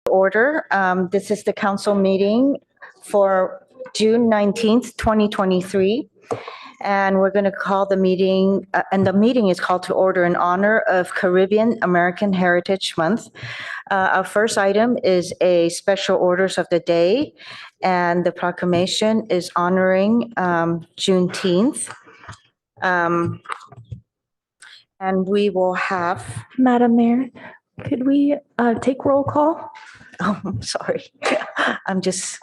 Order. This is the council meeting for June 19th, 2023. And we're going to call the meeting, and the meeting is called to order in honor of Caribbean American Heritage Month. Our first item is a special orders of the day, and the proclamation is honoring Juneteenth. And we will have, Madam Mayor, could we take roll call? oh, I'm sorry. I'm just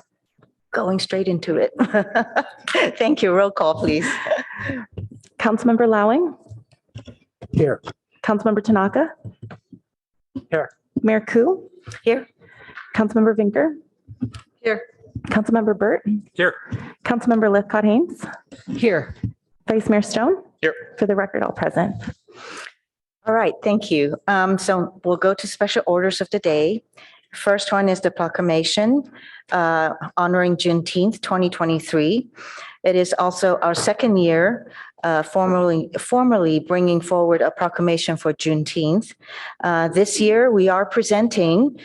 going straight into it. Thank you. Roll call, please. Councilmember Lowing, Here. Councilmember Tanaka, Here. Mayor Koo, Here. Councilmember Vinker, Here. Councilmember Burt, Here. Councilmember Lithcott-Haynes, Here. Vice Mayor Stone. Here. For the record, all present. All right, thank you. So we'll go to special orders of the day. First one is the proclamation honoring Juneteenth, 2023. It is also our second year formally bringing forward a proclamation for Juneteenth. This year, we are presenting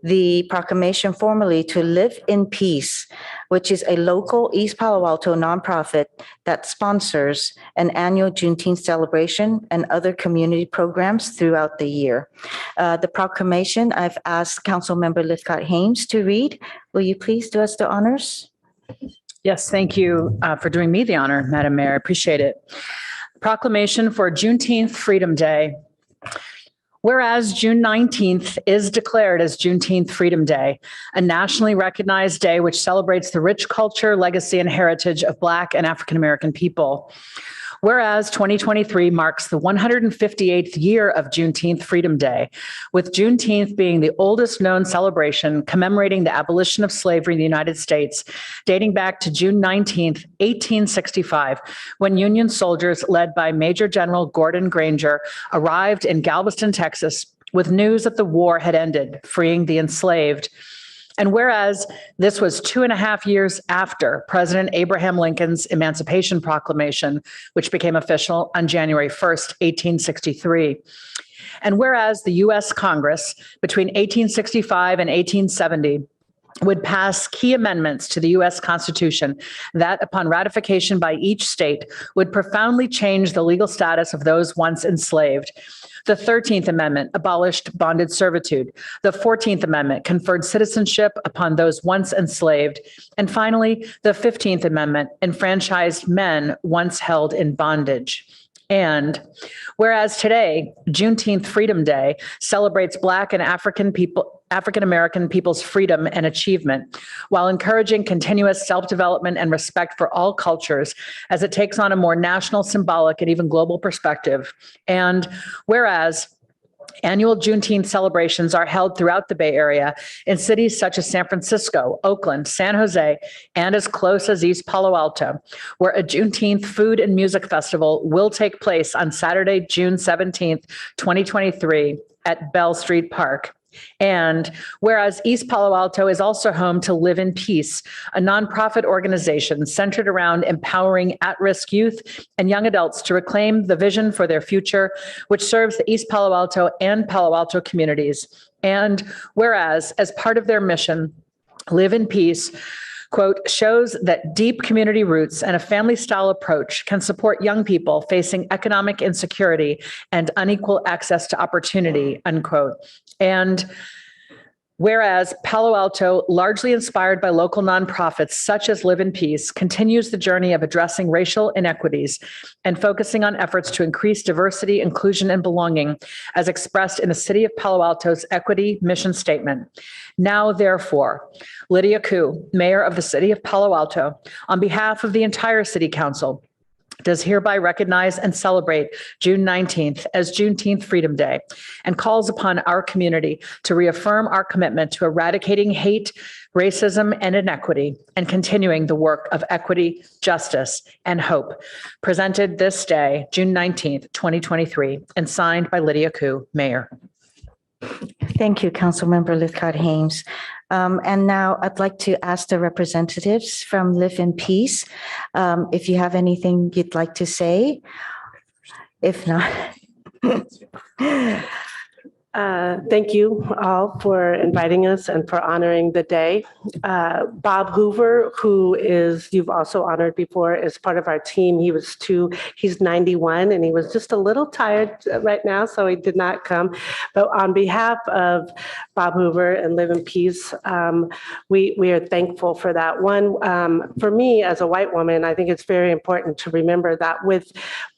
the proclamation formally to Live in Peace, which is a local East Palo Alto nonprofit that sponsors an annual Juneteenth celebration and other community programs throughout the year. The proclamation, I've asked Councilmember Lithcott-Haynes to read. Will you please do us the honors? Yes, thank you for doing me the honor, Madam Mayor. I appreciate it. Proclamation for Juneteenth Freedom Day. Whereas June 19th is declared as Juneteenth Freedom Day, a nationally recognized day which celebrates the rich culture, legacy, and heritage of Black and African American people. Whereas 2023 marks the 158th year of Juneteenth Freedom Day, with Juneteenth being the oldest known celebration commemorating the abolition of slavery in the United States, dating back to June 19th, 1865, when Union soldiers led by Major General Gordon Granger arrived in Galveston, Texas, with news that the war had ended, freeing the enslaved. And whereas this was 2.5 years after President Abraham Lincoln's Emancipation Proclamation, which became official on January 1st, 1863. And whereas the U.S. Congress between 1865 and 1870 would pass key amendments to the U.S. Constitution that, upon ratification by each state, would profoundly change the legal status of those once enslaved. The 13th Amendment abolished bonded servitude. The 14th Amendment conferred citizenship upon those once enslaved. And finally, the 15th Amendment enfranchised men once held in bondage. And whereas today, Juneteenth Freedom Day celebrates Black and African American people's freedom and achievement, while encouraging continuous self-development and respect for all cultures as it takes on a more national, symbolic, and even global perspective. And whereas annual Juneteenth celebrations are held throughout the Bay Area in cities such as San Francisco, Oakland, San Jose, and as close as East Palo Alto, where a Juneteenth food and music festival will take place on Saturday, June 17th, 2023 at Bell Street Park. And whereas East Palo Alto is also home to Live in Peace, a nonprofit organization centered around empowering at-risk youth and young adults to reclaim the vision for their future, which serves the East Palo Alto and Palo Alto communities. And whereas, as part of their mission, Live in Peace, quote, shows that deep community roots and a family-style approach can support young people facing economic insecurity and unequal access to opportunity, unquote. And whereas Palo Alto, largely inspired by local nonprofits such as Live in Peace, continues the journey of addressing racial inequities and focusing on efforts to increase diversity, inclusion, and belonging, as expressed in the City of Palo Alto's Equity Mission Statement. Now, therefore, Lydia Koo, Mayor of the City of Palo Alto, on behalf of the entire City Council, does hereby recognize and celebrate June 19th as Juneteenth Freedom Day and calls upon our community to reaffirm our commitment to eradicating hate, racism, and inequity and continuing the work of equity, justice, and hope. Presented this day, June 19th, 2023, and signed by Lydia Koo, Mayor. Thank you, Councilmember Lithcott-Haynes. And now I'd like to ask the representatives from Live in Peace if you have anything you'd like to say. If not, Thank you all for inviting us and for honoring the day. Bob Hoover, you've also honored before, is part of our team. He's 91 and he was just a little tired right now, so he did not come. But on behalf of Bob Hoover and Live in Peace, we are thankful for that. One, for me as a white woman, I think it's very important to remember that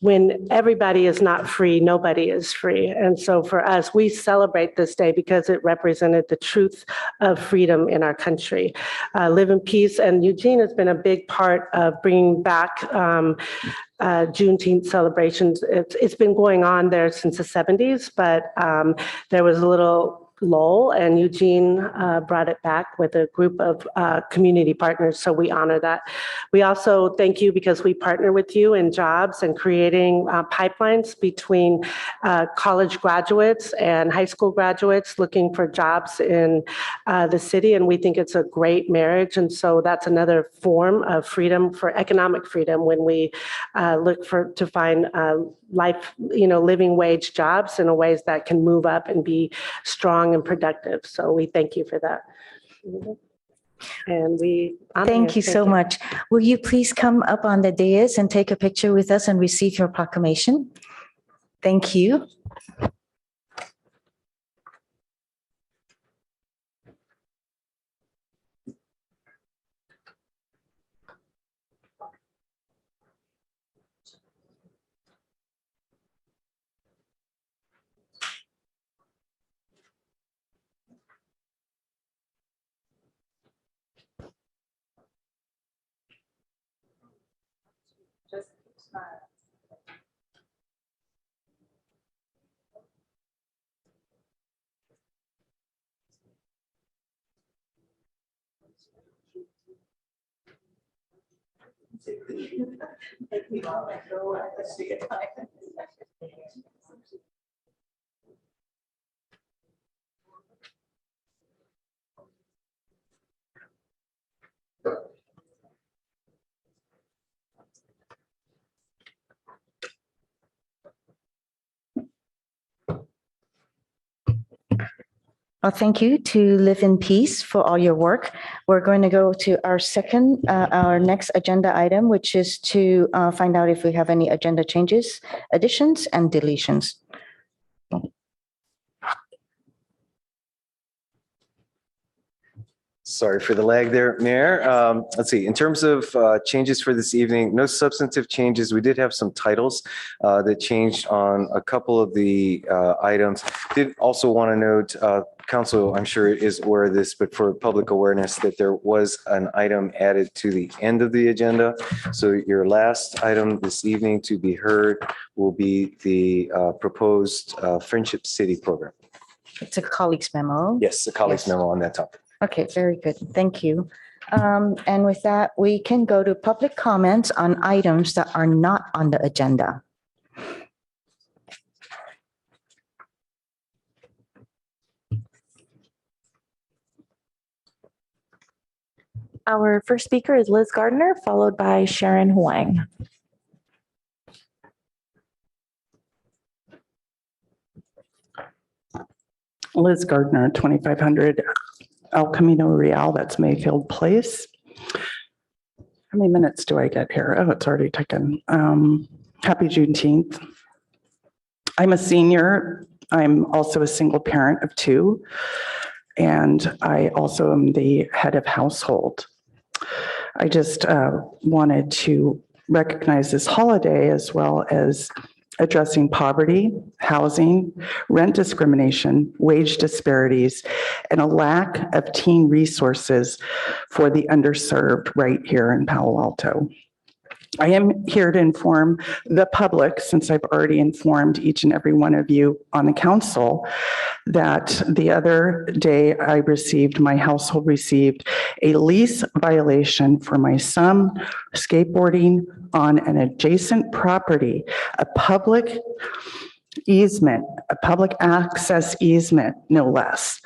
when everybody is not free, nobody is free. And so for us, we celebrate this day because it represented the truth of freedom in our country. Live in Peace, and Eugene has been a big part of bringing back Juneteenth celebrations. It's been going on there since the 70s, but there was a little lull, and Eugene brought it back with a group of community partners, so we honor that. We also thank you because we partner with you in jobs and creating pipelines between college graduates and high school graduates looking for jobs in the city, and we think it's a great marriage, and so that's another form of freedom, for economic freedom, when we look to find living wage jobs in ways that can move up and be strong and productive. So we thank you for that. And we honor Thank you so Thank much. Will you please come up on the dais and take a picture with us and receive your proclamation? Thank you. Well, thank you to Live in Peace for all your work. We're going to go to our next agenda item, which is to find out if we have any agenda changes, additions, and deletions. Sorry for the lag there, Mayor. Let's see, in terms of changes for this evening, no substantive changes. We did have some titles that changed on a couple of the items. Did also want to note, Council, I'm sure is aware of this, but for public awareness, that there was an item added to the end of the agenda. So your last item this evening to be heard will be the proposed Friendship City program. It's a colleague's memo. Yes, the colleague's Yes. memo on that topic. Okay, very good. Thank you. And with that, we can go to public comments on items that are not on the agenda. Our first speaker is Liz Gardner, followed by Sharon Huang. Liz Gardner, 2500 El Camino Real, that's Mayfield Place. How many minutes do I get here? Oh, it's already taken. Happy Juneteenth. I'm a senior. I'm also a single parent of two, and I also am the head of household. I just wanted to recognize this holiday as well as addressing poverty, housing, rent discrimination, wage disparities, and a lack of teen resources for the underserved right here in Palo Alto. I am here to inform the public, since I've already informed each and every one of you on the council, that the other day my household received a lease violation for my son skateboarding on an adjacent property, a public easement, a public access easement, no less.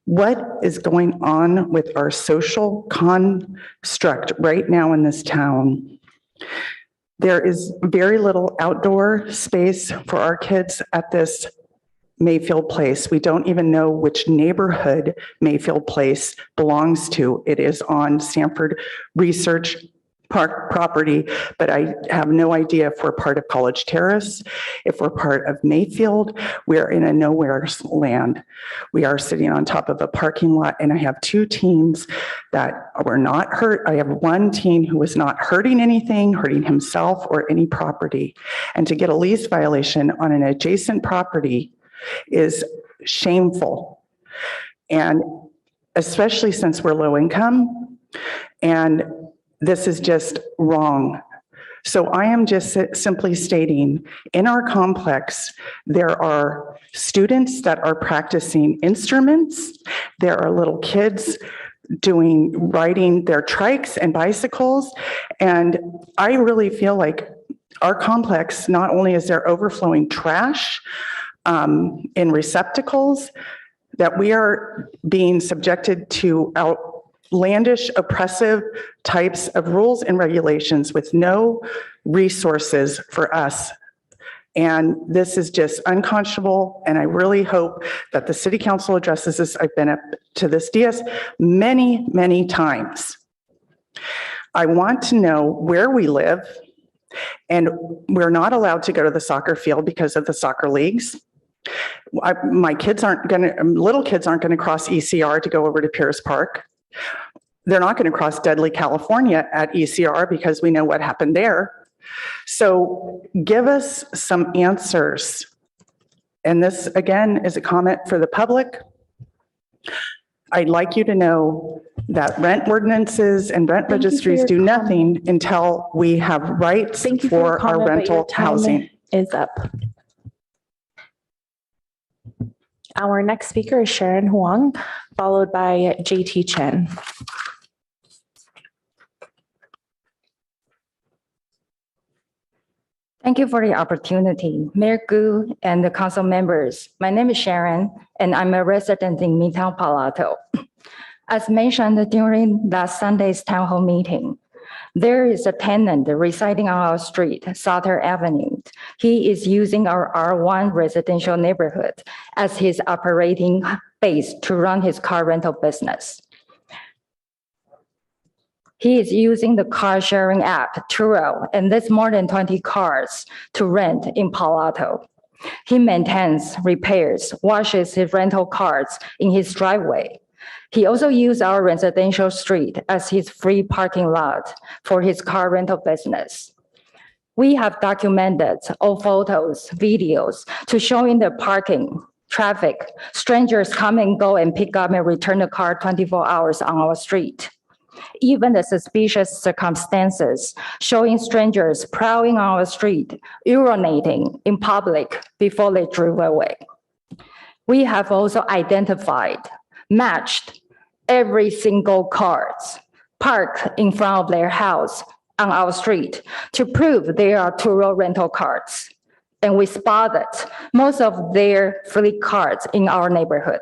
What is going on with our social construct right now in this town? There is very little outdoor space for our kids at this Mayfield Place. We don't even know which neighborhood Mayfield Place belongs to. It is on Stanford Research Park property, but I have no idea if we're part of College Terrace, if we're part of Mayfield. We're in a nowhere land. We are sitting on top of a parking lot, and I have two teams that were not hurt. I have one teen who was not hurting anything, hurting himself or any property. And to get a lease violation on an adjacent property is shameful. And especially since we're low income, and this is just wrong. So I am just simply stating, in our complex, there are students that are practicing instruments. There are little kids riding their trikes and bicycles. And I really feel like our complex, not only is there overflowing trash in receptacles, that we are being subjected to outlandish, oppressive types of rules and regulations with no resources for us. And this is just unconscionable, and I really hope that the city council addresses this. I've been up to this DS many, many times. I want to know where we live, and we're not allowed to go to the soccer field because of the soccer leagues. Little kids aren't going to cross ECR to go over to Pierce Park. They're not going to cross Dudley, California at ECR because we know what happened there. So give us some answers. And this, again, is a comment for the public. I'd like you to know that rent ordinances and rent Thank you for registries your do comment. nothing until we have rights Thank you for your for our comment, but your rental time housing. is up. Our next speaker is Sharon Huang, followed by JT Chen. Thank you for the opportunity. Mayor Gu and the council members, my name is Sharon, and I'm a resident in Midtown Palo Alto. As mentioned during last Sunday's town hall meeting, there is a tenant residing on our street, Sutter Avenue. He is using our R1 residential neighborhood as his operating base to run his car rental business. He is using the car sharing app, Turo, and there's more than 20 cars to rent in Palo Alto. He maintains, repairs, washes his rental cars in his driveway. He also uses our residential street as his free parking lot for his car rental business. We have documented all photos, videos to showing the parking, traffic, strangers come and go and pick up and return the car 24 hours on our street. Even the suspicious circumstances showing strangers prowling on our street, urinating in public before they drove away. We have also identified, matched every single cars parked in front of their house on our street to prove they are Turo rental cars. And we spotted most of their fleet cars in our neighborhood.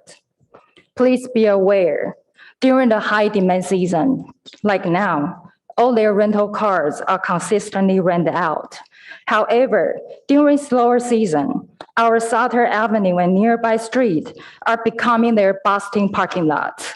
Please be aware, during the high demand season, like now, all their rental cars are consistently rented out. However, during slower season, our Sutter Avenue and nearby street are becoming their busting parking lots.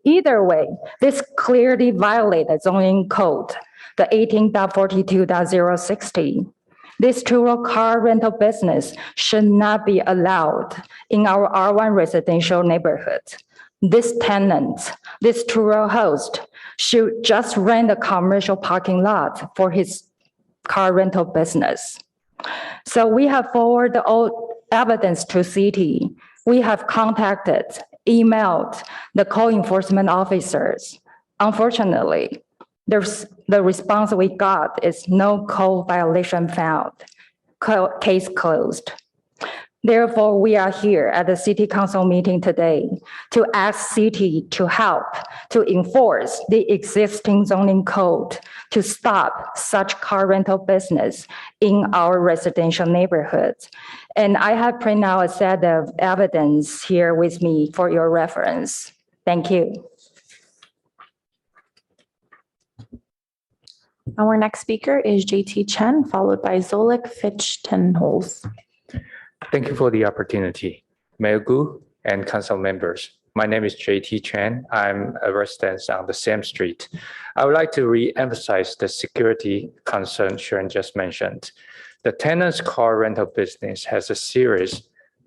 Either way, this clearly violates the zoning code, the 18.42.060. This Turo car rental business should not be allowed in our R1 residential neighborhood. This tenant, this Turo host, should just rent a commercial parking lot for his car rental business. So we have forwarded all evidence to city. We have contacted, emailed the code enforcement officers. Unfortunately, the response we got is no code violation found. Case closed. Therefore, we are here at the city council meeting today to ask city to help to enforce the existing zoning code to stop such car rental business in our residential neighborhoods. And I have printed out a set of evidence here with me for your reference. Thank you. Our next speaker is JT Chen, followed by Zolik Fitch-Tenholz. Thank you for the opportunity. Mayor Gu and council members. My name is JT Chen. I'm a resident on the same street. I would like to re-emphasize the security concern Sharon just mentioned. The tenant's car rental business has a serious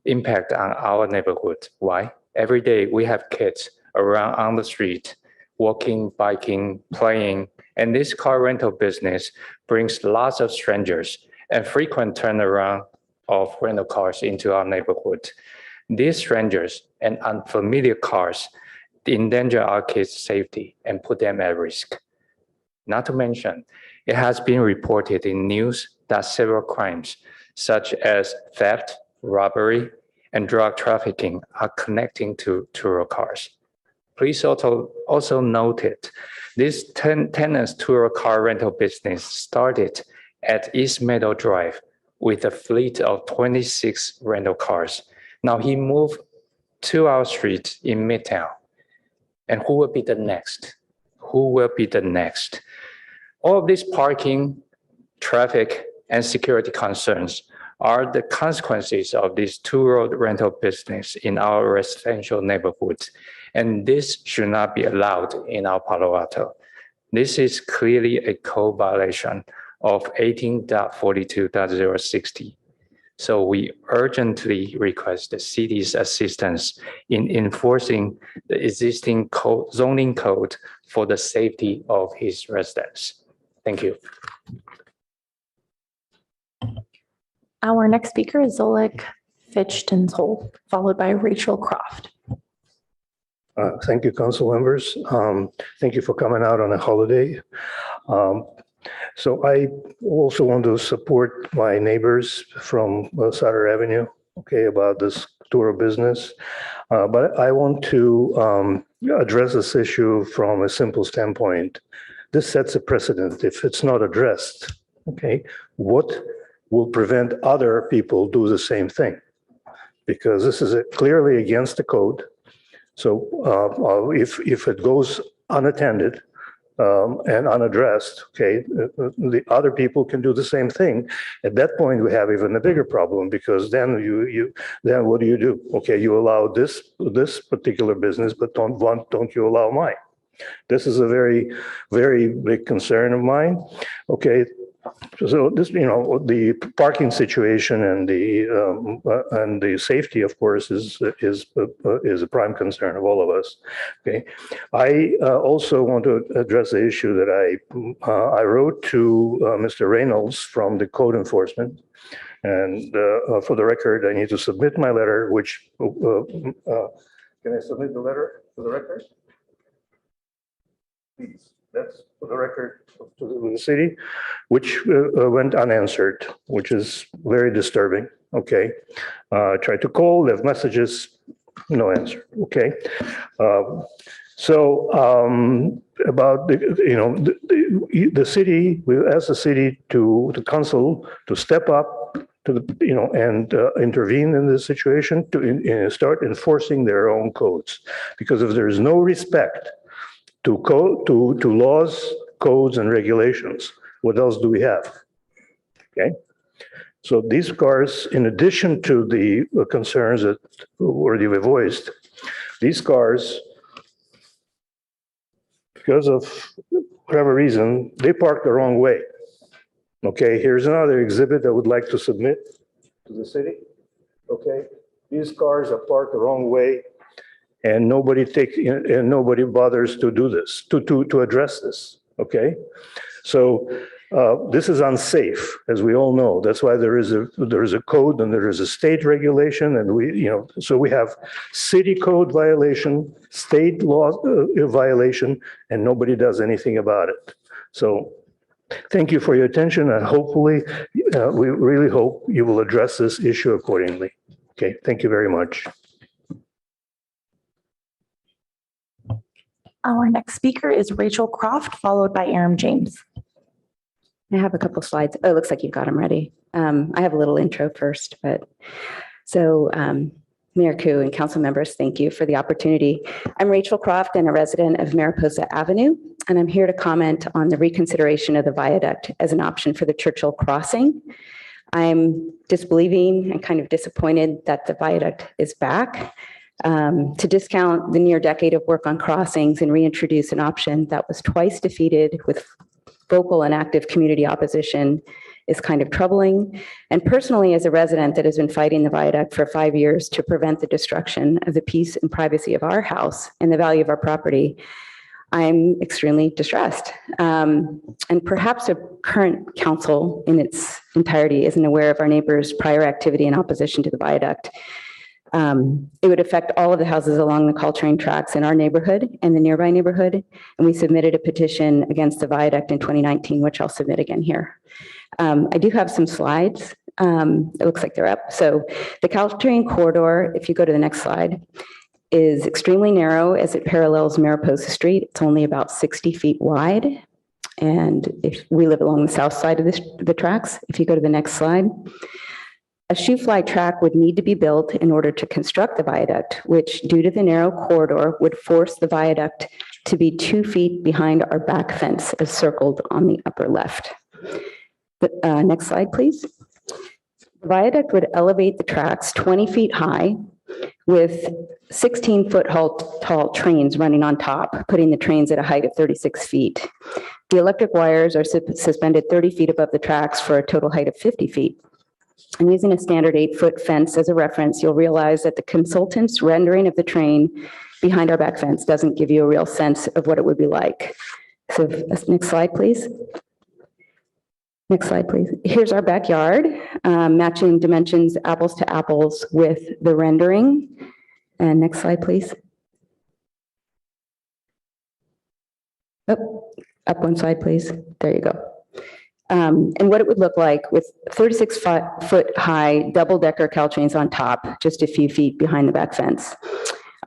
impact on our neighborhood. Why? Every day we have kids around on the street, walking, biking, playing, and this car rental business brings lots of strangers and frequent turnaround of rental cars into our neighborhood. These strangers and unfamiliar cars endanger our kids' safety and put them at risk. Not to mention, it has been reported in news that several crimes, such as theft, robbery, and drug trafficking, are connecting to tour cars. Please also note it. This tenant's tour car rental business started at East Meadow Drive with a fleet of 26 rental cars. Now he moved to our street in Midtown. And who will be the next? Who will be the next? All of these parking, traffic, and security concerns are the consequences of this two-road rental business in our residential neighborhoods. And this should not be allowed in our Palo Alto. This is clearly a code violation of 18.42.060. So we urgently request the city's assistance in enforcing the existing zoning code for the safety of his residents. Thank you. Our next speaker is Zolik Fichtensol, followed by Rachel Croft. Thank you, council members. Thank you for coming out on a holiday. So I also want to support my neighbors from Sutter Avenue, okay, about this tour business. But I want to address this issue from a simple standpoint. This sets a precedent. If it's not addressed, okay, what will prevent other people do the same thing? Because this is clearly against the code. So if it goes unattended and unaddressed, okay, the other people can do the same thing. At that point, we have even a bigger problem, because then then what do? Okay, you allow this particular business, but don't you allow mine? This is a very, very big concern of mine. Okay. So this, the parking situation and the safety, of course, is a prime concern of all of us. Okay, I also want to address the issue that I wrote to Mr. Reynolds from the code enforcement, and for the record, I need to submit my letter. Which can I submit the letter for the record? Please. That's for the record to the city, which went unanswered, which is very disturbing. Okay. I tried to call, left messages, no answer. Okay. About the city, we asked the city the council to step up to and intervene in this situation to start enforcing their own codes, because if there is no respect to laws, codes, and regulations, what else do we have? Okay, so these cars, in addition to the concerns that already were voiced, these cars, because of whatever reason, they park the wrong way. Okay, here's another exhibit I would like to submit to the city. Okay, these cars are parked the wrong way, and nobody bothers to do this, to address this. Okay, so this is unsafe, as we all know. That's why there is a code and there is a state regulation, and so we have city code violation, state law violation, and nobody does anything about it. So thank you for your attention, and hopefully, we really hope you will address this issue accordingly. Okay, thank you very much. Our next speaker is Rachel Croft, followed by Aaron James. I have a couple slides. Oh, it looks like you've got them ready. I have a little intro first, Mayor Koo and council members, thank you for the opportunity. I'm Rachel Croft and a resident of Mariposa Avenue, and I'm here to comment on the reconsideration of the viaduct as an option for the Churchill crossing. I'm disbelieving and kind of disappointed that the viaduct is back. To discount the near decade of work on crossings and reintroduce an option that was twice defeated with vocal and active community opposition is kind of troubling. And personally, as a resident that has been fighting the viaduct for 5 years to prevent the destruction of the peace and privacy of our house and the value of our property, I'm extremely distressed. And perhaps a current council in its entirety isn't aware of our neighbors' prior activity in opposition to the viaduct. It would affect all of the houses along the Caltrain tracks in our neighborhood and the nearby neighborhood. And we submitted a petition against the viaduct in 2019, which I'll submit again here. I do have some slides. It looks like they're up. So the Caltrain corridor, if you go to the next slide, is extremely narrow as it parallels Mariposa Street. It's only about 60 feet wide. And if we live along the south side of the tracks, if you go to the next slide, a shoe fly track would need to be built in order to construct the viaduct, which due to the narrow corridor would force the viaduct to be 2 feet behind our back fence as circled on the upper left. Next slide, please. The viaduct would elevate the tracks 20 feet high with 16-foot tall trains running on top, putting the trains at a height of 36 feet. The electric wires are suspended 30 feet above the tracks for a total height of 50 feet. And using a standard 8-foot fence as a reference, you'll realize that the consultant's rendering of the train behind our back fence doesn't give you a real sense of what it would be like. So next slide, please. Next slide, please. Here's our backyard, matching dimensions apples to apples with the rendering. And next slide, please. Oh, up one slide, please. There you go. And what it would look like with 36-foot high double-decker Caltrains on top, just a few feet behind the back fence.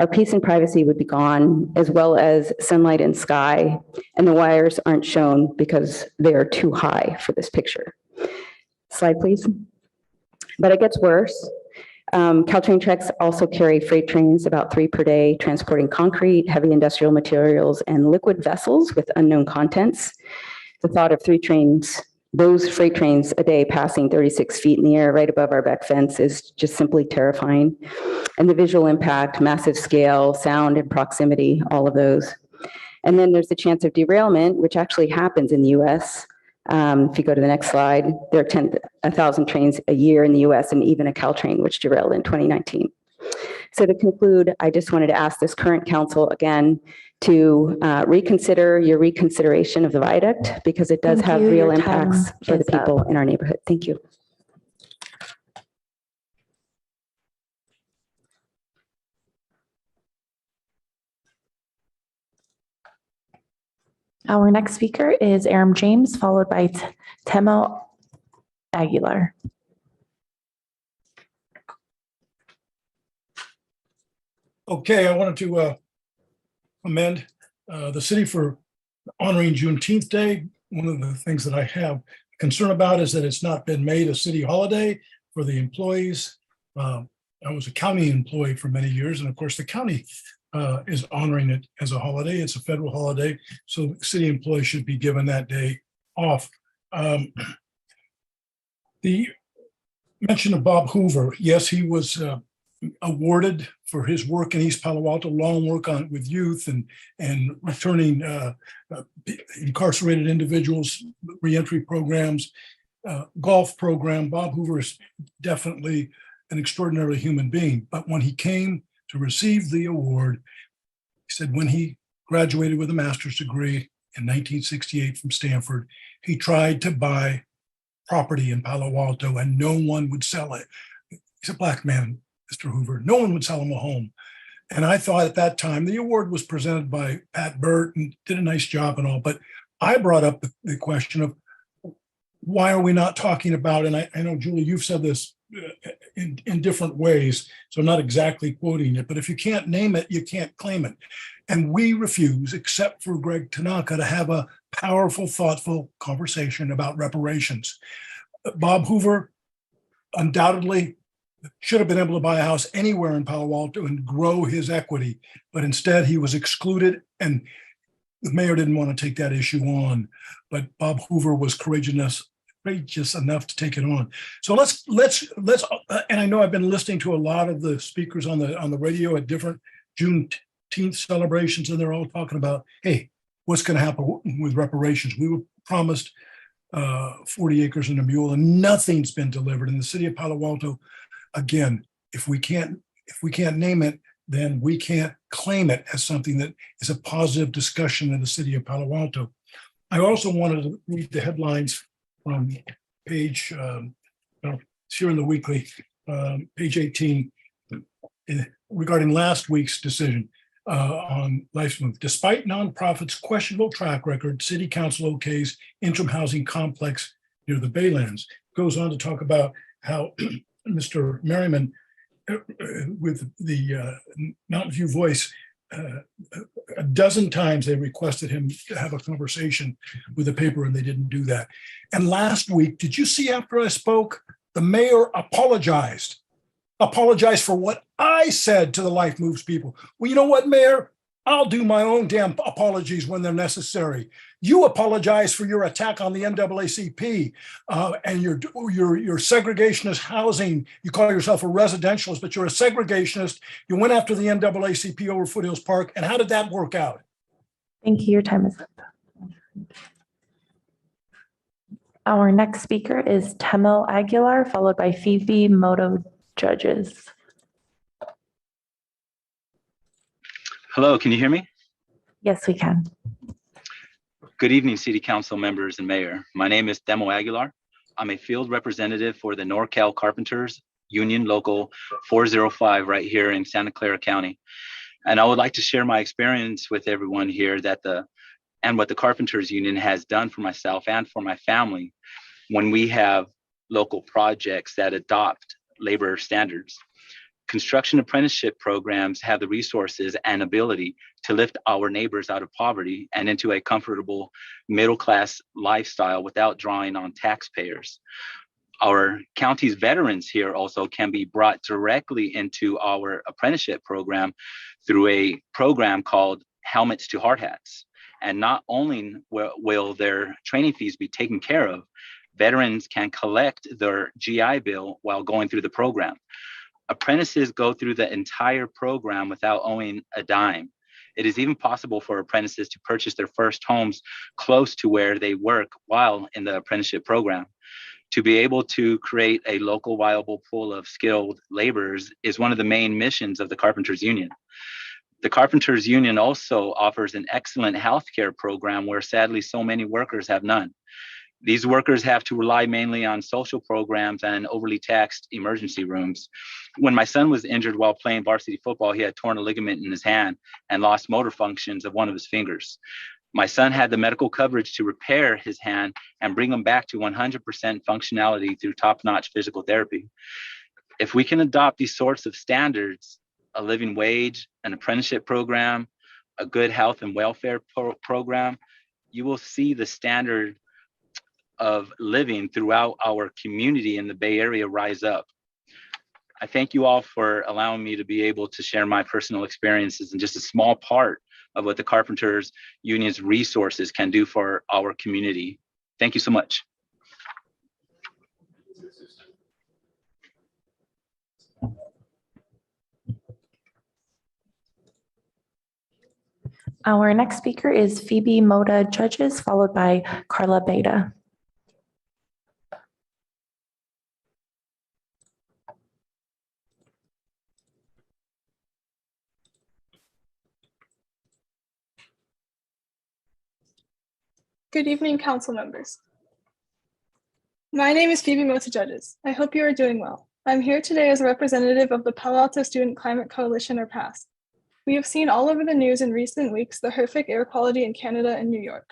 Our peace and privacy would be gone, as well as sunlight and sky, and the wires aren't shown because they are too high for this picture. Slide, please. But it gets worse. Caltrain tracks also carry freight trains, about 3 per day, transporting concrete, heavy industrial materials, and liquid vessels with unknown contents. The thought of 3 trains, those freight trains a day passing 36 feet in the air right above our back fence is just simply terrifying. And the visual impact, massive scale, sound and proximity, all of those. And then there's the chance of derailment, which actually happens in the US. If you go to the next slide, there are 1,000 trains a year in the US and even a Caltrain which derailed in 2019. So to conclude, I just wanted to ask this current council again to reconsider your reconsideration of the viaduct because it does have real impacts for the people in our neighborhood. Thank you. Our next speaker is Aram James, followed by Temo Aguilar. Okay, I wanted to commend the city for honoring Juneteenth Day. One of the things that I have concern about is that it's not been made a city holiday for the employees. I was a county employee for many years, and of course the county is honoring it as a holiday. It's a federal holiday, so city employees should be given that day off. The mention of Bob Hoover, yes, he was awarded for his work in East Palo Alto, long work on with youth and returning incarcerated individuals, reentry programs, golf program. Bob Hoover is definitely an extraordinary human being. But when he came to receive the award, he said when he graduated with a master's degree in 1968 from Stanford, he tried to buy property in Palo Alto and no one would sell it. He's a Black man, Mr. Hoover. No one would sell him a home. And I thought at that time, the award was presented by Pat Burt and did a nice job and all, but I brought up the question of why are we not talking about, and I know, Julie, you've said this in different ways, so I'm not exactly quoting it, but if you can't name it, you can't claim it. And we refuse, except for Greg Tanaka, to have a powerful, thoughtful conversation about reparations. Bob Hoover undoubtedly should have been able to buy a house anywhere in Palo Alto and grow his equity, but instead he was excluded, and the mayor didn't want to take that issue on. But Bob Hoover was courageous courageous enough to take it on. So let's, and I know I've been listening to a lot of the speakers on the radio at different Juneteenth celebrations, and they're all talking about, hey, what's going to happen with reparations? We were promised 40 acres and a mule, and nothing's been delivered. In the city of Palo Alto, again, if we can't name it, then we can't claim it as something that is a positive discussion in the city of Palo Alto. I also wanted to read the headlines from page, it's here in the weekly, page 18, regarding last week's decision on LifeSmooth. Despite nonprofits' questionable track record, City Council okays interim housing complex near the Baylands. Goes on to talk about how Mr. Merriman, with the Mountain View Voice, a dozen times they requested him to have a conversation with the paper, and they didn't do that. And last week, did you see after I spoke, the mayor apologized for what I said to the Life Moves people. Well, you know what, Mayor? I'll do my own damn apologies when they're necessary. You apologize for your attack on the NAACP and your segregationist housing. You call yourself a residentialist, but you're a segregationist. You went after the NAACP over Foothills Park. And how did that work out? Thank you. Your time is up. Our next speaker is Temel Aguilar, followed by Phoebe Moto Judges. Hello, can you hear me? Yes, we can. Good evening, City Council members and Mayor. My name is Demo Aguilar. I'm a field representative for the NorCal Carpenters Union Local 405 right here in Santa Clara County. And I would like to share my experience with everyone here and what the Carpenters Union has done for myself and for my family when we have local projects that adopt labor standards. Construction apprenticeship programs have the resources and ability to lift our neighbors out of poverty and into a comfortable middle-class lifestyle without drawing on taxpayers. Our county's veterans here also can be brought directly into our apprenticeship program through a program called Helmets to Hard Hats. And not only will their training fees be taken care of, veterans can collect their GI Bill while going through the program. Apprentices go through the entire program without owing a dime. It is even possible for apprentices to purchase their first homes close to where they work while in the apprenticeship program. To be able to create a local viable pool of skilled laborers is one of the main missions of the Carpenters Union. The Carpenters Union also offers an excellent healthcare program where sadly so many workers have none. These workers have to rely mainly on social programs and overly taxed emergency rooms. When my son was injured while playing varsity football, he had torn a ligament in his hand and lost motor functions of one of his fingers. My son had the medical coverage to repair his hand and bring him back to 100% functionality through top-notch physical therapy. If we can adopt these sorts of standards, a living wage, an apprenticeship program, a good health and welfare program, you will see the standard of living throughout our community in the Bay Area rise up. I thank you all for allowing me to be able to share my personal experiences and just a small part of what the Carpenters Union's resources can do for our community. Thank you so much. Our next speaker is Phoebe Moda Judges, followed by Carla Beta. Good evening, council members. My name is Phoebe Mota Judges. I hope you are doing well. I'm here today as a representative of the Palo Alto Student Climate Coalition, or PASC. We have seen all over the news in recent weeks the horrific air quality in Canada and New York.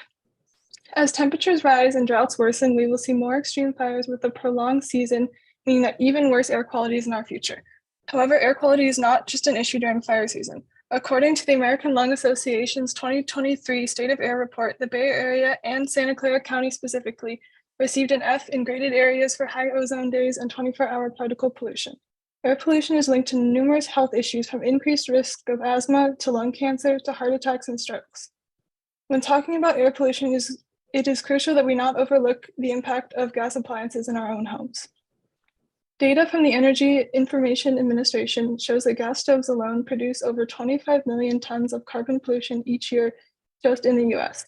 As temperatures rise and droughts worsen, we will see more extreme fires with a prolonged season, meaning that even worse air quality is in our future. However, air quality is not just an issue during fire season. According to the American Lung Association's 2023 State of Air Report, the Bay Area and Santa Clara County specifically received an F in graded areas for high ozone days and 24-hour particle pollution. Air pollution is linked to numerous health issues, from increased risk of asthma to lung cancer to heart attacks and strokes. When talking about air pollution, it is it is crucial that we not overlook the impact of gas appliances in our own homes. Data from the Energy Information Administration shows that gas stoves alone produce over 25 million tons of carbon pollution each year just in the US.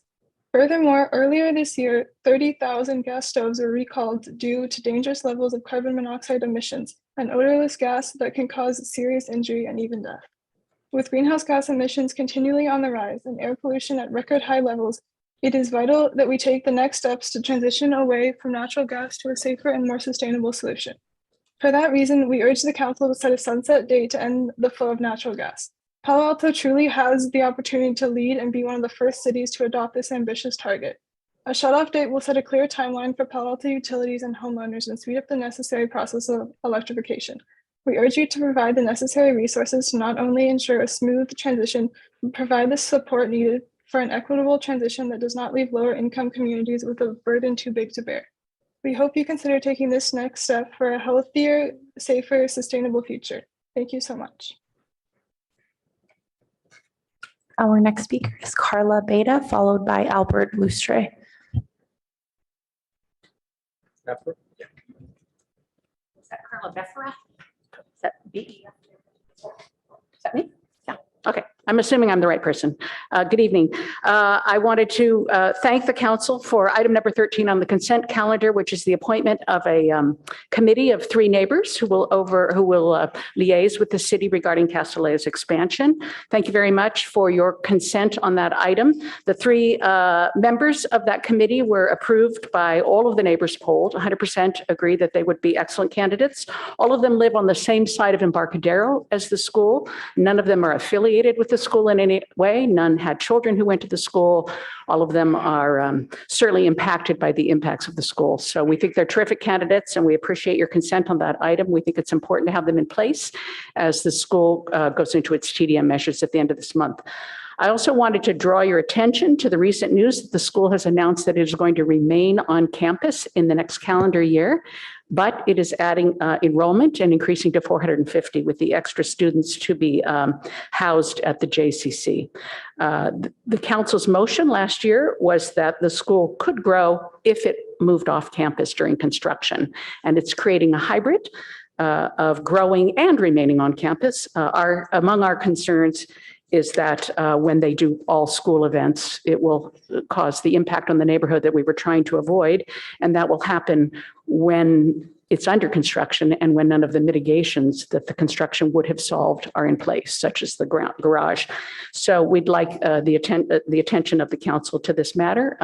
Furthermore, earlier this year, 30,000 gas stoves were recalled due to dangerous levels of carbon monoxide emissions, an odorless gas that can cause serious injury and even death. With greenhouse gas emissions continually on the rise and air pollution at record high levels, it is vital that we take the next steps to transition away from natural gas to a safer and more sustainable solution. For that reason, we urge the Council to set a sunset date to end the flow of natural gas. Palo Alto truly has the opportunity to lead and be one of the first cities to adopt this ambitious target. A shutoff date will set a clear timeline for Palo Alto utilities and homeowners and speed up the necessary process of electrification. We urge you to provide the necessary resources to not only ensure a smooth transition, but provide the support needed for an equitable transition that does not leave lower income communities with a burden too big to bear. We hope you consider taking this next step for a healthier, safer, sustainable future. Thank you so much. Our next speaker is Carla Beta, followed by Albert Lustre. Is that Carla Beffera? Is that B? Is that me? Yeah. Okay. I'm assuming I'm the right person. Good evening. I wanted to thank the council for item number 13 on the consent calendar, which is the appointment of a committee of 3 neighbors who will liaise with the city regarding Castelleo's expansion. Thank you very much for your consent on that item. The 3 members of that committee were approved by all of the neighbors polled. 100% agree that they would be excellent candidates. All of them live on the same side of Embarcadero as the school. None of them are affiliated with the school in any way. None had children who went to the school. All of them are certainly impacted by the impacts of the school. So we think they're terrific candidates and we appreciate your consent on that item. We think it's important to have them in place as the school goes into its TDM measures at the end of this month. I also wanted to draw your attention to the recent news that the school has announced that it is going to remain on campus in the next calendar year, but it is adding enrollment and increasing to 450 with the extra students to be housed at the JCC. The council's motion last year was that the school could grow if it moved off campus during construction, and it's creating a hybrid of growing and remaining on campus. Among our concerns is that when they do all school events, it will cause the impact on the neighborhood that we were trying to avoid. And that will happen when it's under construction and when none of the mitigations that the construction would have solved are in place, such as the garage. So we'd like the attention of the council to this matter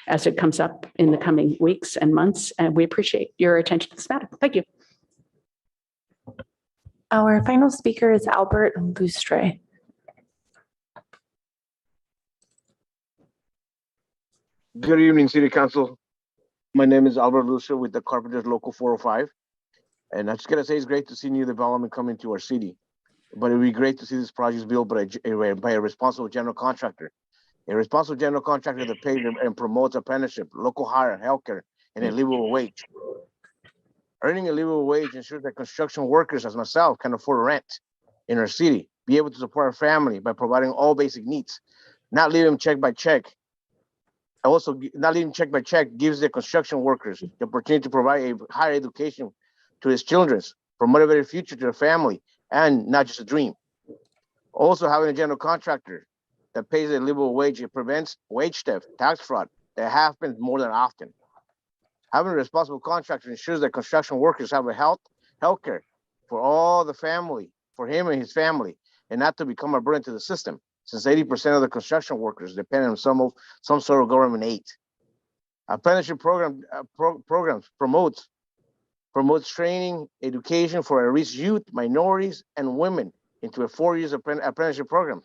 as it comes up in the coming weeks and months. And we appreciate your attention to this matter. Thank you. Our final speaker is Albert Lustre. Good evening, City Council. My name is Albert Lucio with the Carpenters Local 405. And I'm just going to say it's great to see new development coming to our city. But it would be great to see this project built by a responsible general contractor. A responsible general contractor that pays and promotes apprenticeship, local hire, healthcare, and a livable wage. Earning a livable wage ensures that construction workers, as myself, can afford rent in our city, be able to support our family by providing all basic needs, not living check by check. Also, not living check by check gives the construction workers the opportunity to provide a higher education to his children, promote a better future to their family, and not just a dream. Also, having a general contractor that pays a livable wage, it prevents wage theft, tax fraud that happens more than often. Having a responsible contractor ensures that construction workers have a healthcare for all the family, for him and his family, and not to become a burden to the system, since 80% of the construction workers depend on some sort of government aid. Apprenticeship programs promotes training, education for at-risk youth, minorities, and women into a 4-year apprenticeship program.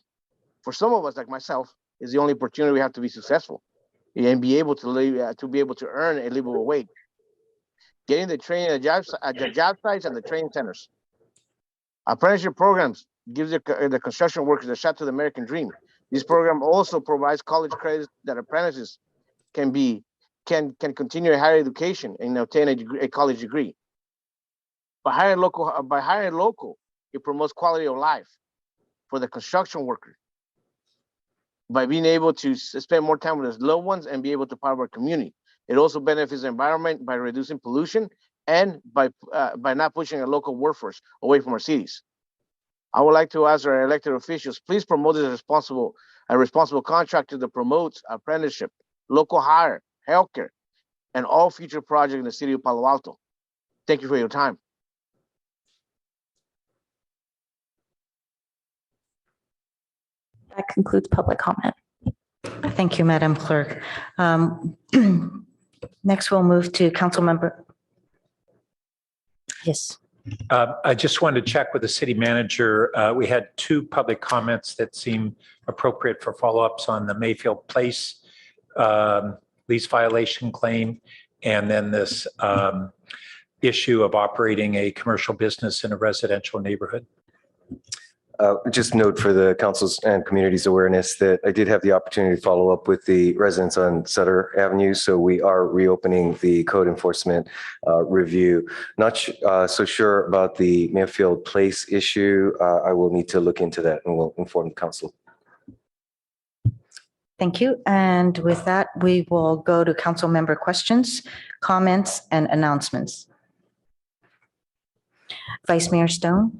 For some of us, like myself, is the only opportunity we have to be successful and be able to live, to be able to earn a livable wage. Getting the training at the job sites and the training centers. Apprenticeship programs gives the construction workers a shot to the American dream. This program also provides college credits that apprentices can continue a higher education and obtain a college degree. By hiring local, it promotes quality of life for the construction worker. by being able to spend more time with his loved ones and be able to part of our community. It also benefits the environment by reducing pollution and by not pushing a local workforce away from our cities. I would like to ask our elected officials, please promote a responsible contractor that promotes apprenticeship, local hire, healthcare, and all future projects in the city of Palo Alto. Thank you for your time. That concludes public comment. Thank you, Madam Clerk. Next, we'll move to council member. Yes. I just wanted to check with the city manager. We had two public comments that seem appropriate for follow-ups on the Mayfield Place lease violation claim, and then this issue of operating a commercial business in a residential neighborhood. Just note for the council's and community's awareness that I did have the opportunity to follow up with the residents on Sutter Avenue. So we are reopening the code enforcement review. Not so sure about the Mayfield Place issue. I will need to look into that and we'll inform the council. Thank you. And with that, we will go to council member questions, comments, and announcements. Vice Mayor Stone.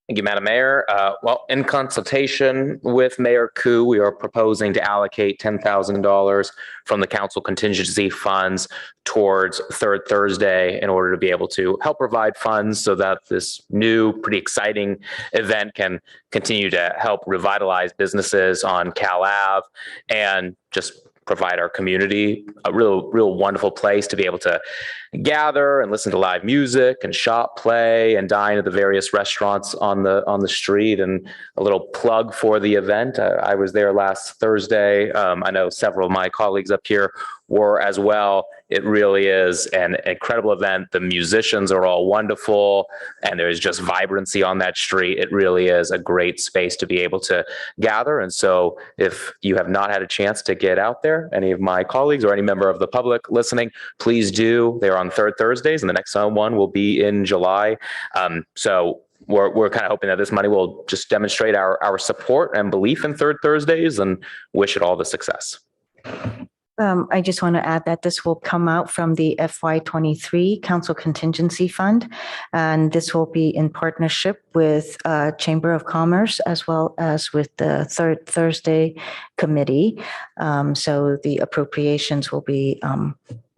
Thank you, Madam Mayor. Well, in consultation with Mayor Koo, we are proposing to allocate $10,000 from the council contingency funds towards Third Thursday in order to be able to help provide funds so that this new, pretty exciting event can continue to help revitalize businesses on Cal Ave and just provide our community a real wonderful place to be able to gather and listen to live music and shop, play, and dine at the various restaurants on the street. And a little plug for the event. I was there last Thursday. I know several of my colleagues up here were as well. It really is an incredible event. The musicians are all wonderful, and there's just vibrancy on that street. It really is a great space to be able to gather. And so if you have not had a chance to get out there, any of my colleagues or any member of the public listening, please do. They're on third Thursdays, and the next one will be in July. So we're kind of hoping that this money will just demonstrate our support and belief in third Thursdays, and wish it all the success. I just want to add that this will come out from the FY23 Council Contingency Fund, and this will be in partnership with Chamber of Commerce as well as with the Third Thursday Committee. So the appropriations will be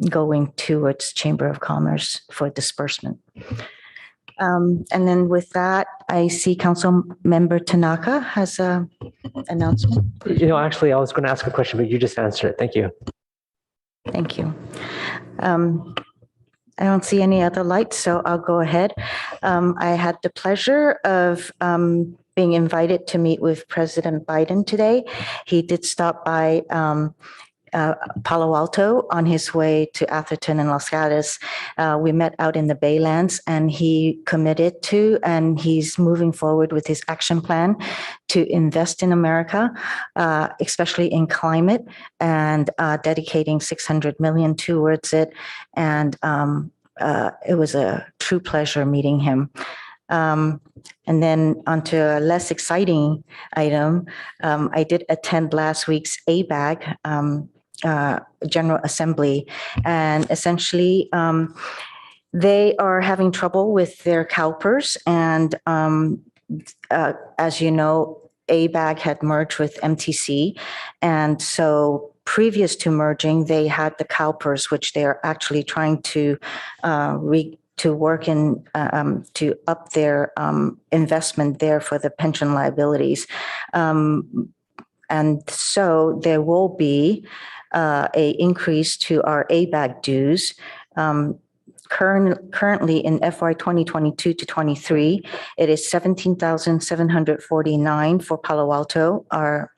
going towards Chamber of Commerce for disbursement. And then with that, I see Council Member Tanaka has a announcement. Actually, I was going to ask a question, but you just answered it. Thank you. Thank you. I don't see any other lights, so I'll go ahead. I had the pleasure of being invited to meet with President Biden today. He did stop by Palo Alto on his way to Atherton and Los Gatos. We met out in the Baylands, and he committed to, and he's moving forward with his action plan to invest in America, especially in climate, and dedicating $600 million towards it. And it was a true pleasure meeting him. And then onto a less exciting item, I did attend last week's ABAG General Assembly, and essentially they are having trouble with their CalPERS, and as you know, ABAG had merged with MTC, and so previous to merging, they had the CalPERS, which they are actually trying to work in to up their investment there for the pension liabilities. And so there will be a increase to our ABAG dues. Currently in FY 2022 to 23, it is $17,749 for Palo Alto, our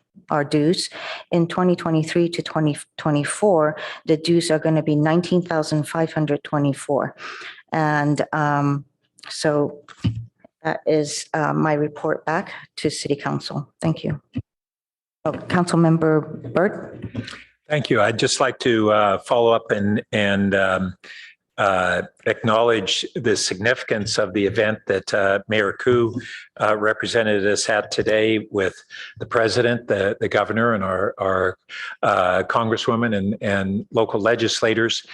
dues. In 2023 to 2024, the dues are going to be $19,524. And so that is my report back to City Council. Thank you. Councilmember Burt. Thank you. I'd just like to follow up and acknowledge the significance of the event that Mayor Koo represented us at today with the president, the governor, and our congresswomen and local legislators.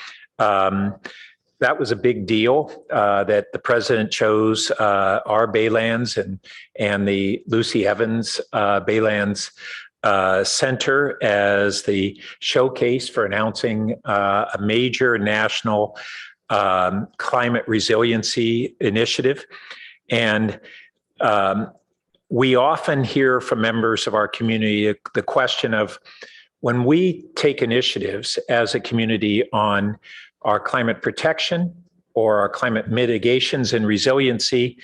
That was a big deal that the president chose our Baylands and the Lucy Evans Baylands Center as the showcase for announcing a major national climate resiliency initiative. And we often hear from members of our community the question of, when we take initiatives as a community on our climate protection or our climate mitigations and resiliency,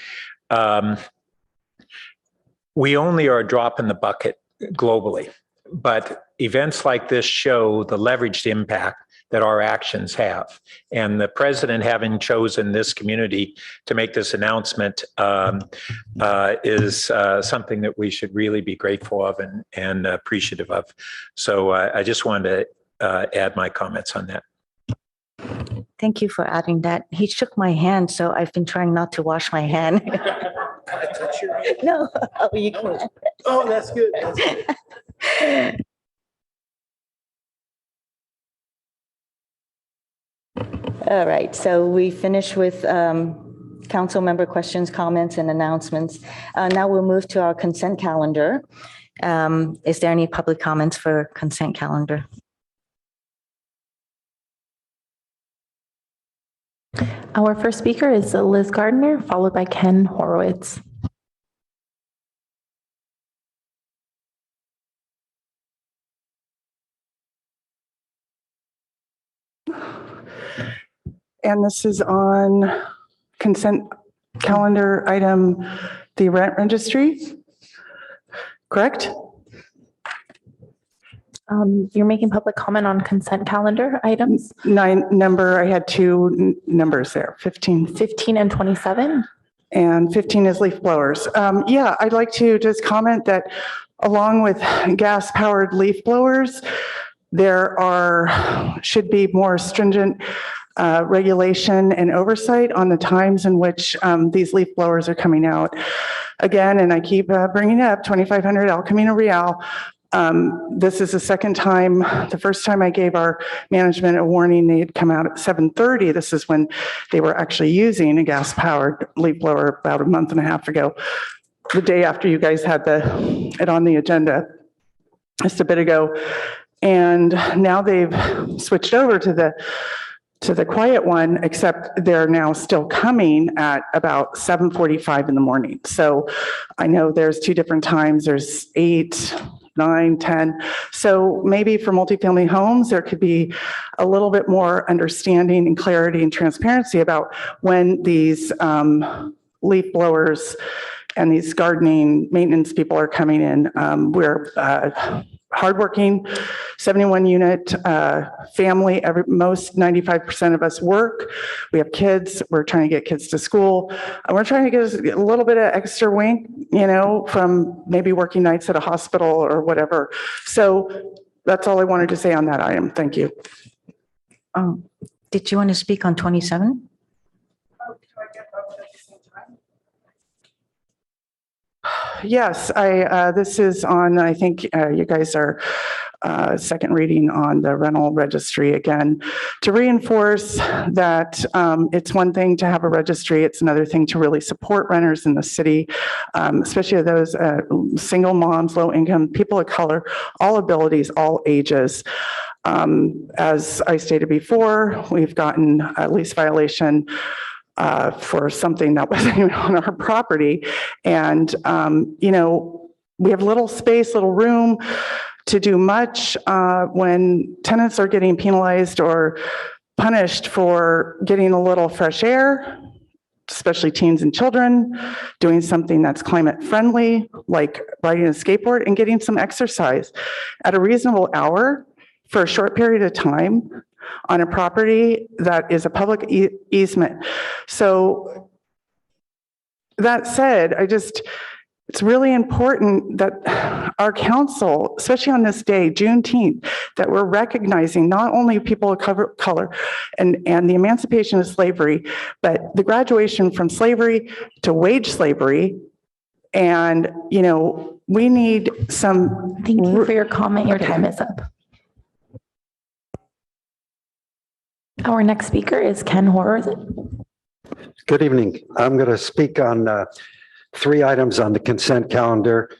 we only are a drop in the bucket globally. But events like this show the leveraged impact that our actions have. And the president having chosen this community to make this announcement is something that we should really be grateful of and appreciative of. So I just wanted to add my comments on that. Thank you for adding that. He shook my hand, so I've been trying not to wash my hand. Can I touch your hand? No, oh, you can. Oh, that's good. That's good. All right, so we finished with council member questions, comments, and announcements. Now we'll move to our consent calendar. Is there any public comments for consent calendar? Our first speaker is Liz Gardner, followed by Ken Horowitz. And this is on consent calendar item, the rent registry, correct? You're making public comment on consent calendar items? I had two numbers there, 15. 15 and 27? And 15 is leaf blowers. Yeah, I'd like to just comment that along with gas-powered leaf blowers, there should be more stringent regulation and oversight on the times in which these leaf blowers are coming out. Again, and I keep bringing up 2500 El Camino Real. This is the second time. The first time I gave our management a warning, they had come out at 7:30. This is when they were actually using a gas-powered leaf blower about a month and a half ago, the day after you guys had it on the agenda just a bit ago. And now they've switched over to the quiet one, except they're now still coming at about 7:45 in the morning. So I know there's two different times. There's 8, 9, 10. So maybe for multifamily homes, there could be a little bit more understanding and clarity and transparency about when these leaf blowers and these gardening maintenance people are coming in. We're hardworking, 71 unit family. Most 95% of us work. We have kids. We're trying to get kids to school. And we're trying to get a little bit of extra wink, from maybe working nights at a hospital or whatever. So that's all I wanted to say on that item. Thank you. Did you want to speak on 27? Yes, this is on, I think you guys are second reading on the rental registry again, to reinforce that it's one thing to have a registry, it's another thing to really support renters in the city, especially those single moms, low income, people of color, all abilities, all ages. As I stated before, we've gotten a lease violation for something that wasn't even on our property. And, we have little space, little room to do much when tenants are getting penalized or punished for getting a little fresh air, especially teens and children, doing something that's climate friendly, like riding a skateboard and getting some exercise at a reasonable hour for a short period of time on a property that is a public easement. So that said, it's really important that our council, especially on this day, Juneteenth, that we're recognizing not only people of color and the emancipation of slavery, but the graduation from slavery to wage slavery. And, you know, we need some. Thank you for your comment. Your time is up. Our next speaker is Ken Horowitz. Good evening. I'm going to speak on 3 items on the consent calendar,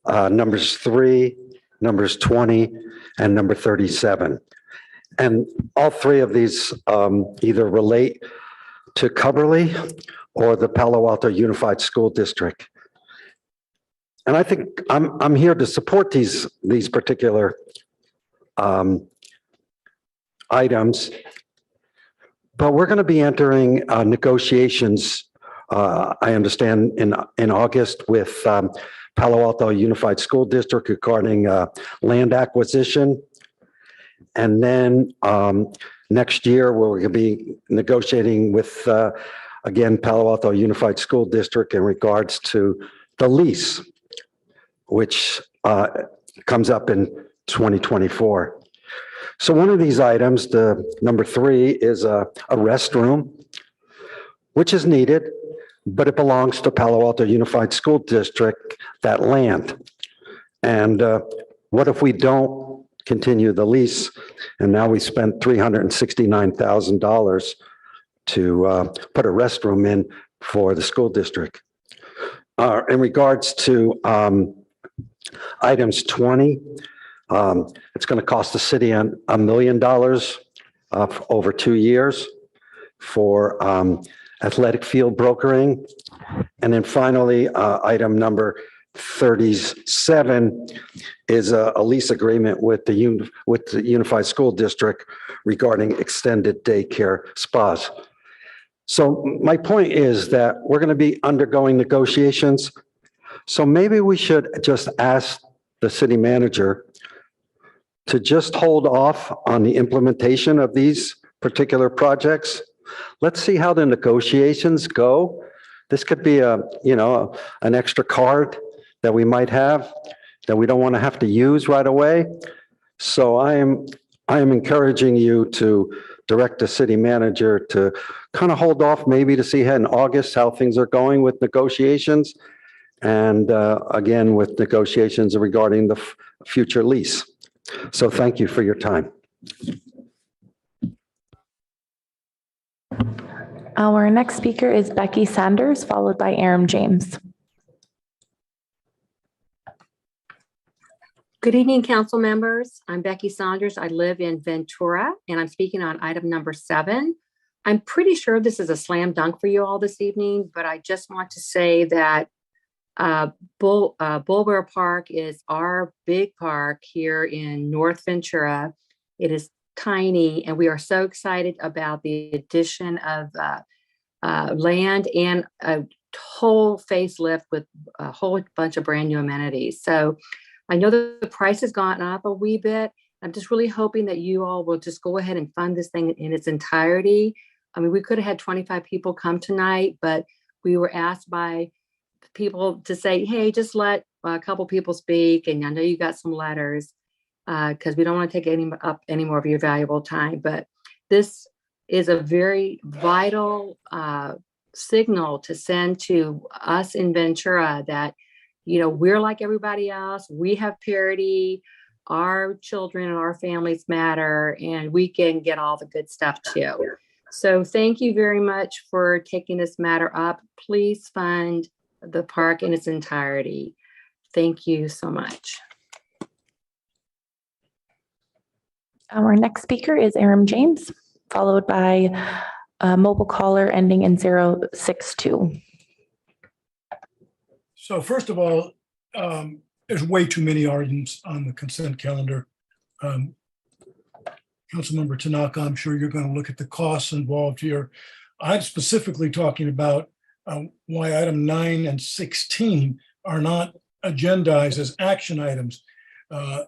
numbers 3, numbers 20, and number 37. And all 3 of these either relate to Coverly or the Palo Alto Unified School District. And I think I'm here to support these particular items. But we're going to be entering negotiations, I understand, in August with Palo Alto Unified School District regarding land acquisition. And then next year, we're going to be negotiating with, again, Palo Alto Unified School District in regards to the lease, which comes up in 2024. So one of these items, the number 3, is a restroom, which is needed, but it belongs to Palo Alto Unified School District, that land. And what if we don't continue the lease? And now we spent $369,000 to put a restroom in for the school district. In regards to items 20, it's going to cost the city $1 million over 2 years for athletic field brokering. And then finally, item number 37 is a lease agreement with the Unified School District regarding extended daycare spas. So my point is that we're going to be undergoing negotiations. So maybe we should just ask the city manager to just hold off on the implementation of these particular projects. Let's see how the negotiations go. This could be an extra card that we might have that we don't want to have to use right away. So I am encouraging you to direct the city manager to kind of hold off, maybe to see in August how things are going with negotiations. And again, with negotiations regarding the future lease. So thank you for your time. Our next speaker is Becky Sanders, followed by Aram James. Good evening, council members. I'm Becky Saunders. I live in Ventura, and I'm speaking on item number 7. I'm pretty sure this is a slam dunk for you all this evening, but I just want to say that Bulwer Park is our big park here in North Ventura. It is tiny, and we are so excited about the addition of land and a whole facelift with a whole bunch of brand new amenities. So I know that the price has gone up a wee bit. I'm just really hoping that you all will just go ahead and fund this thing in its entirety. I mean, we could have had 25 people come tonight, but we were asked by people to say, hey, just let a couple people speak. And I know you got some letters because we don't want to take any more of your valuable time. But this is a very vital signal to send to us in Ventura that, you know, we're like everybody else. We have parity. Our children and our families matter, and we can get all the good stuff too. So thank you very much for taking this matter up. Please fund the park in its entirety. Thank you so much. Our next speaker is Aram James, followed by a mobile caller ending in 062. So first of all, there's way too many items on the consent calendar. Councilmember Tanaka, I'm sure you're going to look at the costs involved here. I'm specifically talking about why item 9 and 16 are not agendized as action items. A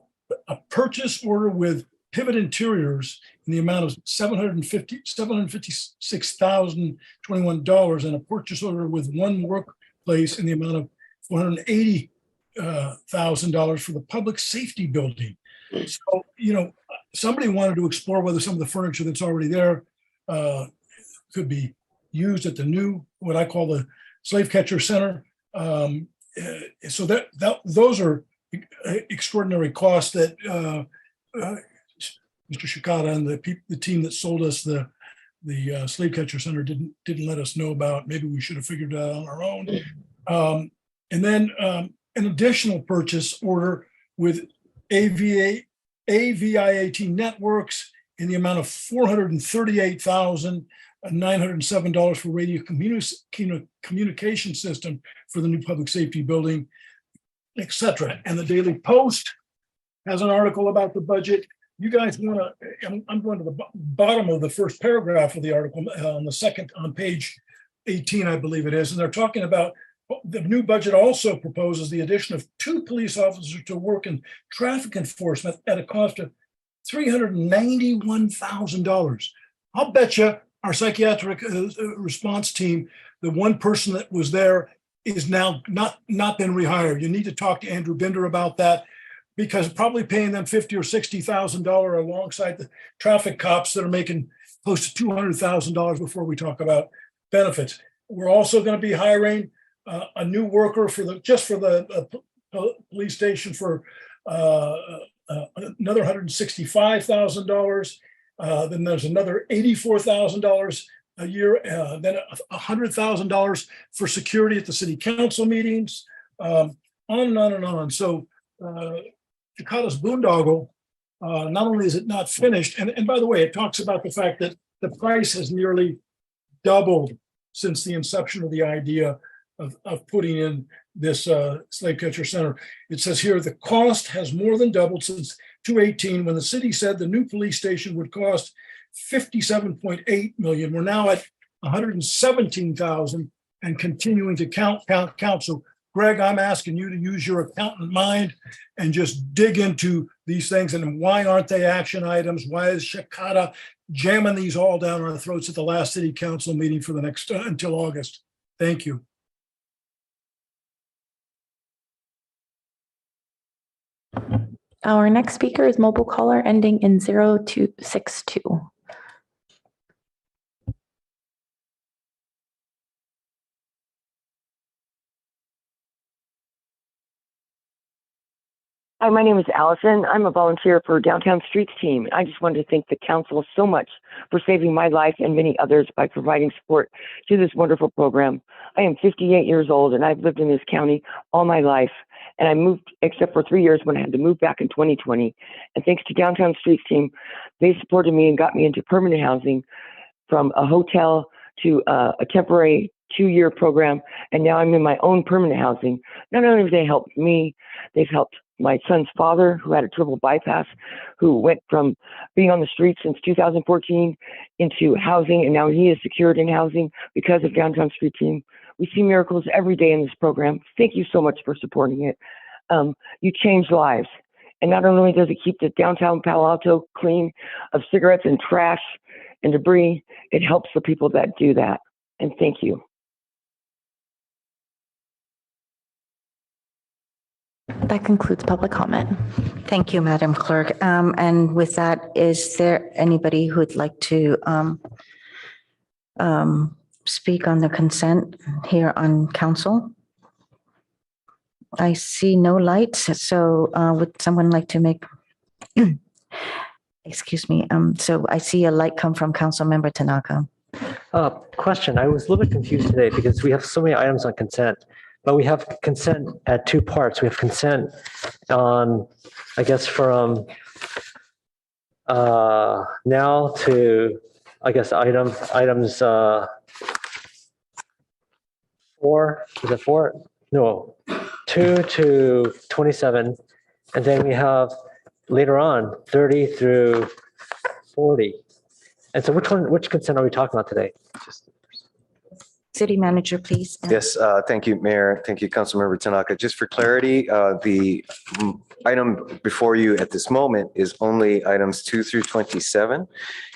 purchase order with Pivot Interiors in the amount of $756,021 and a purchase order with One Workplace in the amount of $480,000 for the public safety building. So, somebody wanted to explore whether some of the furniture that's already there could be used at the new, what I call the Slave Catcher Center. So those are extraordinary costs that Mr. Shikata and the team that sold us the Slave Catcher Center didn't let us know about. Maybe we should have figured it out on our own. And then an additional purchase order with AVIAT Networks in the amount of $438,907 for radio communication system for the new public safety building, etc. And the Daily Post has an article about the budget. You guys want to, I'm going to the bottom of the first paragraph of the article on page 18, I believe it is. And they're talking about the new budget also proposes the addition of 2 police officers to work in traffic enforcement at a cost of $391,000. I'll bet you our psychiatric response team, the one person that was there is now not been rehired. You need to talk to Andrew Binder about that, because probably paying them $50,000 or $60,000 alongside the traffic cops that are making close to $200,000 before we talk about benefits. We're also going to be hiring a new worker for the police station for another $165,000. Then there's another $84,000 a year. Then $100,000 for security at the city council meetings. On and on and on. So Takata's boondoggle, not only is it not finished, and by the way, it talks about the fact that the price has nearly doubled since the inception of the idea of putting in this Slave Catcher Center. It says here, the cost has more than doubled since 2018, when the city said the new police station would cost $57.8 million. We're now at $117,000 and continuing to count. So Greg, I'm asking you to use your accountant mind and just dig into these things. And why aren't they action items? Why is Shikata jamming these all down our throats at the last city council meeting for the next until August? Thank you. Our next speaker is mobile caller ending in 0262. Hi, my name is Allison. I'm a volunteer for Downtown Streets team. I just wanted to thank the council so much for saving my life and many others by providing support to this wonderful program. I am 58 years old and I've lived in this county all my life. And I moved, except for 3 years when I had to move back in 2020. And thanks to Downtown Streets team, they supported me and got me into permanent housing from a hotel to a temporary 2-year program. And now I'm in my own permanent housing. Not only have they helped me, they've helped my son's father, who had a triple bypass, who went from being on the streets since 2014 into housing, and now he is secured in housing because of Downtown Street Team. We see miracles every day in this program. Thank you so much for supporting it. You change lives. And not only does it keep the downtown Palo Alto clean of cigarettes and trash and debris, it helps the people that do that. And thank you. That concludes public comment. Thank you, Madam Clerk. And with that, is there anybody who'd like to speak on the consent here on council? I see no lights. So would someone like to make, excuse me. So I see a light come from Councilmember Tanaka. Question. I was a little bit confused today because we have so many items on consent. But we have consent at 2 parts. We have consent on, I guess, from now to, I guess, items 4. Is it 4? No, 2 to 27. And then we have later on 30 through 40. And so which consent are we talking about today? City Manager, please. Yes, thank you, Mayor. Thank you, Councilmember Tanaka. Just for clarity, the item before you at this moment is only items 2 through 27.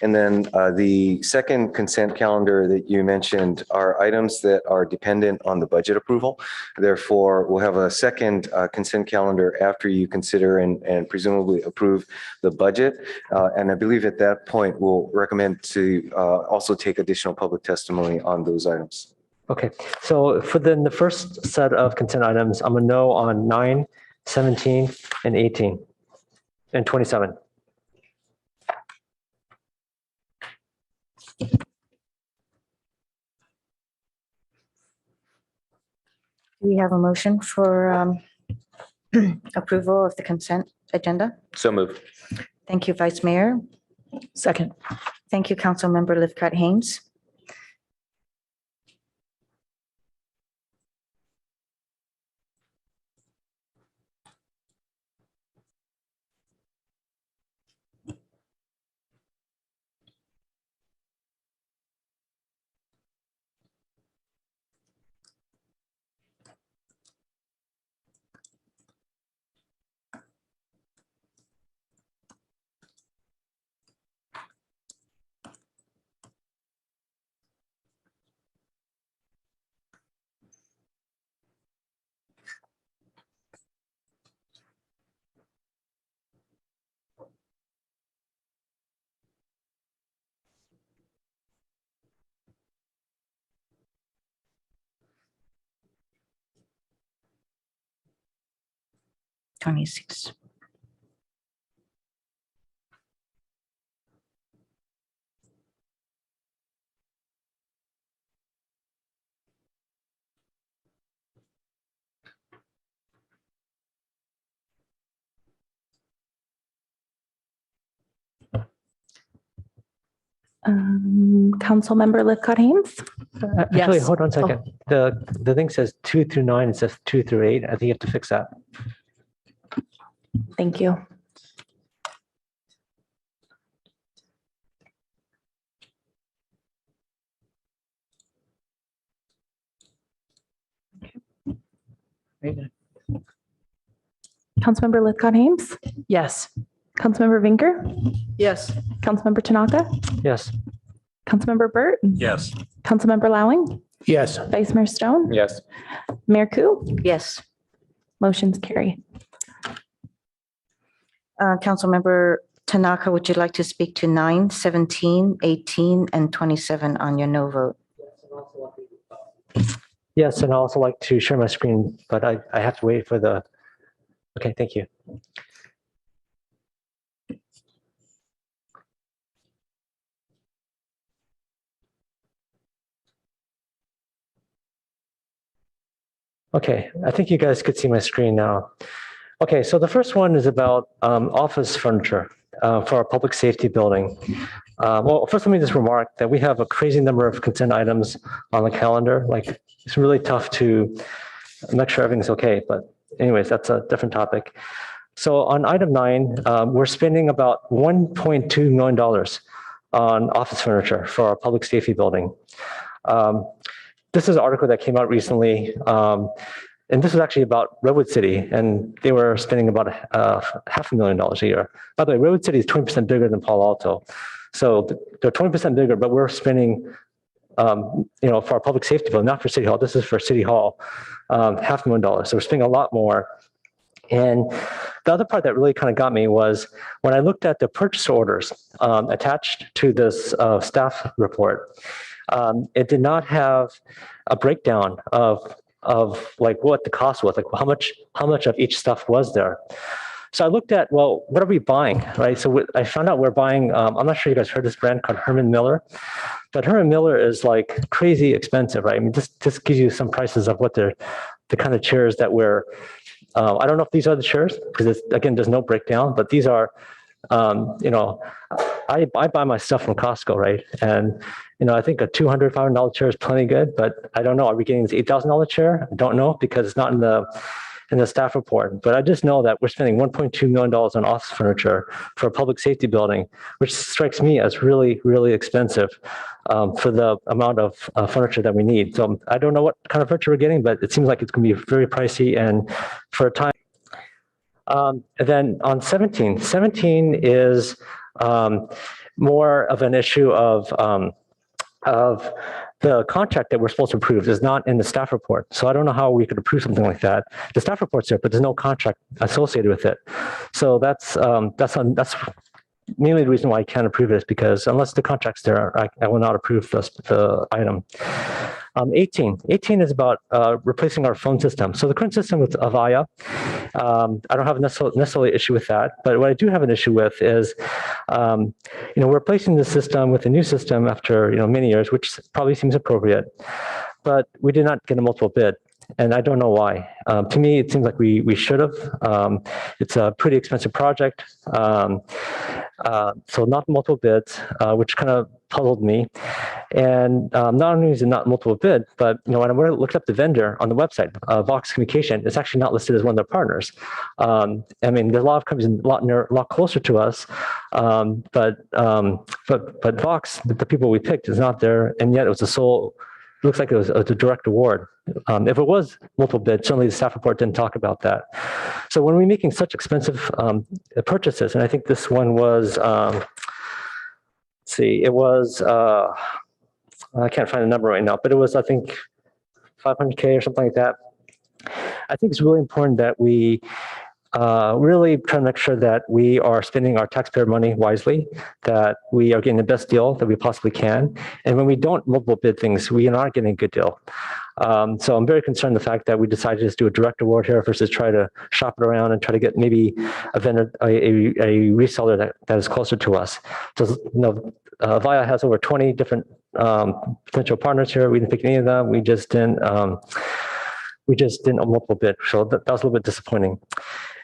And then the second consent calendar that you mentioned are items that are dependent on the budget approval. Therefore, we'll have a second consent calendar after you consider and presumably approve the budget. And I believe at that point, we'll recommend to also take additional public testimony on those items. Okay, so for the first set of consent items, I'm a no on 9, 17, and 18, and 27. Do we have a motion for approval of the consent agenda? So moved. Thank you, Vice Mayor. Second. Thank you, Councilmember Lithcott Haynes. $26. Councilmember Lithcott Haynes? Actually, Yes. hold on a second. The thing says 2 through 9, it says 2 through 8. I think you have to fix that. Thank you. Very good. Councilmember Lithcott Haynes? Yes. Councilmember Vinker? Yes. Councilmember Tanaka? Yes. Councilmember Burt? Yes. Councilmember Lowing? Yes. Vice Mayor Stone? Yes. Mayor Ku? Yes. Motion's carry. Councilmember Tanaka, would you like to speak to 9, 17, 18, and 27 on your no vote? Yes, and I also like to share my screen, but I have to wait for the, okay, thank you. Okay, I think you guys could see my screen now. Okay, so the first one is about office furniture for our public safety building. Well, first let me just remark that we have a crazy number of consent items on the calendar. Like, it's really tough to make sure everything's okay, but anyways, that's a different topic. So on item 9, we're spending about $1.2 million on office furniture for our public safety building. This is an article that came out recently, and this was actually about Redwood City, and they were spending about $500,000 a year. By the way, Redwood City is 20% bigger than Palo Alto. So they're 20% bigger, but we're spending, for our public safety bill, not for City Hall. This is for City Hall, $500,000. So we're spending a lot more. And the other part that really kind of got me was when I looked at the purchase orders attached to this staff report, it did not have a breakdown of like what the cost was, like how much of each stuff was there. So I looked at, well, what are we buying, right? So I found out we're buying, I'm not sure you guys heard this brand called Herman Miller, but Herman Miller is like crazy expensive, right? I mean, just gives you some prices of what the kind of chairs that we're, I don't know if these are the chairs, because again, there's no breakdown, but these are, I buy my stuff from Costco, right? And, I think a $200, $500 chair is plenty good, but I don't know, are we getting this $8,000 chair? I don't know, because it's not in the staff report. But I just know that we're spending $1.2 million on office furniture for a public safety building, which strikes me as really, really expensive for the amount of furniture that we need. So I don't know what kind of furniture we're getting, but it seems like it's going to be very pricey, and for a time. And then on 17 is more of an issue of the contract that we're supposed to approve is not in the staff report. So I don't know how we could approve something like that. The staff report's there, but there's no contract associated with it. So that's mainly the reason why I can't approve it is because unless the contract's there, I will not approve the item. 18 is about replacing our phone system. So the current system with Avaya, I don't have necessarily issue with that, but what I do have an issue with is, we're replacing the system with a new system after, many years, which probably seems appropriate, but we did not get a multiple bid. And I don't know why. To me, it seems like we should have. It's a pretty expensive project. So not multiple bids, which kind of puzzled me. And not only is it not multiple bid, but when I looked up the vendor on the website, Vox Communication, it's actually not listed as one of their partners. There's a lot of companies a lot closer to us, but Vox, the people we picked, is not there, and yet it was the sole. Looks like it was a direct award. If it was multiple bid, certainly the staff report didn't talk about that. So when we're making such expensive purchases, and I think this one was, it was, I can't find the number right now, but it was, I think, 500K or something like that. I think it's really important that we really try to make sure that we are spending our taxpayer money wisely, that we are getting the best deal that we possibly can. And when we don't multiple bid things, we are not getting a good deal. So I'm very concerned the fact that we decided to just do a direct award here versus try to shop it around and try to get maybe a vendor, a reseller that is closer to us. So, Avaya has over 20 different potential partners here. We didn't pick any of them. We just didn't multiple bid. So that was a little bit disappointing.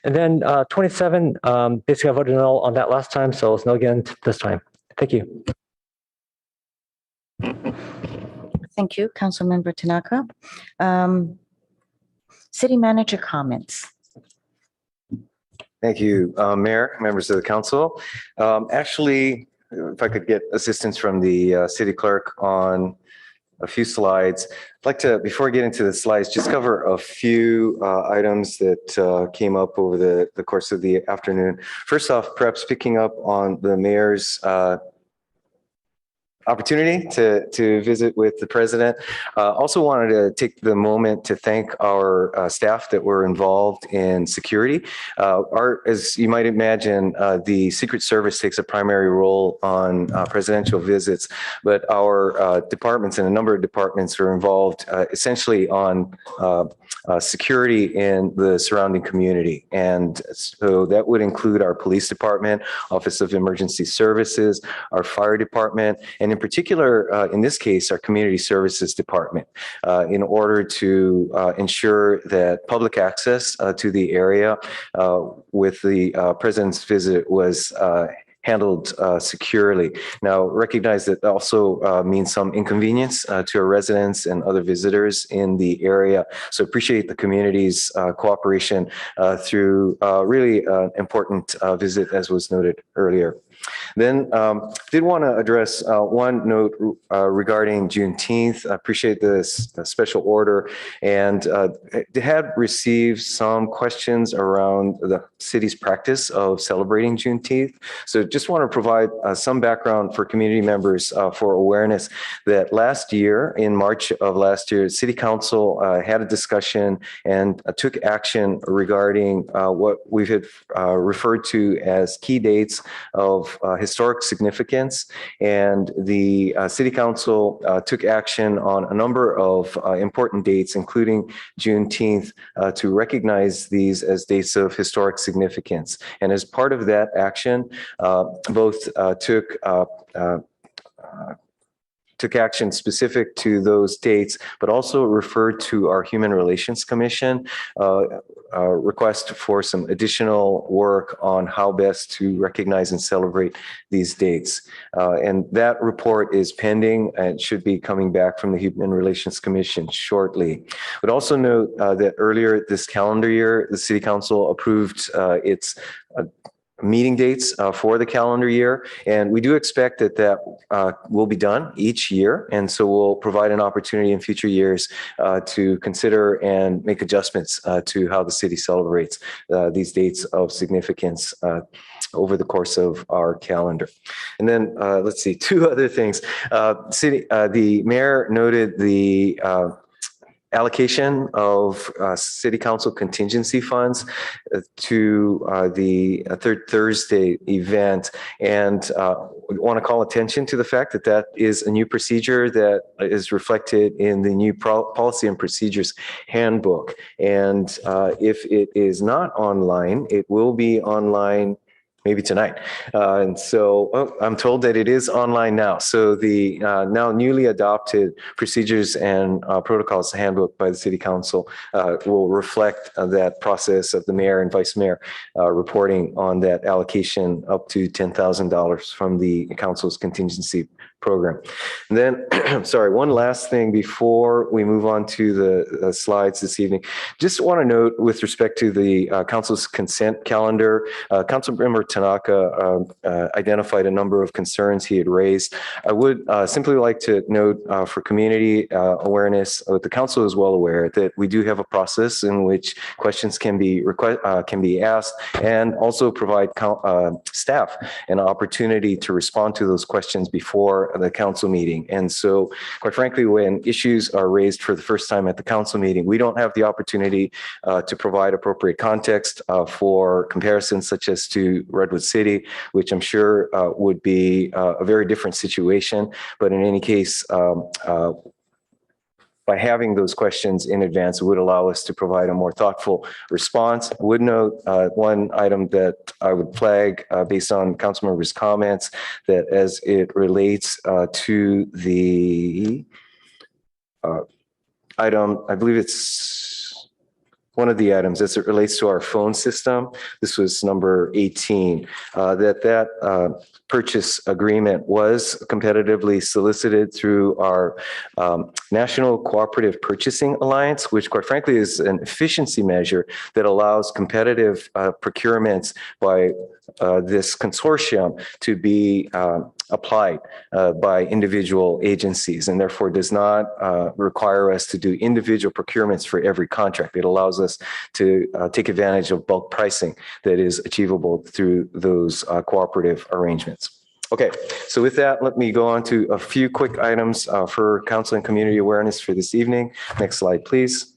And then 27, basically I voted no on that last time, so it's no again this time. Thank you. Thank you, Councilmember Tanaka. City Manager comments. Thank you, Mayor, members of the council. Actually, if I could get assistance from the city clerk on a few slides. I'd like to, before I get into the slides, just cover a few items that came up over the course of the afternoon. First off, perhaps picking up on the mayor's opportunity to visit with the president. Also wanted to take the moment to thank our staff that were involved in security. As you might imagine, the Secret Service takes a primary role on presidential visits, but our departments and a number of departments are involved essentially on security in the surrounding community. And so that would include our police department, Office of Emergency Services, our fire department, and in particular, in this case, our community services department, in order to ensure that public access to the area with the president's visit was handled securely. Now, recognize that also means some inconvenience to our residents and other visitors in the area. So appreciate the community's cooperation through really important visit, as was noted earlier. Then did want to address one note regarding Juneteenth. I appreciate this special order and had received some questions around the city's practice of celebrating Juneteenth. So just want to provide some background for community members for awareness that last year, in March of last year, City Council had a discussion and took action regarding what we had referred to as key dates of historic significance. And the City Council took action on a number of important dates, including Juneteenth, to recognize these as dates of historic significance. And as part of that action, both took action specific to those dates, but also referred to our Human Relations Commission request for some additional work on how best to recognize and celebrate these dates. And that report is pending and should be coming back from the Human Relations Commission shortly. But also note that earlier this calendar year, the City Council approved its meeting dates for the calendar year. And we do expect that that will be done each year. And so we'll provide an opportunity in future years to consider and make adjustments to how the city celebrates these dates of significance over the course of our calendar. And then let's see, two other things. The mayor noted the allocation of city council contingency funds to the Third Thursday event. And we want to call attention to the fact that that is a new procedure that is reflected in the new policy and procedures handbook. And if it is not online, it will be online maybe tonight. And so I'm told that it is online now. So the now newly adopted procedures and protocols handbook by the city council will reflect that process of the mayor and vice mayor reporting on that allocation up to $10,000 from the council's contingency program. And then, sorry, one last thing before we move on to the slides this evening. Just want to note with respect to the council's consent calendar, Councilmember Tanaka identified a number of concerns he had raised. I would simply like to note for community awareness, the council is well aware that we do have a process in which questions can be asked, and also provide staff an opportunity to respond to those questions before the council meeting. And so, quite frankly, when issues are raised for the first time at the council meeting, we don't have the opportunity to provide appropriate context for comparisons such as to Redwood City, which I'm sure would be a very different situation. But in any case, by having those questions in advance, it would allow us to provide a more thoughtful response. I would note one item that I would flag based on council members' comments, that as it relates to the item, I believe it's one of the items as it relates to our phone system. This was number 18, that purchase agreement was competitively solicited through our National Cooperative Purchasing Alliance, which quite frankly is an efficiency measure that allows competitive procurements by this consortium to be applied by individual agencies, and therefore does not require us to do individual procurements for every contract. It allows us to take advantage of bulk pricing that is achievable through those cooperative arrangements. Okay, so with that, let me go on to a few quick items for council and community awareness for this evening. Next slide, please.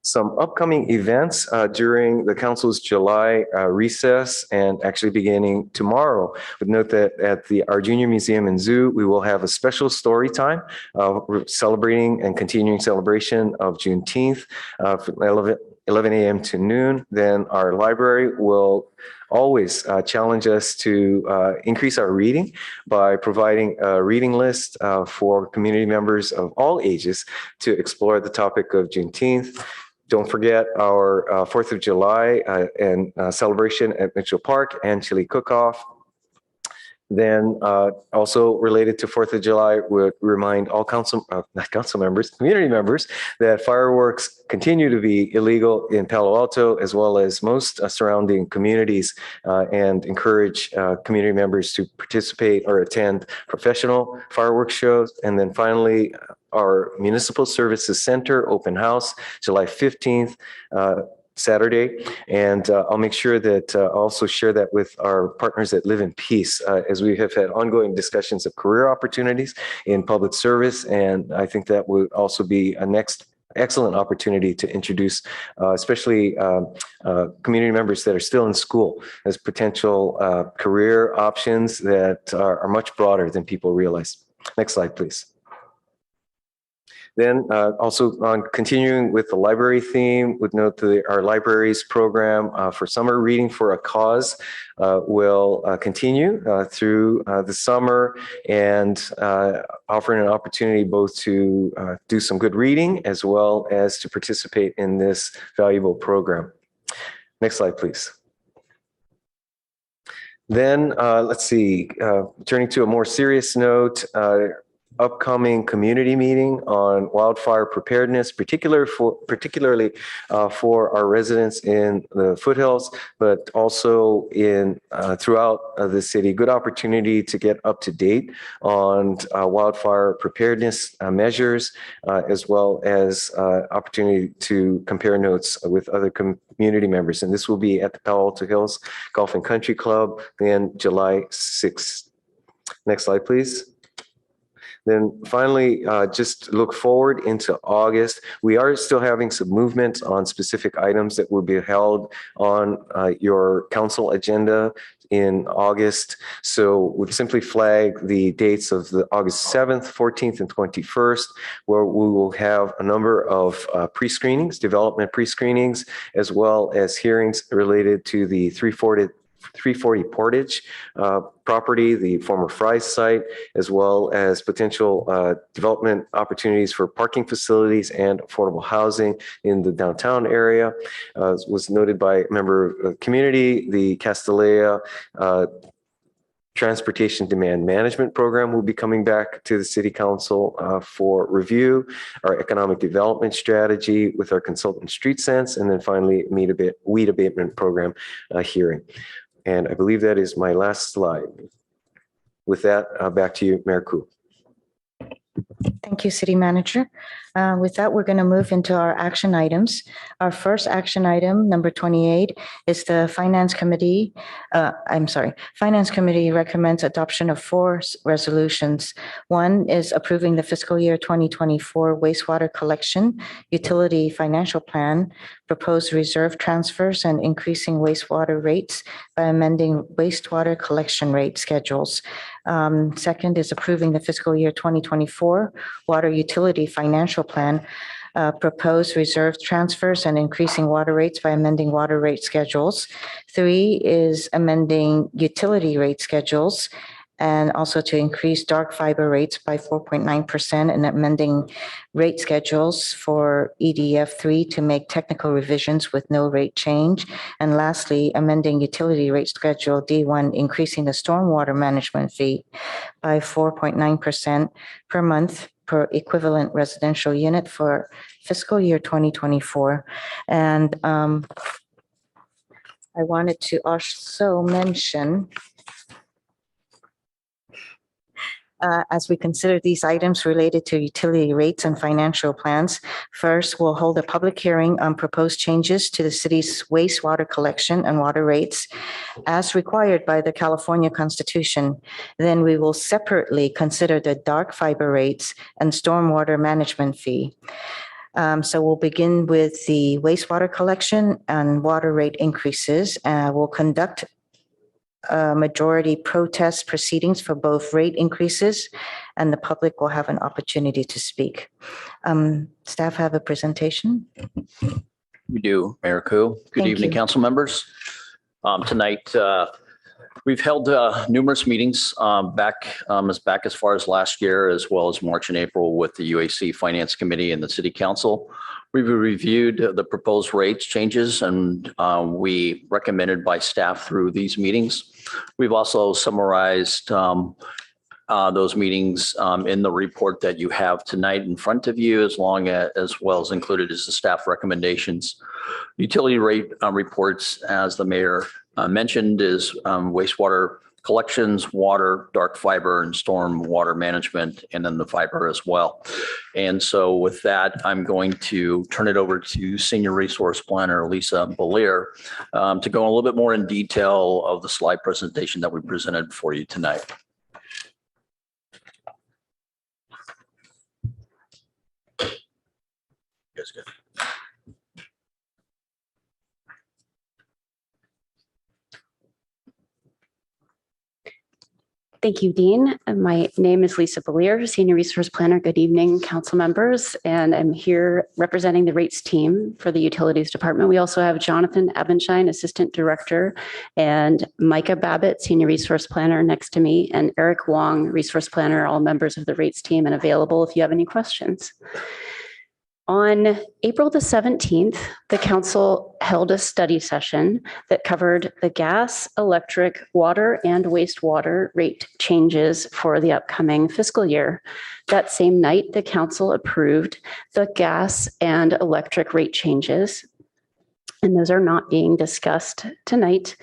Some upcoming events during the council's July recess, and actually beginning tomorrow. Would note that at our Junior Museum and Zoo, we will have a special story time celebrating and continuing celebration of Juneteenth from 11 a.m. to noon. Then our library will always challenge us to increase our reading by providing a reading list for community members of all ages to explore the topic of Juneteenth. Don't forget our 4th of July and celebration at Mitchell Park and Chili Cook-Off. Then also related to 4th of July, would remind all not council members, community members, that fireworks continue to be illegal in Palo Alto as well as most surrounding communities, and encourage community members to participate or attend professional fireworks shows. And then finally, our Municipal Services Center open house, July 15th, Saturday. And I'll make sure that also share that with our partners at Live in Peace, as we have had ongoing discussions of career opportunities in public service. And I think that would also be a next excellent opportunity to introduce, especially community members that are still in school, as potential career options that are much broader than people realize. Next slide, please. Then also on continuing with the library theme, would note that our libraries program for summer reading for a cause will continue through the summer, and offering an opportunity both to do some good reading as well as to participate in this valuable program. Next slide, please. Then let's see, turning to a more serious note, upcoming community meeting on wildfire preparedness, particularly for our residents in the foothills, but also in throughout the city. Good opportunity to get up to date on wildfire preparedness measures, as well as opportunity to compare notes with other community members. And this will be at the Palo Alto Hills Golf and Country Club on July 6th. Next slide, please. Then finally, just look forward into August. We are still having some movement on specific items that will be held on your council agenda in August. So we'd simply flag the dates of the August 7th, 14th, and 21st, where we will have a number of pre-screenings, development pre-screenings, as well as hearings related to the 340 Portage property, the former Fry's site, as well as potential development opportunities for parking facilities and affordable housing in the downtown area. As was noted by a member of the community, the Castellea Transportation Demand Management Program will be coming back to the City Council for review, our economic development strategy with our consultant Street Sense, and then finally weed abatement program hearing. And I believe that is my last slide. With that, back to you, Mayor Koo. Thank you, City Manager. With that, we're going to move into our action items. Our first action item, number 28, is the Finance Committee. Finance Committee recommends adoption of 4 resolutions. One is approving the fiscal year 2024 wastewater collection utility financial plan, proposed reserve transfers and increasing wastewater rates by amending wastewater collection rate schedules. Second is approving the fiscal year 2024 water utility financial plan, proposed reserve transfers and increasing water rates by amending water rate schedules. 3 is amending utility rate schedules and also to increase dark fiber rates by 4.9% and amending rate schedules for EDF 3 to make technical revisions with no rate change. And lastly, amending utility rate schedule D1, increasing the stormwater management fee by 4.9% per month per equivalent residential unit for fiscal year 2024. And I wanted to also mention, as we consider these items related to utility rates and financial plans, first, we'll hold a public hearing on proposed changes to the city's wastewater collection and water rates as required by the California Constitution. Then we will separately consider the dark fiber rates and stormwater management fee. So we'll begin with the wastewater collection and water rate increases. We'll conduct majority protest proceedings for both rate increases, and the public will have an opportunity to speak. Staff have a presentation. We do, Mayor Koo. Good evening, council members. Tonight, we've held numerous meetings back as far as last year, as well as March and April with the UAC Finance Committee and the City Council. We've reviewed the proposed rates changes and we recommended by staff through these meetings. We've also summarized those meetings in the report that you have tonight in front of you, as well as included as the staff recommendations. Utility rate reports, as the mayor mentioned, is wastewater collections, water, dark fiber, and storm water management, and then the fiber as well. And so with that, I'm going to turn it over to Senior Resource Planner Lisa Belier to go a little bit more in detail of the slide presentation that we presented for you tonight. You guys good? Thank you, Dean. My name is Lisa Belier, Senior Resource Planner. Good evening, council members. And I'm here representing the rates team for the Utilities Department. We also have Jonathan Ebenshine, Assistant Director, and Micah Babbitt, Senior Resource Planner next to me, and Eric Wong, Resource Planner, all members of the rates team and available if you have any questions. On April the 17th, the council held a study session that covered the gas, electric, water, and wastewater rate changes for the upcoming fiscal year. That same night, the council approved the gas and electric rate changes, and those are not being discussed tonight.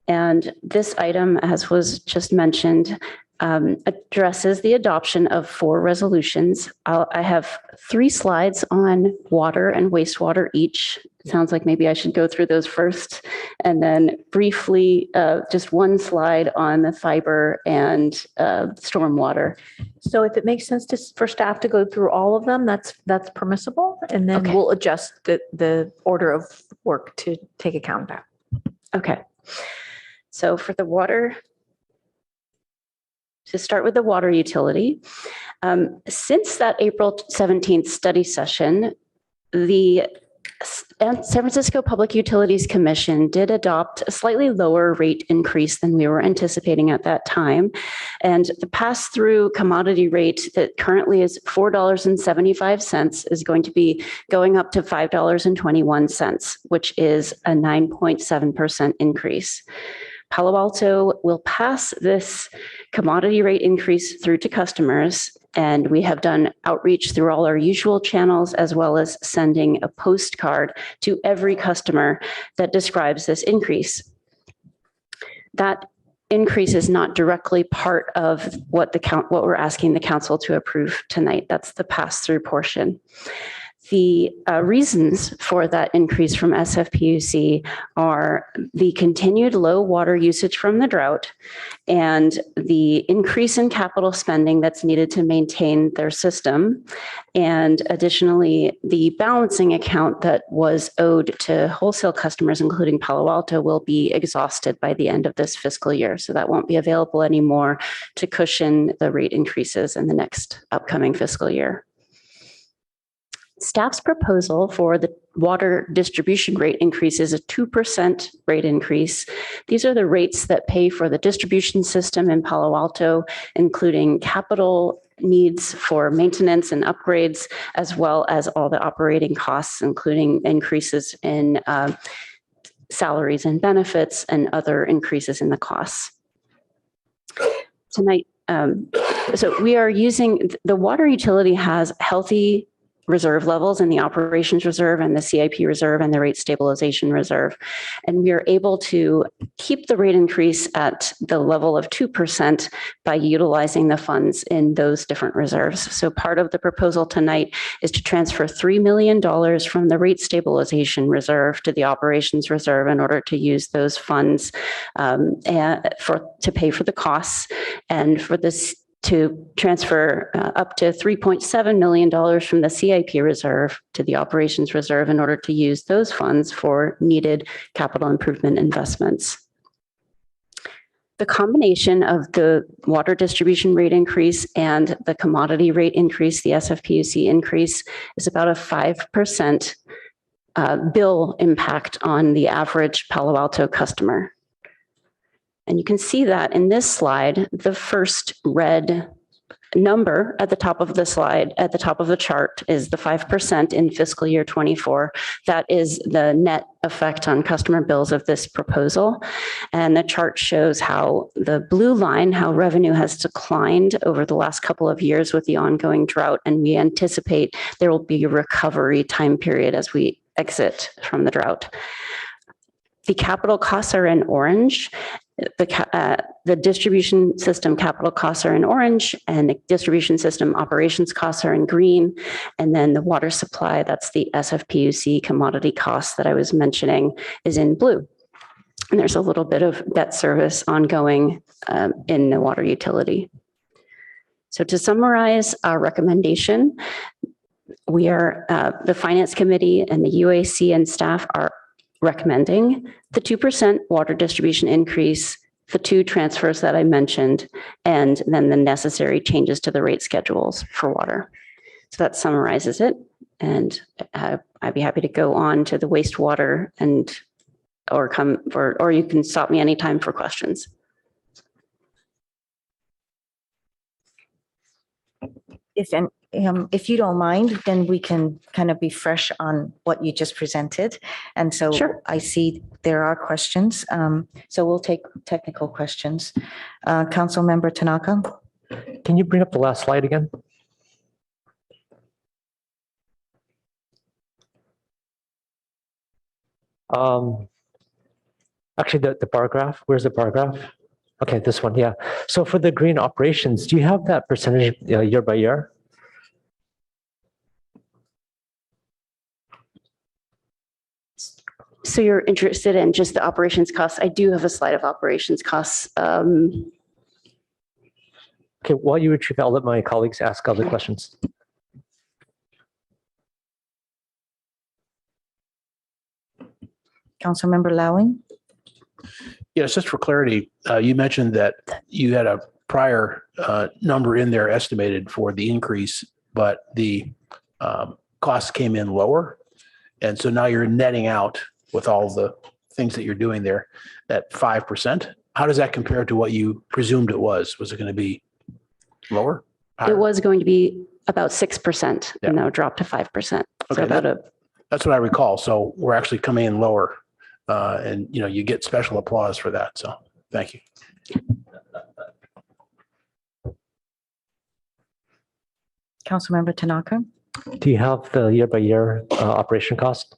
And this item, as was just mentioned, addresses the adoption of 4 resolutions. I have 3 slides on water and wastewater each. It sounds like maybe I should go through those first, and then briefly, just 1 slide on the fiber and stormwater. So if it makes sense for staff to go through all of them, that's permissible. And then we'll adjust the order of work to take account of that. Okay. So for the water, to start with the water utility, since that April 17th study session, the San Francisco Public Utilities Commission did adopt a slightly lower rate increase than we were anticipating at that time. And the pass-through commodity rate that currently is $4.75 is going to be going up to $5.21, which is a 9.7% increase. Palo Alto will pass this commodity rate increase through to customers, and we have done outreach through all our usual channels, as well as sending a postcard to every customer that describes this increase. That increase is not directly part of what we're asking the council to approve tonight. That's the pass-through portion. The reasons for that increase from SFPUC are the continued low water usage from the drought and the increase in capital spending that's needed to maintain their system. And additionally, the balancing account that was owed to wholesale customers, including Palo Alto, will be exhausted by the end of this fiscal year. So that won't be available anymore to cushion the rate increases in the next upcoming fiscal year. Staff's proposal for the water distribution rate increase is a 2% rate increase. These are the rates that pay for the distribution system in Palo Alto, including capital needs for maintenance and upgrades, as well as all the operating costs, including increases in salaries and benefits and other increases in the costs. Tonight, so we are using, the water utility has healthy reserve levels in the operations reserve and the CIP reserve and the rate stabilization reserve. And we are able to keep the rate increase at the level of 2% by utilizing the funds in those different reserves. So part of the proposal tonight is to transfer $3 million from the rate stabilization reserve to the operations reserve in order to use those funds to pay for the costs, and for this to transfer up to $3.7 million from the CIP reserve to the operations reserve in order to use those funds for needed capital improvement investments. The combination of the water distribution rate increase and the commodity rate increase, the SFPUC increase, is about a 5% bill impact on the average Palo Alto customer. And you can see that in this slide, the first red number at the top of the slide, at the top of the chart, is the 5% in fiscal year 24. That is the net effect on customer bills of this proposal. And the chart shows how the blue line, how revenue has declined over the last couple of years with the ongoing drought. And we anticipate there will be a recovery time period as we exit from the drought. The capital costs are in orange. The distribution system capital costs are in orange, and the distribution system operations costs are in green. And then the water supply, that's the SFPUC commodity costs that I was mentioning, is in blue. And there's a little bit of debt service ongoing in the water utility. So to summarize our recommendation, we are, the Finance Committee and the UAC and staff are recommending the 2% water distribution increase, the 2 transfers that I mentioned, and then the necessary changes to the rate schedules for water. So that summarizes it. And I'd be happy to go on to the wastewater or you can stop me anytime for questions. If if you don't mind, then we can kind of be fresh on what you just presented. And so Sure. I see there are questions. So we'll take technical questions. Councilmember Tanaka? Can you bring up the last slide again? Actually, the bar graph, where's the bar graph? Okay, this one, yeah. So for the green operations, do you have that percentage year by year? So you're interested in just the operations costs? I do have a slide of operations costs. Okay, while you retrieve, I'll let my colleagues ask other questions. Councilmember Lowing? Yes, just for clarity, you mentioned that you had a prior number in there estimated for the increase, but the costs came in lower. And so now you're netting out with all the things that you're doing there at 5%. How does that compare to what you presumed it was? Was it going to be lower? It was going to be about 6%, and now dropped to 5%. Okay, that's what I recall. So we're actually coming in lower. And you get special applause for that. So thank you. Councilmember Tanaka? Do you have the year by year operation cost?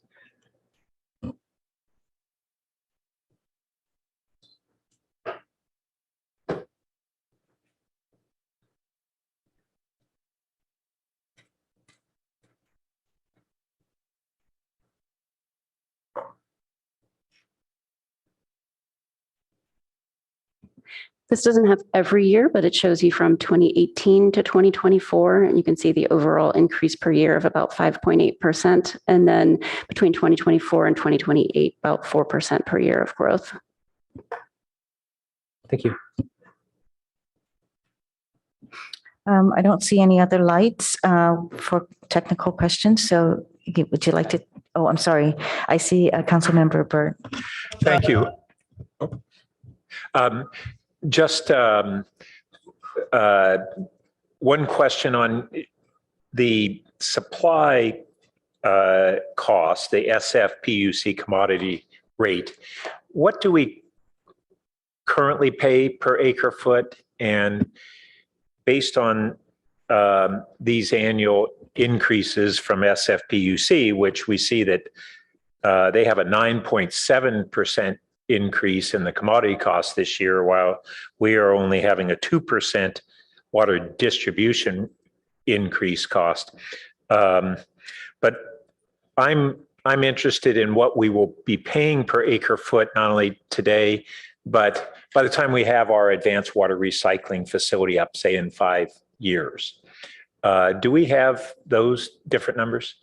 This doesn't have every year, but it shows you from 2018 to 2024. And you can see the overall increase per year of about 5.8%. And then between 2024 and 2028, about 4% per year of growth. Thank you. I don't see any other lights for technical questions. So would you like to? Oh, I'm sorry. I see Councilmember Burt. Thank you. Just one question on the supply cost, the SFPUC commodity rate. What do we currently pay per acre foot? And based on these annual increases from SFPUC, which we see that they have a 9.7% increase in the commodity costs this year, while we are only having a 2% water distribution increase cost. But I'm interested in what we will be paying per acre foot, not only today, but by the time we have our advanced water recycling facility up, say in 5 years. Do we have those different numbers?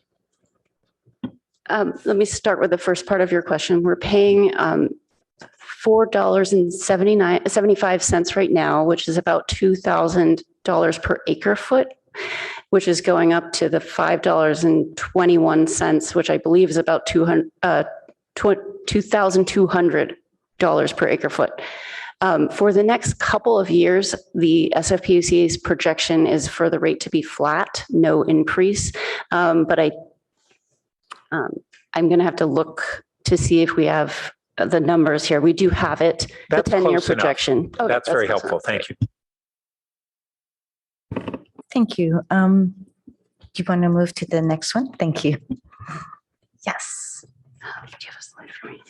Let me start with the first part of your question. We're paying $4.75 right now, which is about $2,000 per acre foot, which is going up to the $5.21, which I believe is about $2,200 per acre foot. For the next couple of years, the SFPUC's projection is for the rate to be flat, no increase. But I'm going to have to look to see if we have the numbers here. We do have it, That's the 10-year close enough. projection. Okay, That's very close helpful. enough. Thank you. Thank you. Do you want to move to the next one? Thank you. Yes. Do you have a slide for me?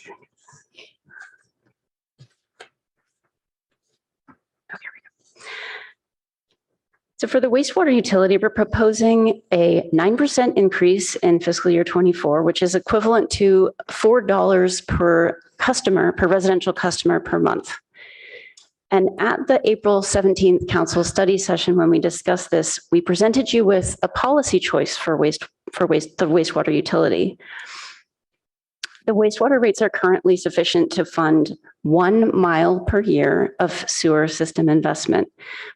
So for the wastewater utility, we're proposing a 9% increase in fiscal year 24, which is equivalent to $4 per customer, per residential customer per month. And at the April 17th council study session, when we discussed this, we presented you with a policy choice for the wastewater utility. The wastewater rates are currently sufficient to fund 1 mile per year of sewer system investment,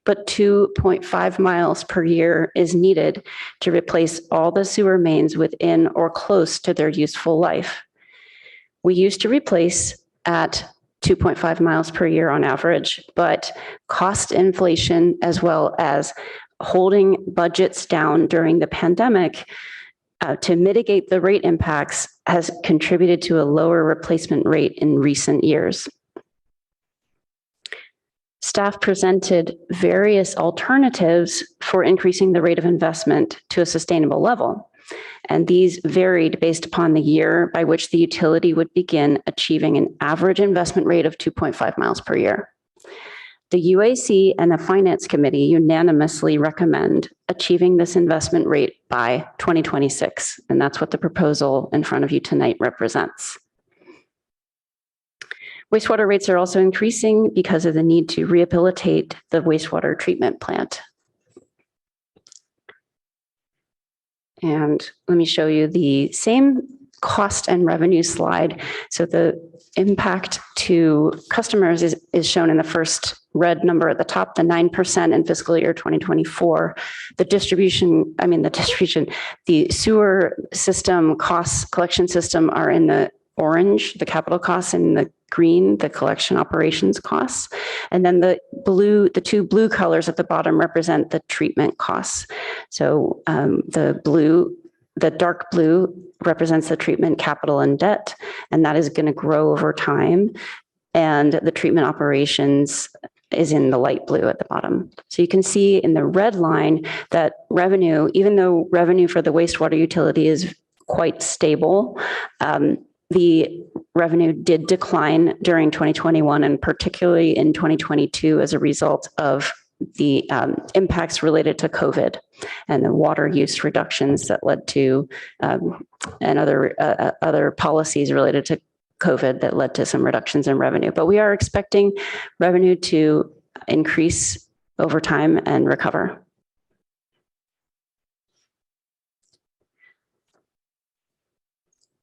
but 2.5 miles per year is needed to replace all the sewer mains within or close to their useful life. We used to replace at 2.5 miles per year on average, but cost inflation as well as holding budgets down during the pandemic to mitigate the rate impacts has contributed to a lower replacement rate in recent years. Staff presented various alternatives for increasing the rate of investment to a sustainable level. And these varied based upon the year by which the utility would begin achieving an average investment rate of 2.5 miles per year. The UAC and the Finance Committee unanimously recommend achieving this investment rate by 2026. And that's what the proposal in front of you tonight represents. Wastewater rates are also increasing because of the need to rehabilitate the wastewater treatment plant. And let me show you the same cost and revenue slide. So the impact to customers is shown in the first red number at the top, the 9% in fiscal year 2024. The sewer system costs, collection system are in the orange, the capital costs, in the green, the collection operations costs. And then the two blue colors at the bottom represent the treatment costs. So the dark blue represents the treatment capital and debt, and that is going to grow over time. And the treatment operations is in the light blue at the bottom. So you can see in the red line that revenue, even though revenue for the wastewater utility is quite stable, the revenue did decline during 2021 and particularly in 2022 as a result of the impacts related to COVID and the water use reductions that led to, and other policies related to COVID that led to some reductions in revenue. But we are expecting revenue to increase over time and recover.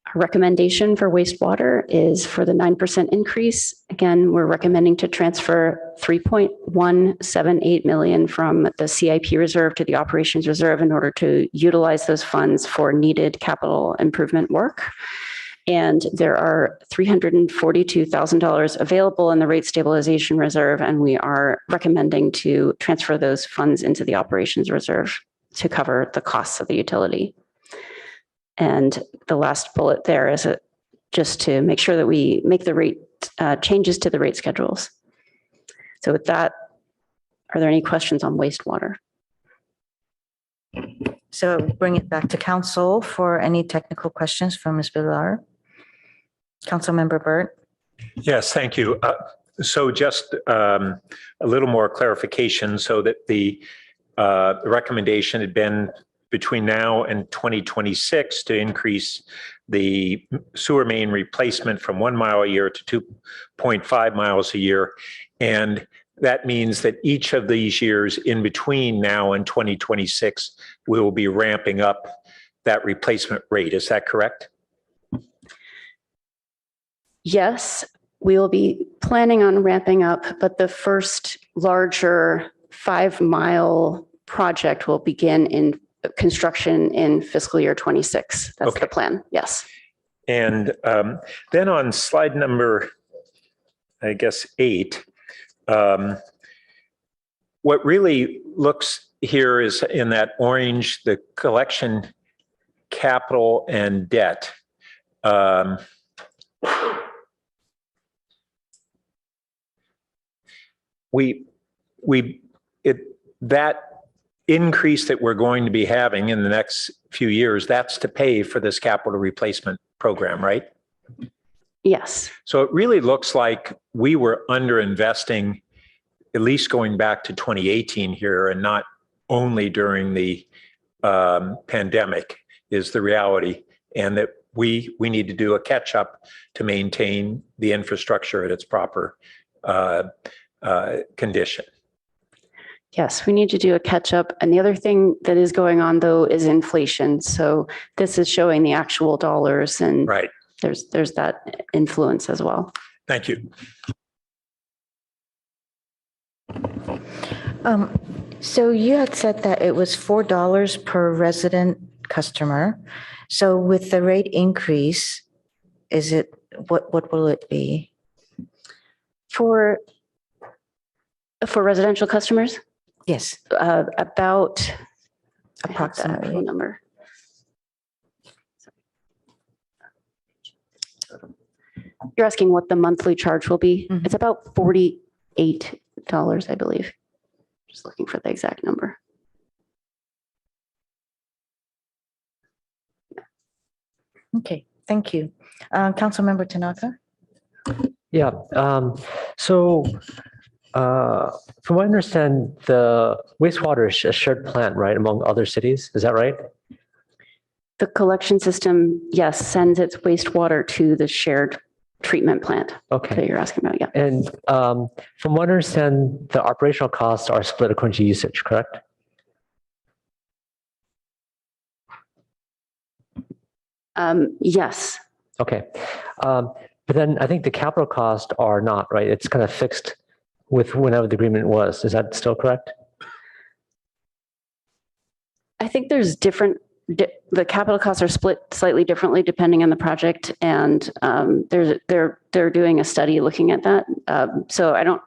Our recommendation for wastewater is for the 9% increase. Again, we're recommending to transfer $3.178 million from the CIP reserve to the operations reserve in order to utilize those funds for needed capital improvement work. And there are $342,000 available in the rate stabilization reserve, and we are recommending to transfer those funds into the operations reserve to cover the costs of the utility. And the last bullet there is just to make sure that we make the rate changes to the rate schedules. So with that, are there any questions on wastewater? So bring it back to council for any technical questions from Ms. Villar. Councilmember Burt. Yes, thank you. So just a little more clarification so that the recommendation had been between now and 2026 to increase the sewer main replacement from 1 mile a year to 2.5 miles a year. And that means that each of these years in between now and 2026, we will be ramping up that replacement rate. Is that correct? Yes, we will be planning on ramping up, but the first larger 5-mile project will begin in construction in fiscal year 26. That's okay. The plan. Yes. And then on slide number, I guess, 8, what really looks here is in that orange, the collection capital and debt. That increase that we're going to be having in the next few years, that's to pay for this capital replacement program, right? Yes. So it really looks like we were underinvesting, at least going back to 2018 here, and not only during the pandemic is the reality, and that we need to do a catch up to maintain the infrastructure at its proper condition. Yes, we need to do a catch up. And the other thing that is going on, though, is inflation. So this is showing the actual dollars, and right. There's that influence as well. Thank you. So you had said that it was $4 per resident customer. So with the rate increase, is it what will it be? For residential customers? Yes, About I have that approximately. phone number. You're asking what the monthly charge will be? Mhm. It's about $48, I believe. Just looking for the exact number. Okay, thank you. Councilmember Tanaka? Yeah. So from what I understand, the wastewater is a shared plant, right, among other cities. Is that right? The collection system, yes, sends its wastewater to the shared treatment plant that Okay. you're asking about, yeah. And from what I understand, the operational costs are split according to usage, correct? Yes, Okay. But then I think the capital costs are not, right? It's kind of fixed with whenever the agreement was. Is that still correct? I think there's the capital costs are split slightly differently depending on the project, and they're doing a study looking at that. So I don't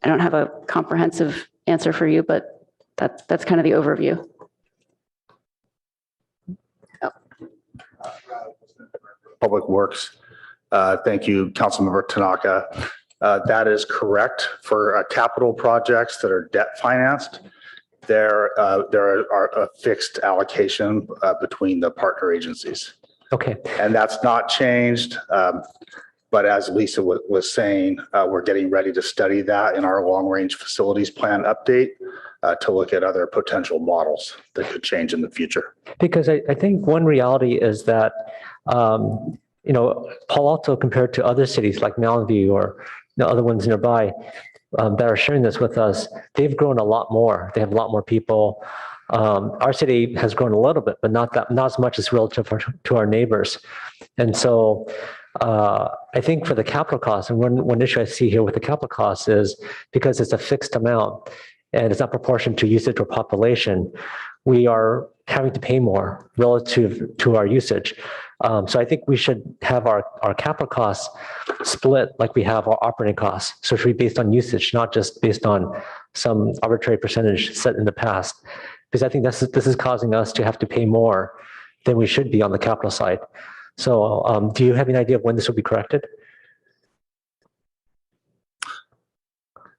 have a comprehensive answer for you, but that's kind of the overview. Public Works. Thank you, Councilmember Tanaka. That is correct. For capital projects that are debt financed, there are a fixed allocation between the partner agencies. Okay. And that's not changed. But as Lisa was saying, we're getting ready to study that in our long-range facilities plan update to look at other potential models that could change in the future. Because I think one reality is that, Palo Alto compared to other cities like Mountain View or other ones nearby that are sharing this with us, they've grown a lot more. They have a lot more people. Our city has grown a little bit, but not as much as relative to our neighbors. And so I think for the capital costs, and one issue I see here with the capital costs is because it's a fixed amount and it's not proportionate to usage or population, we are having to pay more relative to our usage. So I think we should have our capital costs split like we have our operating costs. So it should be based on usage, not just based on some arbitrary percentage set in the past. Because I think this is causing us to have to pay more than we should be on the capital side. So do you have any idea of when this will be corrected?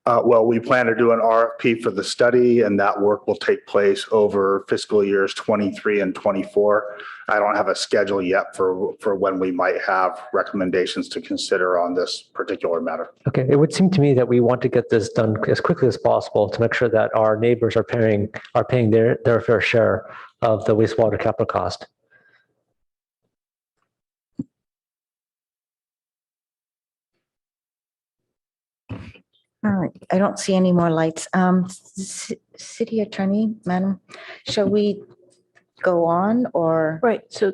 Well, we plan to do an RFP for the study, and that work will take place over fiscal years 23 and 24. I don't have a schedule yet for when we might have recommendations to consider on this particular matter. Okay, it would seem to me that we want to get this done as quickly as possible to make sure that our neighbors are paying their fair share of the wastewater capital cost. All right, I don't see any more lights. City Attorney, Madam, shall we go on or? Right, so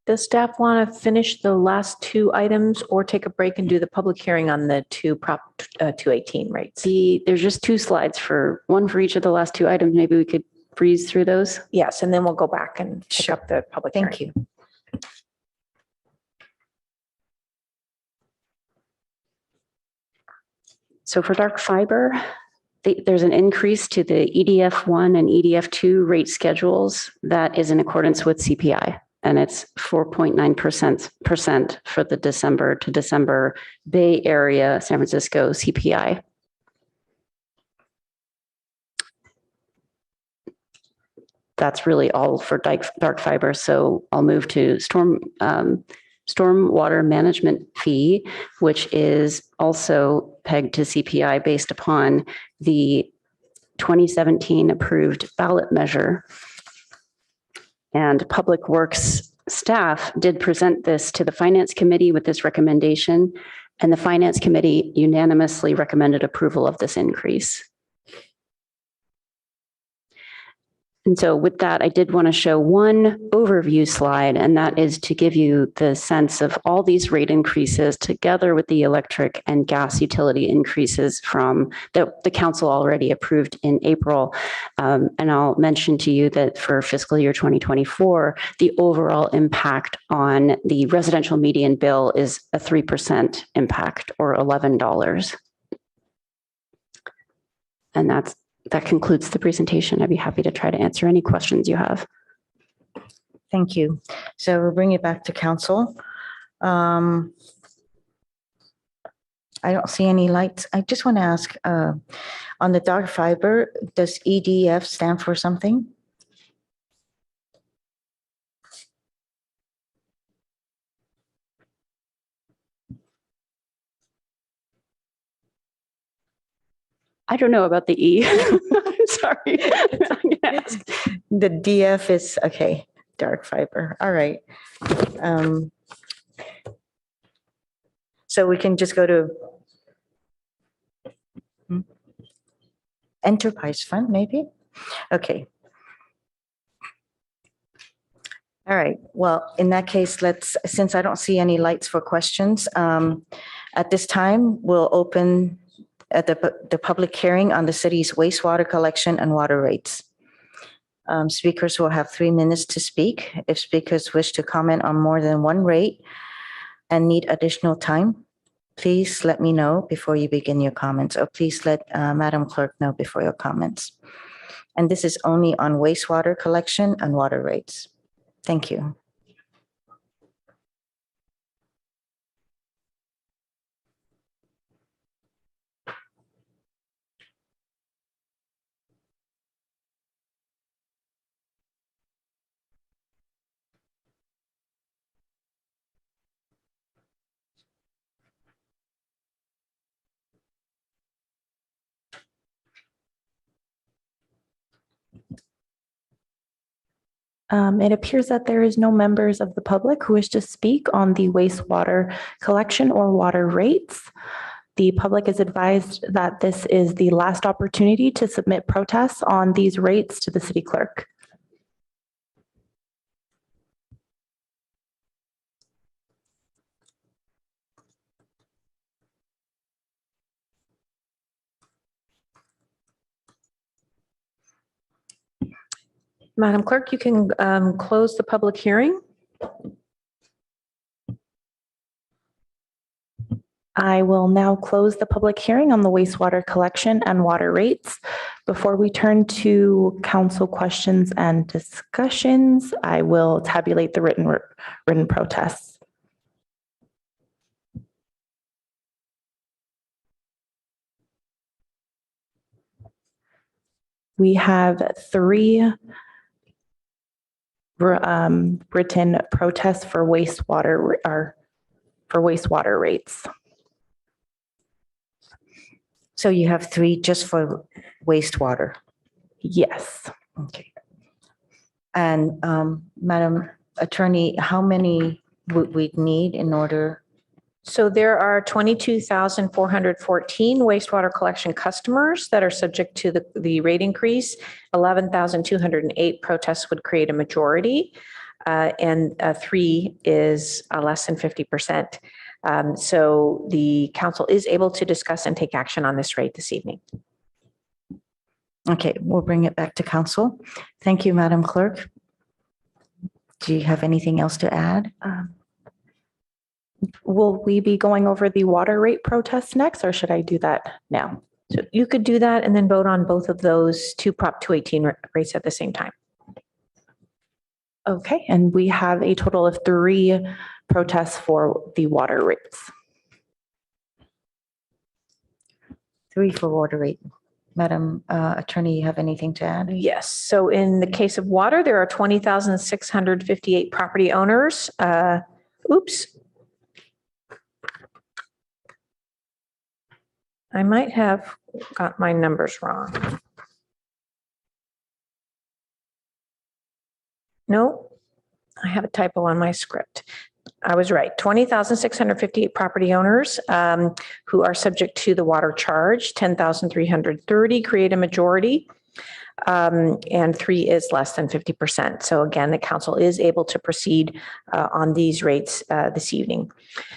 does staff want to finish the last two items or take a break and do the public hearing on the Prop 218 rates? There's just two slides one for each of the last two items. Maybe we could breeze through those. Yes, and then we'll go back and pick up the public hearing. Thank you. So for dark fiber, there's an increase to the EDF1 and EDF2 rate schedules that is in accordance with CPI. And it's 4.9% for the December to December Bay Area, San Francisco CPI. That's really all for dark fiber. So I'll move to stormwater management fee, which is also pegged to CPI based upon the 2017 approved ballot measure. And Public Works staff did present this to the Finance Committee with this recommendation, and the Finance Committee unanimously recommended approval of this increase. And so with that, I did want to show one overview slide, and that is to give you the sense of all these rate increases together with the electric and gas utility increases from that the council already approved in April. And I'll mention to you that for fiscal year 2024, the overall impact on the residential median bill is a 3% impact or $11. And that concludes the presentation. I'd be happy to try to answer any questions you have. Thank you. So we'll bring it back to council. I don't see any lights. I just want to ask, on the dark fiber, does EDF stand for something? I don't know about the E. Sorry. The DF is, okay, dark fiber. All right. So we can just go to enterprise fund, maybe? Okay. All right. Well, in that case, since I don't see any lights for questions, at this time, we'll open the public hearing on the city's wastewater collection and water rates. Speakers will have 3 minutes to speak. If speakers wish to comment on more than one rate and need additional time, please let me know before you begin your comments, or please let Madam Clerk know before your comments. And this is only on wastewater collection and water rates. Thank you. It appears that there is no members of the public who wish to speak on the wastewater collection or water rates. The public is advised that this is the last opportunity to submit protests on these rates to the city clerk. Madam Clerk, you can close the public hearing. I will now close the public hearing on the wastewater collection and water rates. Before we turn to council questions and discussions, I will tabulate the written protests. We have 3 written protests for wastewater rates. So you have 3 just for wastewater? Yes. Okay. And Madam Attorney, how many would we need in order? So there are 22,414 wastewater collection customers that are subject to the rate increase. 11,208 protests would create a majority, and 3 is less than 50%. So the council is able to discuss and take action on this rate this evening. Okay, we'll bring it back to council. Thank you, Madam Clerk. Do you have anything else to add? Will we be going over the water rate protests next, or should I do that now? So you could do that and then vote on both of those 2 Prop 218 rates at the same time. Okay, and we have a total of 3 protests for the water rates. 3 for water rate. Madam Attorney, you have anything to add? Yes. So in the case of water, there are 20,658 property owners. Oops. I might have got my numbers wrong. No, I have a typo on my script. I was right. 20,658 property owners who are subject to the water charge. 10,330 create a majority. And 3 is less than 50%. So again, the council is able to proceed on these rates this evening.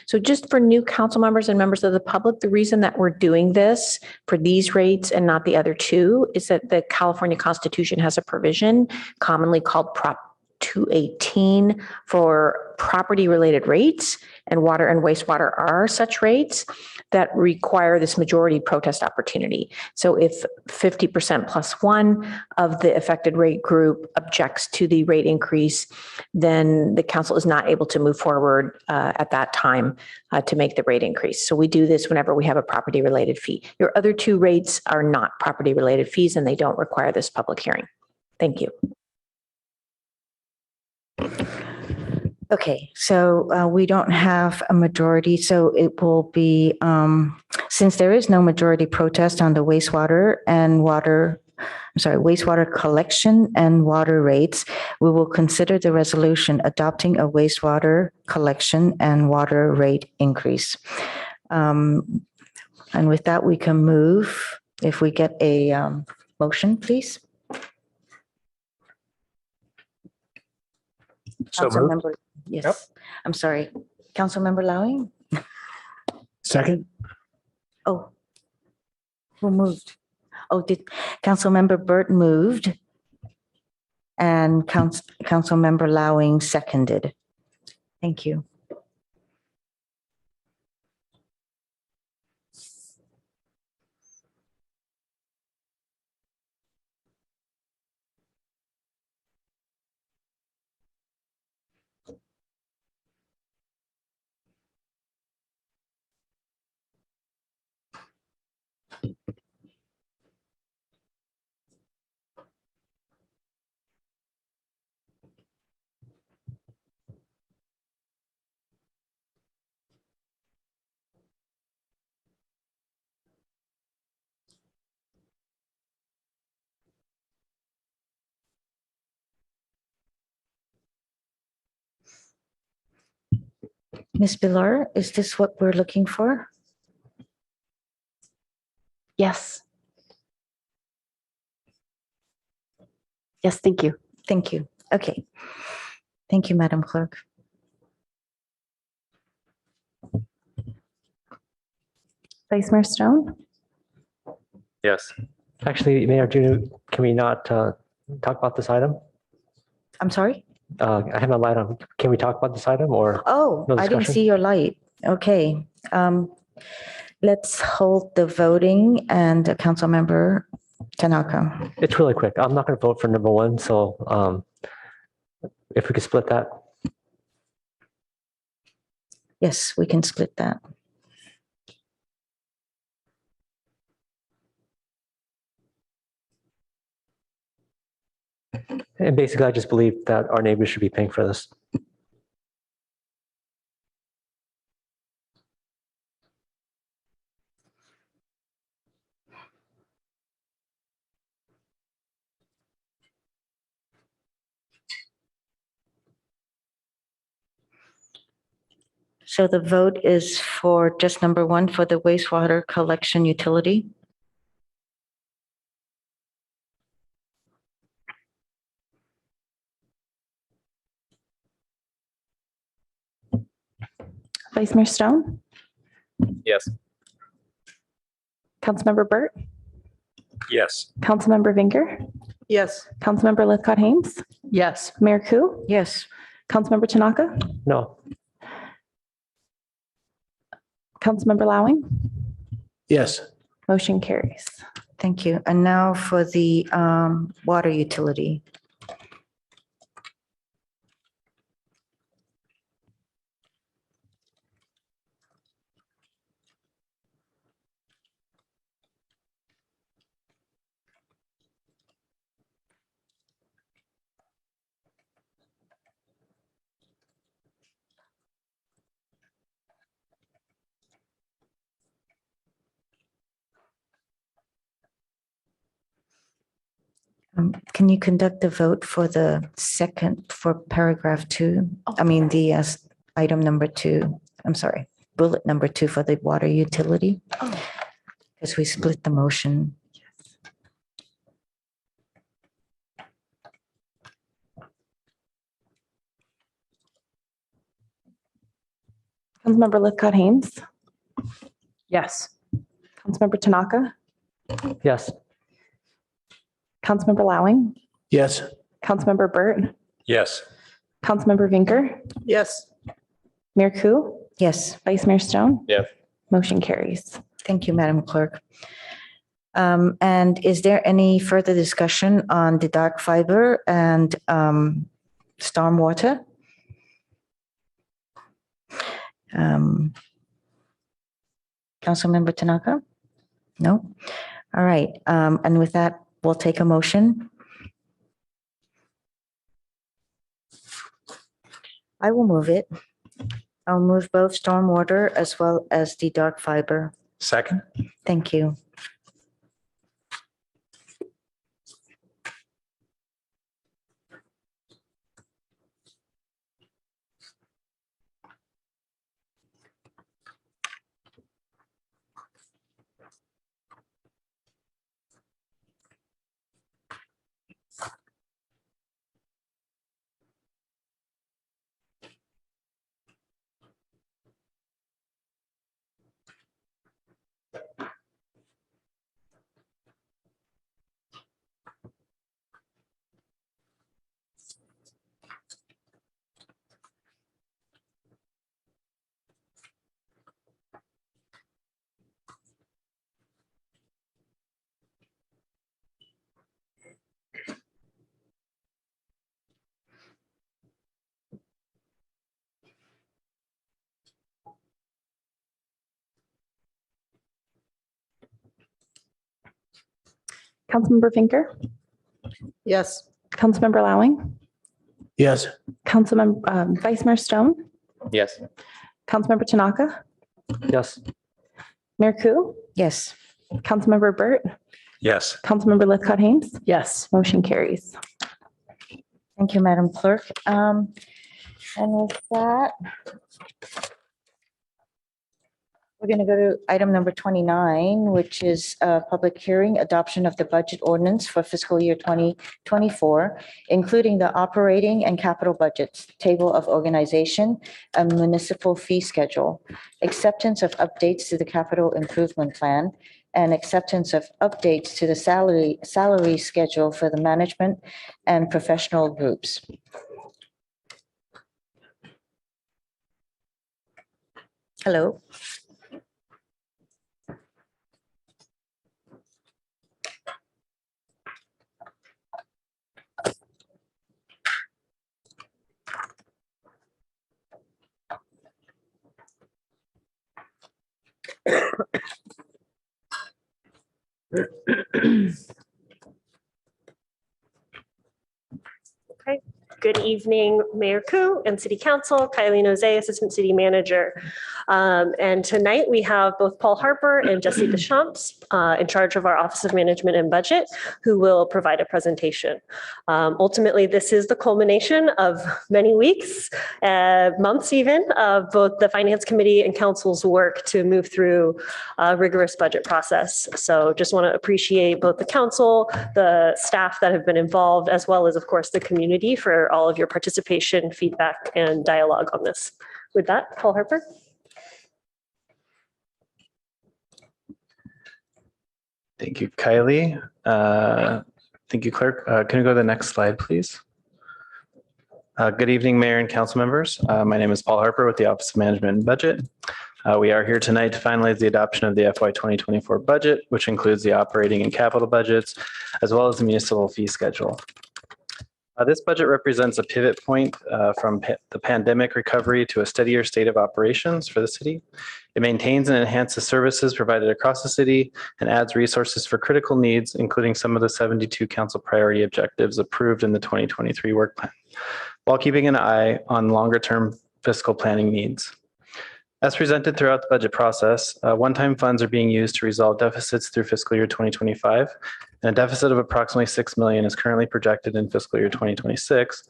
So just for new council members and members of the public, the reason that we're doing this for these rates and not the other two is that the California Constitution has a provision commonly called Prop 218 for property-related rates, and water and wastewater are such rates that require this majority protest opportunity. So if 50% plus one of the affected rate group objects to the rate increase, then the council is not able to move forward at that time to make the rate increase. So we do this whenever we have a property-related fee. Your other two rates are not property-related fees, and they don't require this public hearing. Thank you. Okay, so we don't have a majority, so it will be, since there is no majority protest on the wastewater collection and water rates, we will consider the resolution adopting a wastewater collection and water rate increase. And with that, we can move, if we get a motion, please. So moved. Councilmember, yes, I'm sorry. Councilmember Lowing? Second? Oh, who moved? Oh, did Councilmember Burt moved and Councilmember Lowing seconded. Thank you. Ms. Pilar, is this what we're looking for? Yes. Yes, thank you. Thank you. Okay. Thank you, Madam Clerk. Vice Mayor Stone? Yes. Actually, Mayor Juneau, can we not talk about this item? I'm sorry? I have my light on. Can we talk about this item or? Oh, no I didn't discussion? see your light. Okay. Let's hold the voting and Councilmember Tanaka. It's really quick. I'm not going to vote for number one, so if we could split that. Yes, we can split that. And basically, I just believe that our neighbors should be paying for this. So the vote is for just number one for the wastewater collection utility. Vice Mayor Stone? Yes. Councilmember Burt? Yes. Councilmember Vinger? Yes. Councilmember Lithcott Haynes? Yes. Mayor Koo? Yes. Councilmember Tanaka? No. Councilmember Lowing? Yes. Motion carries. Thank you. And now for the water utility. Can you conduct the vote for the second, for paragraph 2? I mean, the item number 2, I'm sorry, bullet number 2 for the water utility? Because we split the motion. Councilmember Lithcott Haynes, Yes. Councilmember Tanaka, Yes. Councilmember Lowing, Yes. Councilmember Burt, Yes. Councilmember Vinker, Yes. Mayor Ku, Yes, Vice Mayor Stone. Yes. Motion carries. thank you, Madam Clerk. And is there any further discussion on the dark fiber and stormwater? Councilmember Tanaka? No? All right. And with that, we'll take a motion. I will move it. I'll move both stormwater as well as the dark fiber. Second? Thank you. Councilmember Vinker, Yes. Councilmember Lowing, Yes. Councilmember Vice Mayor Stone, Yes. Councilmember Tanaka, Yes. Mayor Ku, Yes, Councilmember Burt, Yes. Councilmember Lithcott Haynes. Yes. Motion carries. thank you, Madam Clerk. And with that, we're going to go to item number 29, which is a public hearing, adoption of the budget ordinance for fiscal year 2024, including the operating and capital budgets, table of organization, and municipal fee schedule, acceptance of updates to the capital improvement plan, and acceptance of updates to the salary schedule for the management and professional groups. Hello. Okay. Good evening, Mayor Ku and City Council, Kylie Noze, Assistant City Manager. And tonight we have both Paul Harper and Jesse Deschamps in charge of our Office of Management and Budget, who will provide a presentation. Ultimately, this is the culmination of many weeks, months even, of both the Finance Committee and Council's work to move through a rigorous budget process. So just want to appreciate both the Council, the staff that have been involved, as well as, of course, the community for all of your participation, feedback, and dialogue on this. With that, Paul Harper. Thank you, Kylie. Thank you, Clerk. Can we go to the next slide, please? Good evening, Mayor and Council members. My name is Paul Harper with the Office of Management and Budget. We are here tonight to finalize the adoption of the FY 2024 budget, which includes the operating and capital budgets, as well as the municipal fee schedule. This budget represents a pivot point from the pandemic recovery to a steadier state of operations for the city. It maintains and enhances services provided across the city and adds resources for critical needs, including some of the 72 council priority objectives approved in the 2023 work plan, while keeping an eye on longer-term fiscal planning needs. As presented throughout the budget process, one-time funds are being used to resolve deficits through fiscal year 2025, and a deficit of approximately $6 million is currently projected in fiscal year 2026.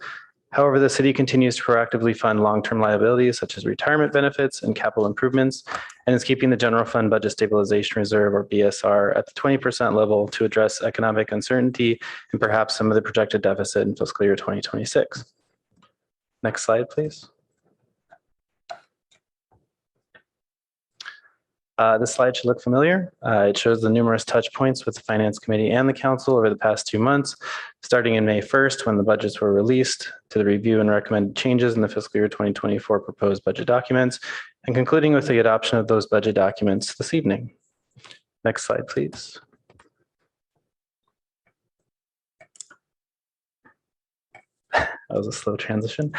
However, the city continues to proactively fund long-term liabilities such as retirement benefits and capital improvements, and is keeping the general fund budget stabilization reserve, or BSR, at the 20% level to address economic uncertainty and perhaps some of the projected deficit in fiscal year 2026. Next slide, please. This slide should look familiar. It shows the numerous touch points with the Finance Committee and the Council over the past 2 months, starting in May 1st when the budgets were released, to the review and recommended changes in the fiscal year 2024 proposed budget documents, and concluding with the adoption of those budget documents this evening. Next slide, please. That was a slow transition.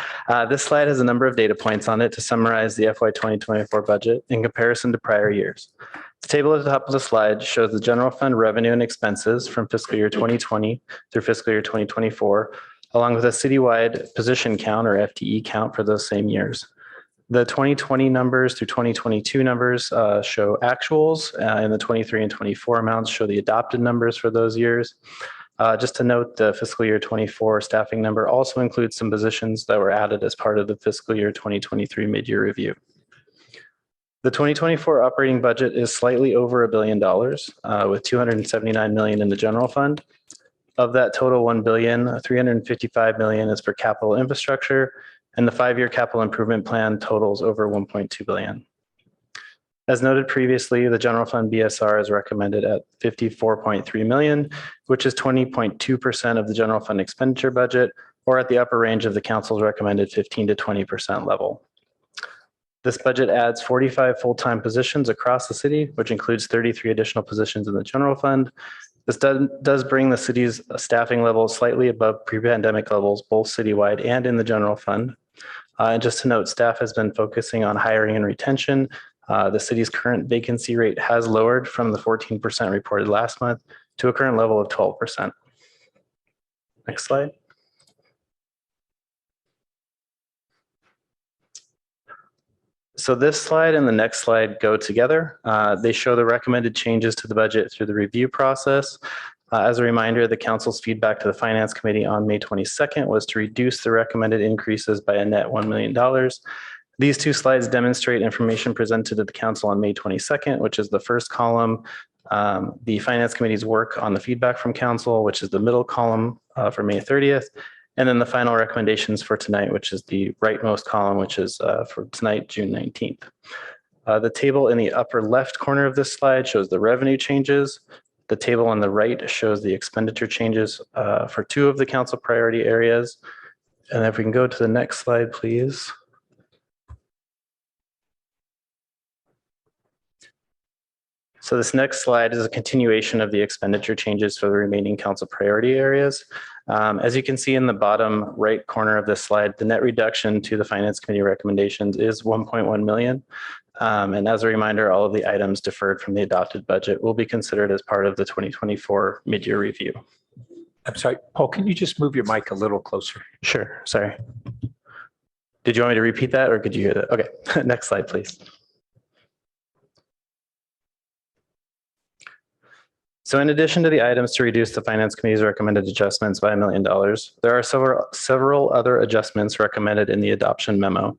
This slide has a number of data points on it to summarize the FY 2024 budget in comparison to prior years. The table at the top of the slide shows the general fund revenue and expenses from fiscal year 2020 through fiscal year 2024, along with a citywide position count or FTE count for those same years. The 2020 numbers through 2022 numbers show actuals, and the 23 and 24 amounts show the adopted numbers for those years. Just to note, the fiscal year 24 staffing number also includes some positions that were added as part of the fiscal year 2023 mid-year review. The 2024 operating budget is slightly over $1 billion, with $279 million in the general fund. Of that total $1 billion, $355 million is for capital infrastructure, and the 5-year capital improvement plan totals over $1.2 billion. As noted previously, the general fund BSR is recommended at $54.3 million, which is 20.2% of the general fund expenditure budget, or at the upper range of the council's recommended 15 to 20% level. This budget adds 45 full-time positions across the city, which includes 33 additional positions in the general fund. This does bring the city's staffing levels slightly above pre-pandemic levels, both citywide and in the general fund. And just to note, staff has been focusing on hiring and retention. The city's current vacancy rate has lowered from the 14% reported last month to a current level of 12%. Next slide. So this slide and the next slide go together. They show the recommended changes to the budget through the review process. As a reminder, the council's feedback to the Finance Committee on May 22nd was to reduce the recommended increases by a net $1 million. These 2 slides demonstrate information presented to the council on May 22nd, which is the first column, the Finance Committee's work on the feedback from council, which is the middle column for May 30th, and then the final recommendations for tonight, which is the rightmost column, which is for tonight, June 19th. The table in the upper left corner of this slide shows the revenue changes. The table on the right shows the expenditure changes for 2 of the council priority areas. And if we can go to the next slide, please. So this next slide is a continuation of the expenditure changes for the remaining council priority areas. As you can see in the bottom right corner of this slide, the net reduction to the Finance Committee recommendations is $1.1 million. And as a reminder, all of the items deferred from the adopted budget will be considered as part of the 2024 mid-year review. I'm sorry, Paul, can you just move your mic a little closer? Sure, sorry. Did you want me to repeat that or could you hear that? Okay, next slide, please. So in addition to the items to reduce the Finance Committee's recommended adjustments by $1 million, there are several other adjustments recommended in the adoption memo.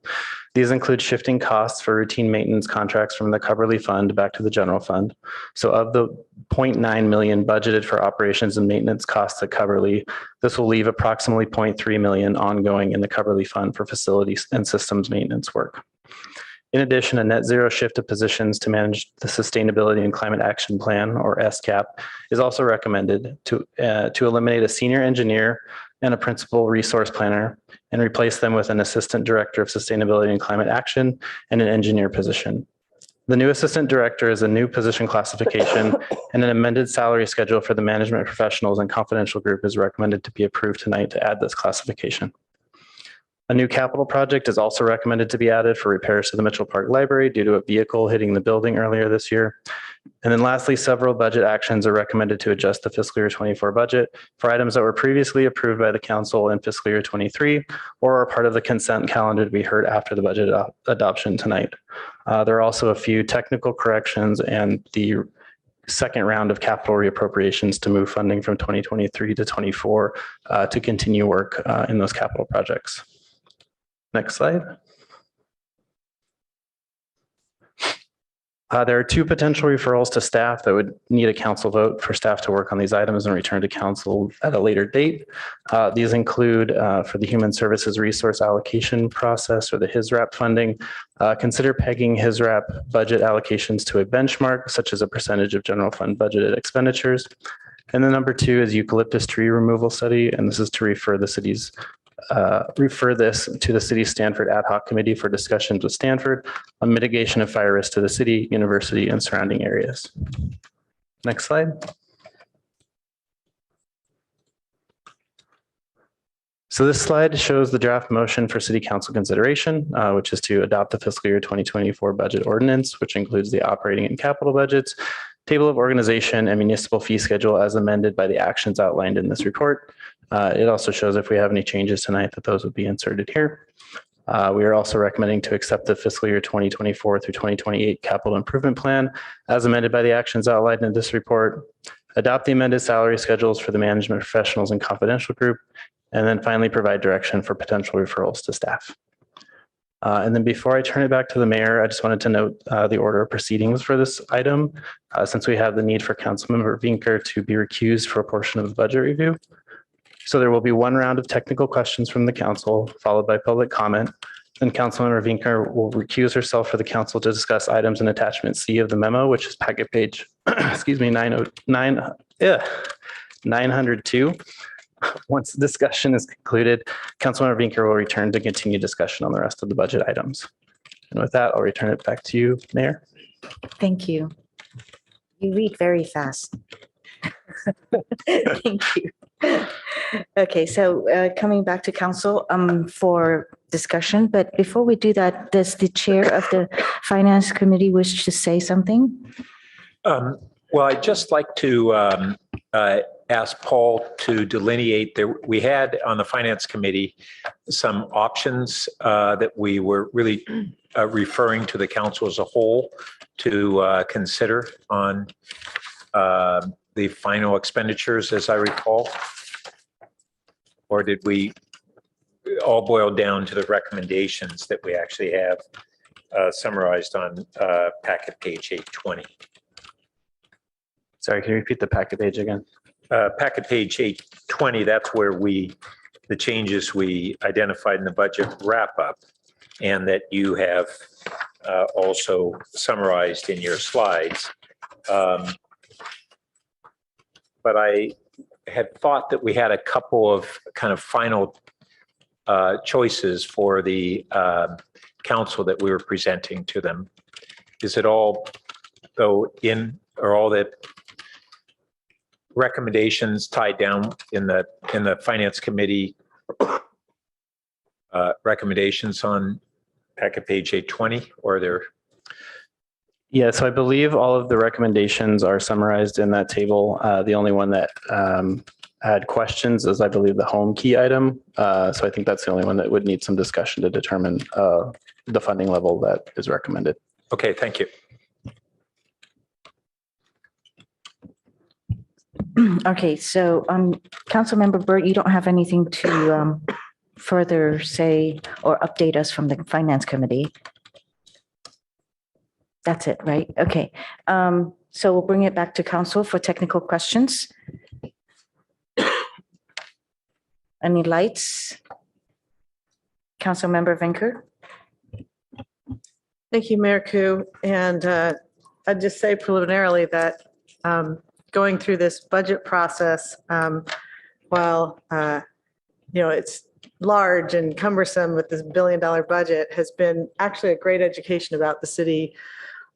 These include shifting costs for routine maintenance contracts from the Coverly Fund back to the general fund. So of the $0.9 million budgeted for operations and maintenance costs at Coverly, this will leave approximately $0.3 million ongoing in the Coverly Fund for facilities and systems maintenance work. In addition, a net zero shift of positions to manage the Sustainability and Climate Action Plan, or SCAP, is also recommended to eliminate a senior engineer and a principal resource planner and replace them with an assistant director of sustainability and climate action and an engineer position. The new assistant director is a new position classification, and an amended salary schedule for the management professionals and confidential group is recommended to be approved tonight to add this classification. A new capital project is also recommended to be added for repairs to the Mitchell Park Library due to a vehicle hitting the building earlier this year. And then lastly, several budget actions are recommended to adjust the fiscal year 24 budget for items that were previously approved by the council in fiscal year 23 or are part of the consent calendar to be heard after the budget adoption tonight. There are also a few technical corrections and the second round of capital reappropriations to move funding from 2023 to 24 to continue work in those capital projects. Next slide. There are two potential referrals to staff that would need a council vote for staff to work on these items and return to council at a later date. These include for the Human Services Resource Allocation Process or the HISRAP funding, consider pegging HISRAP budget allocations to a benchmark, such as a percentage of general fund budgeted expenditures. And then number two is eucalyptus tree removal study, and this is to refer this to the city's Stanford Ad Hoc Committee for discussions with Stanford on mitigation of fire risk to the city, university, and surrounding areas. Next slide. So this slide shows the draft motion for city council consideration, which is to adopt the fiscal year 2024 budget ordinance, which includes the operating and capital budgets, table of organization, and municipal fee schedule as amended by the actions outlined in this report. It also shows if we have any changes tonight that those would be inserted here. We are also recommending to accept the fiscal year 2024 through 2028 capital improvement plan as amended by the actions outlined in this report, adopt the amended salary schedules for the management professionals and confidential group, and then finally provide direction for potential referrals to staff. And then before I turn it back to the mayor, I just wanted to note the order of proceedings for this item, since we have the need for Councilmember Vinker to be recused for a portion of the budget review. So there will be one round of technical questions from the council, followed by public comment. Then Councilmember Vinker will recuse herself for the council to discuss items in attachment C of the memo, which is packet page, 902. Once the discussion is concluded, Councilmember Vinker will return to continue discussion on the rest of the budget items. And with that, I'll return it back to you, Mayor. Thank you. You read very fast. Thank you. Okay, so coming back to council for discussion, but before we do that, does the chair of the finance committee wish to say something? Well, I'd just like to ask Paul to delineate there. We had on the finance committee some options that we were really referring to the council as a whole to consider on the final expenditures, as I recall? Or did we all boil down to the recommendations that we actually have summarized on packet page 820? Sorry, can you repeat the packet page again? Packet page 820, that's where the changes we identified in the budget wrap up, and that you have also summarized in your slides. But I had thought that we had a couple of kind of final choices for the council that we were presenting to them. Is it all though in, or all the recommendations tied down in the finance committee recommendations on packet page 820, or are there? Yeah, so I believe all of the recommendations are summarized in that table. The only one that had questions is, I believe, the home key item. So I think that's the only one that would need some discussion to determine the funding level that is recommended. Okay, thank you. Okay, so Councilmember Burt, you don't have anything to further say or update us from the finance committee? That's it, right? Okay. So we'll bring it back to council for technical questions. Any lights? Councilmember Vinker? Thank you, Mayor Koo. And I'd just say preliminarily that going through this budget process, while it's large and cumbersome with this $1 billion budget, has been actually a great education about the city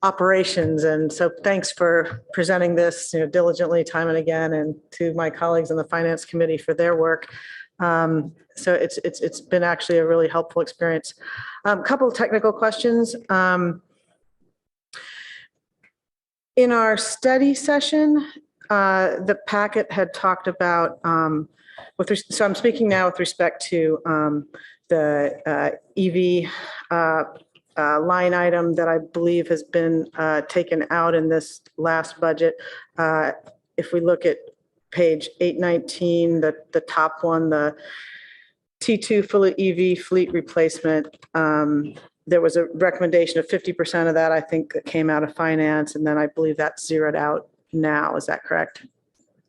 operations. And so thanks for presenting this diligently time and again, and to my colleagues in the finance committee for their work. So it's been actually a really helpful experience. A couple of technical questions. In our study session, the packet had talked about, so I'm speaking now with respect to the EV line item that I believe has been taken out in this last budget. If we look at page 819, the top one, the T2 full EV fleet replacement, there was a recommendation of 50% of that, I think, that came out of finance, and then I believe that's zeroed out now. Is that correct?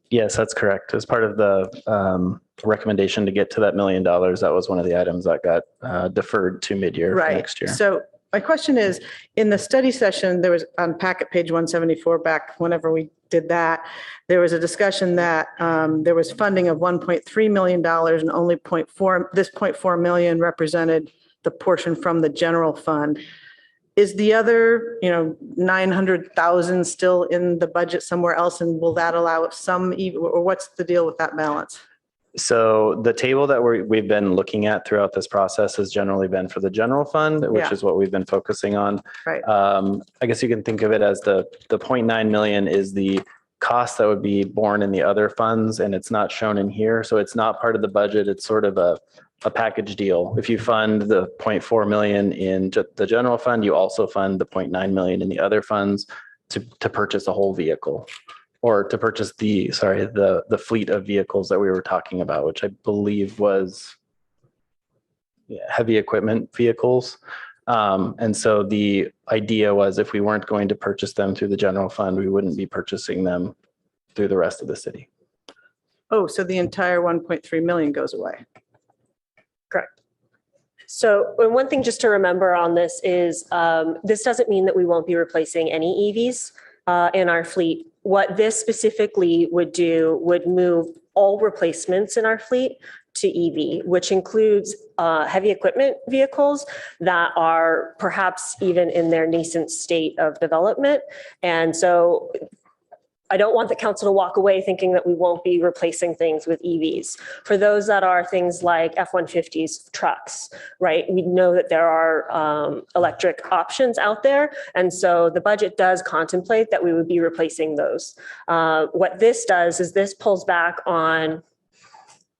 Yes, that's correct. As part of the recommendation to get to that $1 million, that was one of the items that got deferred to mid-year for Right. next year. So my question is, in the study session, there was on packet page 174 back whenever we did that, there was a discussion that there was funding of $1.3 million and only this 0.4 million represented the portion from the general fund. Is the other, 900,000 still in the budget somewhere else? And will that allow some, or what's the deal with that balance? So the table that we've been looking at throughout this process has generally been for the general fund, which is what we've been focusing on. Right. I guess you can think of it as the 0.9 million is the cost that would be borne in the other funds, and it's not shown in here. So it's not part of the budget. It's sort of a package deal. If you fund the 0.4 million in the general fund, you also fund the 0.9 million in the other funds to purchase a whole vehicle, or to purchase the fleet of vehicles that we were talking about, which I believe was heavy equipment vehicles. And so the idea was if we weren't going to purchase them through the general fund, we wouldn't be purchasing them through the rest of the city. Oh, so the entire 1.3 million goes away. Correct. So one thing just to remember on this is this doesn't mean that we won't be replacing any EVs in our fleet. What this specifically would do would move all replacements in our fleet to EV, which includes heavy equipment vehicles that are perhaps even in their nascent state of development. And so I don't want the council to walk away thinking that we won't be replacing things with EVs. For those that are things like F-150s, trucks, right? We know that there are electric options out there. And so the budget does contemplate that we would be replacing those. What this does is this pulls back on,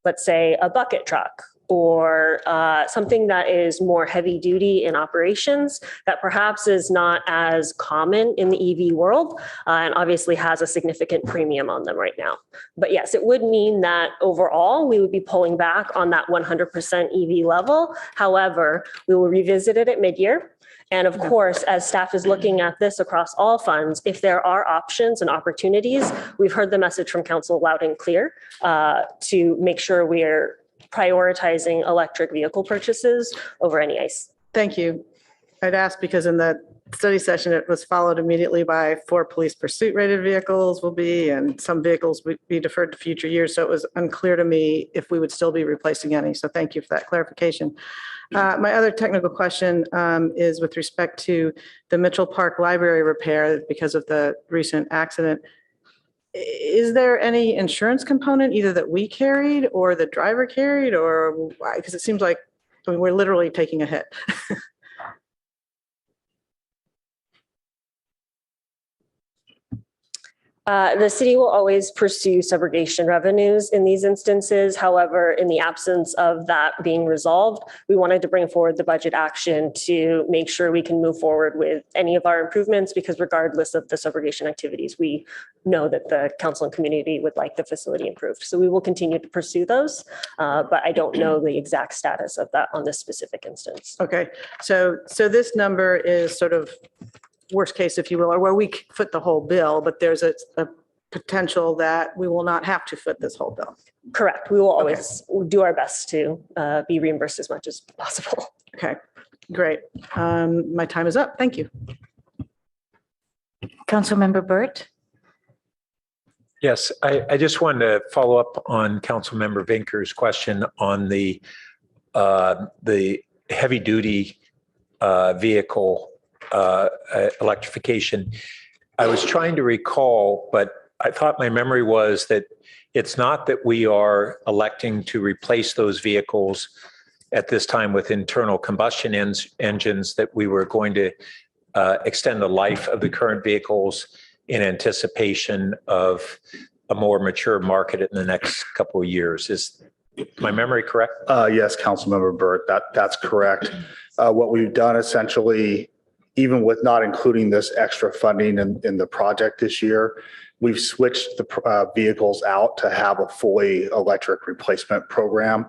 let's say, a bucket truck or something that is more heavy duty in operations that perhaps is not as common in the EV world and obviously has a significant premium on them right now. But yes, it would mean that overall we would be pulling back on that 100% EV level. However, we will revisit it at mid-year. And of course, as staff is looking at this across all funds, if there are options and opportunities, we've heard the message from council loud and clear to make sure we are prioritizing electric vehicle purchases over any ICE. Thank you. I'd ask because in the study session, it was followed immediately by 4 police pursuit rated vehicles will be, and some vehicles would be deferred to future years. So it was unclear to me if we would still be replacing any. So thank you for that clarification. My other technical question is with respect to the Mitchell Park Library repair because of the recent accident. Is there any insurance component either that we carried or the driver carried, or why? Because it seems like we're literally taking a hit. The city will always pursue subrogation revenues in these instances. However, in the absence of that being resolved, we wanted to bring forward the budget action to make sure we can move forward with any of our improvements, because regardless of the subrogation activities, we know that the council and community would like the facility improved. So we will continue to pursue those, but I don't know the exact status of that on this specific instance. Okay, so this number is sort of worst case, if you will, or where we foot the whole bill, but there's a potential that we will not have to foot this whole bill. Correct. We will always do our best to be reimbursed as much as possible. Okay, great. My time is up. Thank you. Councilmember Burt. Yes, I just wanted to follow up on Councilmember Vinker's question on the heavy duty vehicle electrification. I was trying to recall, but I thought my memory was that it's not that we are electing to replace those vehicles at this time with internal combustion engines, that we were going to extend the life of the current vehicles in anticipation of a more mature market in the next couple of years. Is my memory correct? Yes, Councilmember Burt, that's correct. What we've done essentially, even with not including this extra funding in the project this year, we've switched the vehicles out to have a fully electric replacement program.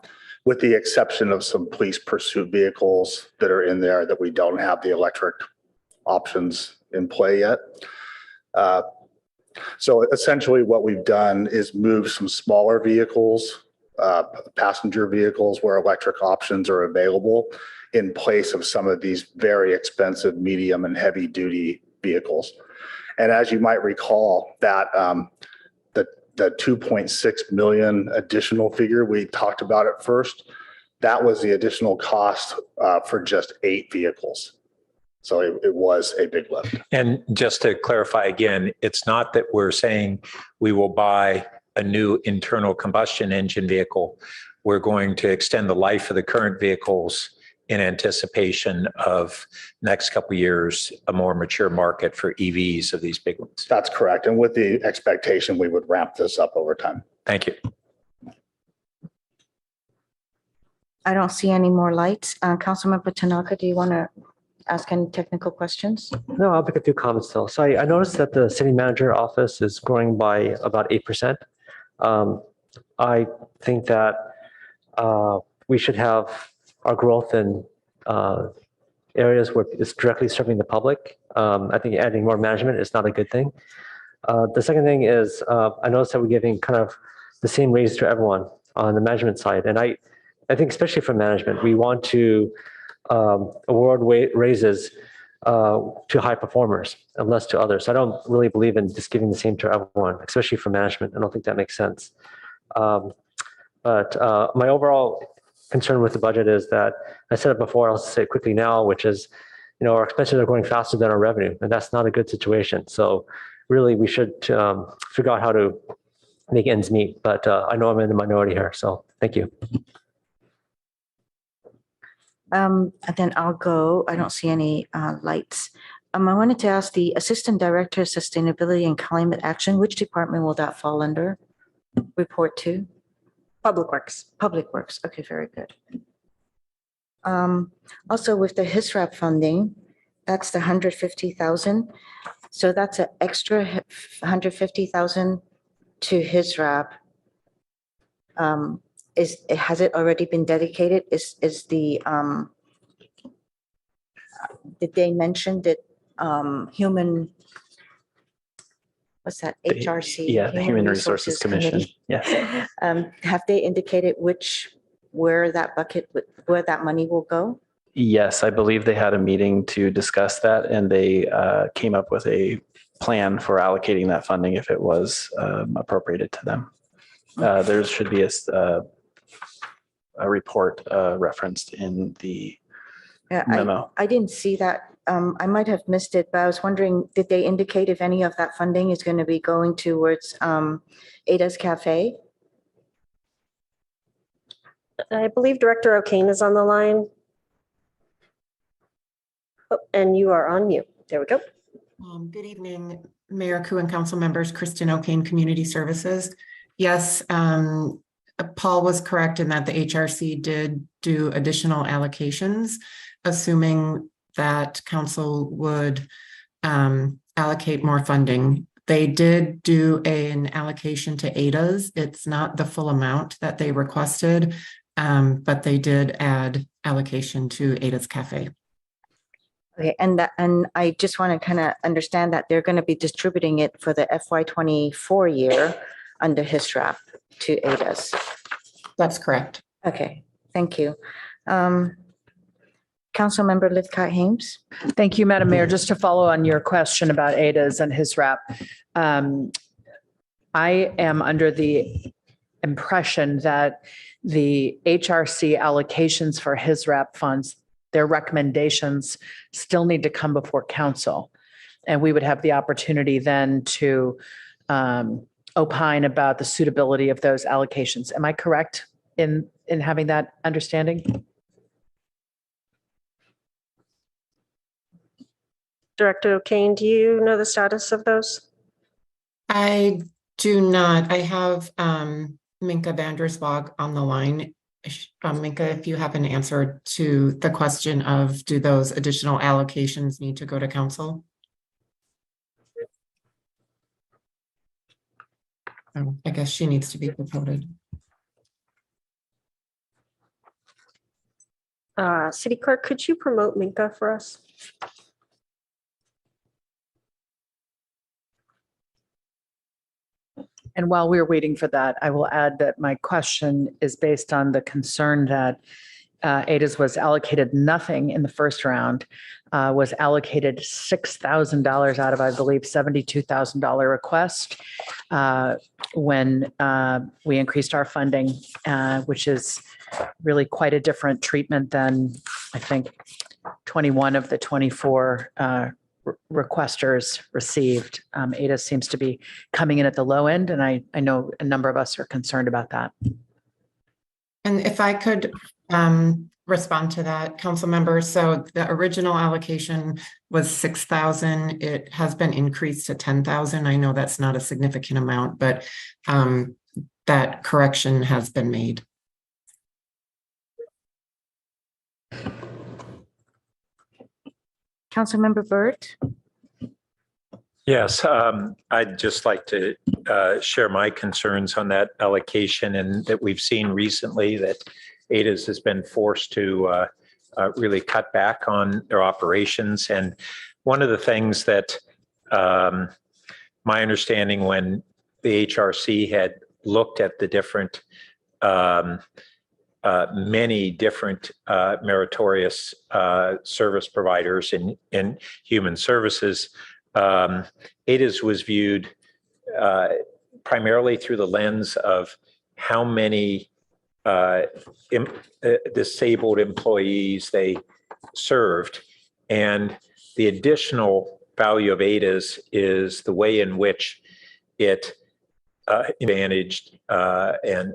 with the exception of some police pursuit vehicles that are in there that we don't have the electric options in play yet. So essentially what we've done is move some smaller vehicles, passenger vehicles where electric options are available in place of some of these very expensive medium and heavy duty vehicles. And as you might recall, that the 2.6 million additional figure we talked about at first, that was the additional cost for just 8 vehicles. So it was a big lift. And just to clarify again, it's not that we're saying we will buy a new internal combustion engine vehicle. We're going to extend the life of the current vehicles in anticipation of next couple of years, a more mature market for EVs of these big ones. That's correct. And with the expectation, we would ramp this up over time. Thank you. I don't see any more lights. Councilmember Tanaka, do you want to ask any technical questions? No, I'll make a few comments though. So I noticed that the city manager office is growing by about 8%. I think that we should have our growth in areas where it's directly serving the public. I think adding more management is not a good thing. The second thing is I noticed that we're giving kind of the same raise to everyone on the management side. And I think especially for management, we want to award raises to high performers and less to others. I don't really believe in just giving the same to everyone, especially for management. I don't think that makes sense. But my overall concern with the budget is that I said it before, I'll say it quickly now, which is, our expenses are growing faster than our revenue, and that's not a good situation. So really, we should figure out how to make ends meet. But I know I'm in the minority here, so thank you. And then I'll go. I don't see any lights. I wanted to ask the Assistant Director of Sustainability and Climate Action, which department will that fall under? Report to? Public Works. Public Works. Okay, very good. Also with the HISRAP funding, that's the 150,000. So that's an extra 150,000 to HISRAP. Has it already been dedicated? Is the did they mention that human, what's that, HRC? Yeah, the Human Resources Commission. Committee. Yes. Have they indicated where that money will go? Yes, I believe they had a meeting to discuss that, and they came up with a plan for allocating that funding if it was appropriated to them. There should be a report referenced in the memo. I didn't see that. I might have missed it, but I was wondering, did they indicate if any of that funding is going to be going towards Ada's Cafe? I believe Director O'Kane is on the line. Oh, and you are on mute. There we go. Good evening, Mayor Koo and council members. Kristen O'Kane, Community Services. Yes, Paul was correct in that the HRC did do additional allocations, assuming that council would allocate more funding. They did do an allocation to ADA's. It's not the full amount that they requested, but they did add allocation to Ada's Cafe. Okay, and I just want to kind of understand that they're going to be distributing it for the FY24 year under HISRAP to Ada's. That's correct. Okay, thank you. Councilmember Lithcott-Hames. Thank you, Madam Mayor. Just to follow on your question about ADA's and HISRAP, I am under the impression that the HRC allocations for HISRAP funds, their recommendations still need to come before council. And we would have the opportunity then to opine about the suitability of those allocations. Am I correct in having that understanding? Director O'Kane, do you know the status of those? I do not. I have Minka Vanderswag on the line. Minka, if you have an answer to the question of do those additional allocations need to go to council? I guess she needs to be voted. City Clerk, could you promote Minka for us? And while we're waiting for that, I will add that my question is based on the concern that ADAS was allocated nothing in the first round, was allocated $6,000 out of, I believe, $72,000 request when we increased our funding, which is really quite a different treatment than, I think, 21 of the 24 requesters received. ADAS seems to be coming in at the low end, and I know a number of us are concerned about that. And if I could respond to that, council member. So the original allocation was 6,000. It has been increased to 10,000. I know that's not a significant amount, but that correction has been made. Councilmember Burt? Yes, I'd just like to share my concerns on that allocation, and that we've seen recently that ADAS has been forced to really cut back on their operations. And one of the things that my understanding when the HRC had looked at the different many different meritorious service providers in human services, ADAS was viewed primarily through the lens of how many disabled employees they served. And the additional value of ADAS is the way in which it advantaged and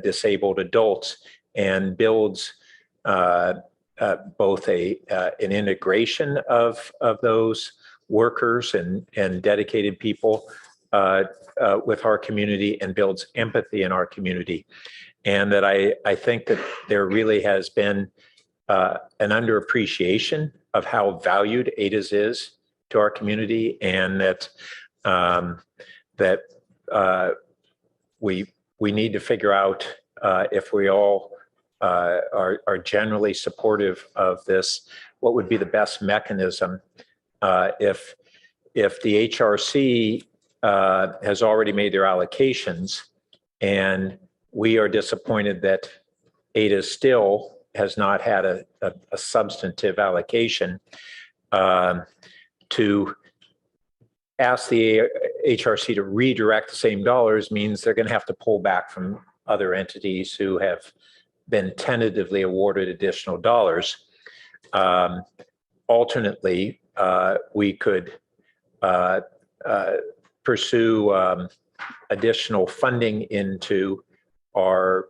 disabled adults and builds both an integration of those workers and dedicated people with our community, and builds empathy in our community. And that I think that there really has been an underappreciation of how valued ADAS is to our community, and that we need to figure out if we all are generally supportive of this, what would be the best mechanism if the HRC has already made their allocations, and we are disappointed that ADAS still has not had a substantive allocation, to ask the HRC to redirect the same dollars means they're going to have to pull back from other entities who have been tentatively awarded additional dollars. Alternately, we could pursue additional funding into our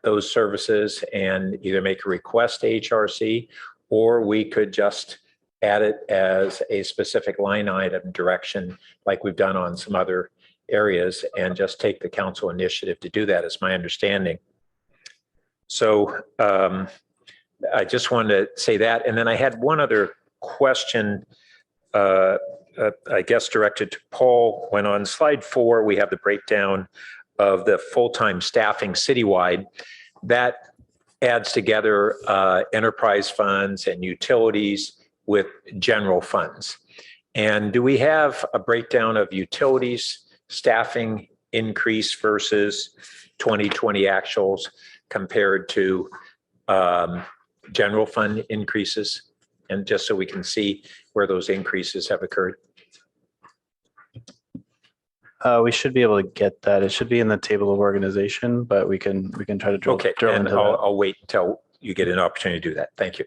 those services and either make a request to HRC, or we could just add it as a specific line item direction like we've done on some other areas, and just take the council initiative to do that, is my understanding. So I just wanted to say that. And then I had one other question, I guess directed to Paul. When on slide 4, we have the breakdown of the full-time staffing citywide, that adds together enterprise funds and utilities with general funds. And do we have a breakdown of utilities staffing increase versus 2020 actuals compared to general fund increases? And just so we can see where those increases have occurred. We should be able to get that. It should be in the table of organization, but we can try to drill Okay, drill and into that. I'll wait until you get an opportunity to do that. Thank you.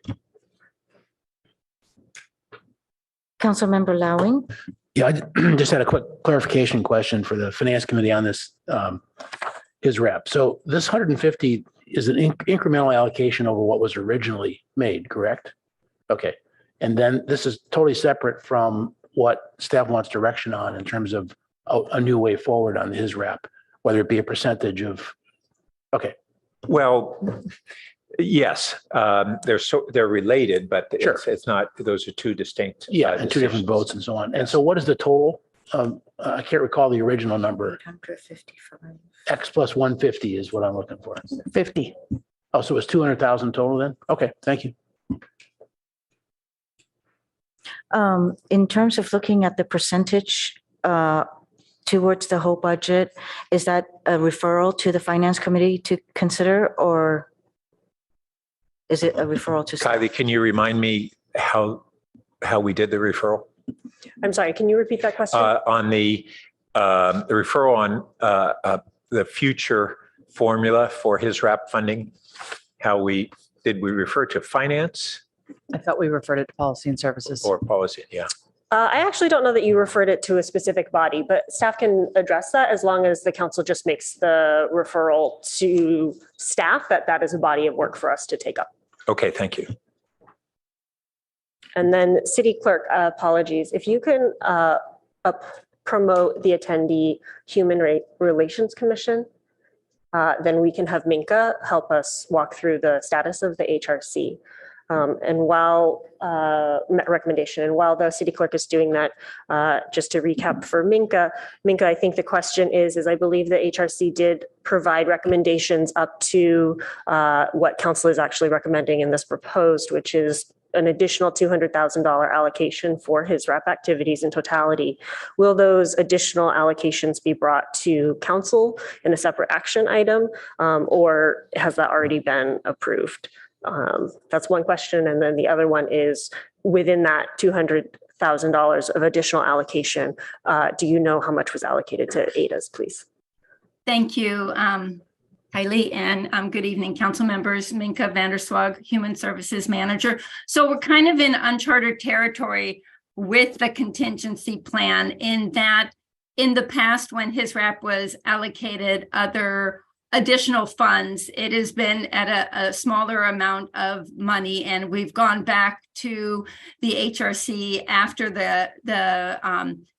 Councilmember Lowing? Yeah, I just had a quick clarification question for the Finance Committee on this, his rep. So this 150 is an incremental allocation over what was originally made, correct? Okay. And then this is totally separate from what staff wants direction on in terms of a new way forward on his rep, whether it be a percentage of, okay. Well, yes, they're related, but Sure. it's not, those are two distinct. Yeah, and two different votes and so on. And so what is the total? I can't recall the original number. 155. X plus 150 is what I'm looking for. 50. Oh, so it was 200,000 total then? Okay, thank you. In terms of looking at the percentage towards the whole budget, is that a referral to the finance committee to consider, or is it a referral to staff? Kylie, can you remind me how we did the referral? I'm sorry, can you repeat that question? On the referral on the future formula for his RAP funding, did we refer to finance I thought we referred it to policy and services. or policy? Yeah. I actually don't know that you referred it to a specific body, but staff can address that as long as the council just makes the referral to staff, that is a body of work for us to take up. Okay, thank you. And then city clerk, apologies, if you can promote the attendee Human Relations Commission, then we can have Minka help us walk through the status of the HRC. And while recommendation, and while the city clerk is doing that, just to recap for Minka, I think the question is I believe the HRC did provide recommendations up to what council is actually recommending in this proposed, which is an additional $200,000 allocation for his RAP activities in totality. Will those additional allocations be brought to council in a separate action item, or has that already been approved? That's one question. And then the other one is, within that $200,000 of additional allocation, do you know how much was allocated to ADAs, please? Thank you, Kylie, and good evening, council members. Minka Vanderswag, Human Services Manager. So we're kind of in uncharted territory with the contingency plan, in that in the past, when his RAP was allocated other additional funds, it has been at a smaller amount of money, and we've gone back to the HRC after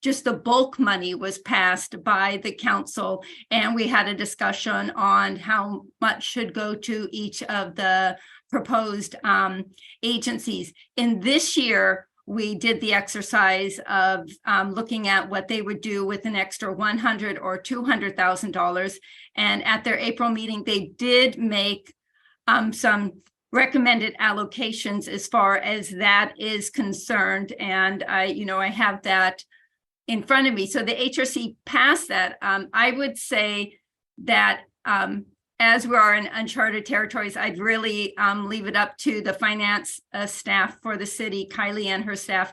just the bulk money was passed by the council, and we had a discussion on how much should go to each of the proposed agencies. In this year, we did the exercise of looking at what they would do with an extra $100,000 or $200,000. And at their April meeting, they did make some recommended allocations as far as that is concerned. And I have that in front of me. So the HRC passed that. I would say that as we are in uncharted territories, I'd really leave it up to the finance staff for the city, Kylie and her staff,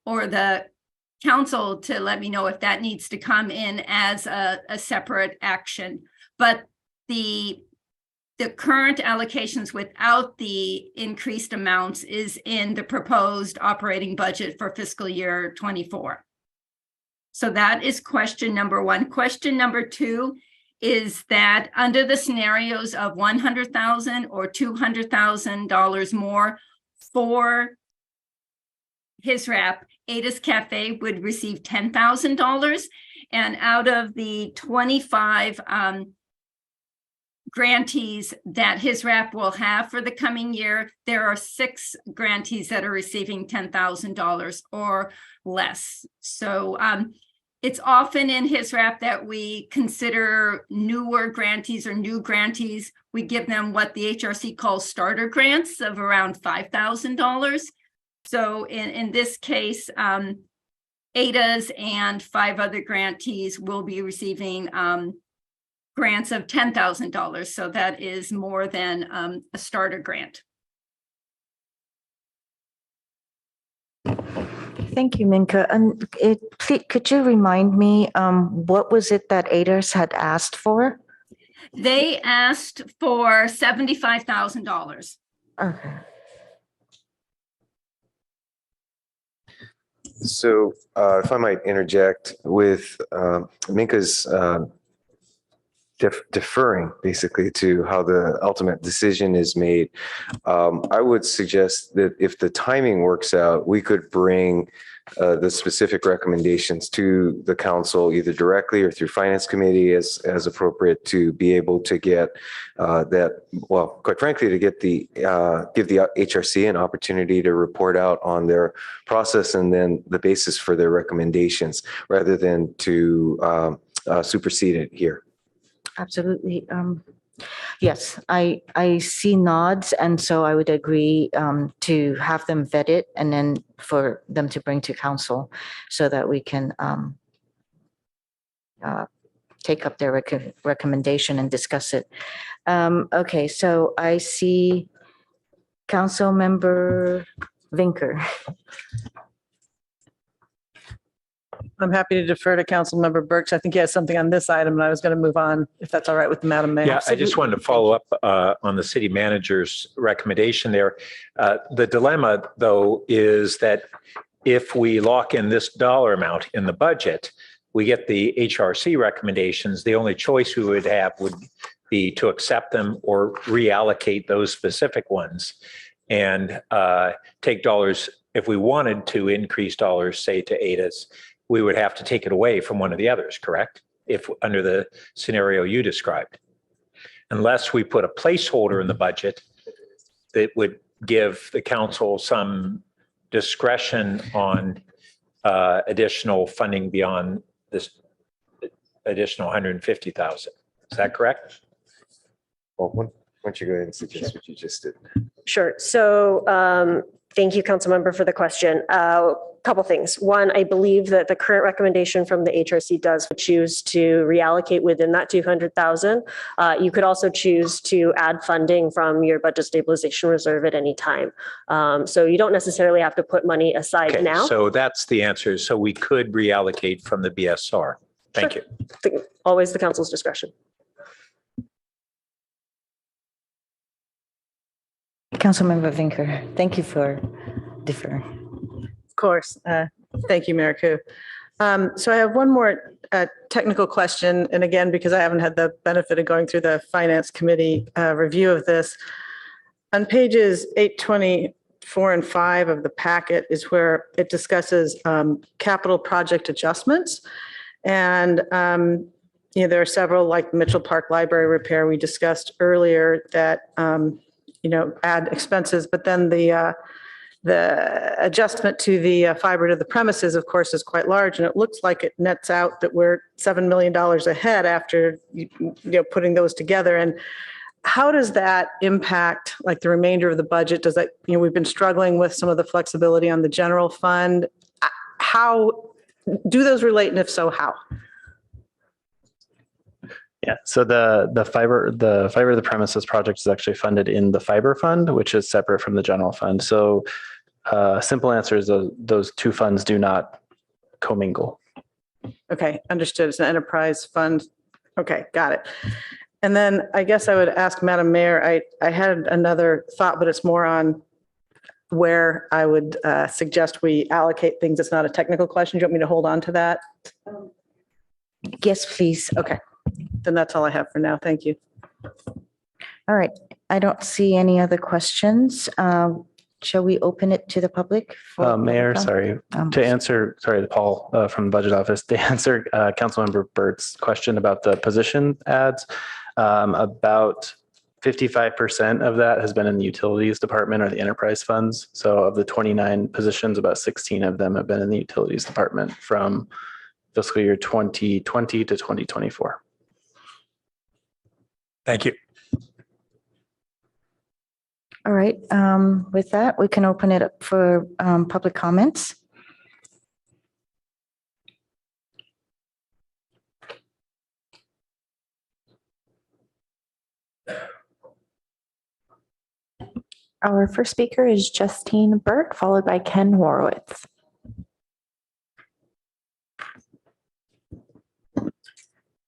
or the council to let me know if that needs to come in as a separate action. But the current allocations without the increased amounts is in the proposed operating budget for fiscal year 24. So that is question number one. Question number two is that under the scenarios of $100,000 or $200,000 more for his RAP, Ada's Cafe would receive $10,000. And out of the 25 grantees that his RAP will have for the coming year, there are 6 grantees that are receiving $10,000 or less. So it's often in his RAP that we consider newer grantees or new grantees. We give them what the HRC calls starter grants of around $5,000. So in this case, ADAs and 5 other grantees will be receiving grants of $10,000. So that is more than a starter grant. Thank you, Minka. And could you remind me, what was it that ADAs had asked for? They asked for $75,000. Okay. So if I might interject with Minka's deferring basically to how the ultimate decision is made, I would suggest that if the timing works out, we could bring the specific recommendations to the council either directly or through finance committee as appropriate, to be able to get that, well, quite frankly, to get give the HRC an opportunity to report out on their process and then the basis for their recommendations, rather than to supersede it here. Absolutely. Yes, I see nods, and so I would agree to have them vetted and then for them to bring to council so that we can take up their recommendation and discuss it. Okay, so I see Council Member Vinker. I'm happy to defer to Councilmember Birch. I think he has something on this item, and I was going to move on, if that's all right with Madam Mayor. Yeah, I just wanted to follow up on the city manager's recommendation there. The dilemma, though, is that if we lock in this dollar amount in the budget, we get the HRC recommendations. The only choice we would have would be to accept them or reallocate those specific ones and take dollars. If we wanted to increase dollars, say to ADAS, we would have to take it away from one of the others, correct? If under the scenario you described. Unless we put a placeholder in the budget that would give the council some discretion on additional funding beyond this additional 150,000. Is that correct? Well, why don't you go ahead and suggest what you just did? Sure. So thank you, Councilmember, for the question. Couple things. One, I believe that the current recommendation from the HRC does choose to reallocate within that 200,000. You could also choose to add funding from your budget stabilization reserve at any time. So you don't necessarily have to put money aside now. So that's the answer. So we could reallocate from the BSR. Thank you. Always the council's discretion. Councilmember Vinker, thank you for deferring. Of course. Thank you, Mayor Koo. So I have one more technical question. And again, because I haven't had the benefit of going through the Finance Committee review of this, on pages 824 and 5 of the packet is where it discusses capital project adjustments. And there are several, like Mitchell Park Library repair we discussed earlier that add expenses, but then the adjustment to the fiber to the premises, of course, is quite large, and it looks like it nets out that we're $7 million ahead after putting those together. And how does that impact like the remainder of the budget? Does that, we've been struggling with some of the flexibility on the general fund. How do those relate, and if so, how? Yeah, so the fiber to the premises project is actually funded in the fiber fund, which is separate from the general fund. So simple answer is those two funds do not commingle. Okay, understood. It's an enterprise fund. Okay, got it. And then I guess I would ask Madam Mayor, I had another thought, but it's more on where I would suggest we allocate things. It's not a technical question. Do you want me to hold on to that? Yes, please. Okay. Then that's all I have for now. Thank you. All right. I don't see any other questions. Shall we open it to the public? Mayor, sorry. To answer, Paul from the budget office, to answer Councilmember Burt's question about the position ads, about 55% of that has been in the utilities department or the enterprise funds. So of the 29 positions, about 16 of them have been in the utilities department from fiscal year 2020 to 2024. Thank you. All right. With that, we can open it up for public comments. Our first speaker is Justine Burt, followed by Ken Horowitz.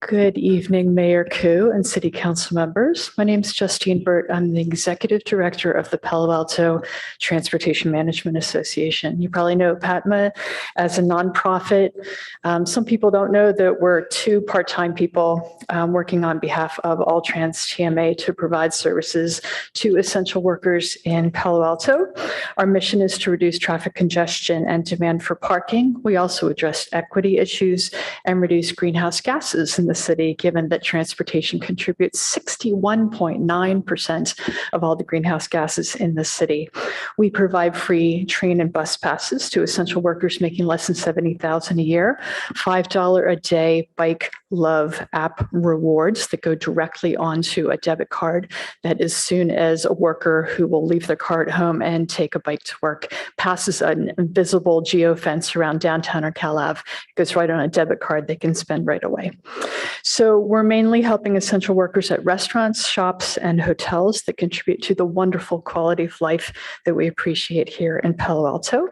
Good evening, Mayor Koo and City Council members. My name is Justine Burt. I'm the Executive Director of the Palo Alto Transportation Management Association. You probably know PATMA as a nonprofit. Some people don't know that we're two part-time people working on behalf of All Trans TMA to provide services to essential workers in Palo Alto. Our mission is to reduce traffic congestion and demand for parking. We also address equity issues and reduce greenhouse gases in the city, given that transportation contributes 61.9% of all the greenhouse gases in the city. We provide free train and bus passes to essential workers making less than $70,000 a year, $5 a day Bike Love app rewards that go directly onto a debit card that as soon as a worker who will leave their car at home and take a bike to work passes an invisible geofence around downtown or Cal Ave, it goes right on a debit card they can spend right away. So we're mainly helping essential workers at restaurants, shops, and hotels that contribute to the wonderful quality of life that we appreciate here in Palo Alto.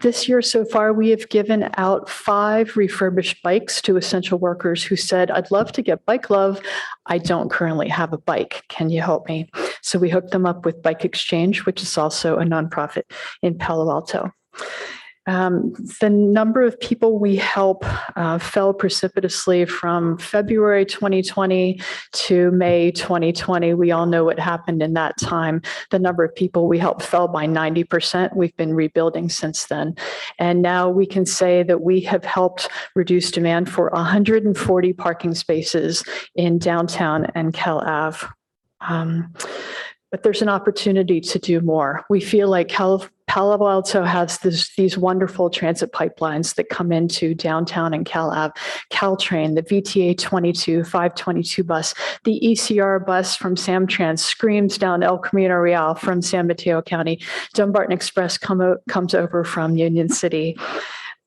This year so far, we have given out 5 refurbished bikes to essential workers who said, I'd love to get Bike Love. I don't currently have a bike. Can you help me? So we hooked them up with Bike Exchange, which is also a nonprofit in Palo Alto. The number of people we help fell precipitously from February 2020 to May 2020. We all know what happened in that time. The number of people we helped fell by 90%. We've been rebuilding since then. And now we can say that we have helped reduce demand for 140 parking spaces in downtown and Cal Ave. But there's an opportunity to do more. We feel like Palo Alto has these wonderful transit pipelines that come into downtown and Cal Ave, Caltrain, the VTA 22, 522 bus, the ECR bus from Samtrans screams down El Camino Real from San Mateo County. Dumbarton Express comes over from Union City.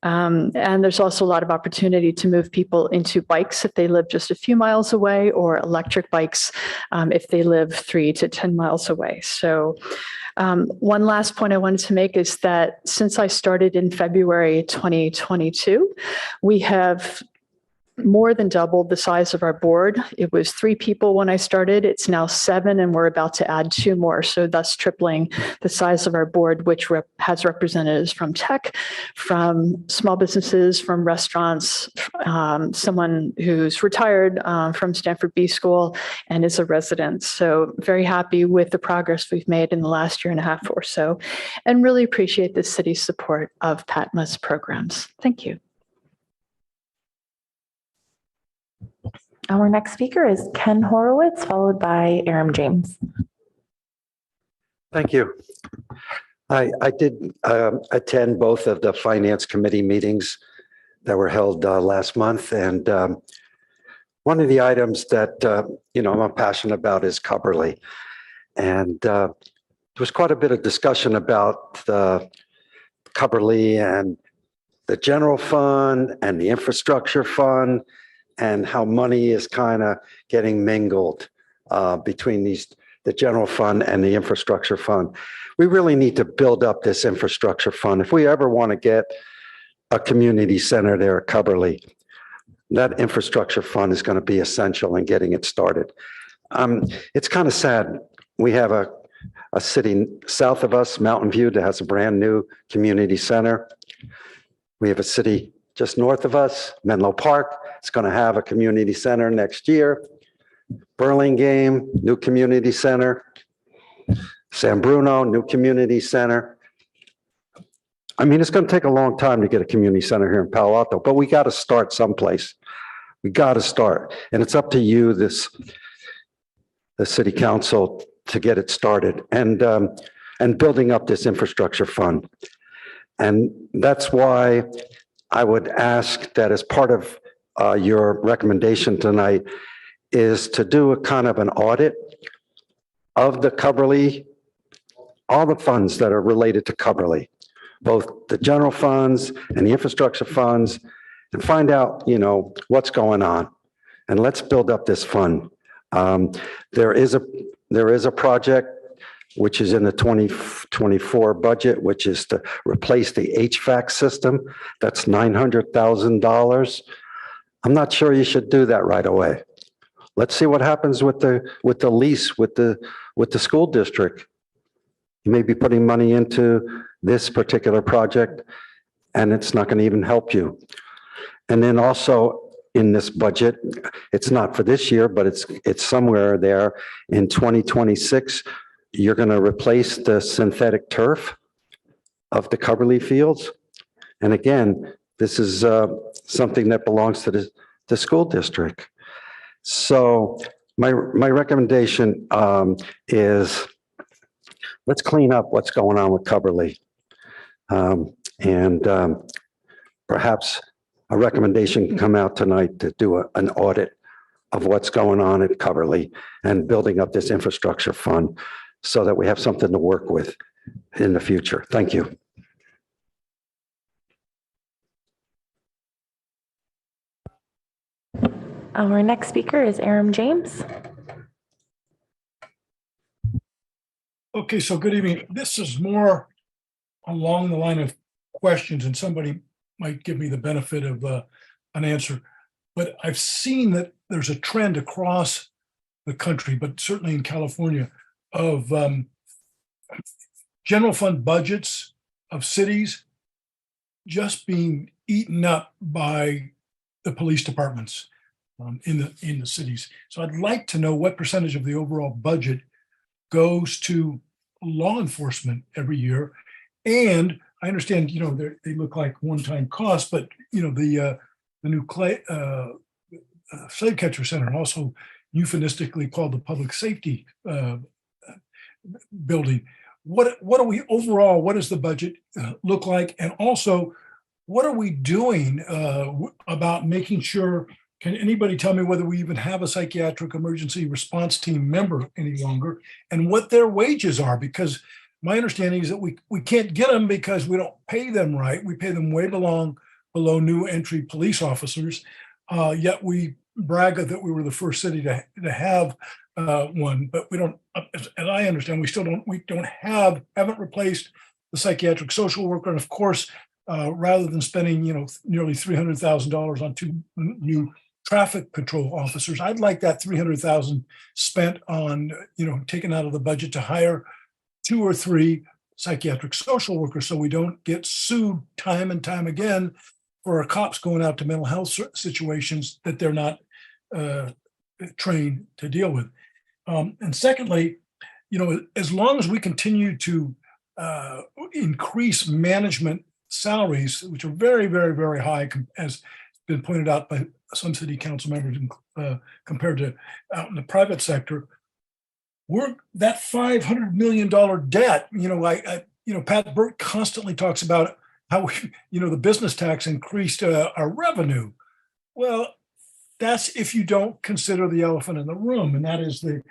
And there's also a lot of opportunity to move people into bikes if they live just a few miles away, or electric bikes if they live 3 to 10 miles away. So one last point I wanted to make is that since I started in February 2022, we have more than doubled the size of our board. It was 3 people when I started. It's now 7, and we're about to add 2 more. So thus tripling the size of our board, which has representatives from tech, from small businesses, from restaurants, someone who's retired from Stanford B School and is a resident. So very happy with the progress we've made in the last year and a half or so, and really appreciate the city's support of PATMA's programs. Thank you. Our next speaker is Ken Horowitz, followed by Aram James. Thank you. I did attend both of the Finance Committee meetings that were held last month. And one of the items that, I'm passionate about is Cubberley. And there was quite a bit of discussion about the Cubberley and the general fund and the infrastructure fund, and how money is kind of getting mingled between the general fund and the infrastructure fund. We really need to build up this infrastructure fund. If we ever want to get a community center there at Cubberley, that infrastructure fund is going to be essential in getting it started. It's kind of sad. We have a city south of us, Mountain View, that has a brand new community center. We have a city just north of us, Menlo Park. It's going to have a community center next year. Burlingame, new community center. San Bruno, new community center. I mean, it's going to take a long time to get a community center here in Palo Alto, but we got to start someplace. We got to start. And it's up to you, the city council, to get it started and building up this infrastructure fund. And that's why I would ask that as part of your recommendation tonight is to do a kind of an audit of the Cubberley, all the funds that are related to Cubberley, both the general funds and the infrastructure funds, and find out, what's going on. And let's build up this fund. There is a project which is in the 2024 budget, which is to replace the HVAC system. That's $900,000. I'm not sure you should do that right away. Let's see what happens with the lease with the school district. You may be putting money into this particular project, and it's not going to even help you. And then also in this budget, it's not for this year, but it's somewhere there in 2026. You're going to replace the synthetic turf of the Cubberley fields. And again, this is something that belongs to the school district. So my recommendation is let's clean up what's going on with Coverly. And perhaps a recommendation can come out tonight to do an audit of what's going on at Coverly and building up this infrastructure fund so that we have something to work with in the future. Thank you. Our next speaker is Aram James. Okay, so good evening. This is more along the line of questions, and somebody might give me the benefit of an answer. But I've seen that there's a trend across the country, but certainly in California, of general fund budgets of cities just being eaten up by the police departments in the cities. So I'd like to know what percentage of the overall budget goes to law enforcement every year. And I understand, they look like one-time costs, but the new slave catcher center, also euphemistically called the public safety building. What are we overall? What does the budget look like? And also, what are we doing about making sure? Can anybody tell me whether we even have a psychiatric emergency response team member any longer, and what their wages are? Because my understanding is that we can't get them because we don't pay them right. We pay them way below new entry police officers. Yet we brag that we were the first city to have one, but we don't. As I understand, we haven't replaced the psychiatric social worker, and of course, rather than spending nearly $300,000 on 2 new traffic control officers, I'd like that $300,000 spent on taken out of the budget to hire 2 or 3 psychiatric social workers, so we don't get sued time and time again for our cops going out to mental health situations that they're not trained to deal with. And secondly, as long as we continue to increase management salaries, which are very, very, very high, as been pointed out by some city council members, compared to out in the private sector, we're that $500 million debt. Pat Burt constantly talks about how the business tax increased our revenue. Well, that's if you don't consider the elephant in the room, and that is the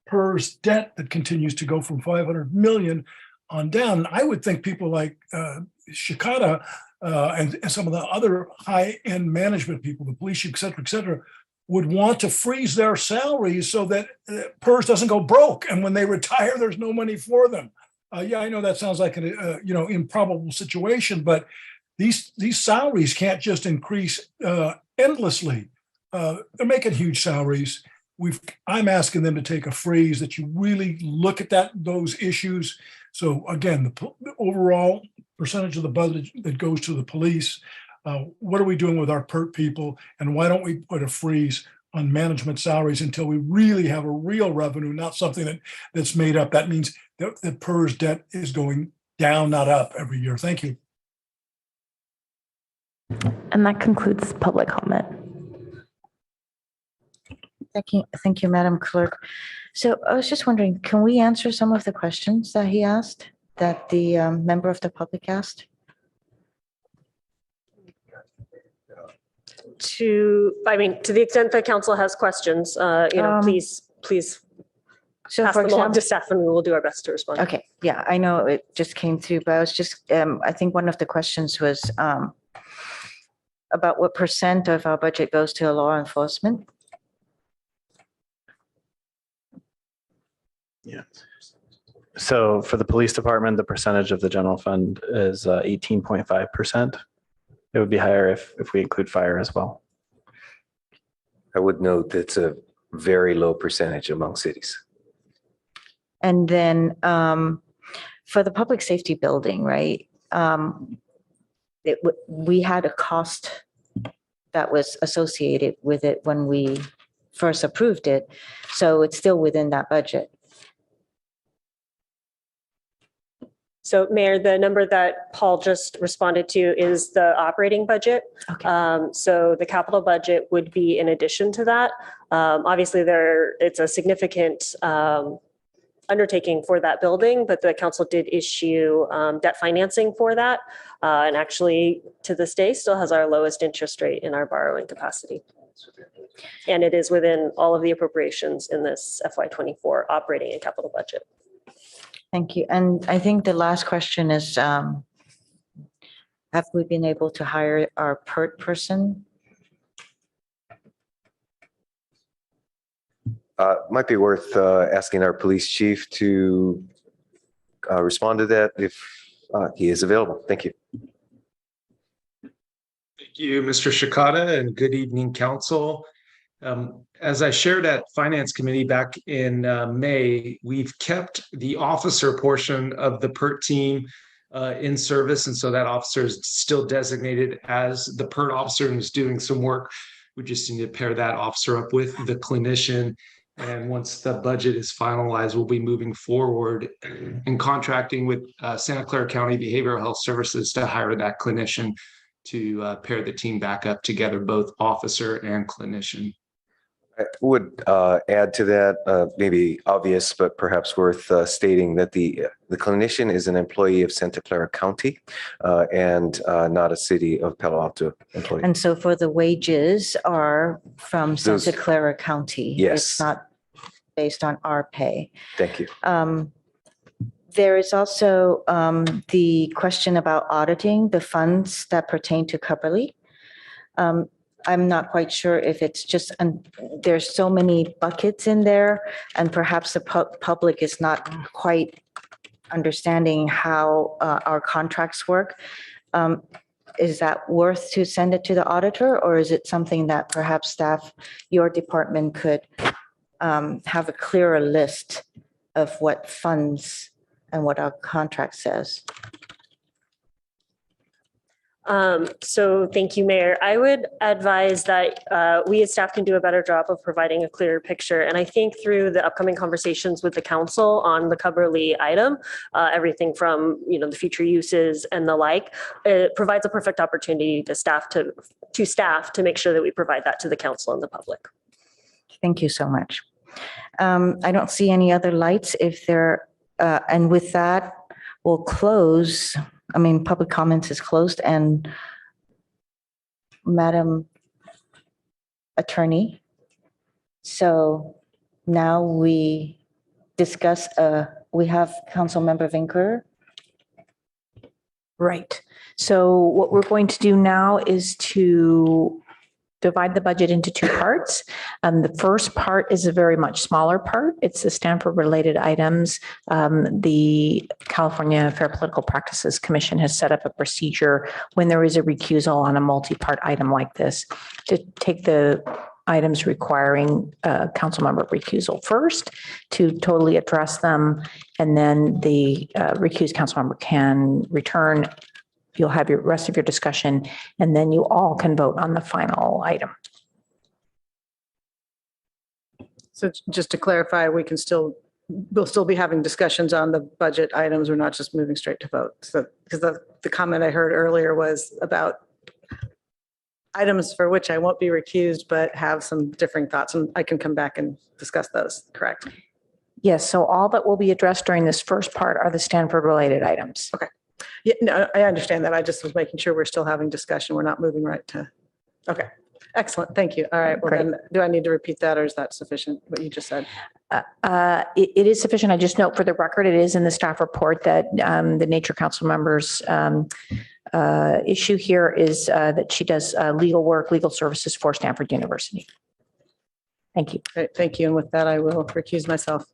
PERS debt that continues to go from 500 million on down. And I would think people like Shikata and some of the other high-end management people, the police, et cetera, would want to freeze their salaries so that PERS doesn't go broke. And when they retire, there's no money for them. Yeah, I know that sounds like an improbable situation, but these salaries can't just increase endlessly. They're making huge salaries. I'm asking them to take a freeze, that you really look at those issues. So again, the overall percentage of the budget that goes to the police, what are we doing with our PERT people, and why don't we put a freeze on management salaries until we really have a real revenue, not something that's made up? That means that the PERS debt is going down, not up, every year. Thank you. And that concludes public comment. Thank you, Madam Clerk. So I was just wondering, can we answer some of the questions that he asked, that the member of the public asked? To the extent that council has questions, please So pass for them along to example, staff, and we will do our best to respond. okay, yeah, I know it just came through, but I was just, I think one of the questions was about what % of our budget goes to law enforcement. Yeah. So for the police department, the percentage of the general fund is 18.5%. It would be higher if we include fire as well. I would note that's a very low percentage among cities. And then for the public safety building, right? We had a cost that was associated with it when we first approved it. So it's still within that budget. So Mayor, the number that Paul just responded to is the operating budget. So the capital budget would be in addition to that. Obviously it's a significant undertaking for that building, but the council did issue debt financing for that. And actually to this day still has our lowest interest rate in our borrowing capacity. And it is within all of the appropriations in this FY24 operating and capital budget. Thank you. And I think the last question is, have we been able to hire our PERT person? Might be worth asking our police chief to respond to that if he is available. Thank you. Thank you, Mr. Shikata, and good evening, council. As I shared at Finance Committee back in May, we've kept the officer portion of the PERT team in service. And so that officer is still designated as the PERT officer and is doing some work. We just need to pair that officer up with the clinician. And once the budget is finalized, we'll be moving forward and contracting with Santa Clara County Behavioral Health Services to hire that clinician to pair the team back up together, both officer and clinician. I would add to that, maybe obvious, but perhaps worth stating that the clinician is an employee of Santa Clara County and not a city of Palo Alto employee. And so for the wages are from Santa Clara County. Yes. It's not based on our pay. Thank you. There is also the question about auditing the funds that pertain to Cubberley. I'm not quite sure if it's just, there's so many buckets in there, and perhaps the public is not quite understanding how our contracts work. Is that worth to send it to the auditor, or is it something that perhaps staff, your department could have a clearer list of what funds and what our contract says? So thank you, Mayor. I would advise that we as staff can do a better job of providing a clearer picture. And I think through the upcoming conversations with the council on the Cubberley item, everything from, the future uses and the like, it provides a perfect opportunity to staff to make sure that we provide that to the council and the public. Thank you so much. I don't see any other lights if there, and with that, we'll close. Public comments is closed, and Madam Attorney. So now we discuss, we have Councilmember Vinker. Right. So what we're going to do now is to divide the budget into two parts. The first part is a very much smaller part. It's the Stanford related items. The California Fair Political Practices Commission has set up a procedure when there is a recusal on a multi-part item like this to take the items requiring council member recusal first to totally address them. And then the recused council member can return. You'll have your rest of your discussion, and then you all can vote on the final item. So just to clarify, we'll still be having discussions on the budget items. We're not just moving straight to vote. So, because the comment I heard earlier was about items for which I won't be recused, but have some differing thoughts, and I can come back and discuss those, correct? Yes, so all that will be addressed during this first part are the Stanford related items. Okay. Yeah, no, I understand that. I just was making sure we're still having discussion. We're not moving right to, okay. Excellent. Thank you. All right. Well, then, do I need to repeat that, or is that sufficient, what you just said? It is sufficient. I just note for the record, it is in the staff report that the Nature Council members issue here is that she does legal work, legal services for Stanford University. Thank you. Great. Thank you. And with that, I will recuse myself.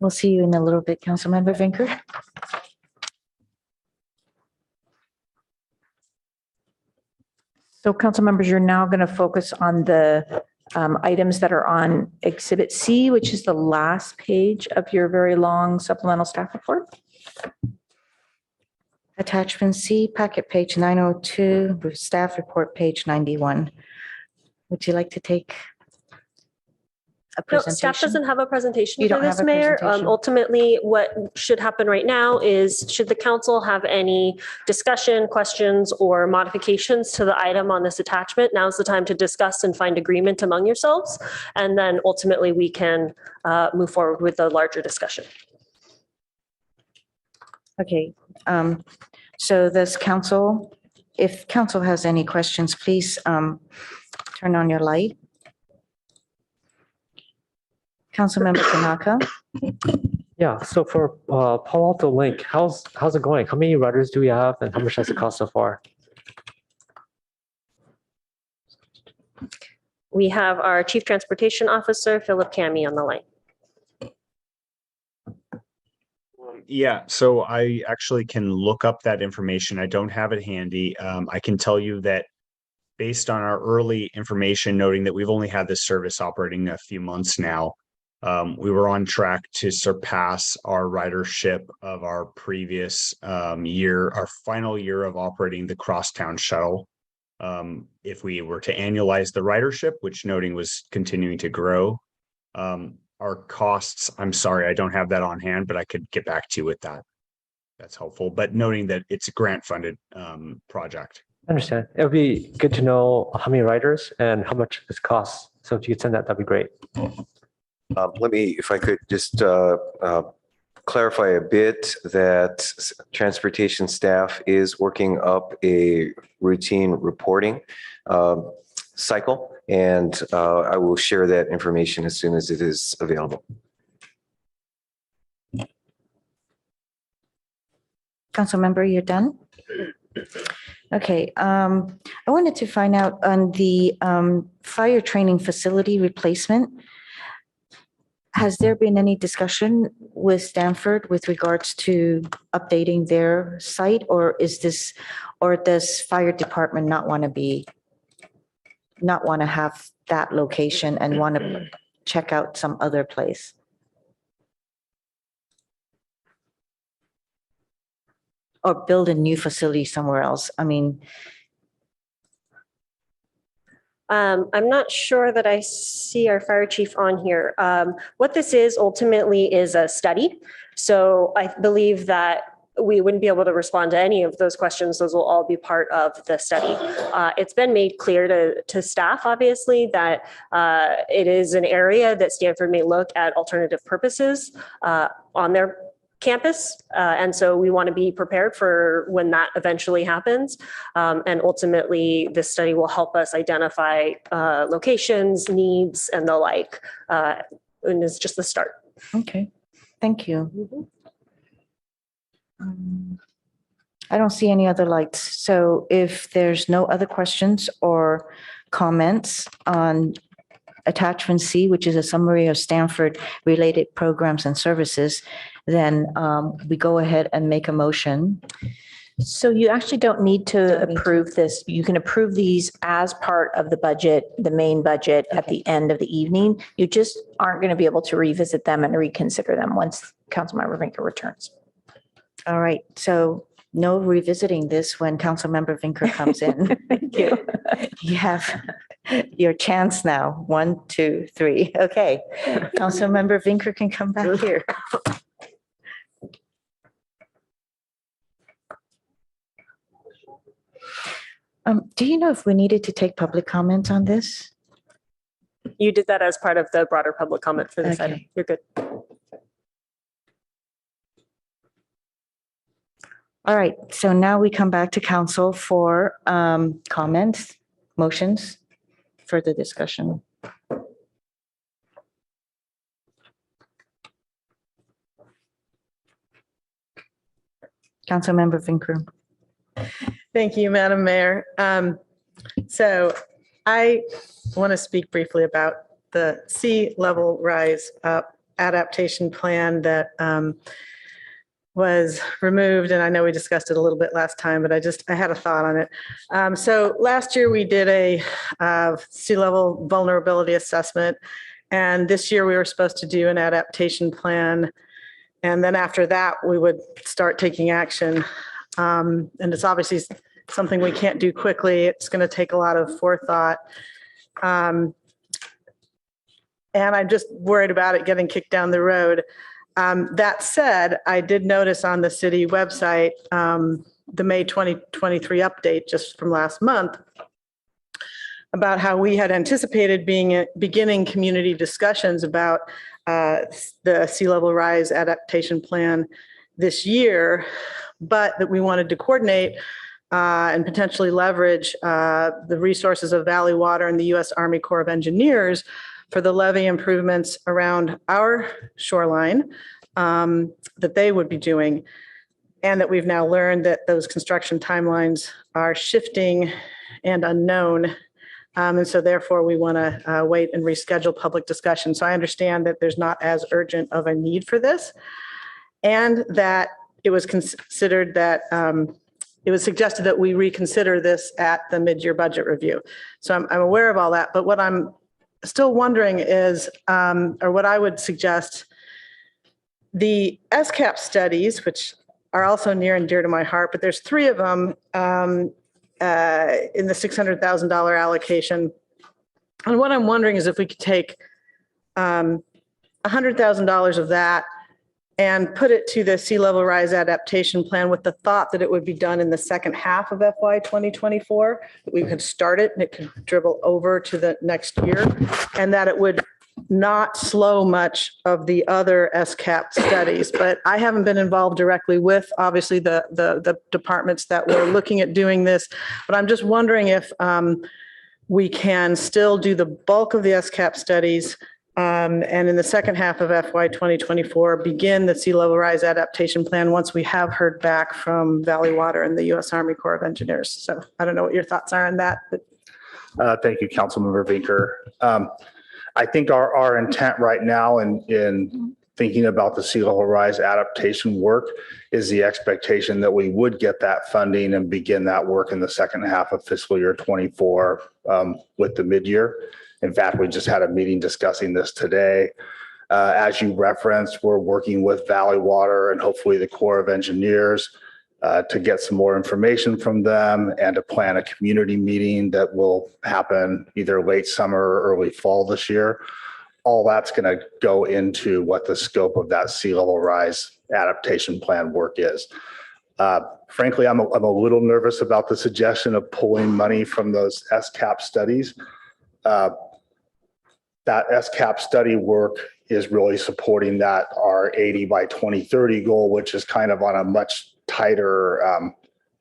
We'll see you in a little bit, Councilmember Vinker. So council members, you're now going to focus on the items that are on Exhibit C, which is the last page of your very long supplemental staff report. Attachment C, packet page 902, staff report page 91. Would you like to take a No, staff presentation? doesn't have a presentation You for don't have this, a Mayor. presentation? Ultimately, what should happen right now is, should the council have any discussion, questions, or modifications to the item on this attachment, now's the time to discuss and find agreement among yourselves. And then ultimately, we can move forward with the larger discussion. Okay, so this council, if council has any questions, please turn on your light. Councilmember Tanaka? Yeah, so for Palo Alto Link, how's it going? How many riders do we have and how much has it cost so far? We have our Chief Transportation Officer, Philip Cami, on the line. Yeah, so I actually can look up that information. I don't have it handy. I can tell you that based on our early information noting that we've only had this service operating a few months now, we were on track to surpass our ridership of our previous year, our final year of operating the crosstown shuttle. If we were to annualize the ridership, which noting was continuing to grow, our costs, I'm sorry, I don't have that on hand, but I could get back to you with that. That's helpful, but noting that it's a grant funded project. I understand. It would be good to know how many riders and how much this costs. So if you could send that, that'd be great. Let me, if I could just clarify a bit, that transportation staff is working up a routine reporting cycle, and I will share that information as soon as it is available. Councilmember, you're done? Okay, I wanted to find out on the fire training facility replacement. Has there been any discussion with Stanford with regards to updating their site, or does fire department not want to have that location and want to check out some other place? Or build a new facility somewhere else? I mean, I'm not sure that I see our fire chief on here. What this is ultimately is a study. So I believe that we wouldn't be able to respond to any of those questions. Those will all be part of the study. It's been made clear to staff, obviously, that it is an area that Stanford may look at alternative purposes on their campus. And so we want to be prepared for when that eventually happens. And ultimately, this study will help us identify locations, needs, and the like. And it's just the start. okay, thank you. I don't see any other lights. So if there's no other questions or comments on attachment C, which is a summary of Stanford related programs and services, then we go ahead and make a motion. So you actually don't need to approve this. You can approve these as part of the budget, the main budget at the end of the evening. You just aren't going to be able to revisit them and reconsider them once Councilmember Vinker returns. All right, so no revisiting this when Councilmember Vinker comes in. Thank you. You have your chance now. 1, 2, 3. Okay, Councilmember Vinker can come back here. Do you know if we needed to take public comments on this? You did that as part of the broader public comment for this Okay. item. You're good. All right, so now we come back to council for comments, motions, further discussion. Councilmember Vinker. Thank you, Madam Mayor. So I want to speak briefly about the sea level rise adaptation plan that was removed. And I know we discussed it a little bit last time, but I had a thought on it. So last year we did a sea level vulnerability assessment. And this year we were supposed to do an adaptation plan. And then after that, we would start taking action. And it's obviously something we can't do quickly. It's going to take a lot of forethought. And I'm just worried about it getting kicked down the road. That said, I did notice on the city website, the May 2023 update just from last month about how we had anticipated beginning community discussions about the sea level rise adaptation plan this year, but that we wanted to coordinate and potentially leverage the resources of Valley Water and the U.S. Army Corps of Engineers for the levee improvements around our shoreline that they would be doing. And that we've now learned that those construction timelines are shifting and unknown. And so therefore we want to wait and reschedule public discussion. So I understand that there's not as urgent of a need for this, and that it was considered that it was suggested that we reconsider this at the mid-year budget review. So I'm aware of all that, but what I'm still wondering is, or what I would suggest, the SCAP studies, which are also near and dear to my heart, but there's 3 of them in the $600,000 allocation. And what I'm wondering is if we could take $100,000 of that and put it to the sea level rise adaptation plan with the thought that it would be done in the second half of FY 2024, that we could start it and it could dribble over to the next year, and that it would not slow much of the other SCAP studies. But I haven't been involved directly with, obviously, the departments that were looking at doing this. But I'm just wondering if we can still do the bulk of the SCAP studies and in the second half of FY 2024, begin the sea level rise adaptation plan once we have heard back from Valley Water and the U.S. Army Corps of Engineers. So I don't know what your thoughts are on that. But Thank you, Councilmember Vinker. I think our intent right now in thinking about the sea level rise adaptation work is the expectation that we would get that funding and begin that work in the second half of fiscal year 24 with the mid-year. In fact, we just had a meeting discussing this today. As you referenced, we're working with Valley Water and hopefully the Corps of Engineers to get some more information from them and to plan a community meeting that will happen either late summer or early fall this year. All that's going to go into what the scope of that sea level rise adaptation plan work is. Frankly, I'm a little nervous about the suggestion of pulling money from those SCAP studies. That SCAP study work is really supporting that our 80 by 2030 goal, which is kind of on a much tighter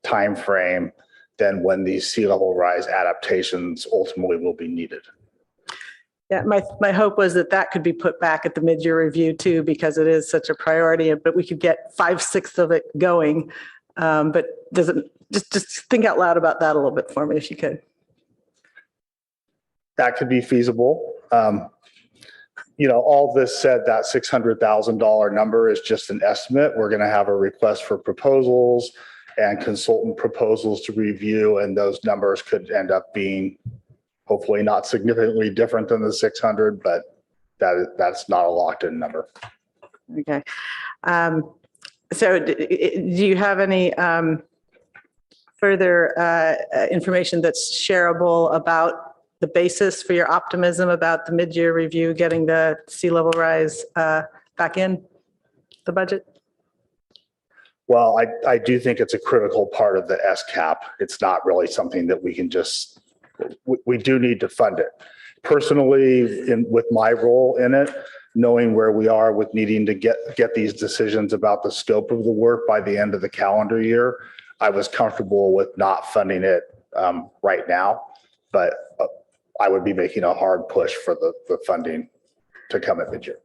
time frame than when these sea level rise adaptations ultimately will be needed. yeah, my hope was that that could be put back at the mid-year review too, because it is such a priority, but we could get 5/6 of it going. But doesn't just think out loud about that a little bit for me, if you could. That could be feasible. All this said, that $600,000 number is just an estimate. We're going to have a request for proposals and consultant proposals to review, and those numbers could end up being hopefully not significantly different than the 600, but that's not a locked-in number. Okay. So do you have any further information that's shareable about the basis for your optimism about the mid-year review, getting the sea level rise back in the budget? Well, I do think it's a critical part of the SCAP. It's not really something that we can just, we do need to fund it. Personally, with my role in it, knowing where we are with needing to get these decisions about the scope of the work by the end of the calendar year, I was comfortable with not funding it right now, but I would be making a hard push for the funding to come at mid-year.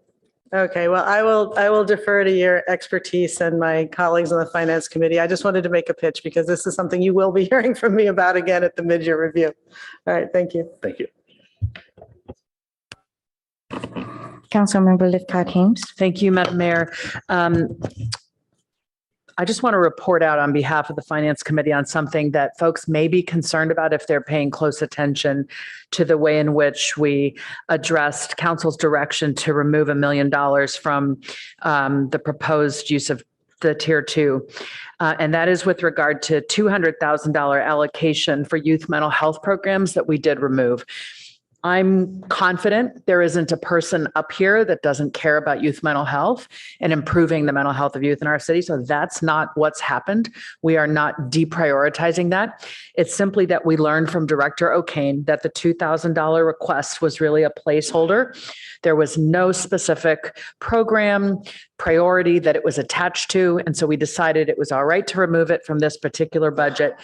Okay, well, I will defer to your expertise and my colleagues on the Finance Committee. I just wanted to make a pitch because this is something you will be hearing from me about again at the mid-year review. All right, thank you. Thank you. Councilmember Lithcott-Hames. Thank you, Madam Mayor. I just want to report out on behalf of the Finance Committee on something that folks may be concerned about if they're paying close attention to the way in which we addressed council's direction to remove $1 million from the proposed use of the tier 2. And that is with regard to $200,000 allocation for youth mental health programs that we did remove. I'm confident there isn't a person up here that doesn't care about youth mental health and improving the mental health of youth in our city. So that's not what's happened. We are not deprioritizing that. It's simply that we learned from Director O'Kane that the $2,000 request was really a placeholder. There was no specific program priority that it was attached to. And so we decided it was all right to remove it from this particular budget,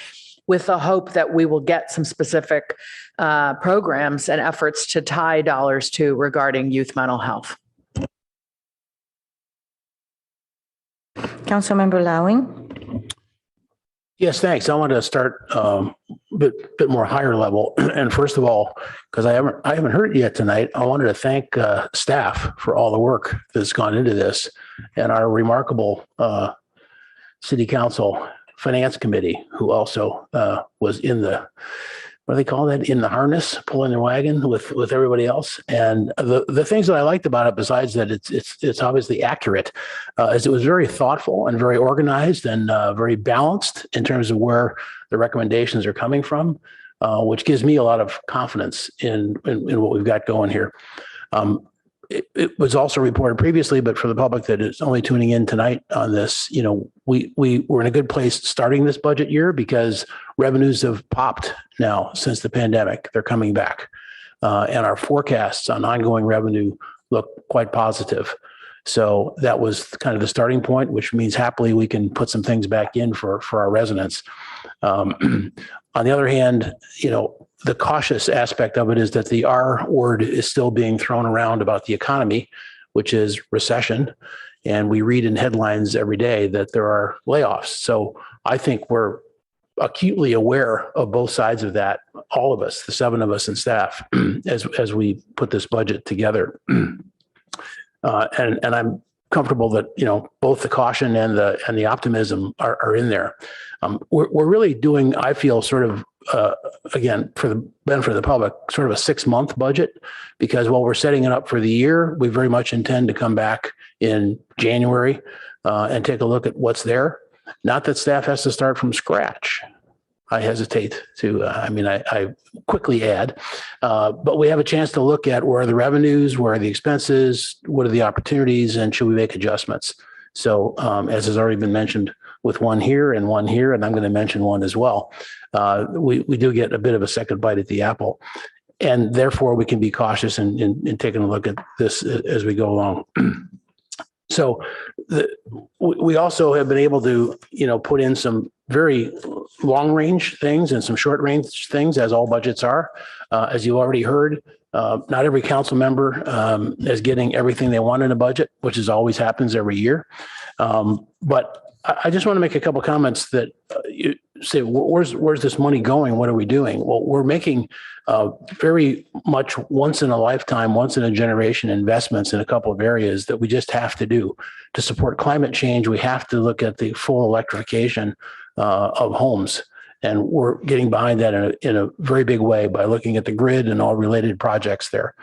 with the hope that we will get some specific programs and efforts to tie dollars to regarding youth mental health. Councilmember Lowing. Yes, thanks. I want to start a bit more higher level. And first of all, because I haven't heard it yet tonight, I wanted to thank staff for all the work that's gone into this, and our remarkable City Council Finance Committee, who also was in the, what do they call that, in the harness, pulling the wagon with everybody else. And the things that I liked about it, besides that it's obviously accurate, is it was very thoughtful and very organized and very balanced in terms of where the recommendations are coming from, which gives me a lot of confidence in what we've got going here. It was also reported previously, but for the public that is only tuning in tonight on this, we were in a good place starting this budget year because revenues have popped now since the pandemic. They're coming back. And our forecasts on ongoing revenue look quite positive. So that was kind of the starting point, which means happily we can put some things back in for our residents. On the other hand, the cautious aspect of it is that the R word is still being thrown around about the economy, which is recession. And we read in headlines every day that there are layoffs. So I think we're acutely aware of both sides of that, all of us, the 7 of us and staff, as we put this budget together. And I'm comfortable that, both the caution and the optimism are in there. We're really doing, I feel, sort of, again, for the benefit of the public, sort of a 6-month budget, because while we're setting it up for the year, we very much intend to come back in January and take a look at what's there. Not that staff has to start from scratch. I hesitate to, I quickly add, but we have a chance to look at where are the revenues, where are the expenses, what are the opportunities, and should we make adjustments? So as has already been mentioned, with one here, and I'm going to mention one as well, we do get a bit of a second bite at the apple. And therefore, we can be cautious in taking a look at this as we go along. So we also have been able to, put in some very long range things and some short range things, as all budgets are. As you already heard, not every council member is getting everything they want in a budget, which always happens every year. But I just want to make a couple of comments that you say, where's this money going? What are we doing? Well, we're making very much once in a lifetime, once in a generation investments in a couple of areas that we just have to do to support climate change. We have to look at the full electrification of homes. And we're getting behind that in a very big way by looking at the grid and all related projects there.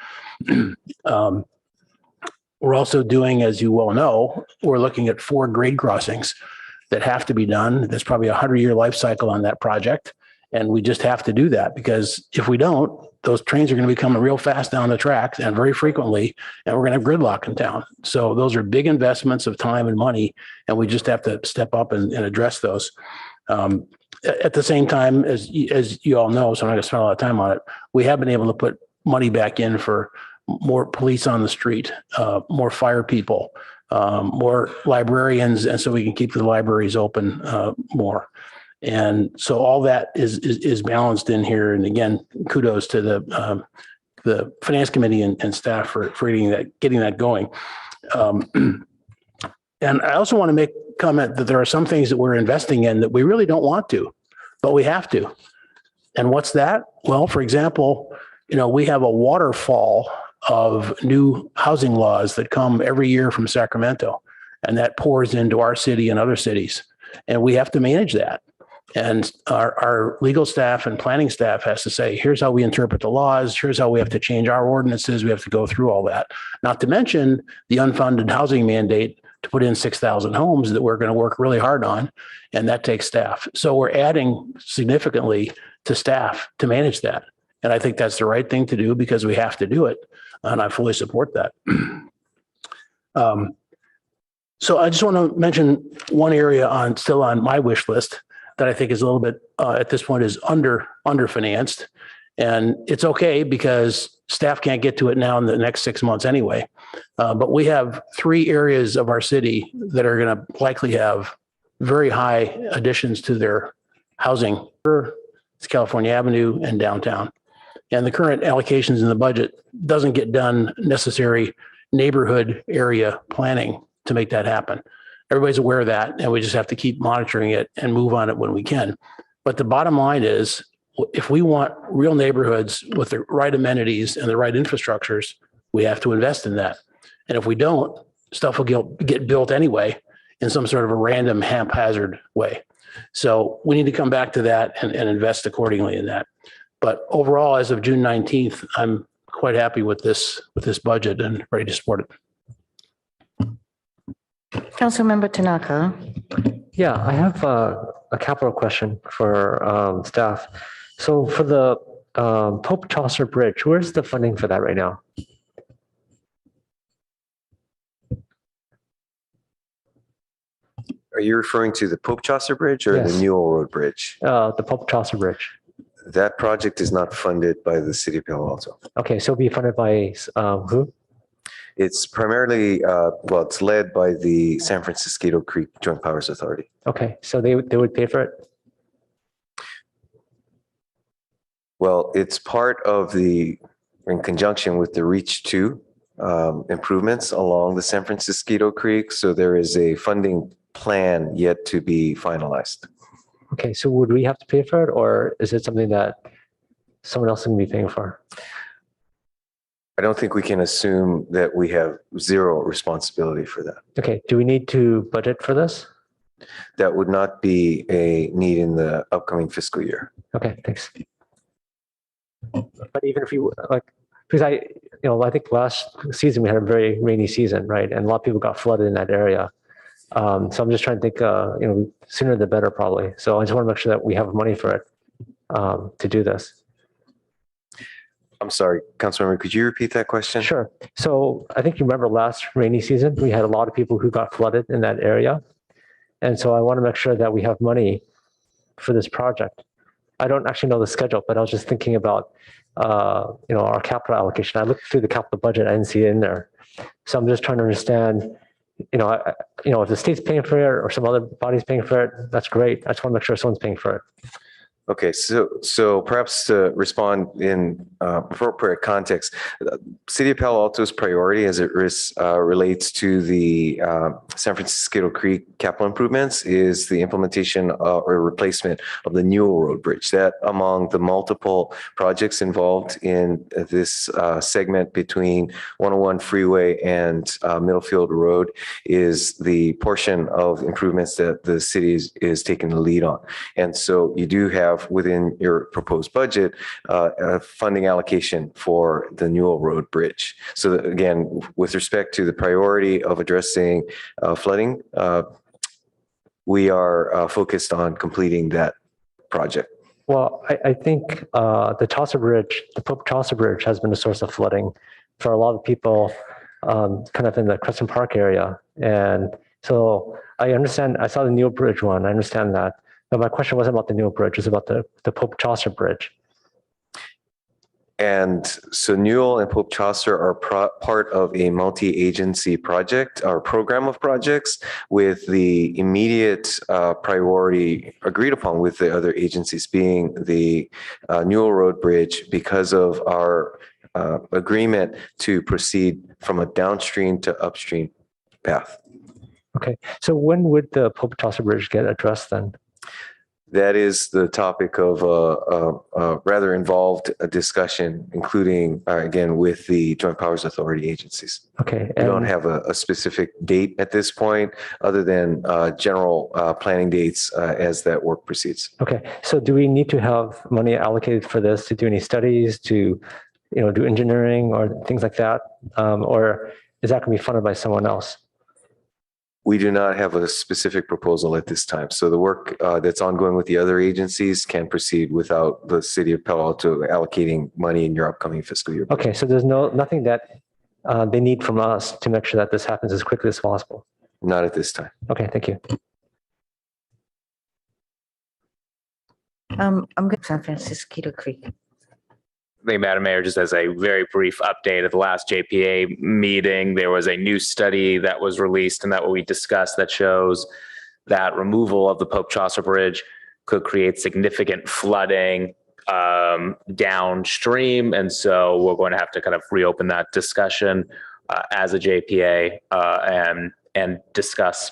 We're also doing, as you well know, we're looking at 4 grade crossings that have to be done. There's probably a 100-year life cycle on that project. And we just have to do that, because if we don't, those trains are going to be coming real fast down the tracks and very frequently, and we're going to have gridlock in town. So those are big investments of time and money, and we just have to step up and address those. At the same time, as you all know, so I'm not going to spend a lot of time on it, we have been able to put money back in for more police on the street, more fire people, more librarians, and so we can keep the libraries open more. And so all that is balanced in here. And again, kudos to the Finance Committee and staff for getting that going. And I also want to make a comment that there are some things that we're investing in that we really don't want to, but we have to. And what's that? Well, for example, we have a waterfall of new housing laws that come every year from Sacramento, and that pours into our city and other cities. And we have to manage that. And our legal staff and planning staff has to say, here's how we interpret the laws. Here's how we have to change our ordinances. We have to go through all that. Not to mention the unfunded housing mandate to put in 6,000 homes that we're going to work really hard on. And that takes staff. So we're adding significantly to staff to manage that. And I think that's the right thing to do because we have to do it. And I fully support that. So I just want to mention one area still on my wish list that I think is a little bit at this point is underfinanced. And it's okay because staff can't get to it now in the next 6 months anyway. But we have 3 areas of our city that are going to likely have very high additions to their housing. It's California Avenue and downtown. And the current allocations in the budget doesn't get done necessary neighborhood area planning to make that happen. Everybody's aware of that, and we just have to keep monitoring it and move on it when we can. But the bottom line is, if we want real neighborhoods with the right amenities and the right infrastructures, we have to invest in that. And if we don't, stuff will get built anyway in some sort of a random haphazard way. So we need to come back to that and invest accordingly in that. But overall, as of June 19th, I'm quite happy with this budget and ready to support it. Councilmember Tanaka. Yeah, I have a capital question for staff. So for the Pope Chaucer Bridge, where's the funding for that right now? Are you referring to the Pope Chaucer Bridge or Yes. the Newell Road Bridge? The Pope Chaucer Bridge. That project is not funded by the city of Palo Alto. Okay, so it'll be funded by who? It's primarily, it's led by the San Francisco Creek Joint Powers Authority. Okay, so they would pay for it? Well, it's part of in conjunction with the Reach 2 improvements along the San Francisco Creek. So there is a funding plan yet to be finalized. Okay, so would we have to pay for it, or is it something that someone else can be paying for? I don't think we can assume that we have zero responsibility for that. Okay, do we need to budget for this? That would not be a need in the upcoming fiscal year. Okay, thanks. But even if you because I think last season we had a very rainy season, right? And a lot of people got flooded in that area. So I'm just trying to think, sooner the better, probably. So I just want to make sure that we have money for it to do this. I'm sorry, Councilmember, could you repeat that question? Sure. So I think you remember last rainy season, we had a lot of people who got flooded in that area. And so I want to make sure that we have money for this project. I don't actually know the schedule, but I was just thinking about, our capital allocation. I looked through the capital budget, I didn't see it in there. So I'm just trying to understand, if the state's paying for it or some other body's paying for it, that's great. I just want to make sure someone's paying for it. Okay, so perhaps to respond in appropriate context, City of Palo Alto's priority as it relates to the San Francisco Creek capital improvements is the implementation or replacement of the Newell Road Bridge. That among the multiple projects involved in this segment between 101 Freeway and Middlefield Road is the portion of improvements that the city is taking the lead on. And so you do have within your proposed budget, a funding allocation for the Newell Road Bridge. So that, again, with respect to the priority of addressing flooding, we are focused on completing that project. Well, I think the Chaucer Bridge, the Pope Chaucer Bridge has been a source of flooding for a lot of people kind of in the Crescent Park area. And so I understand, I saw the Newell Bridge one, I understand that. But my question wasn't about the Newell Bridge, it was about the Pope Chaucer Bridge. And so Newell and Pope Chaucer are part of a multi-agency project or program of projects with the immediate priority agreed upon with the other agencies being the Newell Road Bridge because of our agreement to proceed from a downstream to upstream path. Okay, so when would the Pope Chaucer Bridge get addressed then? That is the topic of a rather involved discussion, including, again, with the Joint Powers Authority agencies. Okay. We don't have a specific date at this point, other than general planning dates as that work proceeds. Okay, so do we need to have money allocated for this to do any studies, to do engineering or things like that? Or is that going to be funded by someone else? We do not have a specific proposal at this time. So the work that's ongoing with the other agencies can proceed without the city of Palo Alto allocating money in your upcoming fiscal year. Okay, so there's nothing that they need from us to make sure that this happens as quickly as possible. Not at this time. Okay, thank you. I'm going to San Francisco Creek. Thank you, Madam Mayor. Just as a very brief update, at the last JPA meeting, there was a new study that was released, and that what we discussed that shows that removal of the Pope Chaucer Bridge could create significant flooding downstream. And so we're going to have to kind of reopen that discussion as a JPA and discuss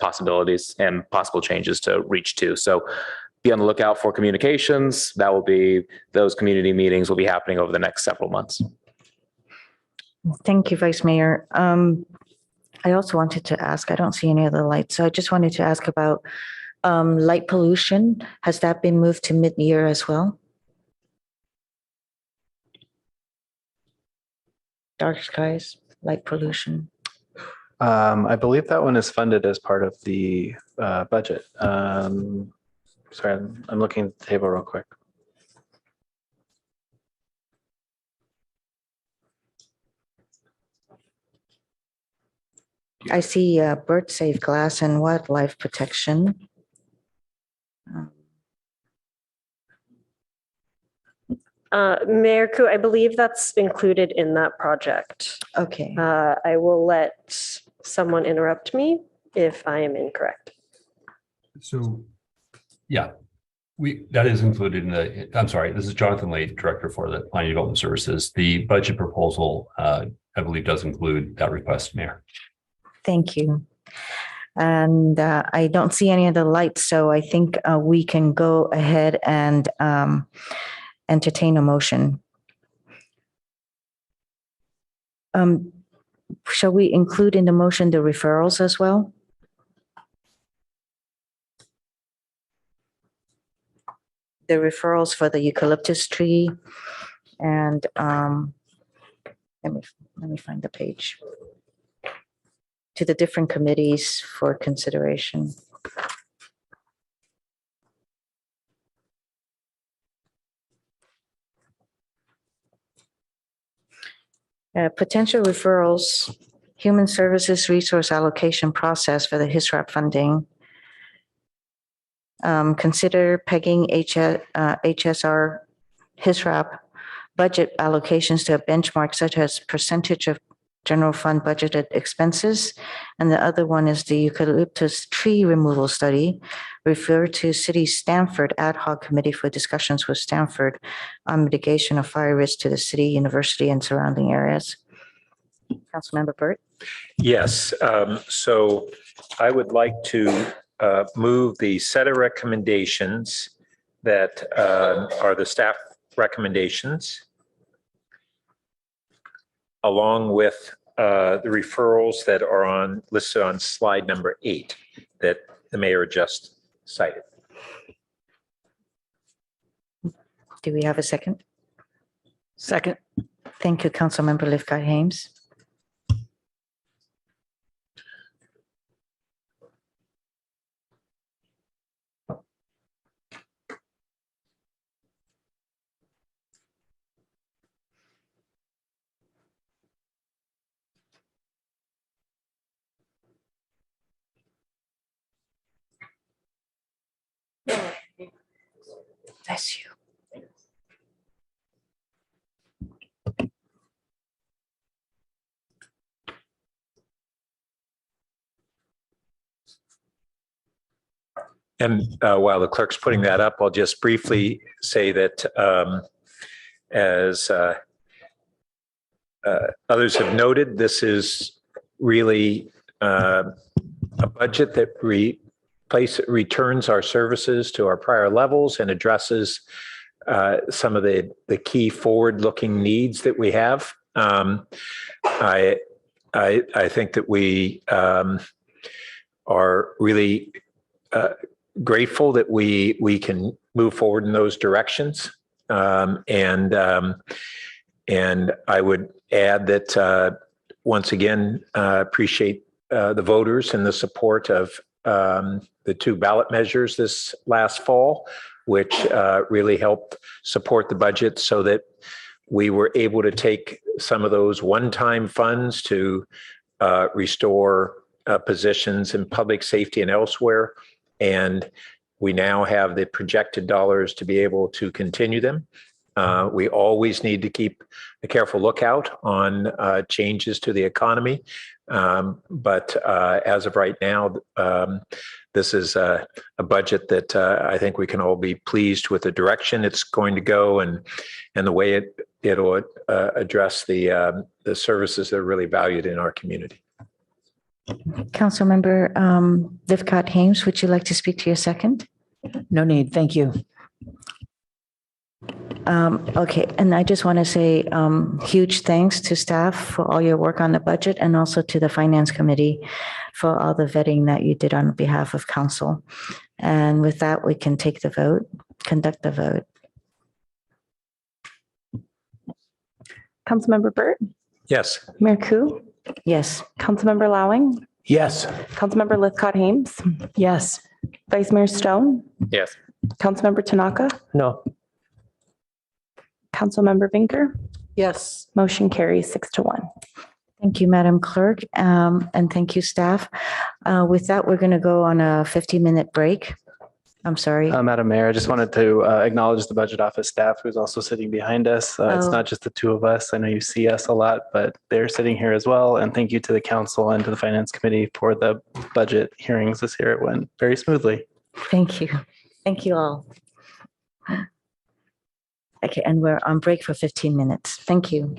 possibilities and possible changes to reach to. So be on the lookout for communications. Those community meetings will be happening over the next several months. Thank you, Vice Mayor. I also wanted to ask, I don't see any other lights, so I just wanted to ask about light pollution. Has that been moved to mid-year as well? Dark skies, light pollution. I believe that one is funded as part of the budget. Sorry, I'm looking at the table real quick. I see bird safe glass and wildlife protection. Mayor Ku, I believe that's included in that project. Okay. I will let someone interrupt me if I am incorrect. So, yeah, that is included in the, I'm sorry, this is Jonathan Late, Director for the Planning Development Services. The budget proposal, I believe, does include that request, Mayor. Thank you. And I don't see any other lights, so I think we can go ahead and entertain a motion. Shall we include in the motion the referrals as well? The referrals for the eucalyptus tree and let me find the page. To the different committees for consideration. Potential referrals, human services resource allocation process for the HISRAP funding. Consider pegging HSR HISRAP budget allocations to a benchmark such as percentage of general fund budgeted expenses. And the other one is the eucalyptus tree removal study. Refer to City Stanford Ad Hoc Committee for discussions with Stanford on mitigation of fire risk to the city, university, and surrounding areas. Councilmember Burt. Yes. So I would like to move the set of recommendations that are the staff recommendations, along with the referrals that are listed on slide number 8 that the mayor just cited. Do we have a second? Second. Thank you, Councilmember Lifgott-Hames. Bless you. And while the clerk's putting that up, I'll just briefly say that as others have noted, this is really a budget that returns our services to our prior levels and addresses some of the key forward-looking needs that we have. I think that we are really grateful that we can move forward in those directions. And I would add that once again, appreciate the voters and the support of the two ballot measures this last fall, which really helped support the budget so that we were able to take some of those one-time funds to restore positions in public safety and elsewhere. And we now have the projected dollars to be able to continue them. We always need to keep a careful lookout on changes to the economy. But as of right now, this is a budget that I think we can all be pleased with the direction it's going to go and the way it'll address the services that are really valued in our community. Councilmember Livcott Hames, would you like to speak to your second? No need. Thank you. Okay, and I just want to say huge thanks to staff for all your work on the budget and also to the Finance Committee for all the vetting that you did on behalf of council. And with that, we can take the vote, conduct the vote. Councilmember Burt, Yes. Mayor Ku, Yes. Councilmember Lowing, Yes. Councilmember Lithcott Hames, Yes. Vice Mayor Stone, Yes. Councilmember Tanaka, No. Councilmember Vinker. Yes. Motion carries 6-1. Thank you, Madam Clerk, and thank you, staff. With that, we're going to go on a 15-minute break. I'm sorry. Madam Mayor, I just wanted to acknowledge the budget office staff who's also sitting behind us. It's Oh. not just the two of us. I know you see us a lot, but they're sitting here as well. And thank you to the council and to the finance committee for the budget hearings this year. It went very smoothly. Thank you. Thank you all. Okay, and we're on break for 15 minutes. Thank you.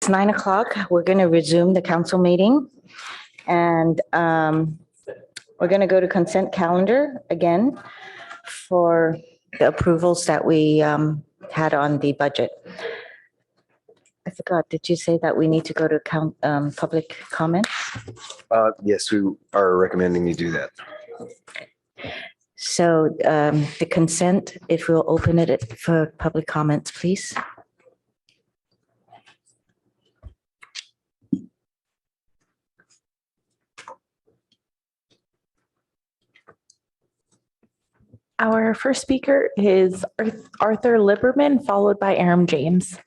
it's 9:00. We're going to resume the council meeting. And we're going to go to consent calendar again for the approvals that we had on the budget. I forgot, did you say that we need to go to public comments? Yes, we are recommending you do that. So the consent, if we'll open it for public comments, please. Our first speaker is Arthur Lieberman, followed by Aram James.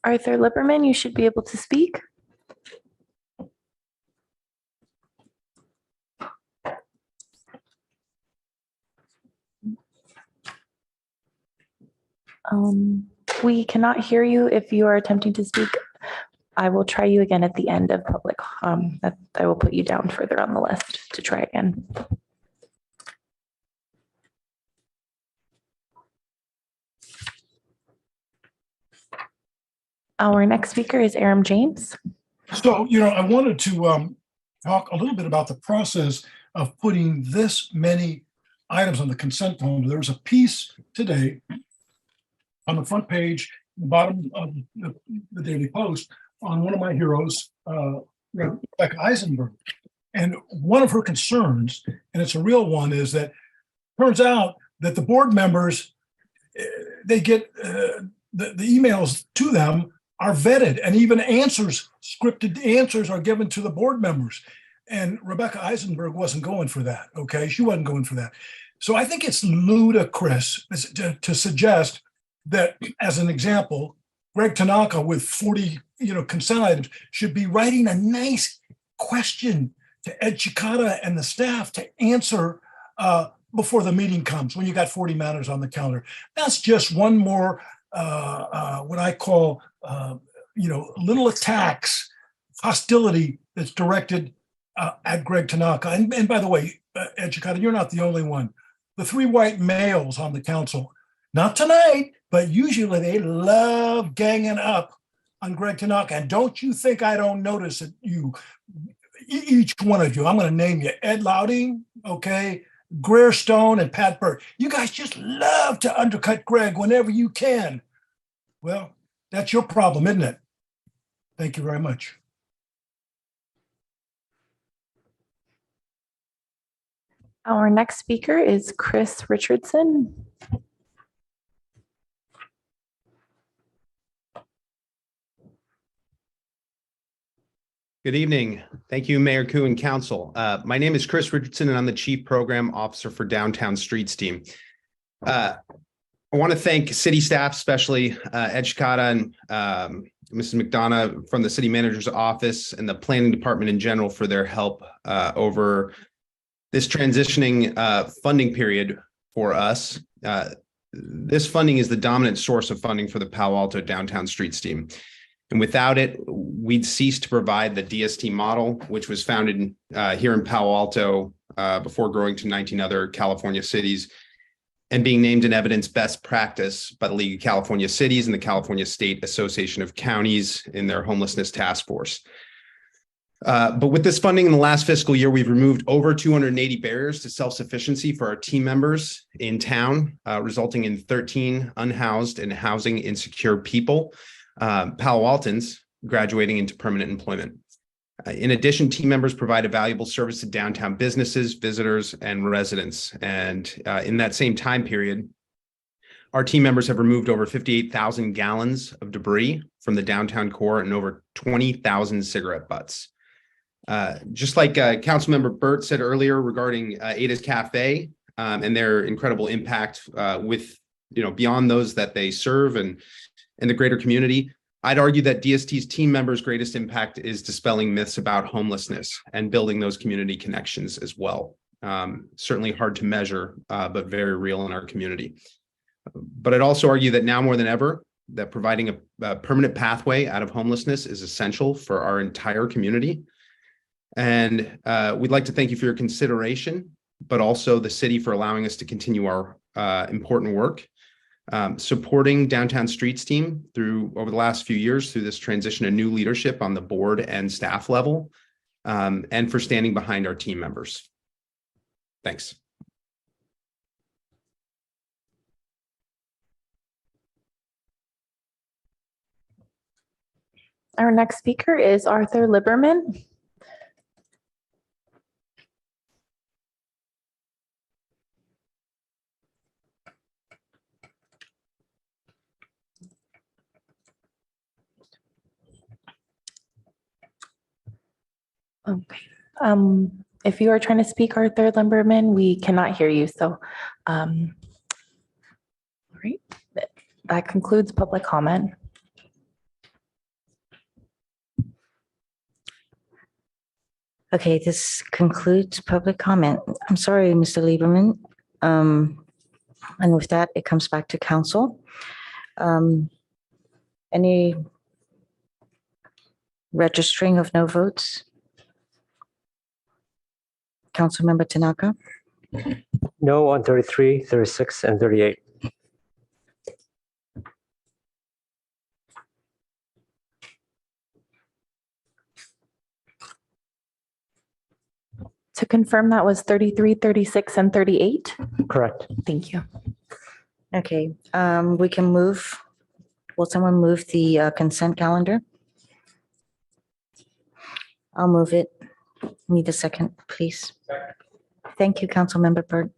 Arthur Lieberman, you should be able to speak. We cannot hear you if you are attempting to speak. I will try you again at the end of public. I will put you down further on the list to try again. Our next speaker is Aram James. So, I wanted to talk a little bit about the process of putting this many items on the consent calendar. There was a piece today on the front page, the bottom of the Daily Post, on one of my heroes, Rebecca Eisenberg. And one of her concerns, and it's a real one, is that turns out that the board members, they get the emails to them are vetted, and even scripted answers are given to the board members. And Rebecca Eisenberg wasn't going for that, okay? She wasn't going for that. So I think it's ludicrous to suggest that, as an example, Greg Tanaka with 40, consent items should be writing a nice question to Ed Chicata and the staff to answer before the meeting comes when you got 40 matters on the calendar. That's just one more, what I call, little attacks, hostility that's directed at Greg Tanaka. And by the way, Ed Chicata, you're not the only one. The three white males on the council, not tonight, but usually they love ganging up on Greg Tanaka. And don't you think I don't notice it, each one of you, I'm going to name you, Ed Louding, okay, Greer Stone and Pat Burt. You guys just love to undercut Greg whenever you can. Well, that's your problem, isn't it? Thank you very much. Our next speaker is Chris Richardson. Good evening. Thank you, Mayor Koo and Council. My name is Chris Richardson, and I'm the Chief Program Officer for Downtown Streets Team. I want to thank city staff, especially Ed Chicata and Mrs. McDonough from the City Manager's Office and the Planning Department in general for their help over this transitioning funding period for us. This funding is the dominant source of funding for the Palo Alto Downtown Streets Team. And without it, we'd cease to provide the DST model, which was founded here in Palo Alto before growing to 19 other California cities and being named an evidence best practice by the League of California Cities and the California State Association of Counties in their homelessness task force. But with this funding in the last fiscal year, we've removed over 280 barriers to self-sufficiency for our team members in town, resulting in 13 unhoused and housing insecure people, Palo Altans, graduating into permanent employment. In addition, team members provide a valuable service to downtown businesses, visitors, and residents. And in that same time period, our team members have removed over 58,000 gallons of debris from the downtown core and over 20,000 cigarette butts. Just like Councilmember Burt said earlier regarding Ada's Cafe and their incredible impact with, beyond those that they serve and the greater community, I'd argue that DST's team members' greatest impact is dispelling myths about homelessness and building those community connections as well. Certainly hard to measure, but very real in our community. But I'd also argue that now more than ever, that providing a permanent pathway out of homelessness is essential for our entire community. And we'd like to thank you for your consideration, but also the city for allowing us to continue our important work. Supporting Downtown Streets team over the last few years through this transition to new leadership on the board and staff level, and for standing behind our team members. Thanks. Our next speaker is Arthur Liberman. Okay. If you are trying to speak, Arthur Limberman, we cannot hear you. So, all right, that concludes public comment. Okay, this concludes public comment. I'm sorry, Mr. Lieberman. And with that, it comes back to council. Any registering of no votes? Councilmember Tanaka? No on 33, 36, and 38. To confirm, that was 33, 36, and 38? Correct. Thank you. Okay, we can move. Will someone move the consent calendar? I'll move it. Need a second, please. Thank you, Councilmember Burt.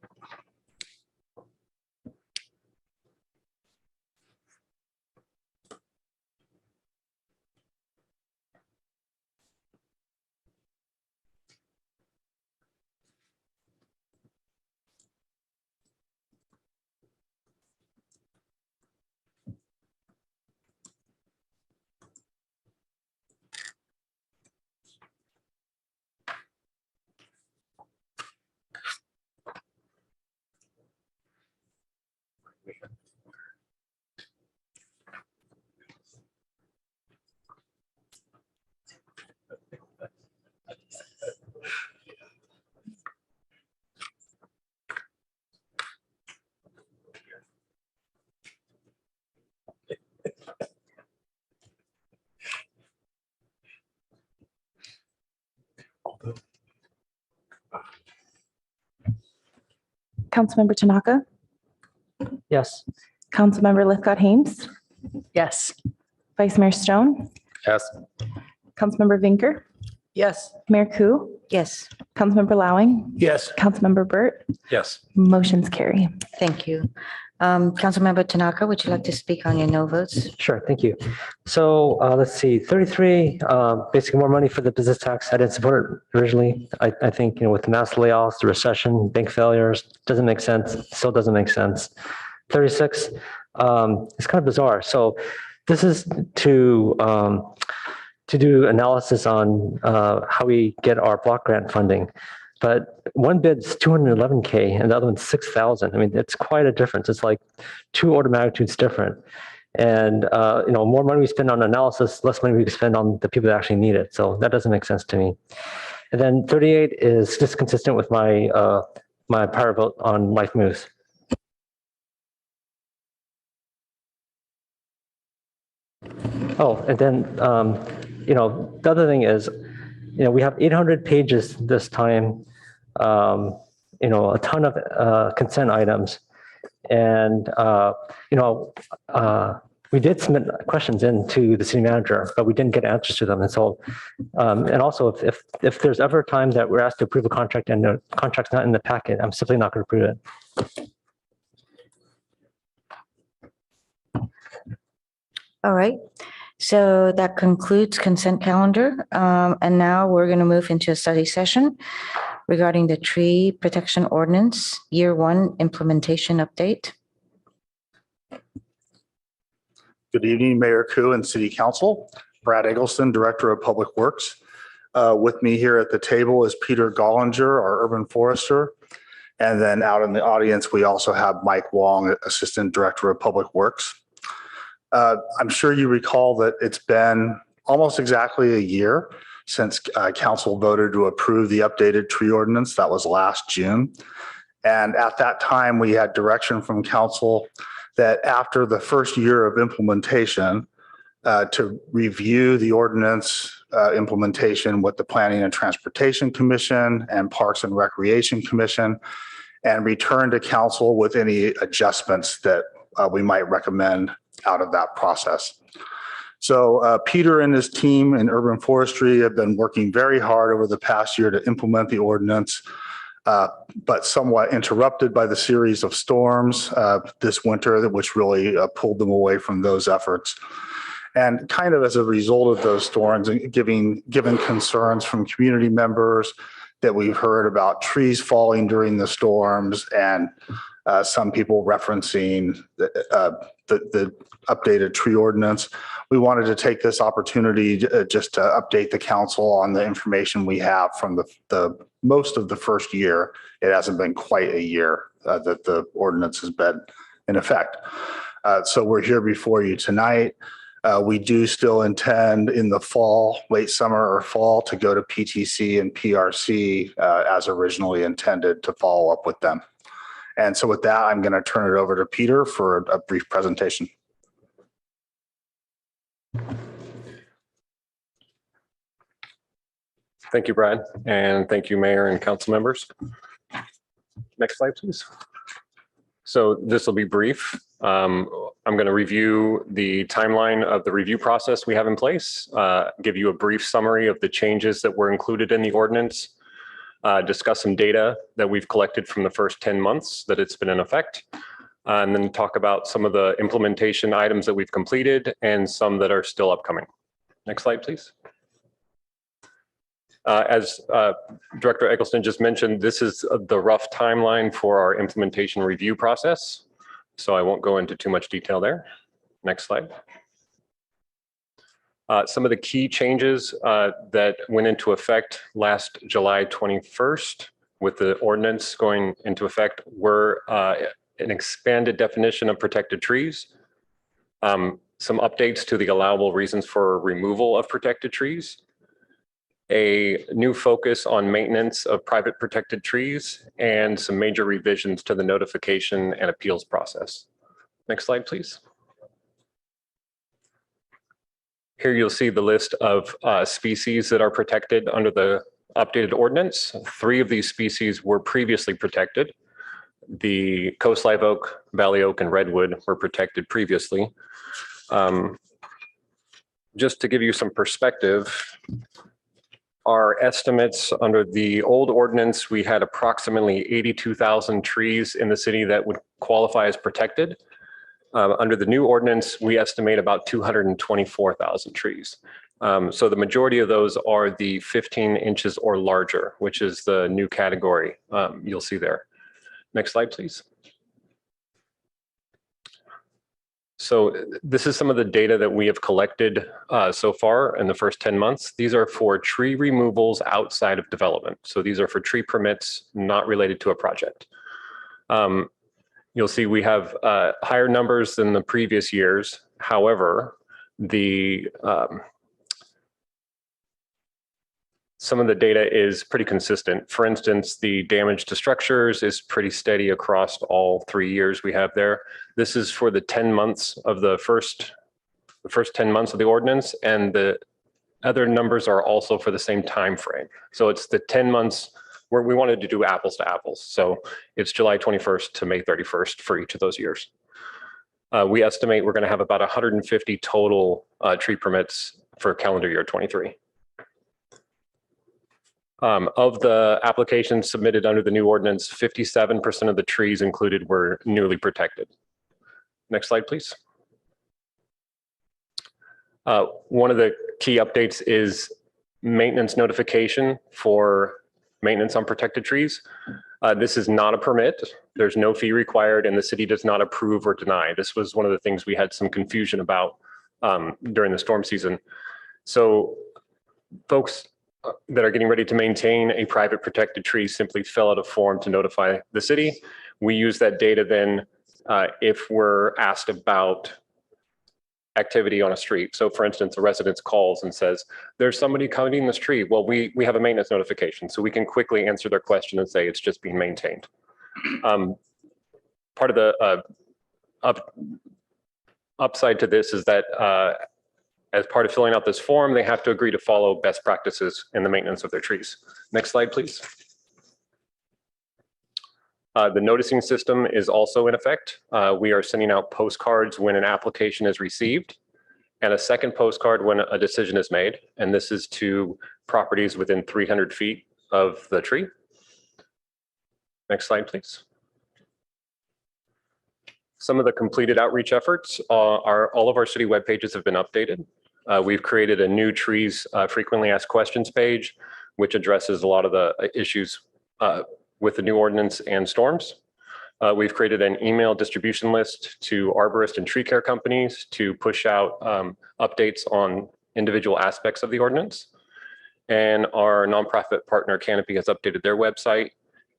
Councilmember Tanaka? Yes. Councilmember Lithcott-Hames? Yes. Vice Mayor Stone? Yes. Councilmember Vinker? Yes. Mayor Koo? Yes. Councilmember Lowing? Yes. Councilmember Burt? Yes. Motion's carry. Thank you. Councilmember Tanaka, would you like to speak on your no votes? Sure, thank you. So let's see, 33, basically more money for the business tax. I didn't support it originally. I think, with the mass layoffs, the recession, bank failures, doesn't make sense, still doesn't make sense. 36, it's kind of bizarre. So this is to do analysis on how we get our block grant funding. But one bid's 211K and the other one's 6,000. I mean, it's quite a difference. It's like 2 order of magnitudes different. And, more money we spend on analysis, less money we spend on the people that actually need it. So that doesn't make sense to me. And then 38 is just consistent with my my prior vote on Life Moves. Oh, and then, the other thing is, we have 800 pages this time, a ton of consent items. And, we did submit questions into the city manager, but we didn't get answers to them. And so, and also if there's ever a time that we're asked to approve a contract and the contract's not in the packet, I'm simply not going to approve it. All right. So that concludes consent calendar. And now we're going to move into a study session regarding the Tree Protection Ordinance Year 1 Implementation Update. Good evening, Mayor Koo and City Council. Brad Eggleston, Director of Public Works. With me here at the table is Peter Gollinger, our urban forester. And then out in the audience, we also have Mike Wong, Assistant Director of Public Works. I'm sure you recall that it's been almost exactly a year since council voted to approve the updated tree ordinance. That was last June. And at that time, we had direction from council that after the first year of implementation, to review the ordinance implementation with the Planning and Transportation Commission and Parks and Recreation Commission, and return to council with any adjustments that we might recommend out of that process. So Peter and his team in urban forestry have been working very hard over the past year to implement the ordinance, but somewhat interrupted by the series of storms this winter, which really pulled them away from those efforts. And kind of as a result of those storms, and given concerns from community members that we've heard about trees falling during the storms, and some people referencing the updated tree ordinance, we wanted to take this opportunity just to update the council on the information we have from the most of the first year. It hasn't been quite a year that the ordinance has been in effect. So we're here before you tonight. We do still intend in the fall, late summer or fall, to go to PTC and PRC as originally intended to follow up with them. And so with that, I'm going to turn it over to Peter for a brief presentation. Thank you, Brad, and thank you, Mayor and council members. Next slide, please. So this will be brief. I'm going to review the timeline of the review process we have in place, give you a brief summary of the changes that were included in the ordinance, discuss some data that we've collected from the first 10 months that it's been in effect, and then talk about some of the implementation items that we've completed and some that are still upcoming. Next slide, please. As Director Eggleston just mentioned, this is the rough timeline for our implementation review process, so I won't go into too much detail there. Next slide. Some of the key changes that went into effect last July 21st with the ordinance going into effect were an expanded definition of protected trees, some updates to the allowable reasons for removal of protected trees, a new focus on maintenance of private protected trees, and some major revisions to the notification and appeals process. Next slide, please. Here you'll see the list of species that are protected under the updated ordinance. 3 of these species were previously protected. The coast live oak, valley oak, and redwood were protected previously. Just to give you some perspective, our estimates under the old ordinance, we had approximately 82,000 trees in the city that would qualify as protected. Under the new ordinance, we estimate about 224,000 trees. So the majority of those are the 15 inches or larger, which is the new category you'll see there. Next slide, please. So this is some of the data that we have collected so far in the first 10 months. These are for tree removals outside of development. So these are for tree permits not related to a project. You'll see we have higher numbers than the previous years. However, some of the data is pretty consistent. For instance, the damage to structures is pretty steady across all 3 years we have there. This is for the 10 months of the first 10 months of the ordinance, and the other numbers are also for the same time frame. So it's the 10 months where we wanted to do apples to apples. So it's July 21st to May 31st for each of those years. We estimate we're going to have about 150 total tree permits for calendar year 23. Of the applications submitted under the new ordinance, 57% of the trees included were newly protected. Next slide, please. One of the key updates is maintenance notification for maintenance on protected trees. This is not a permit. There's no fee required, and the city does not approve or deny. This was one of the things we had some confusion about during the storm season. So folks that are getting ready to maintain a private protected tree simply fill out a form to notify the city. We use that data then if we're asked about activity on a street. So for instance, a resident calls and says, there's somebody cutting the street. Well, we have a maintenance notification, so we can quickly answer their question and say it's just being maintained. Part of the upside to this is that as part of filling out this form, they have to agree to follow best practices in the maintenance of their trees. Next slide, please. The noticing system is also in effect. We are sending out postcards when an application is received and a second postcard when a decision is made. And this is to properties within 300 feet of the tree. Next slide, please. Some of the completed outreach efforts are all of our city web pages have been updated. We've created a new trees frequently asked questions page, which addresses a lot of the issues with the new ordinance and storms. We've created an email distribution list to arborist and tree care companies to push out updates on individual aspects of the ordinance. And our nonprofit partner Canopy has updated their website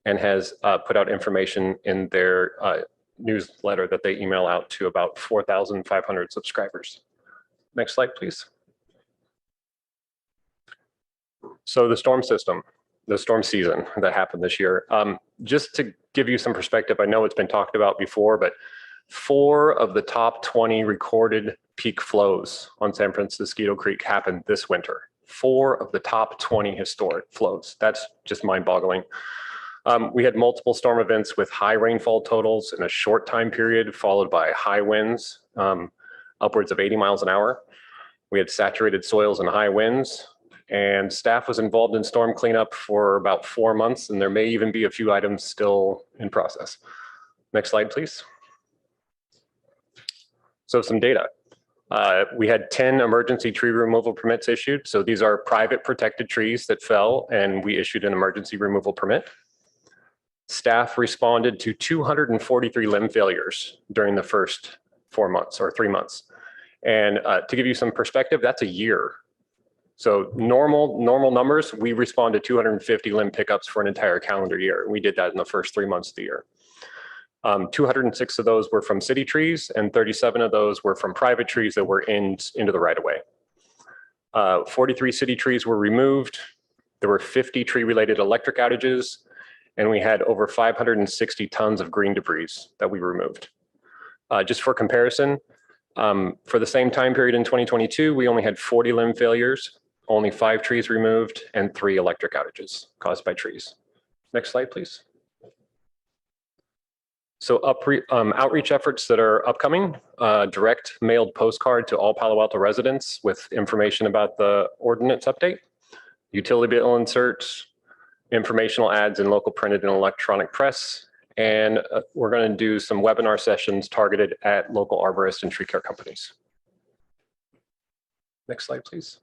and has put out information in their newsletter that they email out to about 4,500 subscribers. Next slide, please. So the storm system, the storm season that happened this year. Just to give you some perspective, I know it's been talked about before, but 4 of the top 20 recorded peak flows on San Francisco Creek happened this winter. 4 of the top 20 historic flows. That's just mind-boggling. We had multiple storm events with high rainfall totals in a short time period, followed by high winds, upwards of 80 miles an hour. We had saturated soils and high winds, and staff was involved in storm cleanup for about 4 months, and there may even be a few items still in process. Next slide, please. So some data. We had 10 emergency tree removal permits issued. So these are private protected trees that fell, and we issued an emergency removal permit. Staff responded to 243 limb failures during the first 4 months or 3 months. And to give you some perspective, that's a year. So normal numbers, we respond to 250 limb pickups for an entire calendar year. We did that in the first 3 months of the year. 206 of those were from city trees, and 37 of those were from private trees that were into the right of way. 43 city trees were removed. There were 50 tree-related electric outages, and we had over 560 tons of green debris that we removed. Just for comparison, for the same time period in 2022, we only had 40 limb failures, only 5 trees removed, and 3 electric outages caused by trees. Next slide, please. So outreach efforts that are upcoming, direct mailed postcard to all Palo Alto residents with information about the ordinance update, utility bill inserts, informational ads in local printed and electronic press, and we're going to do some webinar sessions targeted at local arborists and tree care companies. Next slide, please.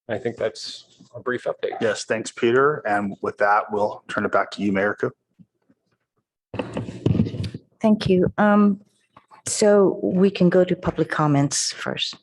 I think that's a brief update. Yes, thanks, Peter. And with that, we'll turn it back to you, Mayor Koo. Thank you. So we can go to public comments first.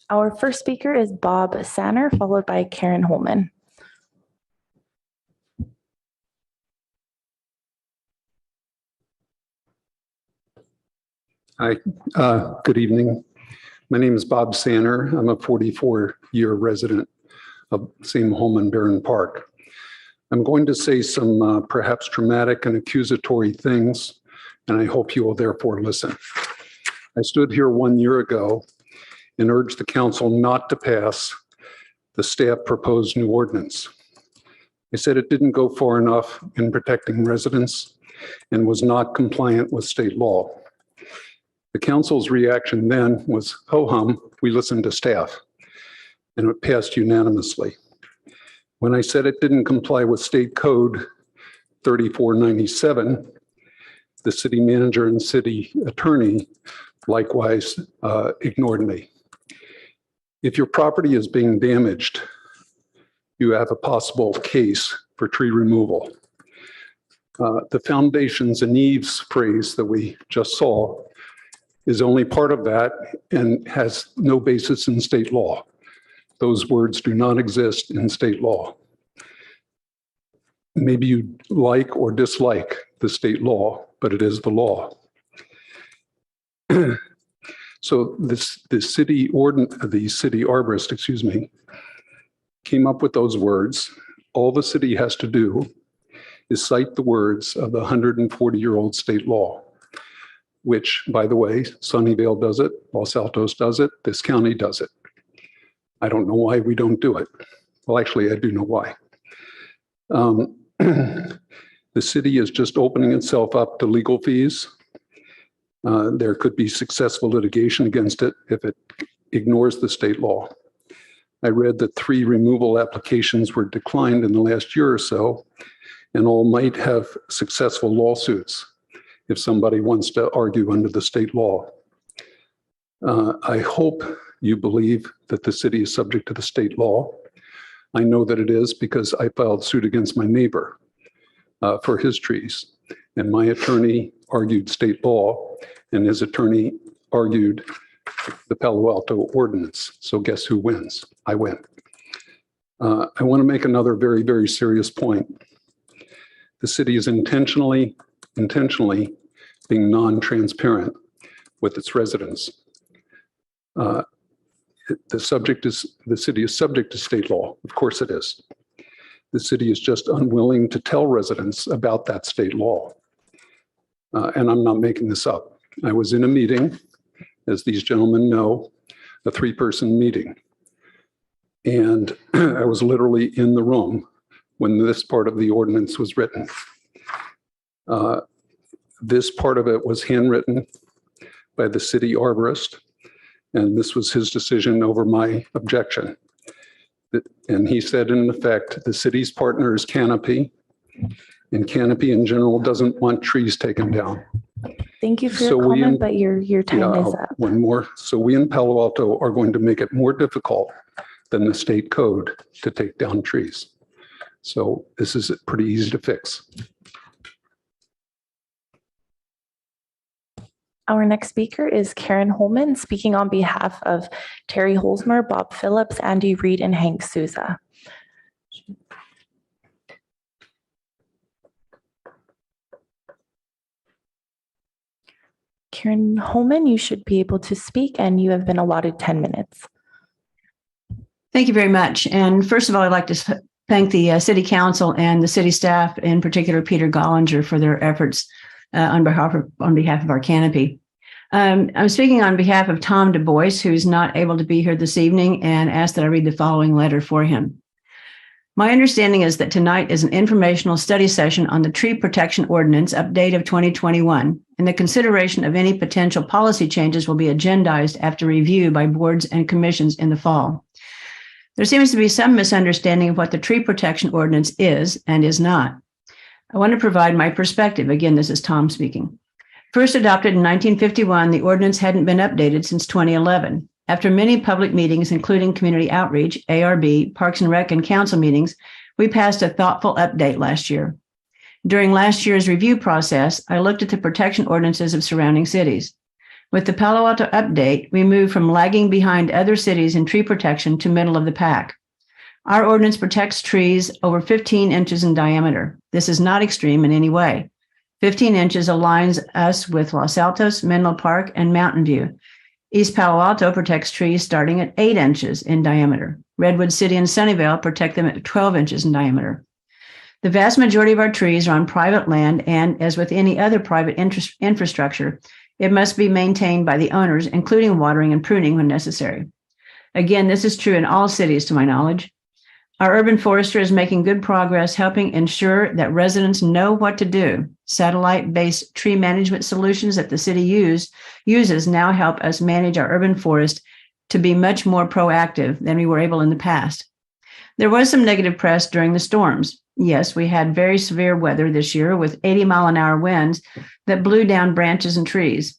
Our first speaker is Bob Sanner, followed by Karen Holman. Hi, good evening. My name is Bob Sanner. I'm a 44-year resident of St. Holman Barron Park. I'm going to say some perhaps dramatic and accusatory things, and I hope you will therefore listen. I stood here 1 year ago and urged the council not to pass the staff proposed new ordinance. I said it didn't go far enough in protecting residents and was not compliant with state law. The council's reaction then was, ho-hum, we listened to staff, and it passed unanimously. When I said it didn't comply with State Code 3497, the city manager and city attorney likewise ignored me. If your property is being damaged, you have a possible case for tree removal. The foundations and eaves phrase that we just saw is only part of that and has no basis in state law. Those words do not exist in state law. Maybe you like or dislike the state law, but it is the law. So the city arborist, came up with those words. All the city has to do is cite the words of the 140-year-old state law, which, by the way, Sunnyvale does it, Los Altos does it, this county does it. I don't know why we don't do it. Well, actually, I do know why. The city is just opening itself up to legal fees. There could be successful litigation against it if it ignores the state law. I read that 3 removal applications were declined in the last year or so, and all might have successful lawsuits if somebody wants to argue under the state law. I hope you believe that the city is subject to the state law. I know that it is because I filed suit against my neighbor for his trees, and my attorney argued state law, and his attorney argued the Palo Alto ordinance. So guess who wins? I win. I want to make another very, very serious point. The city is intentionally being non-transparent with its residents. The city is subject to state law. Of course it is. The city is just unwilling to tell residents about that state law. And I'm not making this up. I was in a meeting, as these gentlemen know, a 3-person meeting. And I was literally in the room when this part of the ordinance was written. This part of it was handwritten by the city arborist, and this was his decision over my objection. And he said, in effect, the city's partner is Canopy, and Canopy in general doesn't want trees taken down. Thank you for your comment, but your time is up. One more. So we in Palo Alto are going to make it more difficult than the state code to take down trees. So this is pretty easy to fix. Our next speaker is Karen Holman, speaking on behalf of Terry Holzmer, Bob Phillips, Andy Reed, and Hank Souza. Karen Holman, you should be able to speak, and you have been allotted 10 minutes. Thank you very much. And first of all, I'd like to thank the City Council and the city staff, in particular Peter Gollinger, for their efforts on behalf of our canopy. I'm speaking on behalf of Tom Du Bois, who's not able to be here this evening, and asked that I read the following letter for him. My understanding is that tonight is an informational study session on the Tree Protection Ordinance update of 2021, and the consideration of any potential policy changes will be agendized after review by boards and commissions in the fall. There seems to be some misunderstanding of what the Tree Protection Ordinance is and is not. I want to provide my perspective. Again, this is Tom speaking. First adopted in 1951, the ordinance hadn't been updated since 2011. After many public meetings, including community outreach, ARB, Parks and Rec, and council meetings, we passed a thoughtful update last year. During last year's review process, I looked at the protection ordinances of surrounding cities. With the Palo Alto update, we moved from lagging behind other cities in tree protection to middle of the pack. Our ordinance protects trees over 15 inches in diameter. This is not extreme in any way. 15 inches aligns us with Los Altos, Menlo Park, and Mountain View. East Palo Alto protects trees starting at 8 inches in diameter. Redwood City and Sunnyvale protect them at 12 inches in diameter. The vast majority of our trees are on private land, and as with any other private infrastructure, it must be maintained by the owners, including watering and pruning when necessary. Again, this is true in all cities, to my knowledge. Our urban forester is making good progress helping ensure that residents know what to do. Satellite-based tree management solutions that the city uses now help us manage our urban forest to be much more proactive than we were able in the past. There was some negative press during the storms. Yes, we had very severe weather this year with 80-mile-an-hour winds that blew down branches and trees.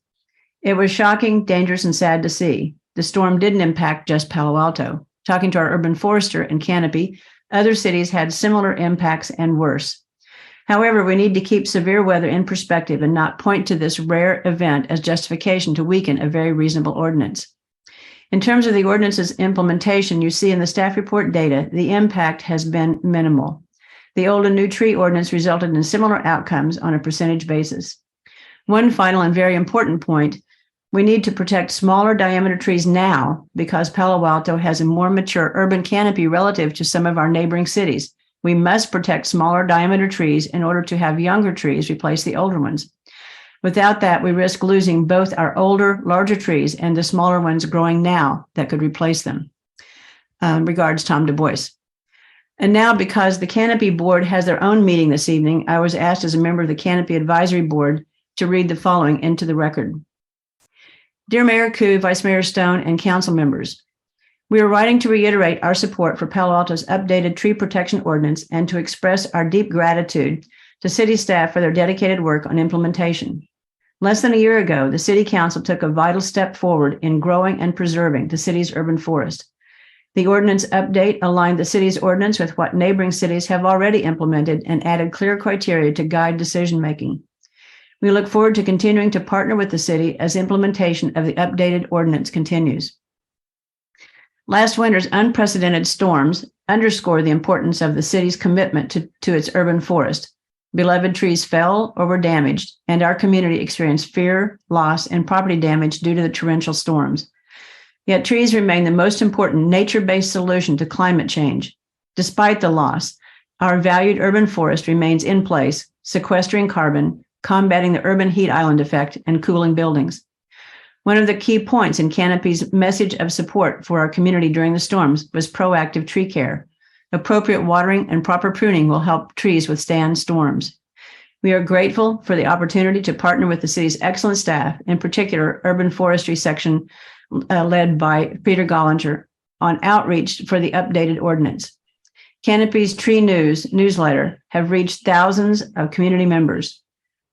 It was shocking, dangerous, and sad to see. The storm didn't impact just Palo Alto. Talking to our urban forester and Canopy, other cities had similar impacts and worse. However, we need to keep severe weather in perspective and not point to this rare event as justification to weaken a very reasonable ordinance. In terms of the ordinance's implementation, you see in the staff report data, the impact has been minimal. The old and new tree ordinance resulted in similar outcomes on a percentage basis. One final and very important point, we need to protect smaller diameter trees now because Palo Alto has a more mature urban canopy relative to some of our neighboring cities. We must protect smaller diameter trees in order to have younger trees replace the older ones. Without that, we risk losing both our older, larger trees and the smaller ones growing now that could replace them. Regards, Tom Du Bois. And now, because the Canopy Board has their own meeting this evening, I was asked as a member of the Canopy Advisory Board to read the following into the record. Dear Mayor Koo, Vice Mayor Stone, and council members, we are writing to reiterate our support for Palo Alto's updated tree protection ordinance and to express our deep gratitude to city staff for their dedicated work on implementation. Less than a year ago, the City Council took a vital step forward in growing and preserving the city's urban forest. The ordinance update aligned the city's ordinance with what neighboring cities have already implemented and added clear criteria to guide decision-making. We look forward to continuing to partner with the city as implementation of the updated ordinance continues. Last winter's unprecedented storms underscore the importance of the city's commitment to its urban forest. Beloved trees fell or were damaged, and our community experienced fear, loss, and property damage due to the torrential storms. Yet trees remain the most important nature-based solution to climate change. Despite the loss, our valued urban forest remains in place, sequestering carbon, combating the urban heat island effect, and cooling buildings. One of the key points in Canopy's message of support for our community during the storms was proactive tree care. Appropriate watering and proper pruning will help trees withstand storms. We are grateful for the opportunity to partner with the city's excellent staff, in particular urban forestry section led by Peter Gollinger, on outreach for the updated ordinance. Canopy's Tree News newsletter have reached thousands of community members.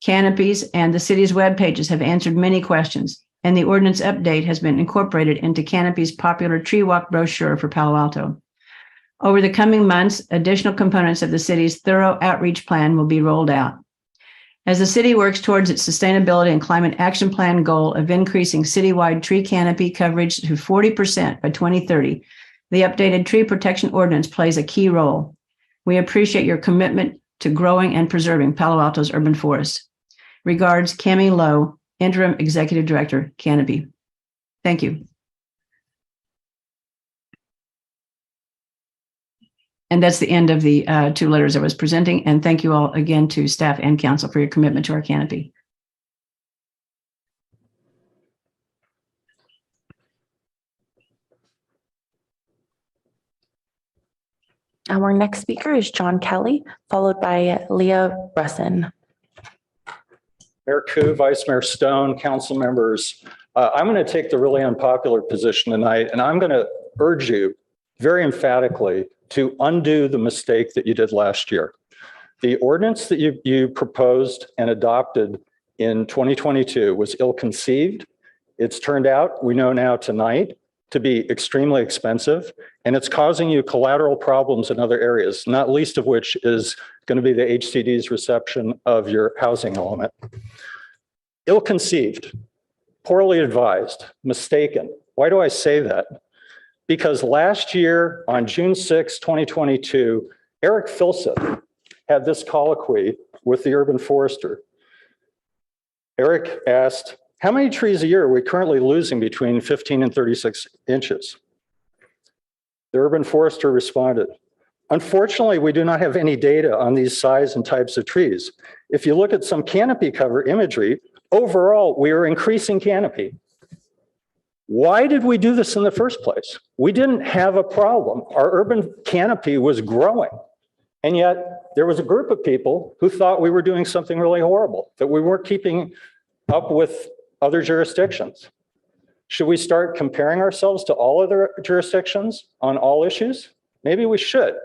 Canopies and the city's web pages have answered many questions, and the ordinance update has been incorporated into Canopy's popular tree walk brochure for Palo Alto. Over the coming months, additional components of the city's thorough outreach plan will be rolled out. As the city works towards its sustainability and climate action plan goal of increasing citywide tree canopy coverage to 40% by 2030, the updated tree protection ordinance plays a key role. We appreciate your commitment to growing and preserving Palo Alto's urban forest. Regards, Cami Lowe, Interim Executive Director, Canopy. Thank you. And that's the end of the two letters I was presenting. And thank you all again to staff and council for your commitment to our Canopy. Our next speaker is John Kelly, followed by Leah Russin. Mayor Koo, Vice Mayor Stone, council members, I'm going to take the really unpopular position tonight, and I'm going to urge you very emphatically to undo the mistake that you did last year. The ordinance that you proposed and adopted in 2022 was ill-conceived. It's turned out, we know now tonight, to be extremely expensive, and it's causing you collateral problems in other areas, not least of which is going to be the HCD's reception of your housing element. Ill-conceived, poorly advised, mistaken. Why do I say that? Because last year on June 6, 2022, Eric Filseth had this colloquy with the urban forester. Eric asked, how many trees a year are we currently losing between 15 and 36 inches? The urban forester responded, unfortunately, we do not have any data on these size and types of trees. If you look at some canopy cover imagery, overall, we are increasing canopy. Why did we do this in the first place? We didn't have a problem. Our urban canopy was growing. And yet there was a group of people who thought we were doing something really horrible, that we weren't keeping up with other jurisdictions. Should we start comparing ourselves to all other jurisdictions on all issues? Maybe we should,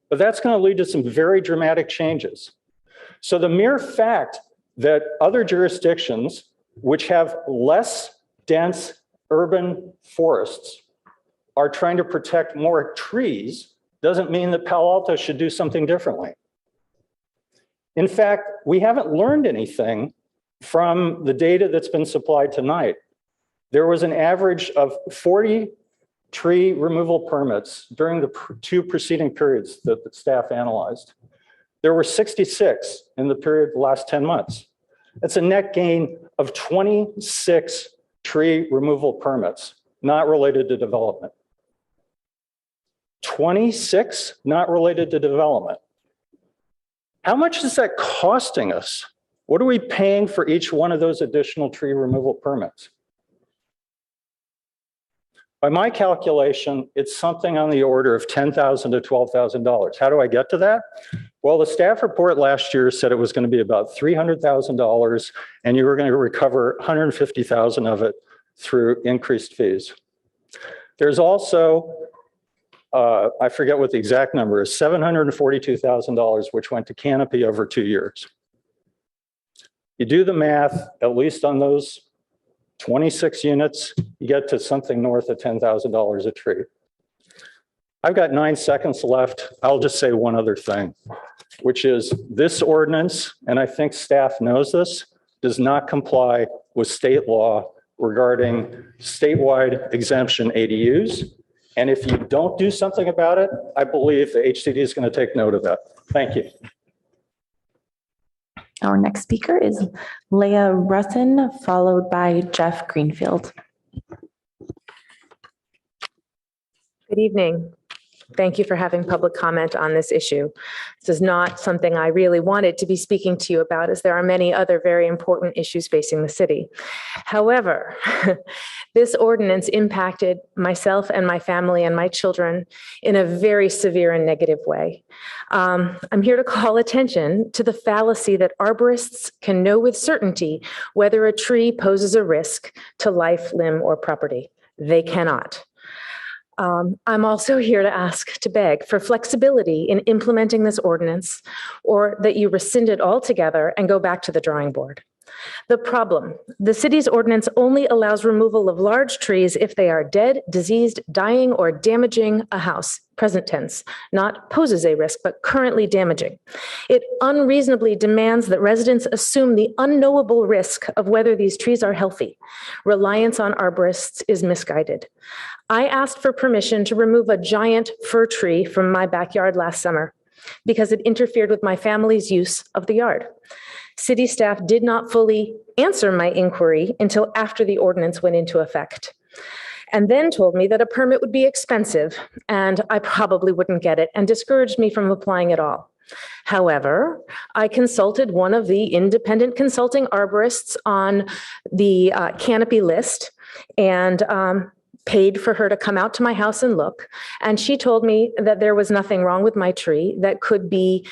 but that's going to lead to some very dramatic changes. So the mere fact that other jurisdictions which have less dense urban forests, are trying to protect more trees, doesn't mean that Palo Alto should do something differently. In fact, we haven't learned anything from the data that's been supplied tonight. There was an average of 40 tree removal permits during the two preceding periods that the staff analyzed. There were 66 in the period the last 10 months. That's a net gain of 26 tree removal permits, not related to development. 26 not related to development. How much is that costing us? What are we paying for each one of those additional tree removal permits? By my calculation, it's something on the order of $10,000 to $12,000. How do I get to that? Well, the staff report last year said it was going to be about $300,000 and you were going to recover $150,000 of it through increased fees. There's also, I forget what the exact number is, $742,000, which went to canopy over 2 years. You do the math, at least on those 26 units, you get to something north of $10,000 a tree. I've got 9 seconds left. I'll just say one other thing, which is this ordinance, and I think staff knows this, does not comply with state law regarding statewide exemption ADUs. And if you don't do something about it, I believe the HCD is going to take note of that. Thank you. Our next speaker is Leah Russin, followed by Jeff Greenfield. Good evening. Thank you for having public comment on this issue. This is not something I really wanted to be speaking to you about, as there are many other very important issues facing the city. However, this ordinance impacted myself and my family and my children in a very severe and negative way. I'm here to call attention to the fallacy that arborists can know with certainty whether a tree poses a risk to life, limb, or property. They cannot. I'm also here to beg for flexibility in implementing this ordinance, or that you rescind it altogether and go back to the drawing board. The problem, the city's ordinance only allows removal of large trees if they are dead, diseased, dying, or damaging a house, present tense, not poses a risk, but currently damaging. It unreasonably demands that residents assume the unknowable risk of whether these trees are healthy. Reliance on arborists is misguided. I asked for permission to remove a giant fir tree from my backyard last summer because it interfered with my family's use of the yard. City staff did not fully answer my inquiry until after the ordinance went into effect, and then told me that a permit would be expensive and I probably wouldn't get it, and discouraged me from applying at all. However, I consulted one of the independent consulting arborists on the canopy list and paid for her to come out to my house and look. And she told me that there was nothing wrong with my tree that could be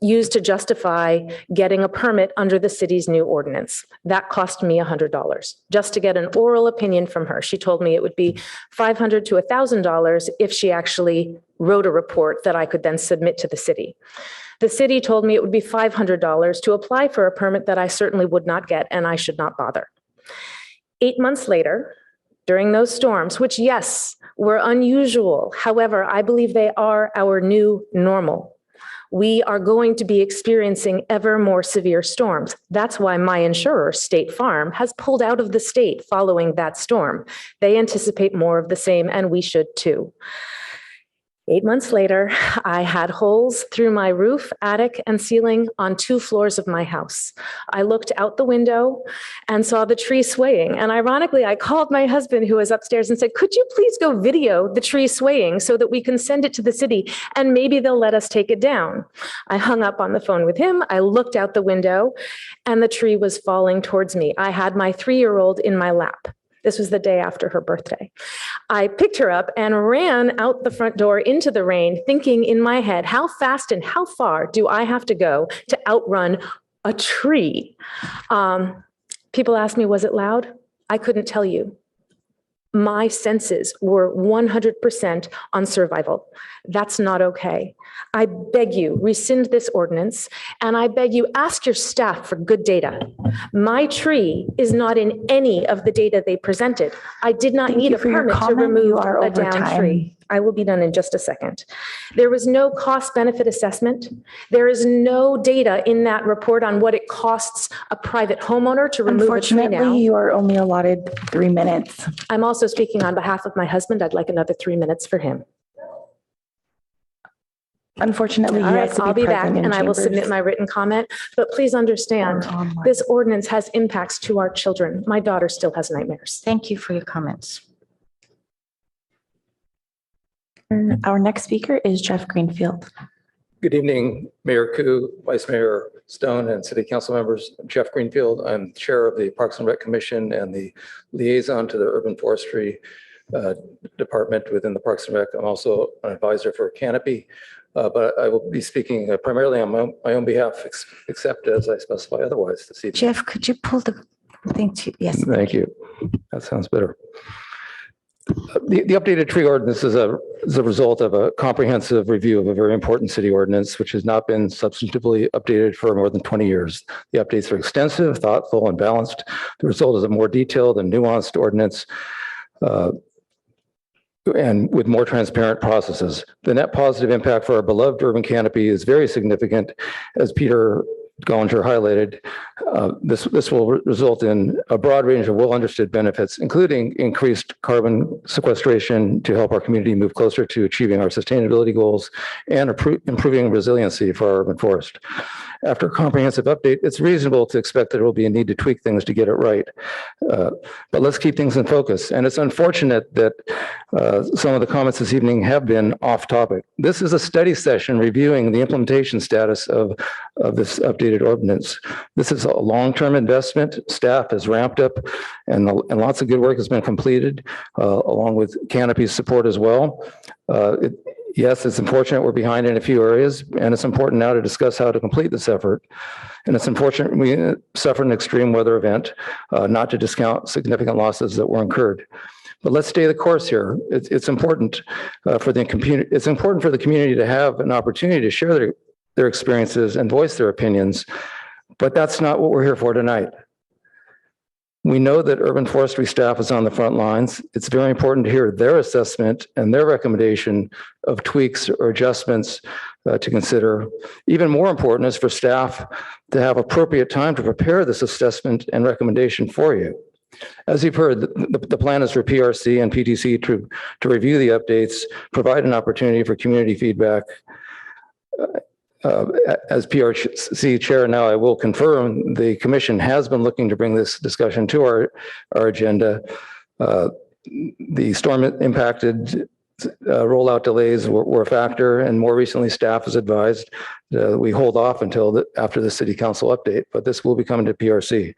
used to justify getting a permit under the city's new ordinance. That cost me $100 just to get an oral opinion from her. She told me it would be $500 to $1,000 if she actually wrote a report that I could then submit to the city. The city told me it would be $500 to apply for a permit that I certainly would not get, and I should not bother. 8 months later, during those storms, which, yes, were unusual, however, I believe they are our new normal. We are going to be experiencing ever more severe storms. That's why my insurer, State Farm, has pulled out of the state following that storm. They anticipate more of the same, and we should too. 8 months later, I had holes through my roof, attic, and ceiling on 2 floors of my house. I looked out the window and saw the tree swaying. And ironically, I called my husband, who was upstairs, and said, could you please go video the tree swaying so that we can send it to the city and maybe they'll let us take it down? I hung up on the phone with him. I looked out the window and the tree was falling towards me. I had my 3-year-old in my lap. This was the day after her birthday. I picked her up and ran out the front door into the rain, thinking in my head, how fast and how far do I have to go to outrun a tree? People asked me, was it loud? I couldn't tell you. my senses were 100% on survival. That's not okay. I beg you, rescind this ordinance, and I beg you, ask your staff for good data. My tree is not in any of the data they presented. I did not Thank need you a for your permit to comment. You remove are a over downed time. tree. I will be done in just a second. There was no cost-benefit assessment. There is no data in that report on what it costs a private homeowner to remove a tree now. Unfortunately, you are only allotted 3 minutes. I'm also speaking on behalf of my husband. I'd like another 3 minutes for him. Unfortunately, he All has right, to be I'll be back present in and I will submit chambers. my written comment, but please understand, Or online. this ordinance has impacts to our children. My daughter still has nightmares. Thank you for your comments. Our next speaker is Jeff Greenfield. Good evening, Mayor Koo, Vice Mayor Stone, and City Council members. I'm Jeff Greenfield. I'm Chair of the Parks and Rec Commission and the liaison to the Urban Forestry Department within the Parks and Rec. I'm also an advisor for Canopy, but I will be speaking primarily on my own behalf, except as I specify otherwise this evening. Jeff, could you pull the thing to, yes. Thank you. That sounds better. The updated tree ordinance is a result of a comprehensive review of a very important city ordinance, which has not been substantively updated for more than 20 years. The updates are extensive, thoughtful, and balanced. The result is a more detailed and nuanced ordinance and with more transparent processes. The net positive impact for our beloved urban canopy is very significant, as Peter Gollinger highlighted. This will result in a broad range of well-understood benefits, including increased carbon sequestration to help our community move closer to achieving our sustainability goals and improving resiliency for our urban forest. After a comprehensive update, it's reasonable to expect that there will be a need to tweak things to get it right. But let's keep things in focus. And it's unfortunate that some of the comments this evening have been off topic. This is a study session reviewing the implementation status of this updated ordinance. This is a long-term investment. Staff has ramped up and lots of good work has been completed along with Canopy's support as well. Yes, it's unfortunate we're behind in a few areas, and it's important now to discuss how to complete this effort. And it's unfortunate we suffered an extreme weather event, not to discount significant losses that were incurred. But let's stay the course here. It's important for the community. It's important for the community to have an opportunity to share their experiences and voice their opinions. But that's not what we're here for tonight. We know that urban forestry staff is on the front lines. It's very important to hear their assessment and their recommendation of tweaks or adjustments to consider. Even more important is for staff to have appropriate time to prepare this assessment and recommendation for you. As you've heard, the plan is for PRC and PTC to review the updates, provide an opportunity for community feedback. As PRC chair now, I will confirm the commission has been looking to bring this discussion to our agenda. The storm impacted rollout delays were a factor, and more recently staff has advised we hold off until after the city council update, but this will be coming to PRC.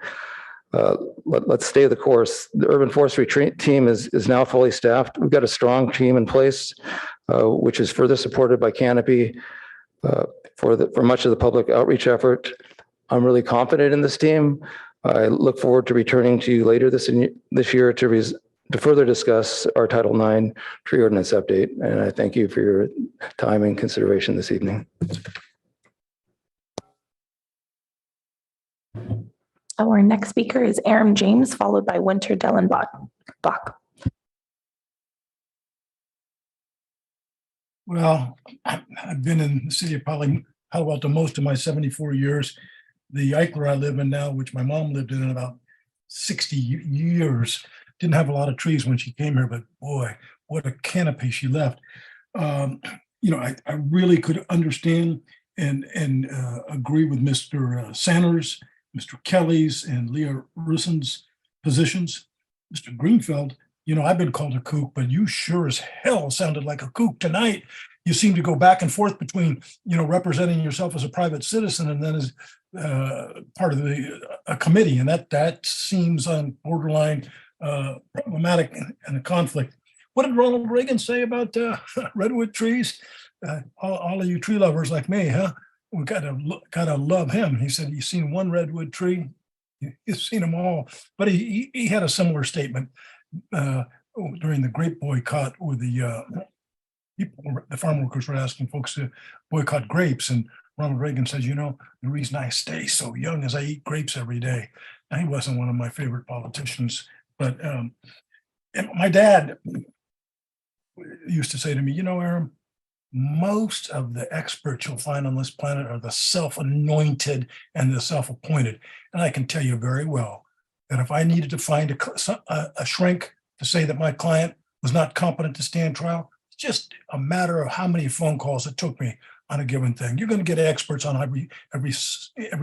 Let's stay the course. The urban forestry team is now fully staffed. We've got a strong team in place, which is further supported by Canopy. For much of the public outreach effort. I'm really confident in this team. I look forward to returning to you later this year to further discuss our Title IX tree ordinance update. And I thank you for your time and consideration this evening. Our next speaker is Aaron James, followed by Winter Dellenbach. Well, I've been in the city of Palo Alto most of my 74 years. The Eichler I live in now, which my mom lived in about 60 years, didn't have a lot of trees when she came here, but boy, what a canopy she left. I really could understand and agree with Mr. Sanders, Mr. Kelly's, and Leah Russin's positions. Mr. Greenfield, I've been called a kook, but you sure as hell sounded like a kook tonight. You seem to go back and forth between, representing yourself as a private citizen and then as part of a committee. And that seems on borderline problematic and a conflict. What did Ronald Reagan say about redwood trees? All of you tree lovers like me, huh? We gotta love him. He said, "You've seen one redwood tree, you've seen them all." But he had a similar statement. during the grape boycott with the farm workers were asking folks to boycott grapes. And Ronald Reagan says, the reason I stay so young is I eat grapes every day. Now, he wasn't one of my favorite politicians, but my dad used to say to me, Aaron, most of the experts you'll find on this planet are the self-anointed and the self-appointed. And I can tell you very well that if I needed to find a shrink to say that my client was not competent to stand trial, it's just a matter of how many phone calls it took me on a given thing. You're going to get experts on every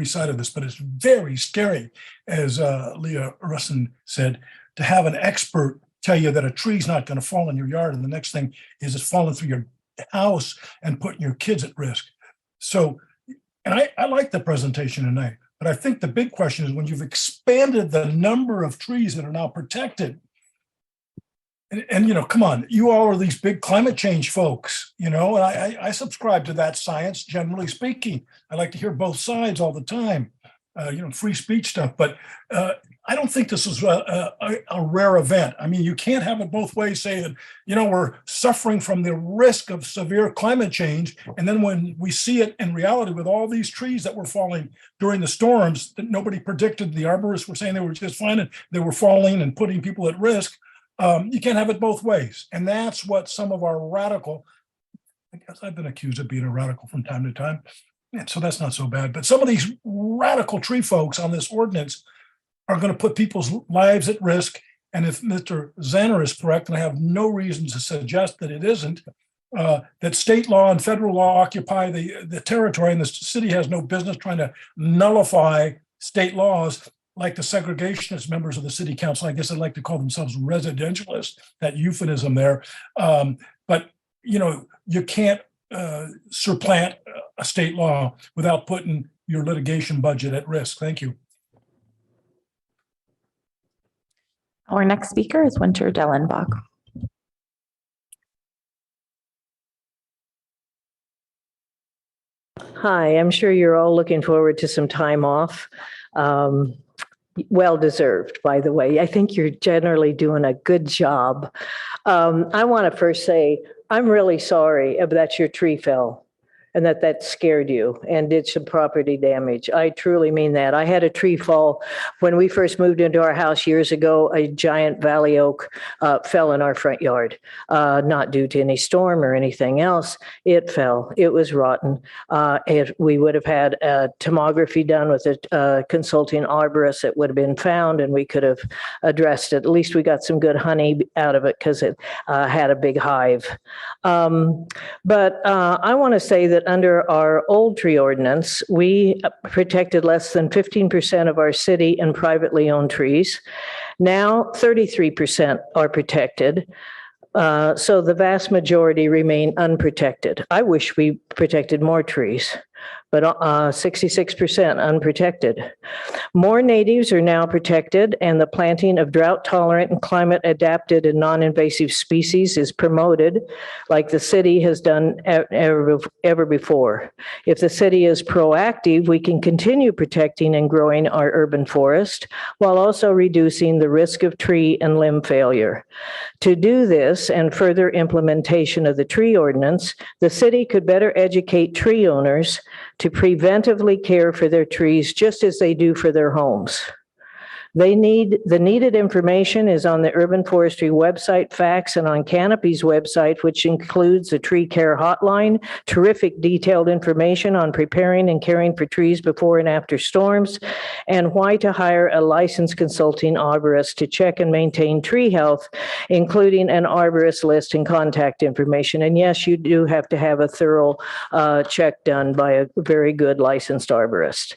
side of this, but it's very scary, as Leah Russin said, to have an expert tell you that a tree's not going to fall in your yard, and the next thing is it's falling through your house and putting your kids at risk. So, and I like the presentation tonight, but I think the big question is when you've expanded the number of trees that are now protected, and come on, you all are these big climate change folks, and I subscribe to that science, generally speaking. I like to hear both sides all the time, free speech stuff, but I don't think this is a rare event. I mean, you can't have it both ways, say that, we're suffering from the risk of severe climate change. And then when we see it in reality with all these trees that were falling during the storms that nobody predicted, the arborists were saying they were just fine and they were falling and putting people at risk. You can't have it both ways. And that's what some of our radical, I guess I've been accused of being a radical from time to time. And so that's not so bad. But some of these radical tree folks on this ordinance are going to put people's lives at risk. And if Mr. Zanner is correct, and I have no reason to suggest that it isn't, that state law and federal law occupy the territory, and the city has no business trying to nullify state laws like the segregationist members of the city council. I guess I'd like to call themselves residentialists, that euphemism there. But, you can't supplant a state law without putting your litigation budget at risk. Thank you. Our next speaker is Winter Dellenbach. Hi, I'm sure you're all looking forward to some time off. Well deserved, by the way. I think you're generally doing a good job. I want to first say, I'm really sorry that your tree fell and that scared you and did some property damage. I truly mean that. I had a tree fall when we first moved into our house years ago. A giant valley oak fell in our front yard, not due to any storm or anything else. It fell. It was rotten. We would have had a tomography done with a consulting arborist. It would have been found and we could have addressed it. At least we got some good honey out of it because it had a big hive. But I want to say that under our old tree ordinance, we protected less than 15% of our city and privately owned trees. Now 33% are protected. So the vast majority remain unprotected. I wish we protected more trees, but 66% unprotected. More natives are now protected, and the planting of drought-tolerant and climate-adapted and non-invasive species is promoted like the city has done ever before. If the city is proactive, we can continue protecting and growing our urban forest while also reducing the risk of tree and limb failure. To do this and further implementation of the tree ordinance, the city could better educate tree owners to preventively care for their trees just as they do for their homes. The needed information is on the Urban Forestry website, facts, and on Canopy's website, which includes a tree care hotline, terrific detailed information on preparing and caring for trees before and after storms, and why to hire a licensed consulting arborist to check and maintain tree health, including an arborist list and contact information. And yes, you do have to have a thorough check done by a very good licensed arborist.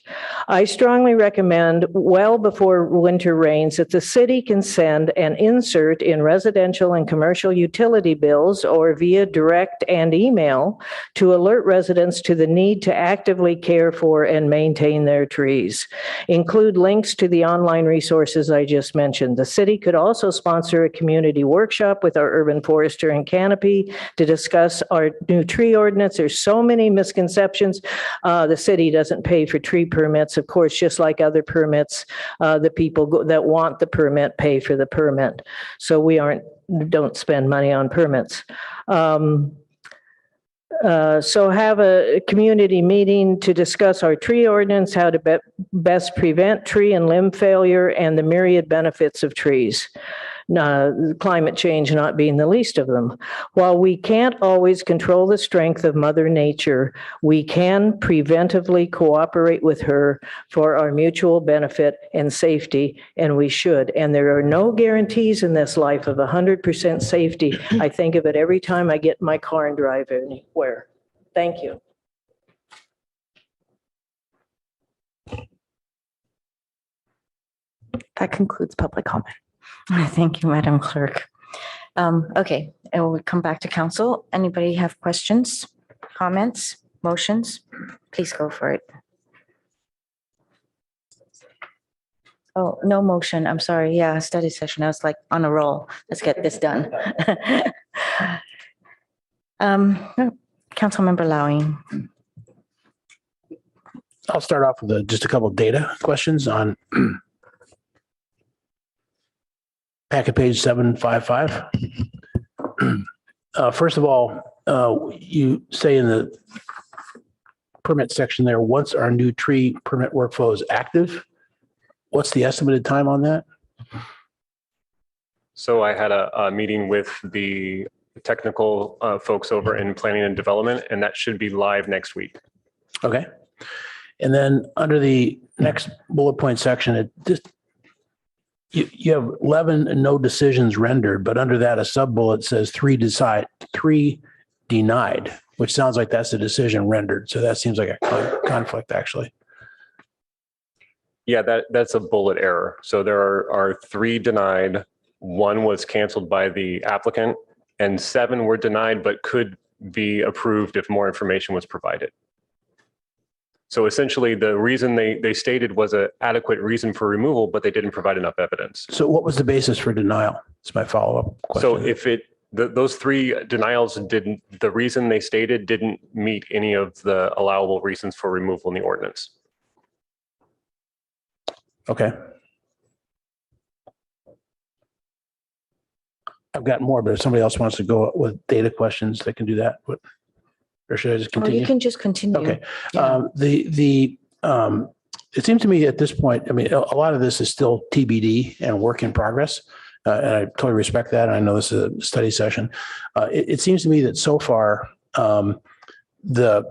I strongly recommend, well before winter rains, that the city can send an insert in residential and commercial utility bills or via direct and email to alert residents to the need to actively care for and maintain their trees. Include links to the online resources I just mentioned. The city could also sponsor a community workshop with our urban forester and Canopy to discuss our new tree ordinance. There's so many misconceptions. The city doesn't pay for tree permits, of course, just like other permits. The people that want the permit pay for the permit. So we aren't don't spend money on permits. So have a community meeting to discuss our tree ordinance, how to best prevent tree and limb failure, and the myriad benefits of trees. Climate change not being the least of them. While we can't always control the strength of Mother Nature, we can preventively cooperate with her for our mutual benefit and safety, and we should. And there are no guarantees in this life of 100% safety. I think of it every time I get in my car and drive anywhere. Thank you. That concludes public comment. Thank you, Madam Clerk. Okay, and we'll come back to council. Anybody have questions, comments, motions? Please go for it. Oh, no motion. I'm sorry. Yeah, study session. I was like on a roll. Let's get this done. Councilmember Lowing. I'll start off with just a couple of data questions on packet page 755. First of all, you say in the permit section there, once our new tree permit workflow is active, what's the estimated time on that? So I had a meeting with the technical folks over in planning and development, and that should be live next week. Okay. And then under the next bullet point section, it just you have 11 no decisions rendered, but under that a sub bullet says 3 denied, which sounds like that's a decision rendered. So that seems like a conflict actually. Yeah, that's a bullet error. So there are 3 denied. 1 was canceled by the applicant, and 7 were denied but could be approved if more information was provided. So essentially, the reason they stated was an adequate reason for removal, but they didn't provide enough evidence. So what was the basis for denial? That's my follow-up question. So if those 3 denials the reason they stated didn't meet any of the allowable reasons for removal in the ordinance. Okay. I've got more, but if somebody else wants to go with data questions, they can do that. Or should I just continue? Oh, you can just continue. Okay. Yeah. It seems to me at this point, I mean, a lot of this is still TBD and work in progress. And I totally respect that. And I know this is a study session. It seems to me that so far, the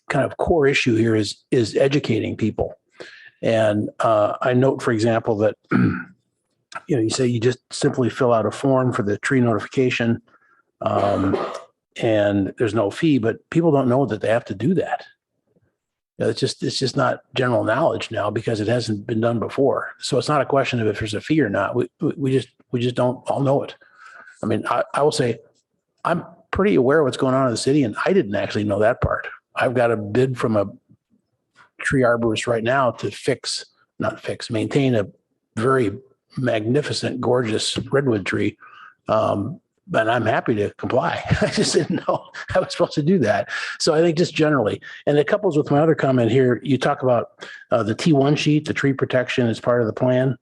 kind of core issue here is educating people. And I note, for example, that you say you just simply fill out a form for the tree notification, and there's no fee, but people don't know that they have to do that. It's just not general knowledge now because it hasn't been done before. So it's not a question of if there's a fee or not. We just don't all know it. I mean, I will say I'm pretty aware of what's going on in the city, and I didn't actually know that part. I've got a bid from a tree arborist right now to maintain a very magnificent, gorgeous redwood tree. And I'm happy to comply. I just didn't know I was supposed to do that. So I think just generally, and it couples with my other comment here, you talk about the T1 sheet, the tree protection as part of the plan.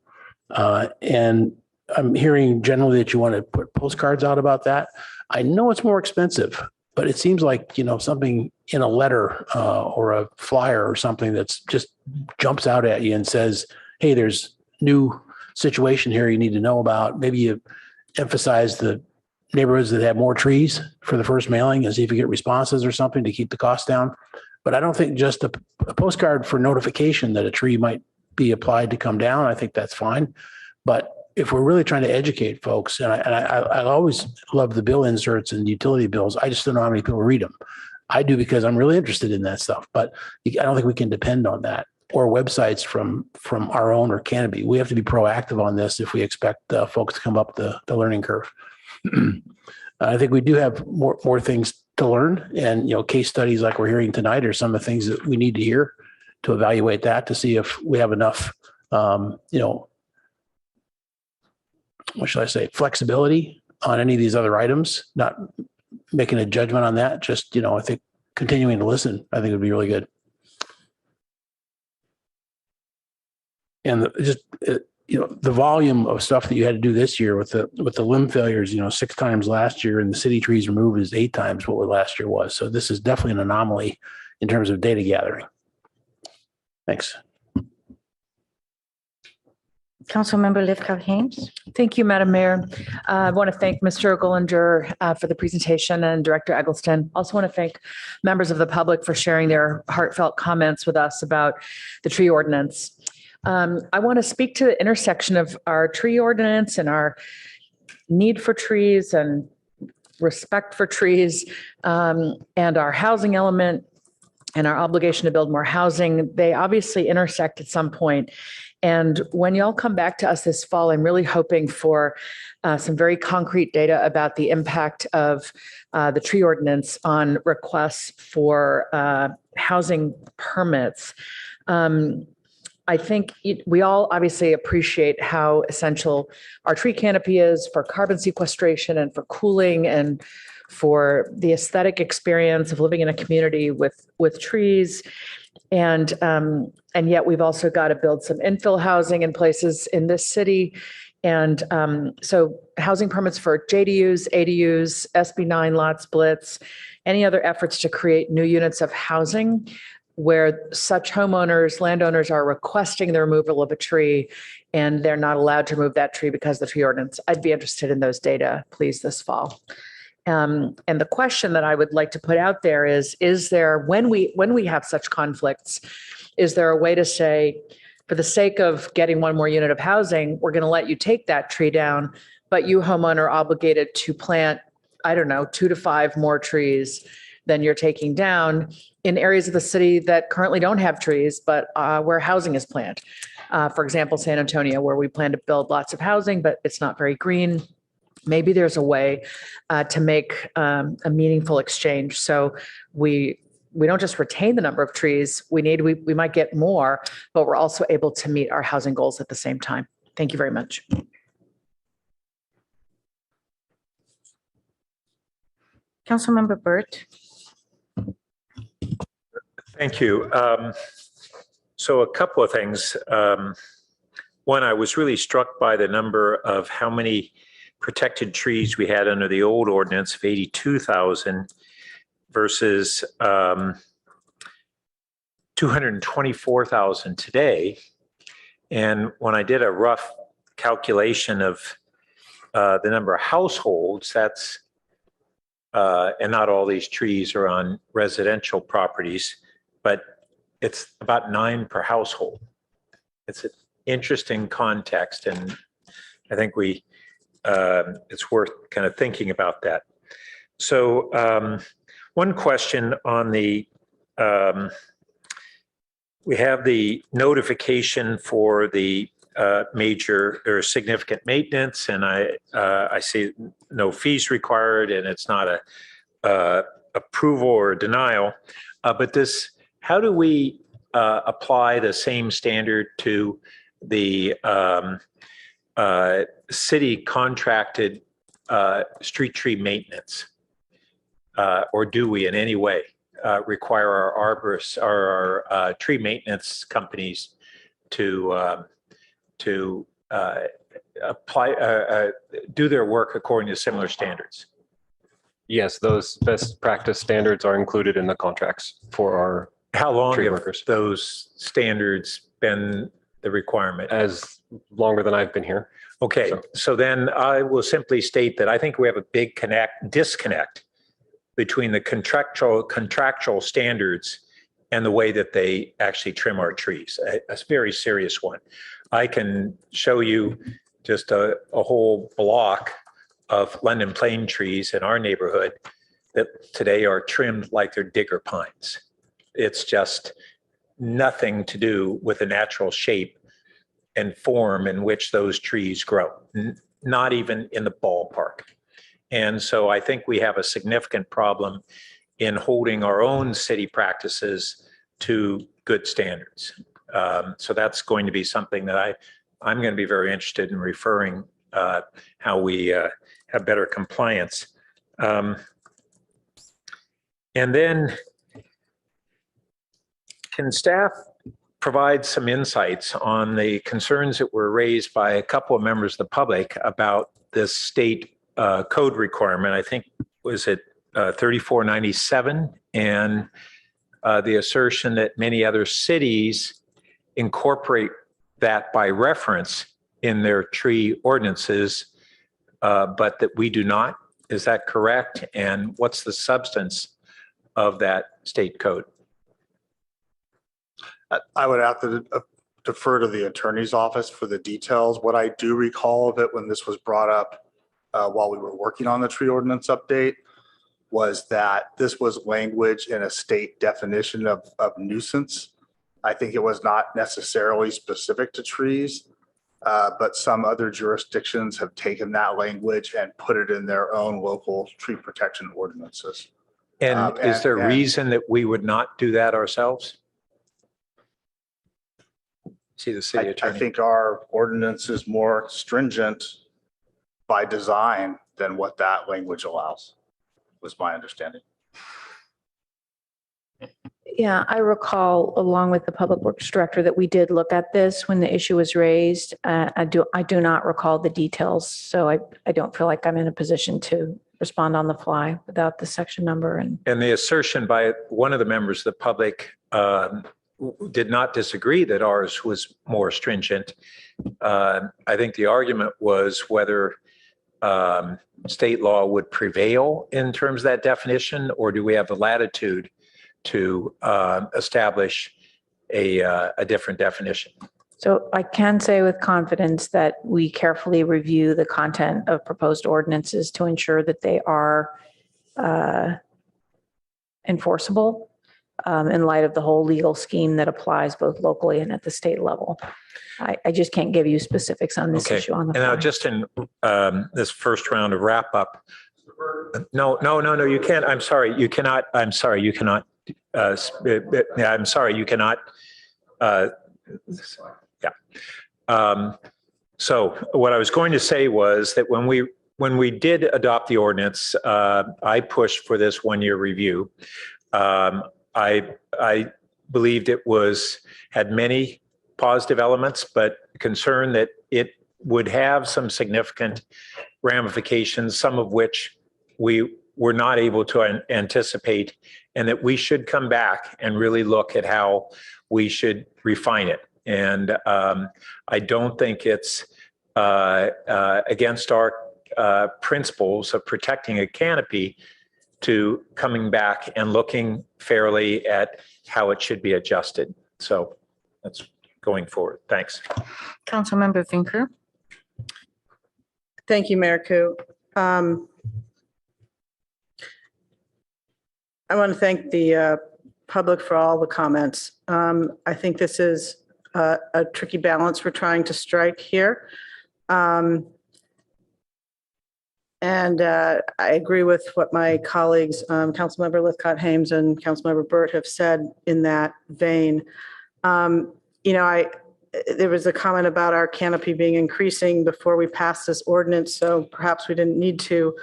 And I'm hearing generally that you want to put postcards out about that. I know it's more expensive, but it seems like, something in a letter or a flyer or something that's just jumps out at you and says, hey, there's new situation here you need to know about. Maybe you emphasize the neighborhoods that have more trees for the first mailing and see if you get responses or something to keep the cost down. But I don't think just a postcard for notification that a tree might be applied to come down, I think that's fine. But if we're really trying to educate folks, and I always love the bill inserts and utility bills, I just don't know how many people read them. I do because I'm really interested in that stuff, but I don't think we can depend on that or websites from our own or Canopy. We have to be proactive on this if we expect folks to come up the learning curve. I think we do have more things to learn, and case studies like we're hearing tonight are some of the things that we need to hear to evaluate that to see if we have enough, what should I say, flexibility on any of these other items. Not making a judgment on that, just I think continuing to listen, I think would be really good. And the volume of stuff that you had to do this year with the limb failures, 6 times last year, and the city trees removed is 8 times what last year was. So this is definitely an anomaly in terms of data gathering. Thanks. Councilmember Lifkow-Hames. Thank you, Madam Mayor. I want to thank Mr. Gollinger for the presentation and Director Eggleston. Also want to thank members of the public for sharing their heartfelt comments with us about the tree ordinance. I want to speak to the intersection of our tree ordinance and our need for trees and respect for trees, and our housing element and our obligation to build more housing. They obviously intersect at some point. And when y'all come back to us this fall, I'm really hoping for some very concrete data about the impact of the tree ordinance on requests for housing permits. I think we all obviously appreciate how essential our tree canopy is for carbon sequestration and for cooling and for the aesthetic experience of living in a community with trees. And yet we've also got to build some infill housing in places in this city. And so housing permits for JDUs, ADUs, SB9 lot splits, any other efforts to create new units of housing where such homeowners, landowners are requesting the removal of a tree and they're not allowed to remove that tree because of the tree ordinance. I'd be interested in those data, please, this fall. And the question that I would like to put out there is there, when we have such conflicts, is there a way to say, for the sake of getting one more unit of housing, we're going to let you take that tree down, but you homeowner are obligated to plant, I don't know, 2 to 5 more trees than you're taking down in areas of the city that currently don't have trees, but where housing is planned. For example, San Antonio, where we plan to build lots of housing, but it's not very green. Maybe there's a way to make a meaningful exchange. So we don't just retain the number of trees we need, we might get more, but we're also able to meet our housing goals at the same time. Thank you very much. Councilmember Burt. Thank you. So a couple of things. One, I was really struck by the number of how many protected trees we had under the old ordinance of 82,000 versus 224,000 today. And when I did a rough calculation of the number of households, that's, and not all these trees are on residential properties, but it's about 9 per household. It's an interesting context, and I think it's worth kind of thinking about that. So one question on the, we have the notification for the major or significant maintenance, and I see no fees required, and it's not a approval or denial. But this, how do we apply the same standard to the city contracted street tree maintenance? Or do we in any way require our arborists or our tree maintenance companies to apply, do their work according to similar standards? Yes, those best practice standards are included in the contracts for our How long tree have workers. those standards been the requirement? As longer than I've been here. Okay, so then I will simply state that I think we have a big disconnect between the contractual standards and the way that they actually trim our trees. A very serious one. I can show you just a whole block of London plane trees in our neighborhood that today are trimmed like they're digger pines. It's just nothing to do with the natural shape and form in which those trees grow, not even in the ballpark. And so I think we have a significant problem in holding our own city practices to good standards. So that's going to be something that I'm going to be very interested in referring how we have better compliance. And then can staff provide some insights on the concerns that were raised by a couple of members of the public about this state code requirement. I think, was it 3497? And the assertion that many other cities incorporate that by reference in their tree ordinances, but that we do not. Is that correct? And what's the substance of that state code? I would have to defer to the attorney's office for the details. What I do recall of it when this was brought up while we were working on the tree ordinance update was that this was language in a state definition of nuisance. I think it was not necessarily specific to trees, but some other jurisdictions have taken that language and put it in their own local tree protection ordinances. And is there a reason that we would not do that ourselves? See the city attorney. I think our ordinance is more stringent by design than what that language allows, was my understanding. Yeah, I recall, along with the Public Works Director, that we did look at this when the issue was raised. I do not recall the details, so I don't feel like I'm in a position to respond on the fly without the section number. And the assertion by one of the members of the public did not disagree that ours was more stringent. I think the argument was whether state law would prevail in terms of that definition, or do we have the latitude to establish a different definition? so I can say with confidence that we carefully review the content of proposed ordinances to ensure that they are enforceable in light of the whole legal scheme that applies both locally and at the state level. I just can't give you specifics on this issue on the And now fly. just in this first round of wrap up. No, you can't. I'm sorry. You cannot. I'm sorry. You cannot. I'm sorry. You cannot. Yeah. So what I was going to say was that when we did adopt the ordinance, I pushed for this 1-year review. I believed it had many positive elements, but concerned that it would have some significant ramifications, some of which we were not able to anticipate, and that we should come back and really look at how we should refine it. And I don't think it's against our principles of protecting a canopy to coming back and looking fairly at how it should be adjusted. So that's going forward. Thanks. Councilmember Finker. Thank you, Mayor Koo. I want to thank the public for all the comments. I think this is a tricky balance we're trying to strike here. And I agree with what my colleagues, Councilmember Lithcott-Hames and Councilmember Burt, have said in that vein. There was a comment about our canopy being increasing before we passed this ordinance, so perhaps we didn't need to.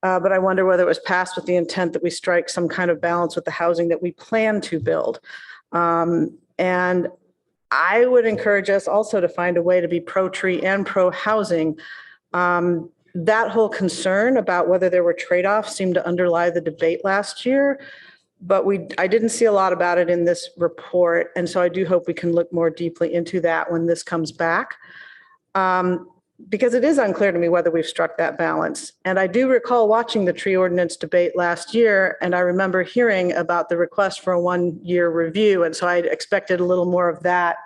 But I wonder whether it was passed with the intent that we strike some kind of balance with the housing that we plan to build. And I would encourage us also to find a way to be pro-tree and pro-housing. That whole concern about whether there were trade-offs seemed to underlie the debate last year, but I didn't see a lot about it in this report. And so I do hope we can look more deeply into that when this comes back. Because it is unclear to me whether we've struck that balance. And I do recall watching the tree ordinance debate last year, and I remember hearing about the request for a 1-year review. And so I expected a little more of that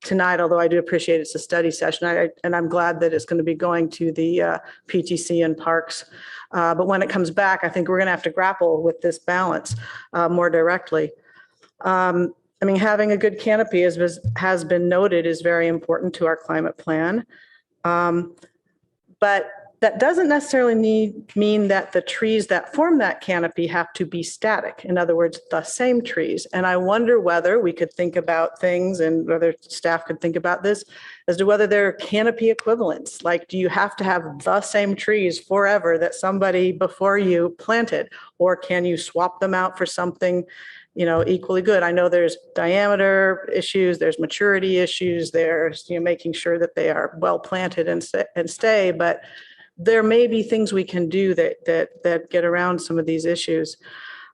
tonight, although I do appreciate it's a study session. And I'm glad that it's going to be going to the PTC and parks. But when it comes back, I think we're going to have to grapple with this balance more directly. Having a good canopy, as has been noted, is very important to our climate plan. But that doesn't necessarily mean that the trees that form that canopy have to be static. In other words, the same trees. And I wonder whether we could think about things, and whether staff could think about this, as to whether there are canopy equivalents. Like, do you have to have the same trees forever that somebody before you planted? Or can you swap them out for something, equally good? I know there's diameter issues, there's maturity issues, there's, making sure that they are well planted and stay, but there may be things we can do that get around some of these issues.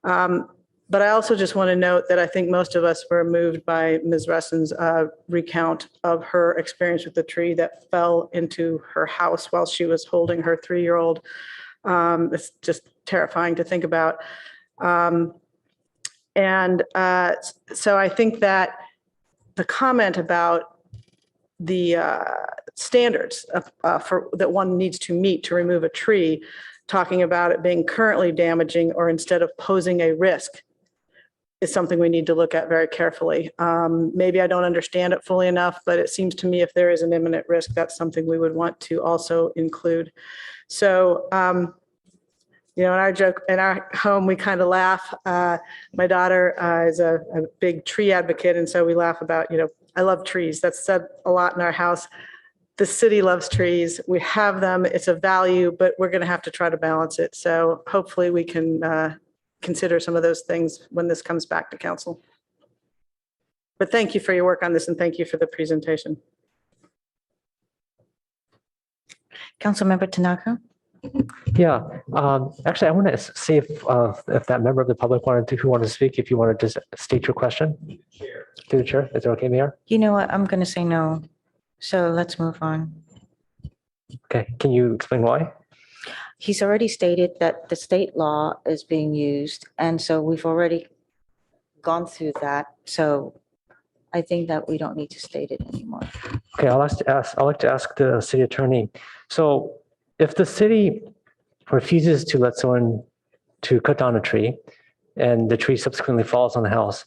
But I also just want to note that I think most of us were moved by Ms. Russin's recount of her experience with the tree that fell into her house while she was holding her 3-year-old. It's just terrifying to think about. So I think that the comment about the standards that one needs to meet to remove a tree, talking about it being currently damaging or instead of posing a risk, is something we need to look at very carefully. Maybe I don't understand it fully enough, but it seems to me if there is an imminent risk, that's something we would want to also include. So, in our home, we kind of laugh. My daughter is a big tree advocate, and so we laugh about, I love trees. That's said a lot in our house. The city loves trees. We have them. It's a value, but we're going to have to try to balance it. So hopefully we can consider some of those things when this comes back to council. But thank you for your work on this, and thank you for the presentation. Councilmember Tanaka. Yeah, actually, I want to see if that member of the public who wanted to speak, if you want to just state your question. To the chair, is it okay, Mayor? You know what? I'm going to say no. So let's move on. Okay, can you explain why? He's already stated that the state law is being used, and so we've already gone through that. So I think that we don't need to state it anymore. Okay, I'd like to ask the city attorney. So if the city refuses to let someone to cut down a tree and the tree subsequently falls on the house,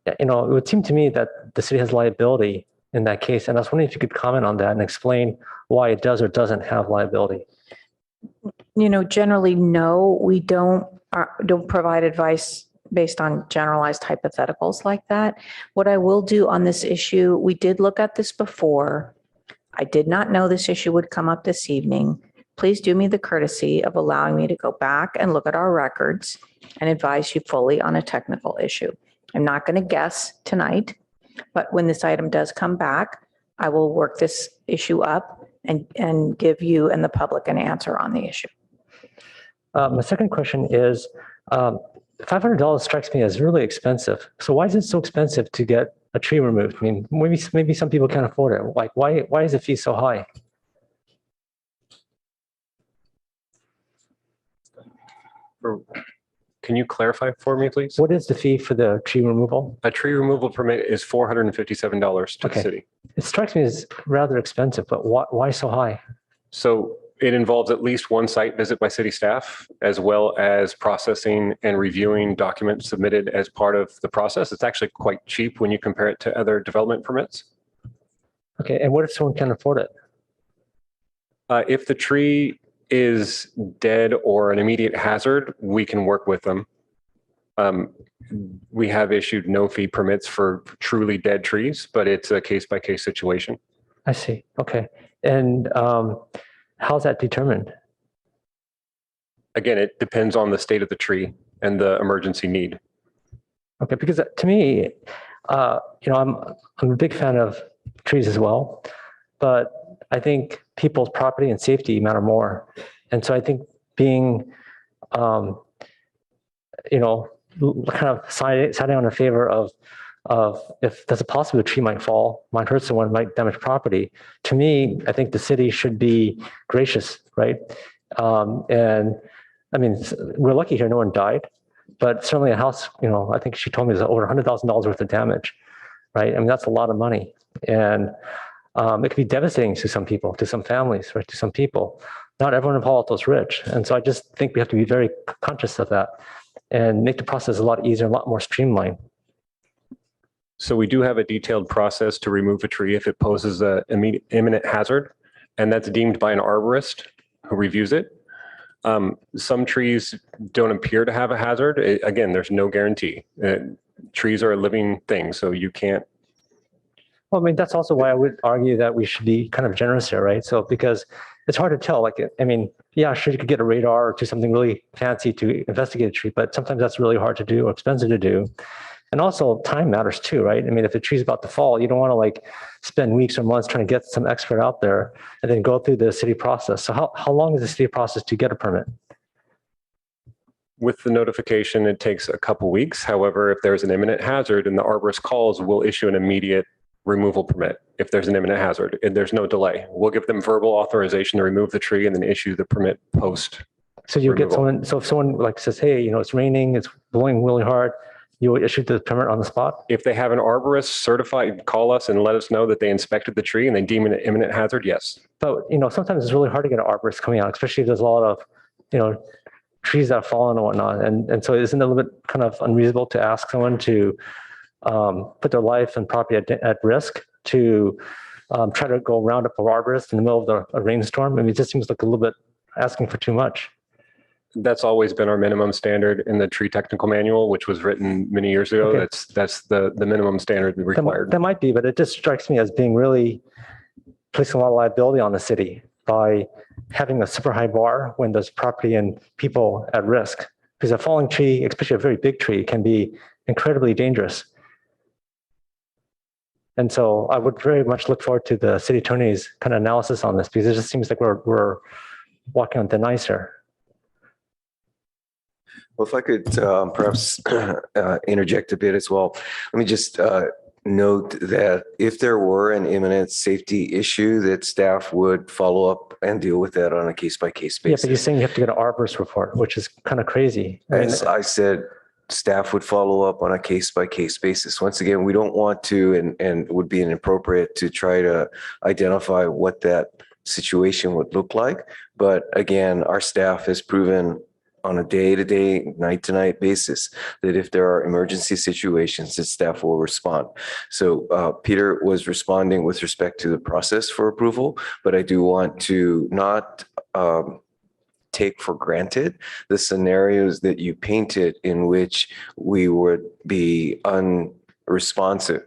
it would seem to me that the city has liability in that case. And I was wondering if you could comment on that and explain why it does or doesn't have liability. Generally, no, we don't provide advice based on generalized hypotheticals like that. What I will do on this issue, we did look at this before. I did not know this issue would come up this evening. Please do me the courtesy of allowing me to go back and look at our records and advise you fully on a technical issue. I'm not going to guess tonight, but when this item does come back, I will work this issue up and give you and the public an answer on the issue. My second question is, $500 strikes me as really expensive. So why is it so expensive to get a tree removed? I mean, maybe some people can't afford it. Like, why is the fee so high? Can you clarify for me, please? What is the fee for the tree removal? A tree removal permit is $457 to the city. It strikes me as rather expensive, but why so high? So it involves at least one site visit by city staff, as well as processing and reviewing documents submitted as part of the process. It's actually quite cheap when you compare it to other development permits. Okay, and what if someone can't afford it? If the tree is dead or an immediate hazard, we can work with them. We have issued no fee permits for truly dead trees, but it's a case-by-case situation. I see. Okay. And how's that determined? Again, it depends on the state of the tree and the emergency need. Okay, because to me, I'm a big fan of trees as well, but I think people's property and safety matter more. And so I think being, kind of siding on the favor of if there's a possibility a tree might fall, might hurt someone, might damage property. To me, I think the city should be gracious, right? And I mean, we're lucky here, no one died, but certainly a house, I think she told me is over $100,000 worth of damage, right? I mean, that's a lot of money. And it could be devastating to some people, to some families, right? To some people. Not everyone in Palo Alto is rich. And so I just think we have to be very conscious of that and make the process a lot easier, a lot more streamlined. So we do have a detailed process to remove a tree if it poses an imminent hazard, and that's deemed by an arborist who reviews it. Some trees don't appear to have a hazard. Again, there's no guarantee. Trees are a living thing, so you can't. Well, I mean, that's also why I would argue that we should be kind of generous here, right? So because it's hard to tell. Like, I mean, yeah, sure, you could get a radar or do something really fancy to investigate a tree, but sometimes that's really hard to do or expensive to do. And also time matters too, right? I mean, if a tree's about to fall, you don't want to like spend weeks or months trying to get some expert out there and then go through the city process. So how long is the city process to get a permit? With the notification, it takes a couple weeks. However, if there's an imminent hazard and the arborist calls, we'll issue an immediate removal permit if there's an imminent hazard, and there's no delay. We'll give them verbal authorization to remove the tree and then issue the permit post. So you get someone, so if someone like says, hey, you know, it's raining, it's blowing really hard, you will issue the permit on the spot? If they have an arborist certified, call us and let us know that they inspected the tree and they deem it an imminent hazard, yes. But, you know, sometimes it's really hard to get an arborist coming out, especially if there's a lot of, you know, trees that have fallen and whatnot. And so isn't it a little bit kind of unreasonable to ask someone to put their life and property at risk to try to go round up a arborist in the middle of a rainstorm? I mean, it just seems like a little bit asking for too much. That's always been our minimum standard in the tree technical manual, which was written many years ago. Okay. That's the minimum standard required. That might be, but it just strikes me as being really placing a lot of liability on the city by having a super high bar when there's property and people at risk. Because a falling tree, especially a very big tree, can be incredibly dangerous. And so I would very much look forward to the city attorney's kind of analysis on this, because it just seems like we're walking on thin ice here. Well, if I could perhaps interject a bit as well. Let me just note that if there were an imminent safety issue, that staff would follow up and deal with that on a case-by-case basis. Yeah, but you're saying you have to get an arborist report, which is kind of crazy. As I said, staff would follow up on a case-by-case basis. Once again, we don't want to, and would be inappropriate to try to identify what that situation would look like. But again, our staff has proven on a day-to-day, night-to-night basis that if there are emergency situations, that staff will respond. So Peter was responding with respect to the process for approval, but I do want to not take for granted the scenarios that you painted in which we would be unresponsive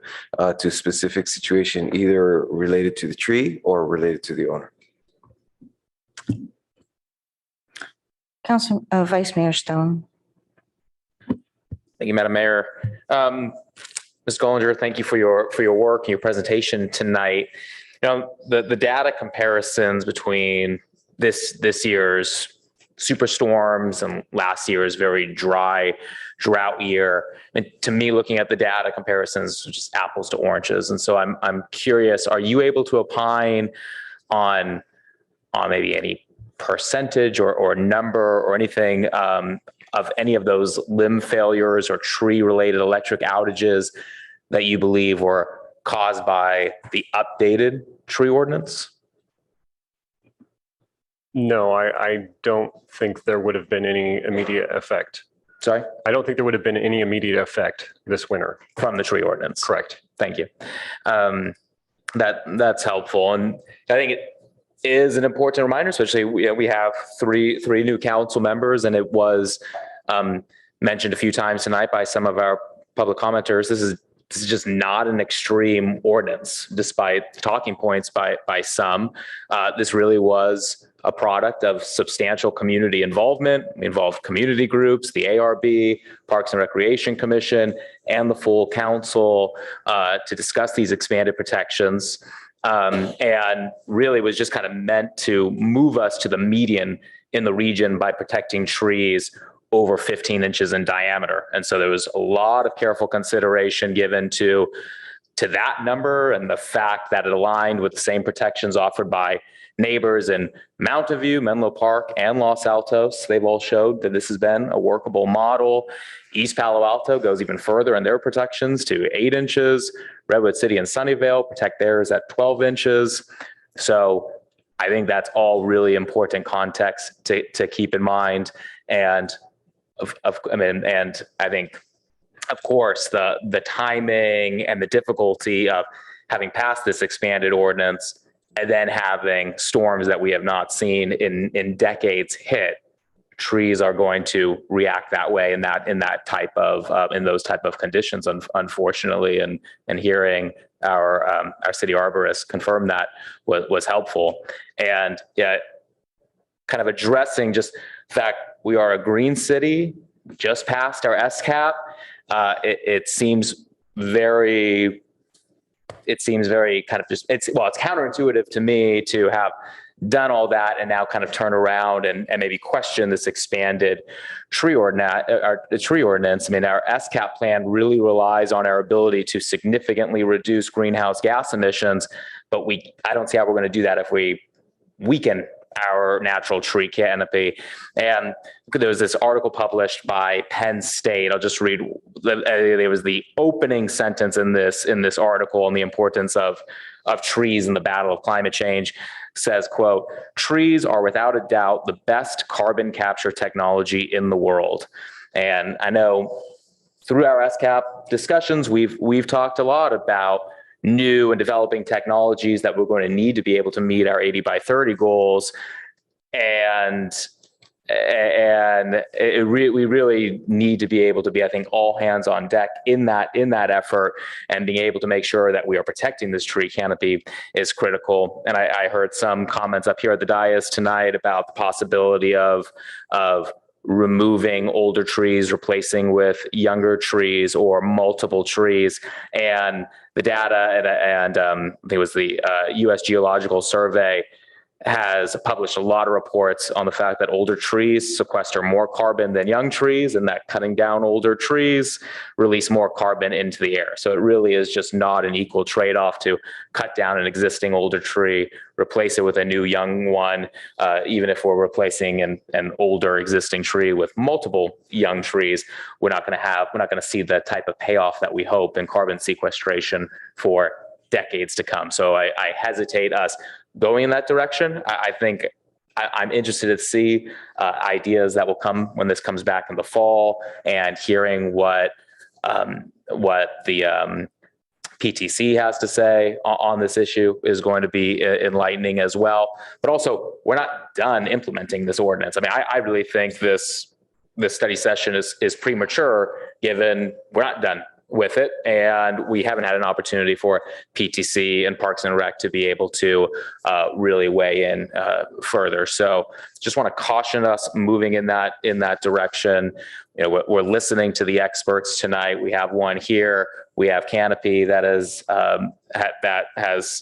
to specific situation, either related to the tree or related to the owner. Council, Vice Mayor Stone. Thank you, Madam Mayor. Ms. Gollinger, thank you for your work and your presentation tonight. You know, the data comparisons between this year's superstorms and last year's very dry drought year. And to me, looking at the data comparisons, just apples to oranges. And so I'm curious, are you able to opine on maybe any percentage or number or anything of any of those limb failures or tree-related electric outages that you believe were caused by the updated tree ordinance? No, I don't think there would have been any immediate effect. Sorry? I don't think there would have been any immediate effect this winter. From the tree ordinance? Correct. Thank you. That's helpful. And I think it is an important reminder, especially we have three new council members, and it was mentioned a few times tonight by some of our public commenters. This is just not an extreme ordinance, despite talking points by some. This really was a product of substantial community involvement. We involved community groups, the ARB, Parks and Recreation Commission, and the full council to discuss these expanded protections. And really was just kind of meant to move us to the median in the region by protecting trees over 15 inches in diameter. And so there was a lot of careful consideration given to that number and the fact that it aligned with the same protections offered by neighbors in Mountain View, Menlo Park, and Los Altos. They've all showed that this has been a workable model. East Palo Alto goes even further in their protections to 8 inches. Redwood City and Sunnyvale protect theirs at 12 inches. So I think that's all really important context to keep in mind. And I think, of course, the timing and the difficulty of having passed this expanded ordinance and then having storms that we have not seen in decades hit, trees are going to react that way in those type of conditions, unfortunately, and hearing our city arborist confirm that was helpful. And yeah, kind of addressing just the fact we are a green city, just passed our SCAP. It seems very kind of just, it's counterintuitive to me to have done all that and now kind of turn around and maybe question this expanded tree ordinance. I mean, our SCAP plan really relies on our ability to significantly reduce greenhouse gas emissions, but I don't see how we're going to do that if we weaken our natural tree canopy. And there was this article published by Penn State. I'll just read. There was the opening sentence in this article on the importance of trees in the battle of climate change. Says, quote, "Trees are without a doubt the best carbon capture technology in the world." And I know through our SCAP discussions, we've talked a lot about new and developing technologies that we're going to need to be able to meet our 80 by 30 goals. And we really need to be able to be, I think, all hands on deck in that effort, and being able to make sure that we are protecting this tree canopy is critical. And I heard some comments up here at the dais tonight about the possibility of removing older trees, replacing with younger trees or multiple trees. And the data, and I think it was the U.S. Geological Survey, has published a lot of reports on the fact that older trees sequester more carbon than young trees, and that cutting down older trees release more carbon into the air. So it really is just not an equal trade-off to cut down an existing older tree, replace it with a new young one. Even if we're replacing an older existing tree with multiple young trees, we're not going to see the type of payoff that we hope in carbon sequestration for decades to come. So I hesitate us going in that direction. I think I'm interested to see ideas that will come when this comes back in the fall, and hearing what the PTC has to say on this issue is going to be enlightening as well. But also, we're not done implementing this ordinance. I mean, I really think this study session is premature, given we're not done with it, and we haven't had an opportunity for PTC and Parks and Rec to be able to really weigh in further. So just want to caution us moving in that direction. You know, we're listening to the experts tonight. We have one here. We have Canopy that has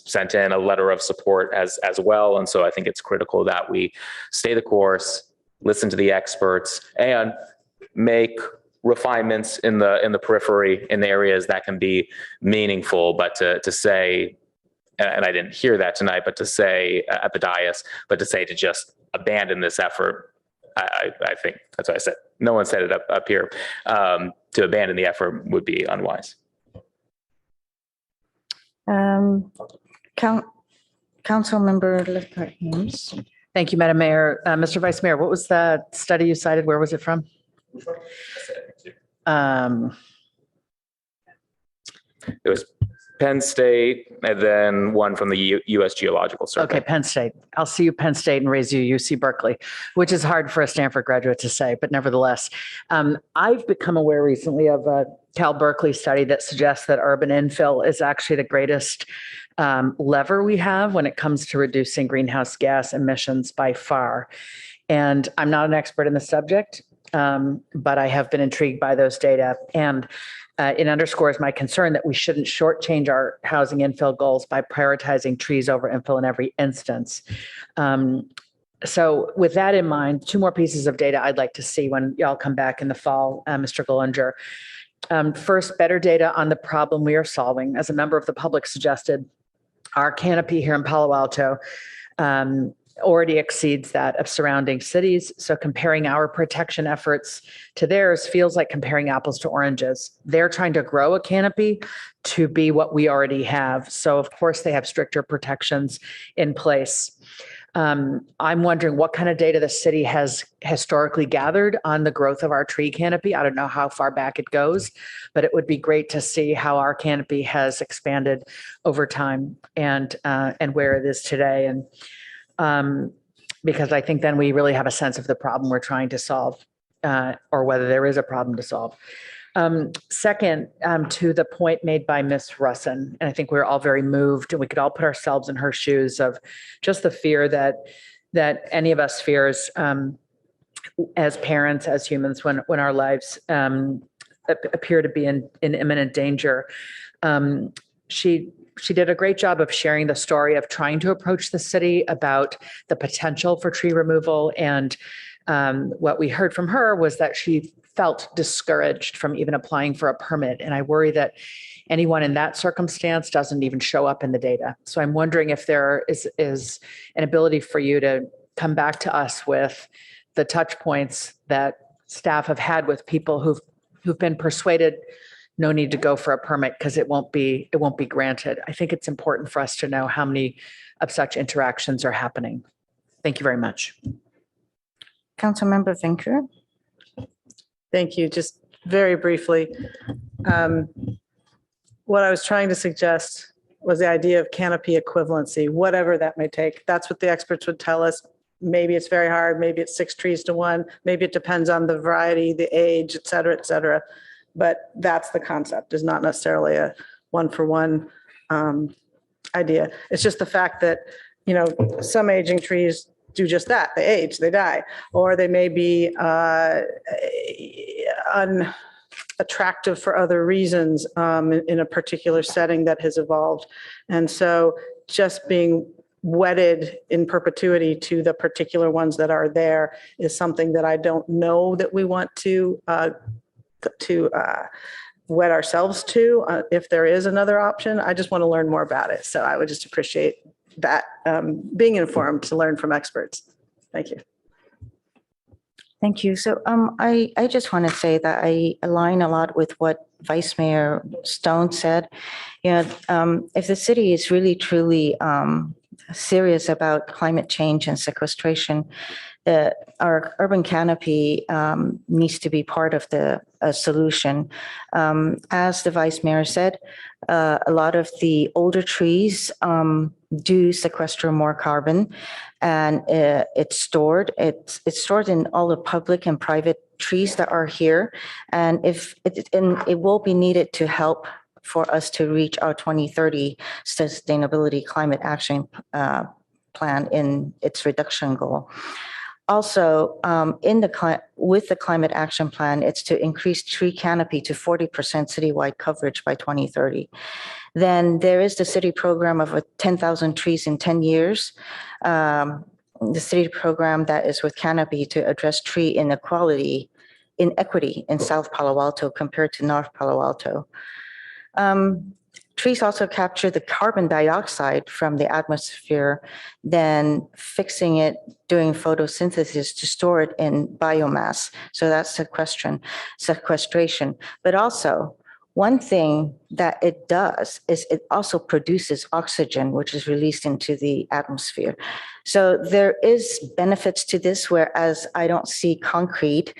sent in a letter of support as well. And so I think it's critical that we stay the course, listen to the experts, and make refinements in the periphery, in the areas that can be meaningful. But to say, and I didn't hear that tonight, but to say at the dais, but to say to just abandon this effort, I think that's what I said. No one said it up here. To abandon the effort would be unwise. Councilmember Lefcourt-Ames. Thank you, Madam Mayor. Mr. Vice Mayor, what was the study you cited? Where was it from? It was Penn State, and then one from the U.S. Geological Survey. Okay, Penn State. I'll see you Penn State and raise you UC Berkeley, which is hard for a Stanford graduate to say, but nevertheless. I've become aware recently of a Cal Berkeley study that suggests that urban infill is actually the greatest lever we have when it comes to reducing greenhouse gas emissions by far. And I'm not an expert in the subject, but I have been intrigued by those data. And it underscores my concern that we shouldn't shortchange our housing infill goals by prioritizing trees over infill in every instance. So with that in mind, two more pieces of data I'd like to see when y'all come back in the fall, Mr. Gollinger. First, better data on the problem we are solving. As a member of the public suggested, our canopy here in Palo Alto already exceeds that of surrounding cities. So comparing our protection efforts to theirs feels like comparing apples to oranges. They're trying to grow a canopy to be what we already have. So of course they have stricter protections in place. I'm wondering what kind of data the city has historically gathered on the growth of our tree canopy. I don't know how far back it goes, but it would be great to see how our canopy has expanded over time and where it is today. And because I think then we really have a sense of the problem we're trying to solve, or whether there is a problem to solve. Second, to the point made by Ms. Russin, and I think we're all very moved, and we could all put ourselves in her shoes of just the fear that any of us fears as parents, as humans, when our lives appear to be in imminent danger. She did a great job of sharing the story of trying to approach the city about the potential for tree removal. And what we heard from her was that she felt discouraged from even applying for a permit. And I worry that anyone in that circumstance doesn't even show up in the data. So I'm wondering if there is an ability for you to come back to us with the touch points that staff have had with people who've been persuaded no need to go for a permit because it won't be granted. I think it's important for us to know how many of such interactions are happening. Thank you very much. Councilmember Vinker. Thank you. Just very briefly. What I was trying to suggest was the idea of canopy equivalency, whatever that may take. That's what the experts would tell us. Maybe it's very hard. Maybe it's 6 trees to 1. Maybe it depends on the variety, the age, et cetera, et cetera. But that's the concept, is not necessarily a 1-for-1 idea. It's just the fact that, some aging trees do just that. They age, they die, or they may be unattractive for other reasons in a particular setting that has evolved. And so just being wedded in perpetuity to the particular ones that are there is something that I don't know that we want to wed ourselves to. If there is another option, I just want to learn more about it. So I would just appreciate that being informed to learn from experts. Thank you. Thank you. So I just want to say that I align a lot with what Vice Mayor Stone said. If the city is really truly serious about climate change and sequestration, our urban canopy needs to be part of the solution. As the Vice Mayor said, a lot of the older trees do sequester more carbon, and it's stored in all the public and private trees that are here, and it will be needed to help for us to reach our 2030 sustainability climate action plan in its reduction goal. Also, with the climate action plan, it's to increase tree canopy to 40% citywide coverage by 2030. Then there is the city program of 10,000 trees in 10 years. The city program that is with canopy to address tree inequity in South Palo Alto compared to North Palo Alto. Trees also capture the carbon dioxide from the atmosphere, then fixing it, doing photosynthesis to store it in biomass. So that's sequestration. But also, one thing that it does is it also produces oxygen, which is released into the atmosphere. So there is benefits to this, whereas I don't see concrete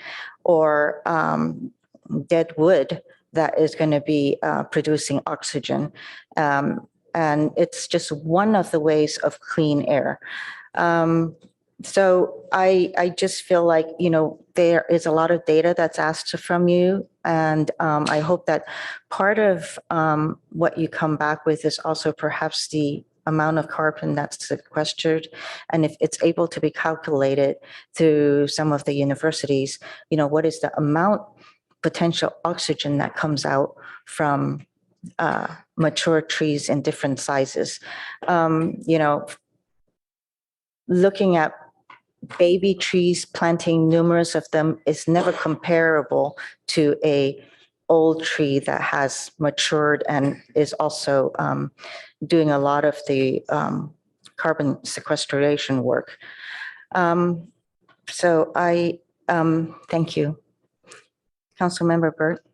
or dead wood that is going to be producing oxygen. And it's just one of the ways of clean air. So I just feel like, there is a lot of data that's asked from you. And I hope that part of what you come back with is also perhaps the amount of carbon that's sequestered. And if it's able to be calculated through some of the universities, what is the amount potential oxygen that comes out from mature trees in different sizes. Looking at baby trees, planting numerous of them is never comparable to a old tree that has matured and is also doing a lot of the carbon sequestration work. So I thank you. Councilmember Burt.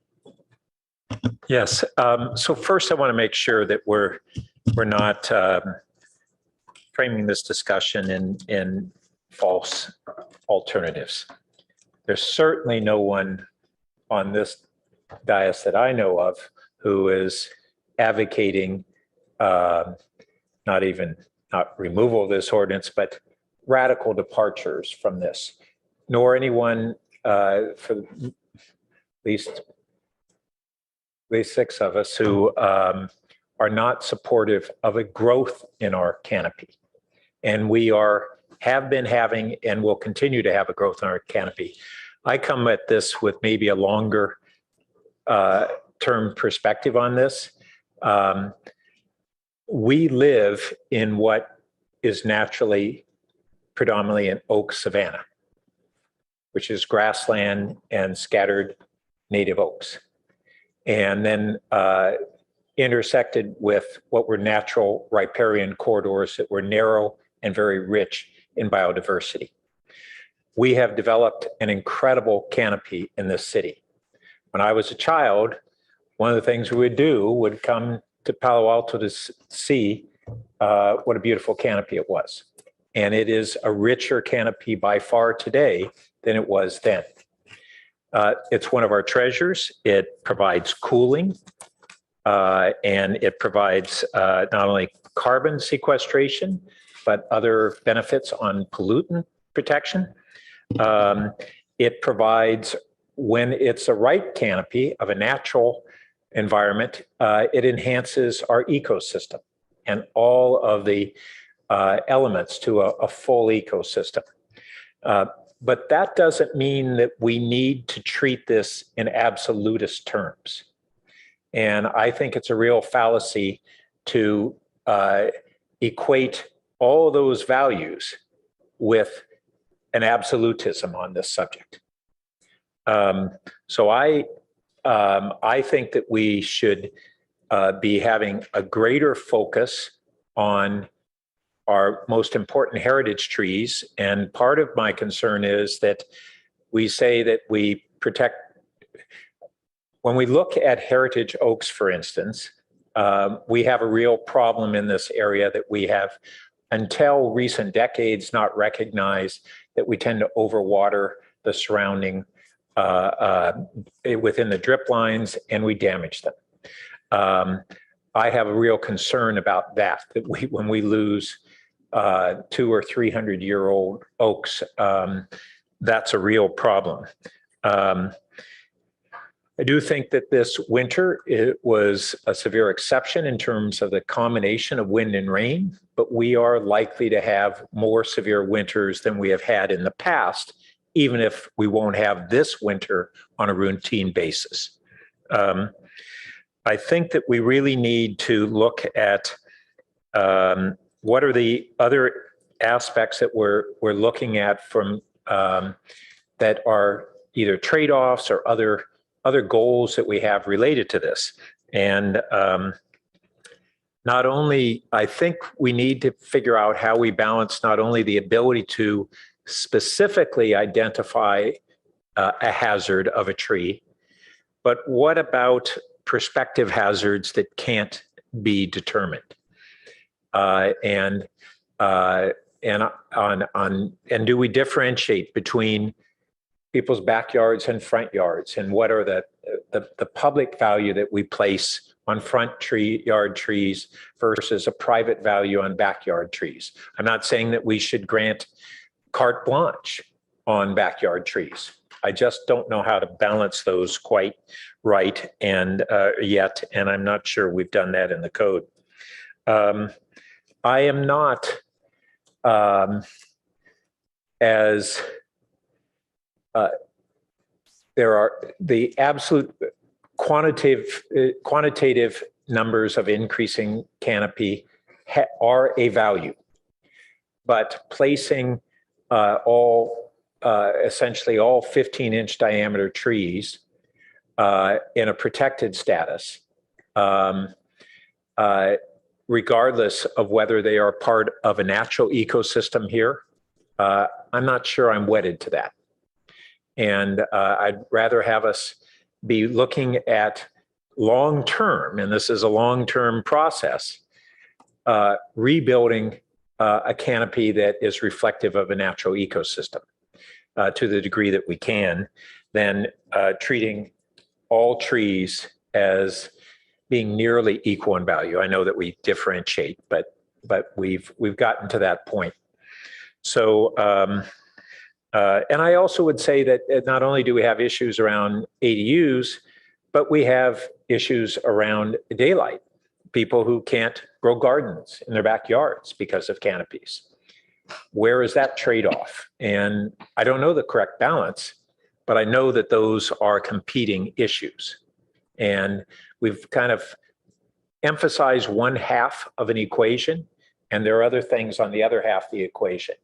Yes. So first, I want to make sure that we're not framing this discussion in false alternatives. There's certainly no one on this dais that I know of who is advocating not removal of this ordinance, but radical departures from this, nor anyone for at least six of us who are not supportive of a growth in our canopy. And we have been having and will continue to have a growth in our canopy. I come at this with maybe a longer term perspective on this. We live in what is naturally predominantly an oak savanna, which is grassland and scattered native oaks. And then intersected with what were natural riparian corridors that were narrow and very rich in biodiversity. We have developed an incredible canopy in this city. When I was a child, one of the things we would come to Palo Alto to see what a beautiful canopy it was. And it is a richer canopy by far today than it was then. It's one of our treasures. It provides cooling and it provides not only carbon sequestration, but other benefits on pollutant protection. It provides, when it's a right canopy of a natural environment, it enhances our ecosystem and all of the elements to a full ecosystem. But that doesn't mean that we need to treat this in absolutist terms. And I think it's a real fallacy to equate all those values with an absolutism on this subject. So I think that we should be having a greater focus on our most important heritage trees. And part of my concern is that we say that we protect, when we look at heritage oaks, for instance, we have a real problem in this area that we have, until recent decades, not recognized that we tend to overwater the surrounding within the drip lines, and we damage them. I have a real concern about that when we lose 200 or 300-year-old oaks, that's a real problem. I do think that this winter, it was a severe exception in terms of the combination of wind and rain, but we are likely to have more severe winters than we have had in the past, even if we won't have this winter on a routine basis. I think that we really need to look at what are the other aspects that we're looking at from that are either trade-offs or other goals that we have related to this. And not only, I think we need to figure out how we balance not only the ability to specifically identify a hazard of a tree, but what about prospective hazards that can't be determined? And do we differentiate between people's backyards and front yards, and what are the public value that we place on front yard trees versus a private value on backyard trees? I'm not saying that we should grant carte blanche on backyard trees. I just don't know how to balance those quite right and yet, and I'm not sure we've done that in the code. I am not there are the absolute quantitative numbers of increasing canopy are a value, but placing essentially all 15-inch diameter trees in a protected status, regardless of whether they are part of a natural ecosystem here, I'm not sure I'm wedded to that. And I'd rather have us be looking at long-term, and this is a long-term process, rebuilding a canopy that is reflective of a natural ecosystem to the degree that we can, then treating all trees as being nearly equal in value. I know that we differentiate, but we've gotten to that point. So, and I also would say that not only do we have issues around ADUs, but we have issues around daylight. People who can't grow gardens in their backyards because of canopies. Where is that trade-off? And I don't know the correct balance, but I know that those are competing issues. And we've kind of emphasized one half of an equation, and there are other things on the other half of the equation.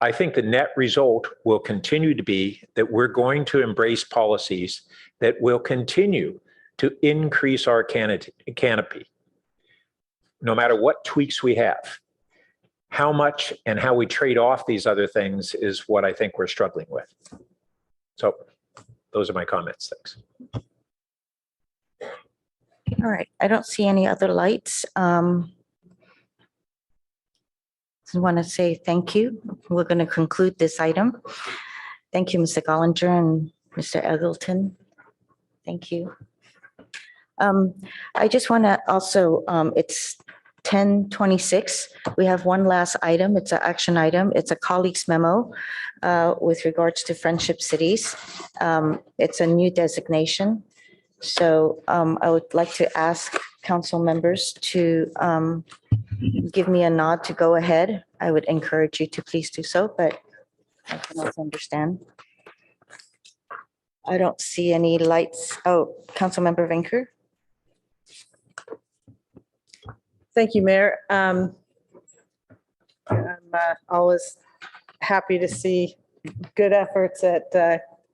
I think the net result will continue to be that we're going to embrace policies that will continue to increase our canopy, no matter what tweaks we have. How much and how we trade off these other things is what I think we're struggling with. So those are my comments. Thanks. All right. I don't see any other lights. I want to say thank you. We're going to conclude this item. Thank you, Mr. Gollinger and Mr. Eggleton. Thank you. I just want to also, it's 10:26. We have one last item. It's an action item. It's a colleague's memo with regards to Friendship Cities. It's a new designation. So I would like to ask council members to give me a nod to go ahead. I would encourage you to please do so, but I can also understand. I don't see any lights. Oh, Councilmember Venker. Thank you, Mayor. I'm always happy to see good efforts at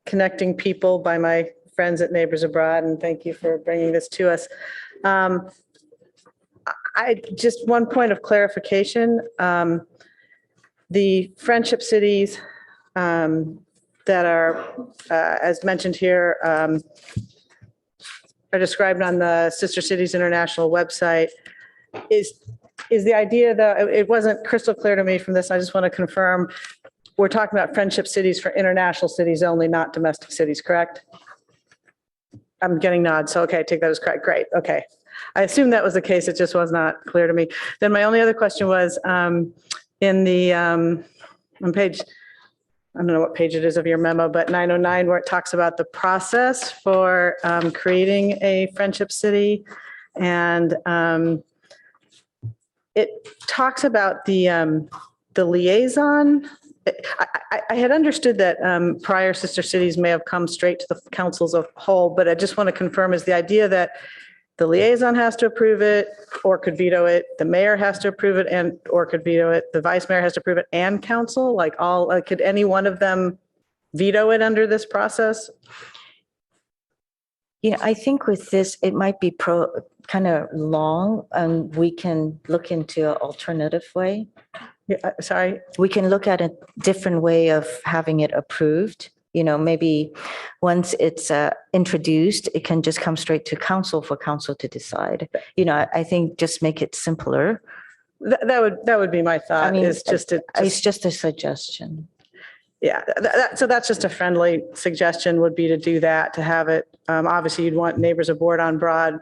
connecting people by my friends at Neighbors Abroad, and thank you for bringing this to us. I just one point of clarification. The Friendship Cities that are, as mentioned here, are described on the Sister Cities International website. Is the idea that it wasn't crystal clear to me from this? I just want to confirm we're talking about Friendship Cities for international cities only, not domestic cities, correct? I'm getting nods. So, okay, I take that as correct. Great. Okay. I assume that was the case. It just was not clear to me. Then my only other question was in the on page, I don't know what page it is of your memo, but 909, where it talks about the process for creating a Friendship City. And it talks about the liaison. I had understood that prior sister cities may have come straight to the councils of whole, but I just want to confirm is the idea that the liaison has to approve it or could veto it, the mayor has to approve it and or could veto it, the vice mayor has to approve it, and council, like all, could any one of them veto it under this process? Yeah, I think with this, it might be kind of long, and we can look into an alternative way. Yeah, sorry. We can look at a different way of having it approved. You know, maybe once it's introduced, it can just come straight to council for council to decide. You know, I think just make it simpler. That would be my thought. I mean, it's just a suggestion. Yeah, so that's just a friendly suggestion would be to do that, to have it. Obviously, you'd want Neighbors Abroad on Broad.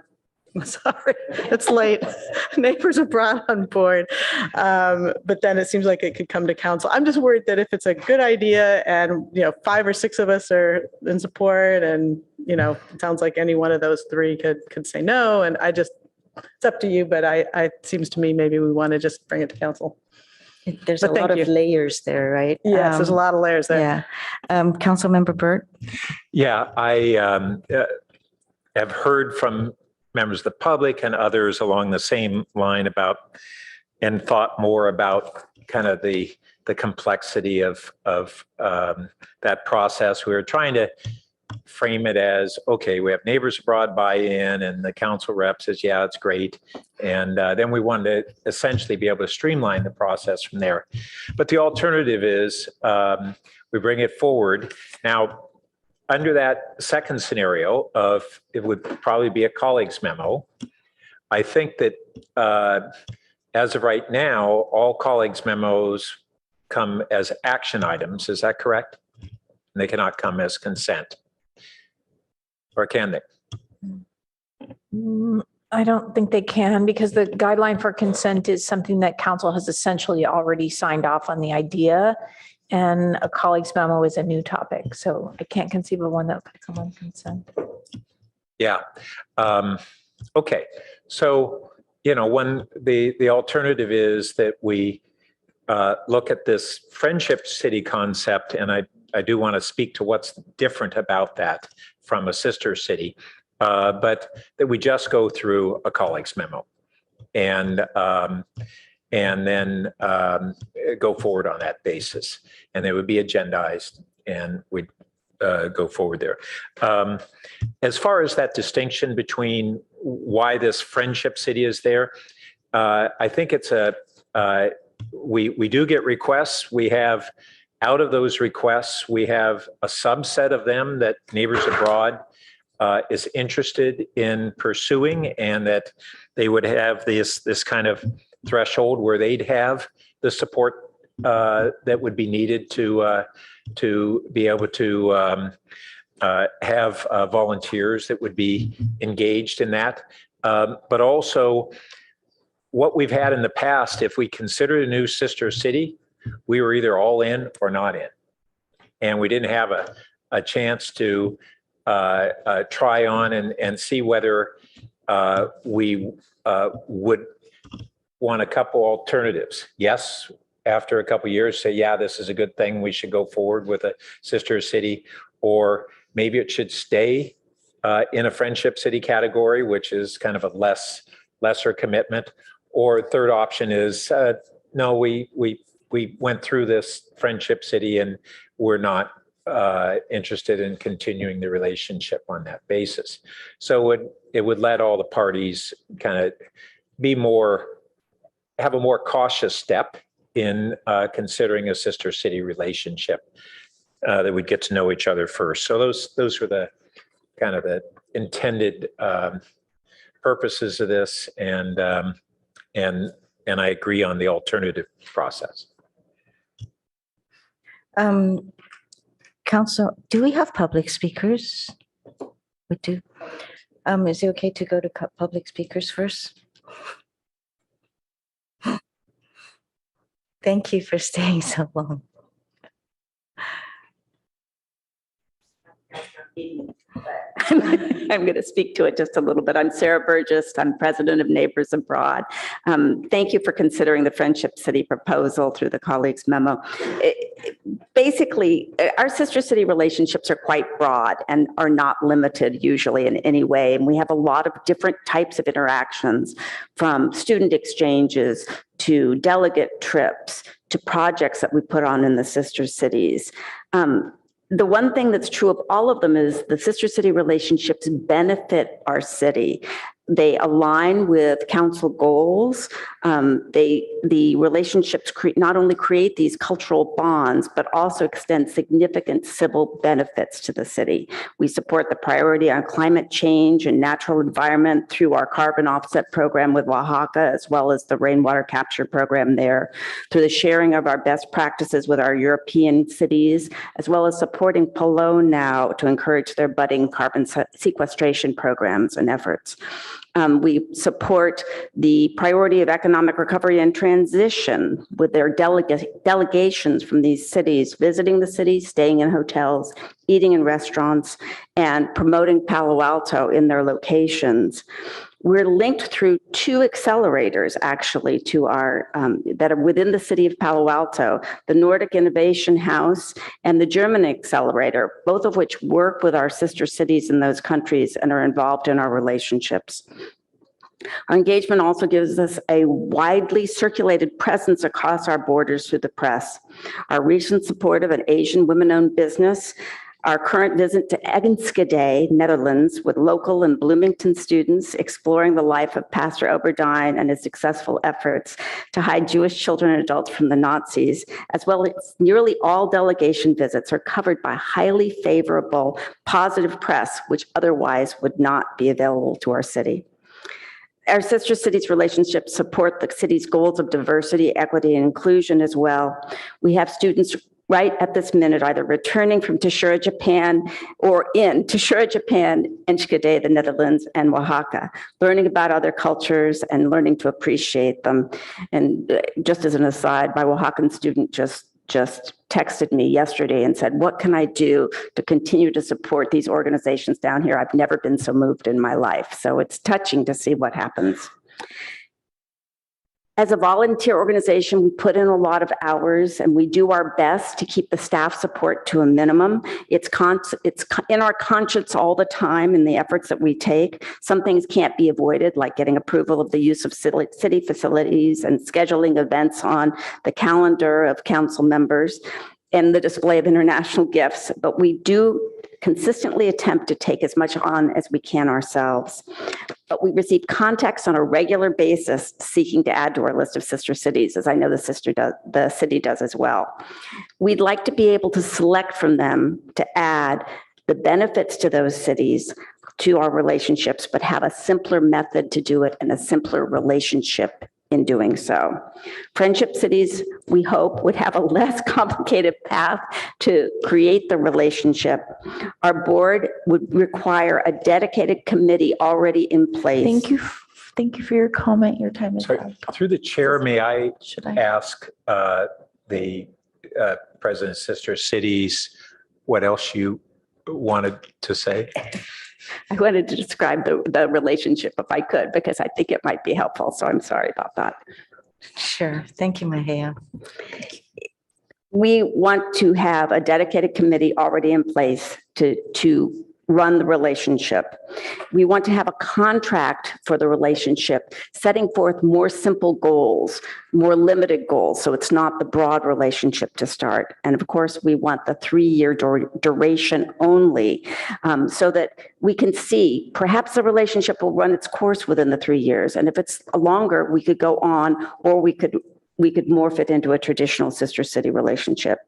Sorry, it's late. Neighbors Abroad on board. But then it seems like it could come to council. I'm just worried that if it's a good idea and, 5 or 6 of us are in support and, it sounds like any one of those 3 could say no. And it's up to you, but it seems to me maybe we want to just bring it to council. There's a lot of layers there, right? Yes, there's a lot of layers there. Yeah. Councilmember Burt? Yeah, I have heard from members of the public and others along the same line about and thought more about kind of the complexity of that process. We were trying to frame it as, okay, we have Neighbors Abroad buy-in and the council rep says, yeah, it's great. And then we wanted to essentially be able to streamline the process from there. But the alternative is we bring it forward. Now, under that second scenario of it would probably be a colleague's memo, I think that as of right now, all colleagues' memos come as action items. Is that correct? And they cannot come as consent. Or can they? I don't think they can, because the guideline for consent is something that council has essentially already signed off on the idea. And a colleague's memo is a new topic. So I can't conceive of one that could come on consent. Yeah. Okay. So, when the alternative is that we look at this friendship city concept, and I do want to speak to what's different about that from a sister city, but that we just go through a colleague's memo and then go forward on that basis. And they would be agendized and we'd go forward there. As far as that distinction between why this friendship city is there, I think it's we do get requests. We have, out of those requests, we have a subset of them that Neighbors Abroad is interested in pursuing, and that they would have this kind of threshold where they'd have the support that would be needed to be able to have volunteers that would be engaged in that. But also, what we've had in the past, if we considered a new sister city, we were either all in or not in. And we didn't have a chance to try on and see whether we would want a couple alternatives. Yes, after a couple of years, say, yeah, this is a good thing, we should go forward with a sister city, or maybe it should stay in a friendship city category, which is kind of a lesser commitment. Or third option is, no, we went through this friendship city and we're not interested in continuing the relationship on that basis. So it would let all the parties kind of have a more cautious step in considering a sister city relationship, that we'd get to know each other first. So those were the kind of the intended purposes of this, and I agree on the alternative process. Council, do we have public speakers? We do. Is it okay to go to public speakers first? Thank you for staying so long. I'm going to speak to it just a little bit. I'm Sarah Burgess. I'm president of Neighbors Abroad. Thank you for considering the Friendship City proposal through the colleagues memo. Basically, our sister city relationships are quite broad and are not limited usually in any way. And we have a lot of different types of interactions, from student exchanges to delegate trips to projects that we put on in the sister cities. The one thing that's true of all of them is the sister city relationships benefit our city. They align with council goals. The relationships not only create these cultural bonds, but also extend significant civil benefits to the city. We support the priority on climate change and natural environment through our carbon offset program with Oaxaca, as well as the rainwater capture program there, through the sharing of our best practices with our European cities, as well as supporting Palo now to encourage their budding carbon sequestration programs and efforts. We support the priority of economic recovery and transition with their delegations from these cities, visiting the city, staying in hotels, eating in restaurants, and promoting Palo Alto in their locations. We're linked through two accelerators, actually, to our that are within the city of Palo Alto, the Nordic Innovation House and the German Accelerator, both of which work with our sister cities in those countries and are involved in our relationships. Our engagement also gives us a widely circulated presence across our borders through the press. Our recent support of an Asian women-owned business, our current visit to Enschede, Netherlands, with local and Bloomington students exploring the life of Pastor Oberdine and his successful efforts to hide Jewish children and adults from the Nazis, as well as nearly all delegation visits are covered by highly favorable, positive press, which otherwise would not be available to our city. Our sister cities relationships support the city's goals of diversity, equity, and inclusion as well. We have students right at this minute either returning from Tashura, Japan, or in Tashura, Japan, Enschede, the Netherlands, and Oaxaca, learning about other cultures and learning to appreciate them. And just as an aside, my Oaxacan student just texted me yesterday and said, what can I do to continue to support these organizations down here? I've never been so moved in my life. So it's touching to see what happens. As a volunteer organization, we put in a lot of hours and we do our best to keep the staff support to a minimum. It's in our conscience all the time in the efforts that we take. Some things can't be avoided, like getting approval of the use of city facilities and scheduling events on the calendar of council members and the display of international gifts. But we do consistently attempt to take as much on as we can ourselves. But we receive contacts on a regular basis seeking to add to our list of sister cities, as I know the city does as well. We'd like to be able to select from them to add the benefits to those cities to our relationships, but have a simpler method to do it and a simpler relationship in doing so. Friendship cities, we hope, would have a less complicated path to create the relationship. Our board would require a dedicated committee already in place. Thank you. Thank you for your comment. Your time is up. Through the chair, may I Should I? ask the President Sister Cities what else you wanted to say? I wanted to describe the relationship if I could, because I think it might be helpful. So I'm sorry about that. Sure. Thank you, Mahia. We want to have a dedicated committee already in place to run the relationship. We want to have a contract for the relationship, setting forth more simple goals, more limited goals, so it's not the broad relationship to start. And of course, we want the 3-year duration only, so that we can see perhaps the relationship will run its course within the 3 years. And if it's longer, we could go on, or we could morph it into a traditional sister city relationship.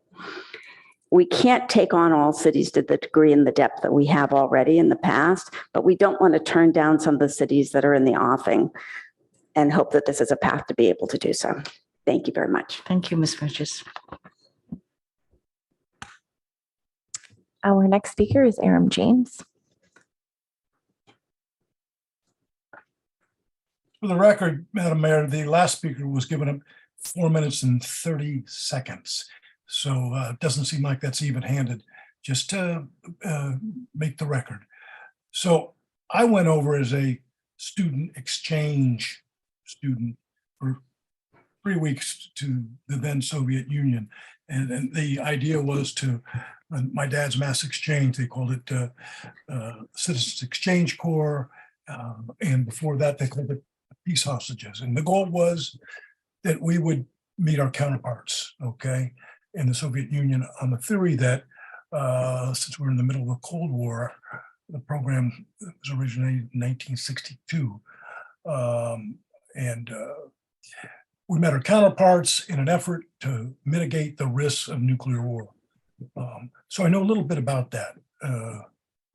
We can't take on all cities to the degree and the depth that we have already in the past, but we don't want to turn down some of the cities that are in the offing, and hope that this is a path to be able to do so. Thank you very much. Thank you, Ms. Bridges. Our next speaker is Aram James. For the record, Madam Mayor, the last speaker was given 4 minutes and 30 seconds. So it doesn't seem like that's even handed, just to make the record. So I went over as a student exchange student for 3 weeks to the then Soviet Union. And the idea was to, my dad's mass exchange, they called it Citizens Exchange Corps. And before that, they called it peace hostages. And the goal was that we would meet our counterparts, okay, in the Soviet Union, on the theory that since we're in the middle of the Cold War, the program was originated in 1962. We met our counterparts in an effort to mitigate the risks of nuclear war. So I know a little bit about that.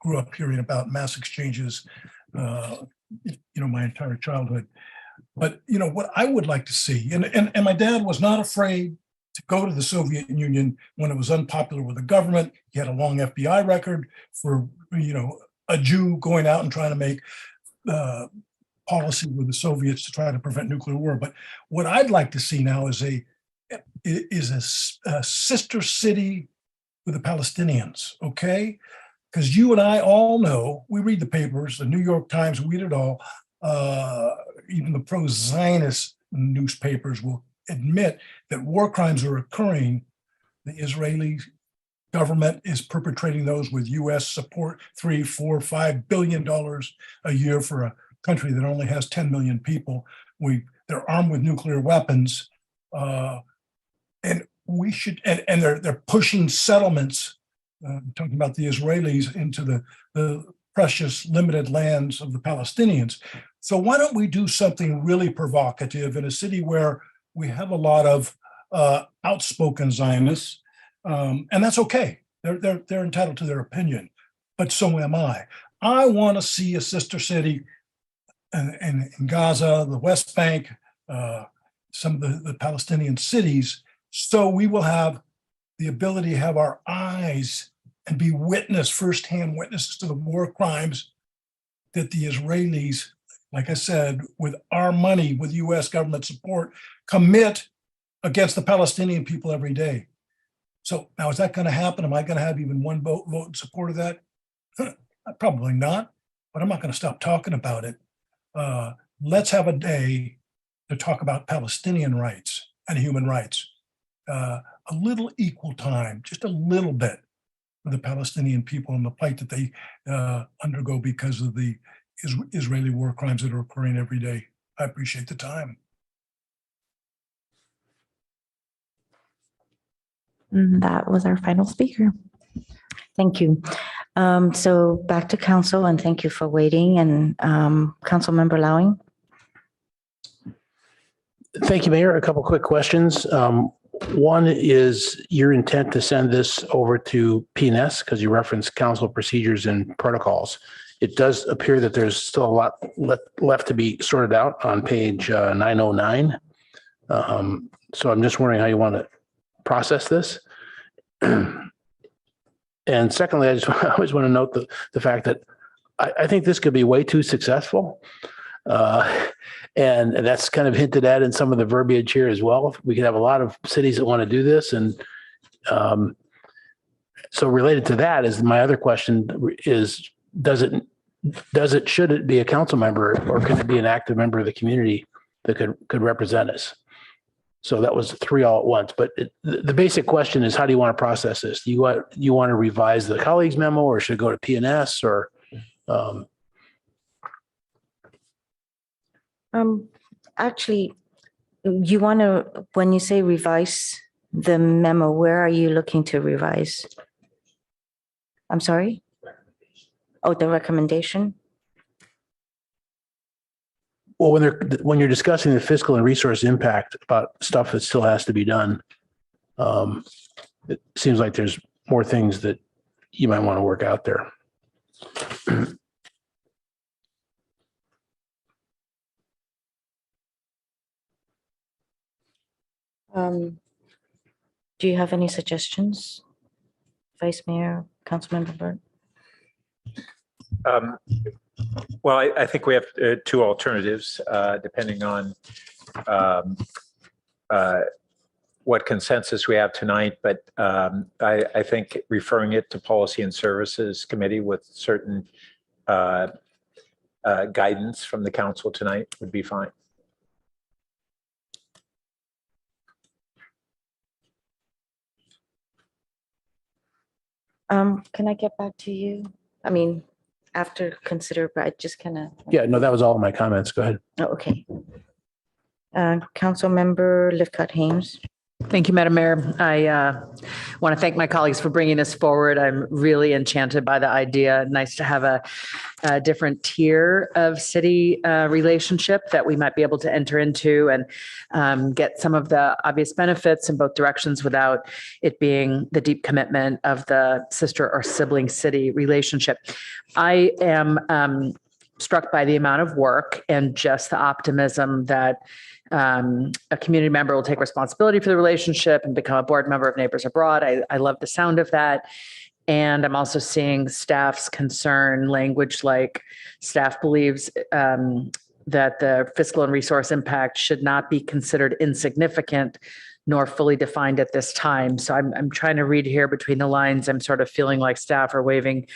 Grew up hearing about mass exchanges, my entire childhood. But what I would like to see, and my dad was not afraid to go to the Soviet Union when it was unpopular with the government. He had a long FBI record for a Jew going out and trying to make policy with the Soviets to try to prevent nuclear war. But what I'd like to see now is a sister city with the Palestinians, okay? Because you and I all know, we read the papers, the New York Times, we read it all. Even the pro-Zionist newspapers will admit that war crimes are occurring. The Israeli government is perpetrating those with U.S. support, $3, $4, $5 billion a year for a country that only has 10 million people. They're armed with nuclear weapons, and we should. And they're pushing settlements. Talking about the Israelis into the precious limited lands of the Palestinians. So why don't we do something really provocative in a city where we have a lot of outspoken Zionists, and that's okay. They're entitled to their opinion, but so am I. I want to see a sister city in Gaza, the West Bank, some of the Palestinian cities. So we will have the ability to have our eyes and be firsthand witnesses to the war crimes that the Israelis, like I said, with our money, with US government support, commit against the Palestinian people every day. So now, is that going to happen? Am I going to have even one vote in support of that? Probably not, but I'm not going to stop talking about it. Let's have a day to talk about Palestinian rights and human rights. A little equal time, just a little bit, for the Palestinian people and the plight that they undergo because of the Israeli war crimes that are occurring every day. I appreciate the time. That was our final speaker. Thank you. So back to council, and thank you for waiting. And Councilmember Lowing. Thank you, Mayor. A couple quick questions. One is your intent to send this over to PNS because you referenced council procedures and protocols. It does appear that there's still a lot left to be sorted out on page 909. So I'm just wondering how you want to process this. And secondly, I always want to note the fact that I think this could be way too successful. And that's kind of hinted at in some of the verbiage here as well. We could have a lot of cities that want to do this. And so related to that is my other question is, should it be a council member or can it be an active member of the community that could represent us? So that was 3 all at once. But the basic question is, how do you want to process this? Do you want to revise the colleagues memo, or should it go to PNS, or? Actually, you want to, when you say revise the memo, where are you looking to revise? I'm sorry? Oh, the recommendation? Well, when you're discussing the fiscal and resource impact about stuff that still has to be done, it seems like there's more things that you might want to work out there. Do you have any suggestions, Vice Mayor, Councilmember Burt? Well, I think we have 2 alternatives, depending on what consensus we have tonight. But I think referring it to Policy and Services Committee with certain guidance from the council tonight would be fine. Can I get back to you? I mean, after consider, but I just kind of. Yeah, no, that was all of my comments. Go ahead. Oh, okay. Councilmember Lifcott-Hames. Thank you, Madam Mayor. I want to thank my colleagues for bringing this forward. I'm really enchanted by the idea. Nice to have a different tier of city relationship that we might be able to enter into and get some of the obvious benefits in both directions without it being the deep commitment of the sister or sibling city relationship. I am struck by the amount of work and just the optimism that a community member will take responsibility for the relationship and become a board member of Neighbors Abroad. I love the sound of that. And I'm also seeing staff's concern language like staff believes that the fiscal and resource impact should not be considered insignificant nor fully defined at this time. So I'm trying to read here between the lines. I'm sort of feeling like staff are waving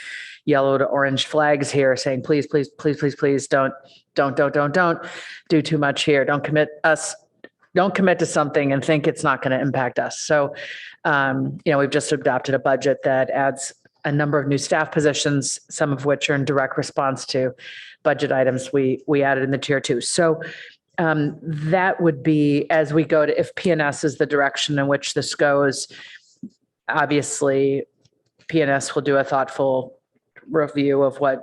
yellow to orange flags here saying, please, please, please, please, please don't do too much here. Don't commit to something and think it's not going to impact us. So, we've just adopted a budget that adds a number of new staff positions, some of which are in direct response to budget items we added in the tier 2. So that would be, as we go to, if PNS is the direction in which this goes, obviously PNS will do a thoughtful review of what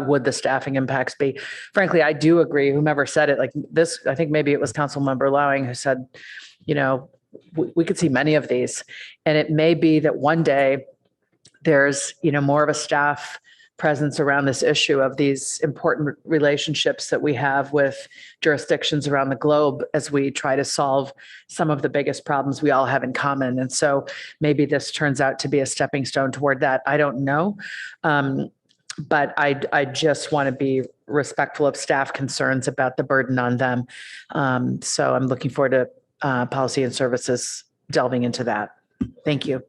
would the staffing impacts be. Frankly, I do agree, whomever said it, like this, I think maybe it was Councilmember Lowing who said, we could see many of these. And it may be that one day there's, more of a staff presence around this issue of these important relationships that we have with jurisdictions around the globe as we try to solve some of the biggest problems we all have in common. And so maybe this turns out to be a stepping stone toward that. I don't know. But I just want to be respectful of staff concerns about the burden on them. So I'm looking forward to Policy and Services delving into that. Thank you.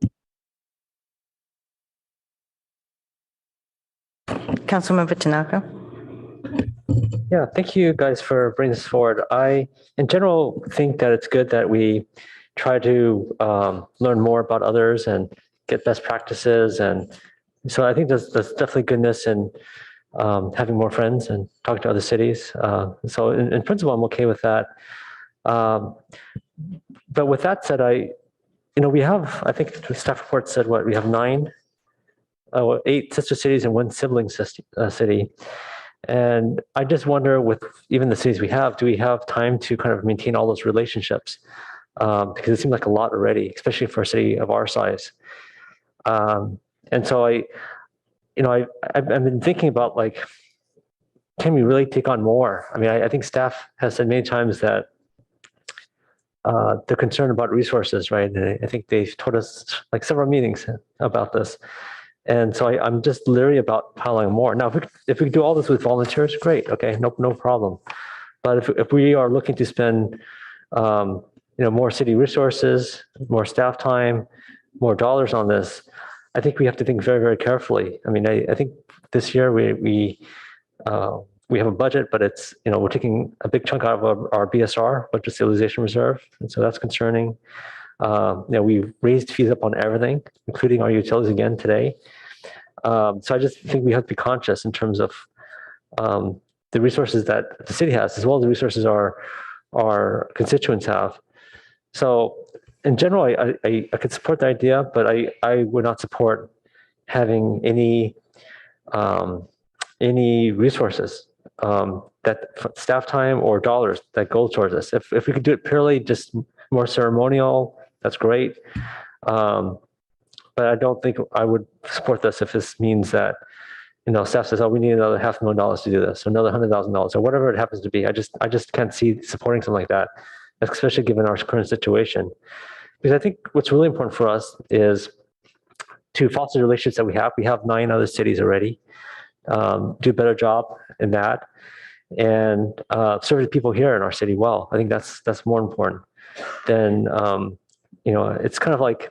Councilmember Tanaka. Yeah, thank you guys for bringing this forward. I, in general, think that it's good that we try to learn more about others and get best practices. And so I think there's definitely goodness in having more friends and talking to other cities. So in principle, I'm okay with that. But with that said, we have, I think the staff report said we have 8 sister cities and 1 sibling city. And I just wonder, with even the cities we have, do we have time to kind of maintain all those relationships? Because it seems like a lot already, especially for a city of our size. And so I've been thinking about, like, can we really take on more? I mean, I think staff has said many times that they're concerned about resources, right? And I think they've told us like several meetings about this. And so I'm just leery about piling more. Now, if we do all this with volunteers, great. Okay, no problem. But if we are looking to spend, more city resources, more staff time, more dollars on this, I think we have to think very, very carefully. I mean, I think this year we have a budget, but it's, we're taking a big chunk out of our BSR, budget stabilization reserve, and so that's concerning. We've raised fees up on everything, including our utilities again today. So I just think we have to be conscious in terms of the resources that the city has, as well as the resources our constituents have. So in general, I could support the idea, but I would not support having any resources that staff time or dollars that go towards this. If we could do it purely just more ceremonial, that's great. But I don't think I would support this if this means that, staff says, oh, we need another $500,000 to do this, or another $100,000, or whatever it happens to be. I just can't see supporting something like that, especially given our current situation. Because I think what's really important for us is to foster the relationships that we have. We have 9 other cities already. Do a better job in that, and serve the people here in our city well. I think that's more important than it's kind of like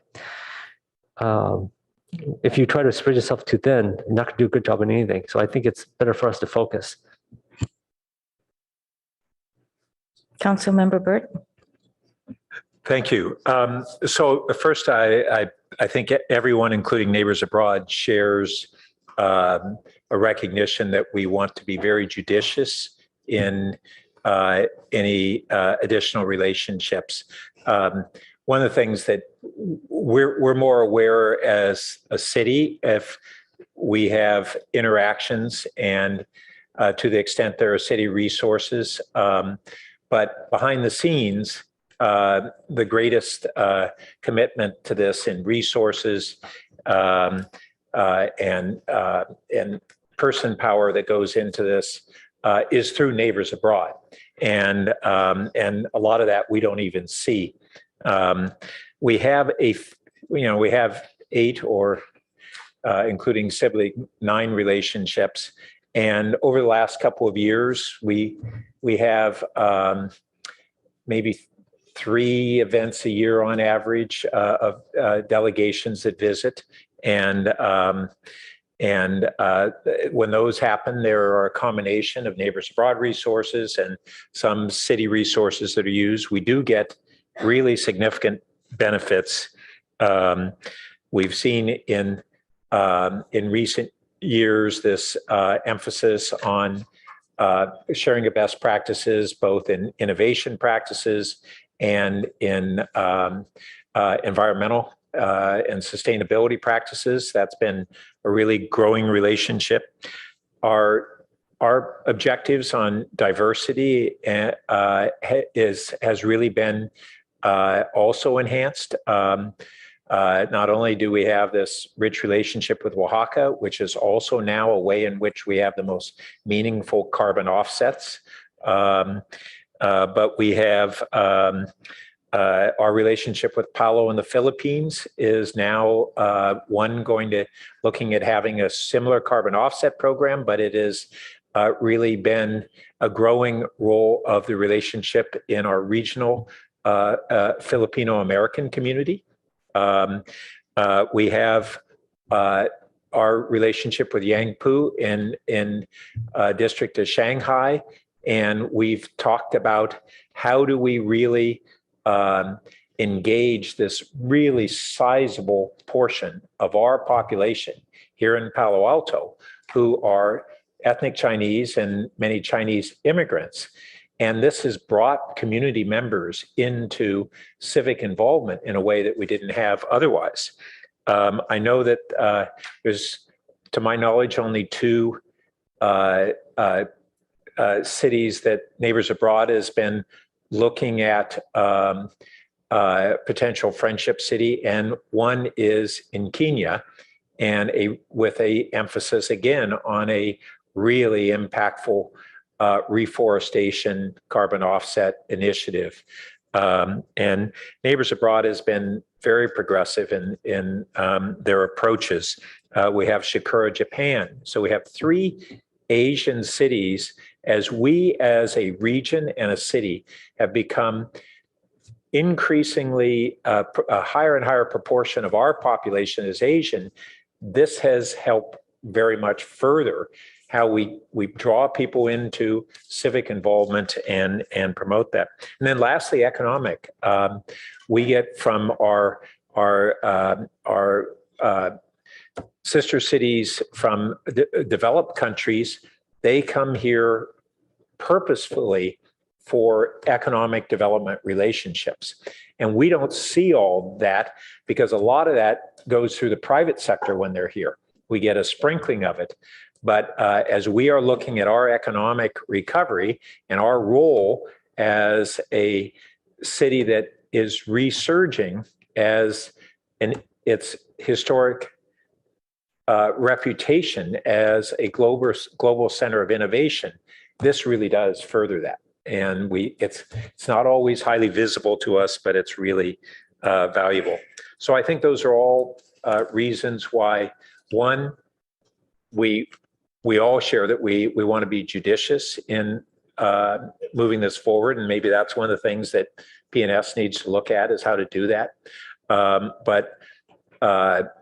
if you try to spread yourself too thin, you're not going to do a good job in anything. So I think it's better for us to focus. Councilmember Burt. Thank you. So first, I think everyone, including Neighbors Abroad, shares a recognition that we want to be very judicious in any additional relationships. One of the things that we're more aware as a city, if we have interactions and to the extent there are city resources, but behind the scenes, the greatest commitment to this in resources and person power that goes into this is through Neighbors Abroad, and a lot of that we don't even see. We have 8 or including sibling 9 relationships, and over the last couple of years, we have maybe 3 events a year on average of delegations that visit. And when those happen, there are a combination of Neighbors Abroad resources and some city resources that are used. We do get really significant benefits. We've seen in recent years this emphasis on sharing of best practices, both in innovation practices and in environmental and sustainability practices. That's been a really growing relationship. Our objectives on diversity has really been also enhanced. Not only do we have this rich relationship with Oaxaca, which is also now a way in which we have the most meaningful carbon offsets, but we have our relationship with Palo in the Philippines is now looking at having a similar carbon offset program, but it has really been a growing role of the relationship in our regional Filipino American community. We have our relationship with Yangpu in district of Shanghai, and we've talked about how do we really engage this really sizable portion of our population here in Palo Alto who are ethnic Chinese and many Chinese immigrants. And this has brought community members into civic involvement in a way that we didn't have otherwise. I know that there's, to my knowledge, only two cities that Neighbors Abroad has been looking at potential friendship city, and one is in Kenya, and with a emphasis again on a really impactful reforestation carbon offset initiative. And Neighbors Abroad has been very progressive in their approaches. We have Shikura, Japan. So we have 3 Asian cities, as we as a region and a city have become increasingly a higher and higher proportion of our population is Asian. This has helped very much further how we draw people into civic involvement and promote that. And then lastly, economic. We get from our sister cities from developed countries, they come here purposefully for economic development relationships. And we don't see all that because a lot of that goes through the private sector when they're here. We get a sprinkling of it. But as we are looking at our economic recovery and our role as a city that is resurging as its historic reputation as a global center of innovation, this really does further that. And it's not always highly visible to us, but it's really valuable. So I think those are all reasons why, one, we all share that we want to be judicious in moving this forward, and maybe that's one of the things that P&S needs to look at is how to do that. But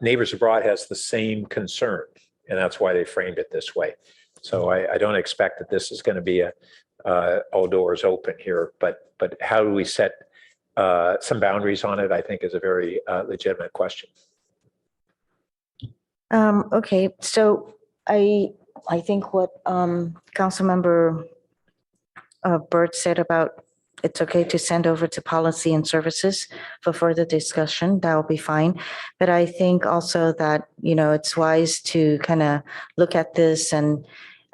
Neighbors Abroad has the same concern, and that's why they framed it this way. So I don't expect that this is going to be all doors open here, but how do we set some boundaries on it, I think is a very legitimate question. Okay, so I think what Councilmember Burt said about it's okay to send over to policy and services for further discussion, that will be fine. But I think also that, it's wise to kind of look at this, and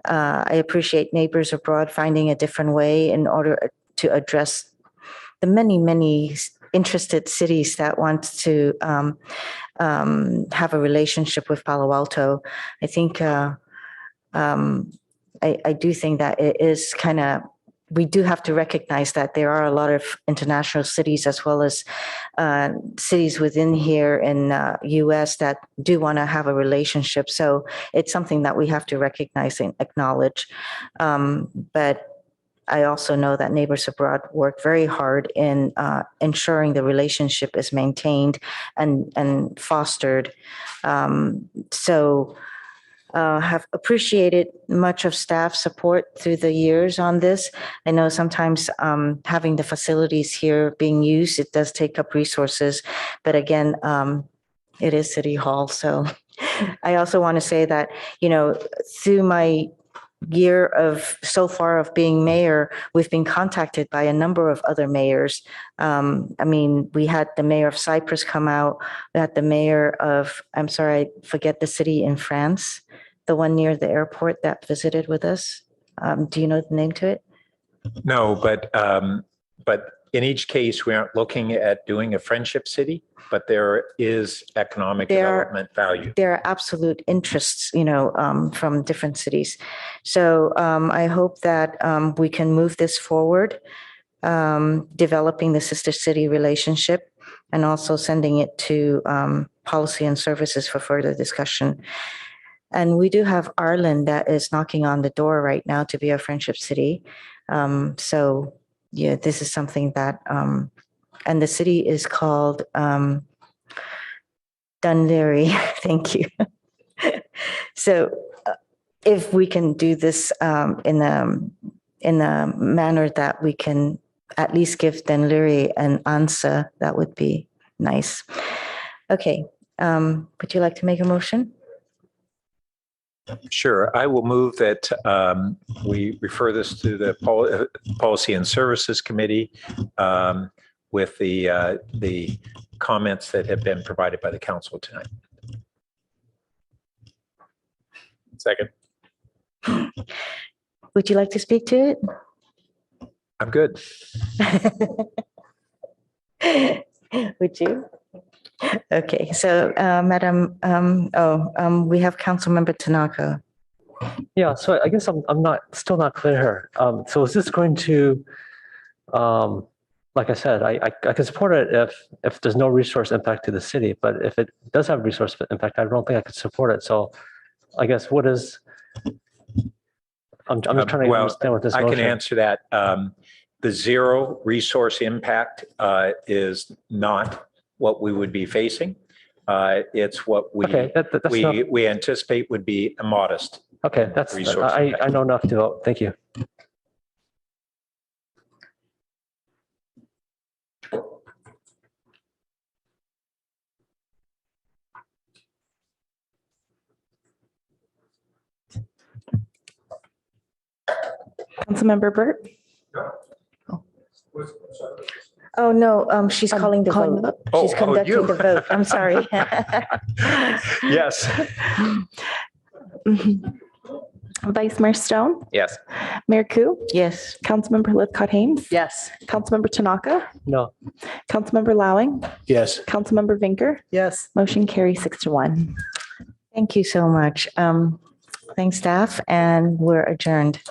I appreciate Neighbors Abroad finding a different way in order to address the many, many interested cities that want to have a relationship with Palo Alto. I think I do think that it is kind of, we do have to recognize that there are a lot of international cities as well as cities within here in US that do want to have a relationship. So it's something that we have to recognize and acknowledge. But I also know that Neighbors Abroad work very hard in ensuring the relationship is maintained and fostered. Have appreciated much of staff support through the years on this. I know sometimes having the facilities here being used, it does take up resources, but again, it is City Hall. So I also want to say that, through my year so far of being mayor, we've been contacted by a number of other mayors. We had the mayor of Cyprus come out. We had the mayor of, I'm sorry, I forget the city in France, the one near the airport that visited with us. Do you know the name to it? No, but In each case, we aren't looking at doing a friendship city, but there is economic development value. There are absolute interests, from different cities. So I hope that we can move this forward, developing the sister city relationship and also sending it to policy and services for further discussion. And we do have Ireland that is knocking on the door right now to be a friendship city. So yeah, this is something that, and the city is called Dunleary. Thank you. So if we can do this in a manner that we can at least give Dunleary an answer, that would be nice. Okay. Would you like to make a motion? Sure. I will move that we refer this to the Policy and Services Committee with the comments that have been provided by the council tonight. Second. Would you like to speak to it? I'm good. Would you? Okay, so Madam, we have Councilmember Tanaka. Yeah, so I guess I'm still not clear here. So is this going to, like I said, I can support it if there's no resource impact to the city, but if it does have resource impact, I don't think I could support it. So I guess what is, I'm just trying to understand what this I motion. can answer that. The zero resource impact is not what we would be facing. It's what we we anticipate would be a modest. Okay, that's resource. I know enough to vote. Thank you. Councilmember Burt? Oh, no, she's calling the vote. She's conducting the vote. I'm sorry. Yes. Vice Mayor Stone? Yes. Mayor Koo? Yes. Councilmember Lithcott-Hames? Yes. Councilmember Tanaka? No. Councilmember Lowing? Yes. Councilmember Vinker? Yes. Motion carries 6-1. Thank you so much. Thanks, staff, and we're adjourned.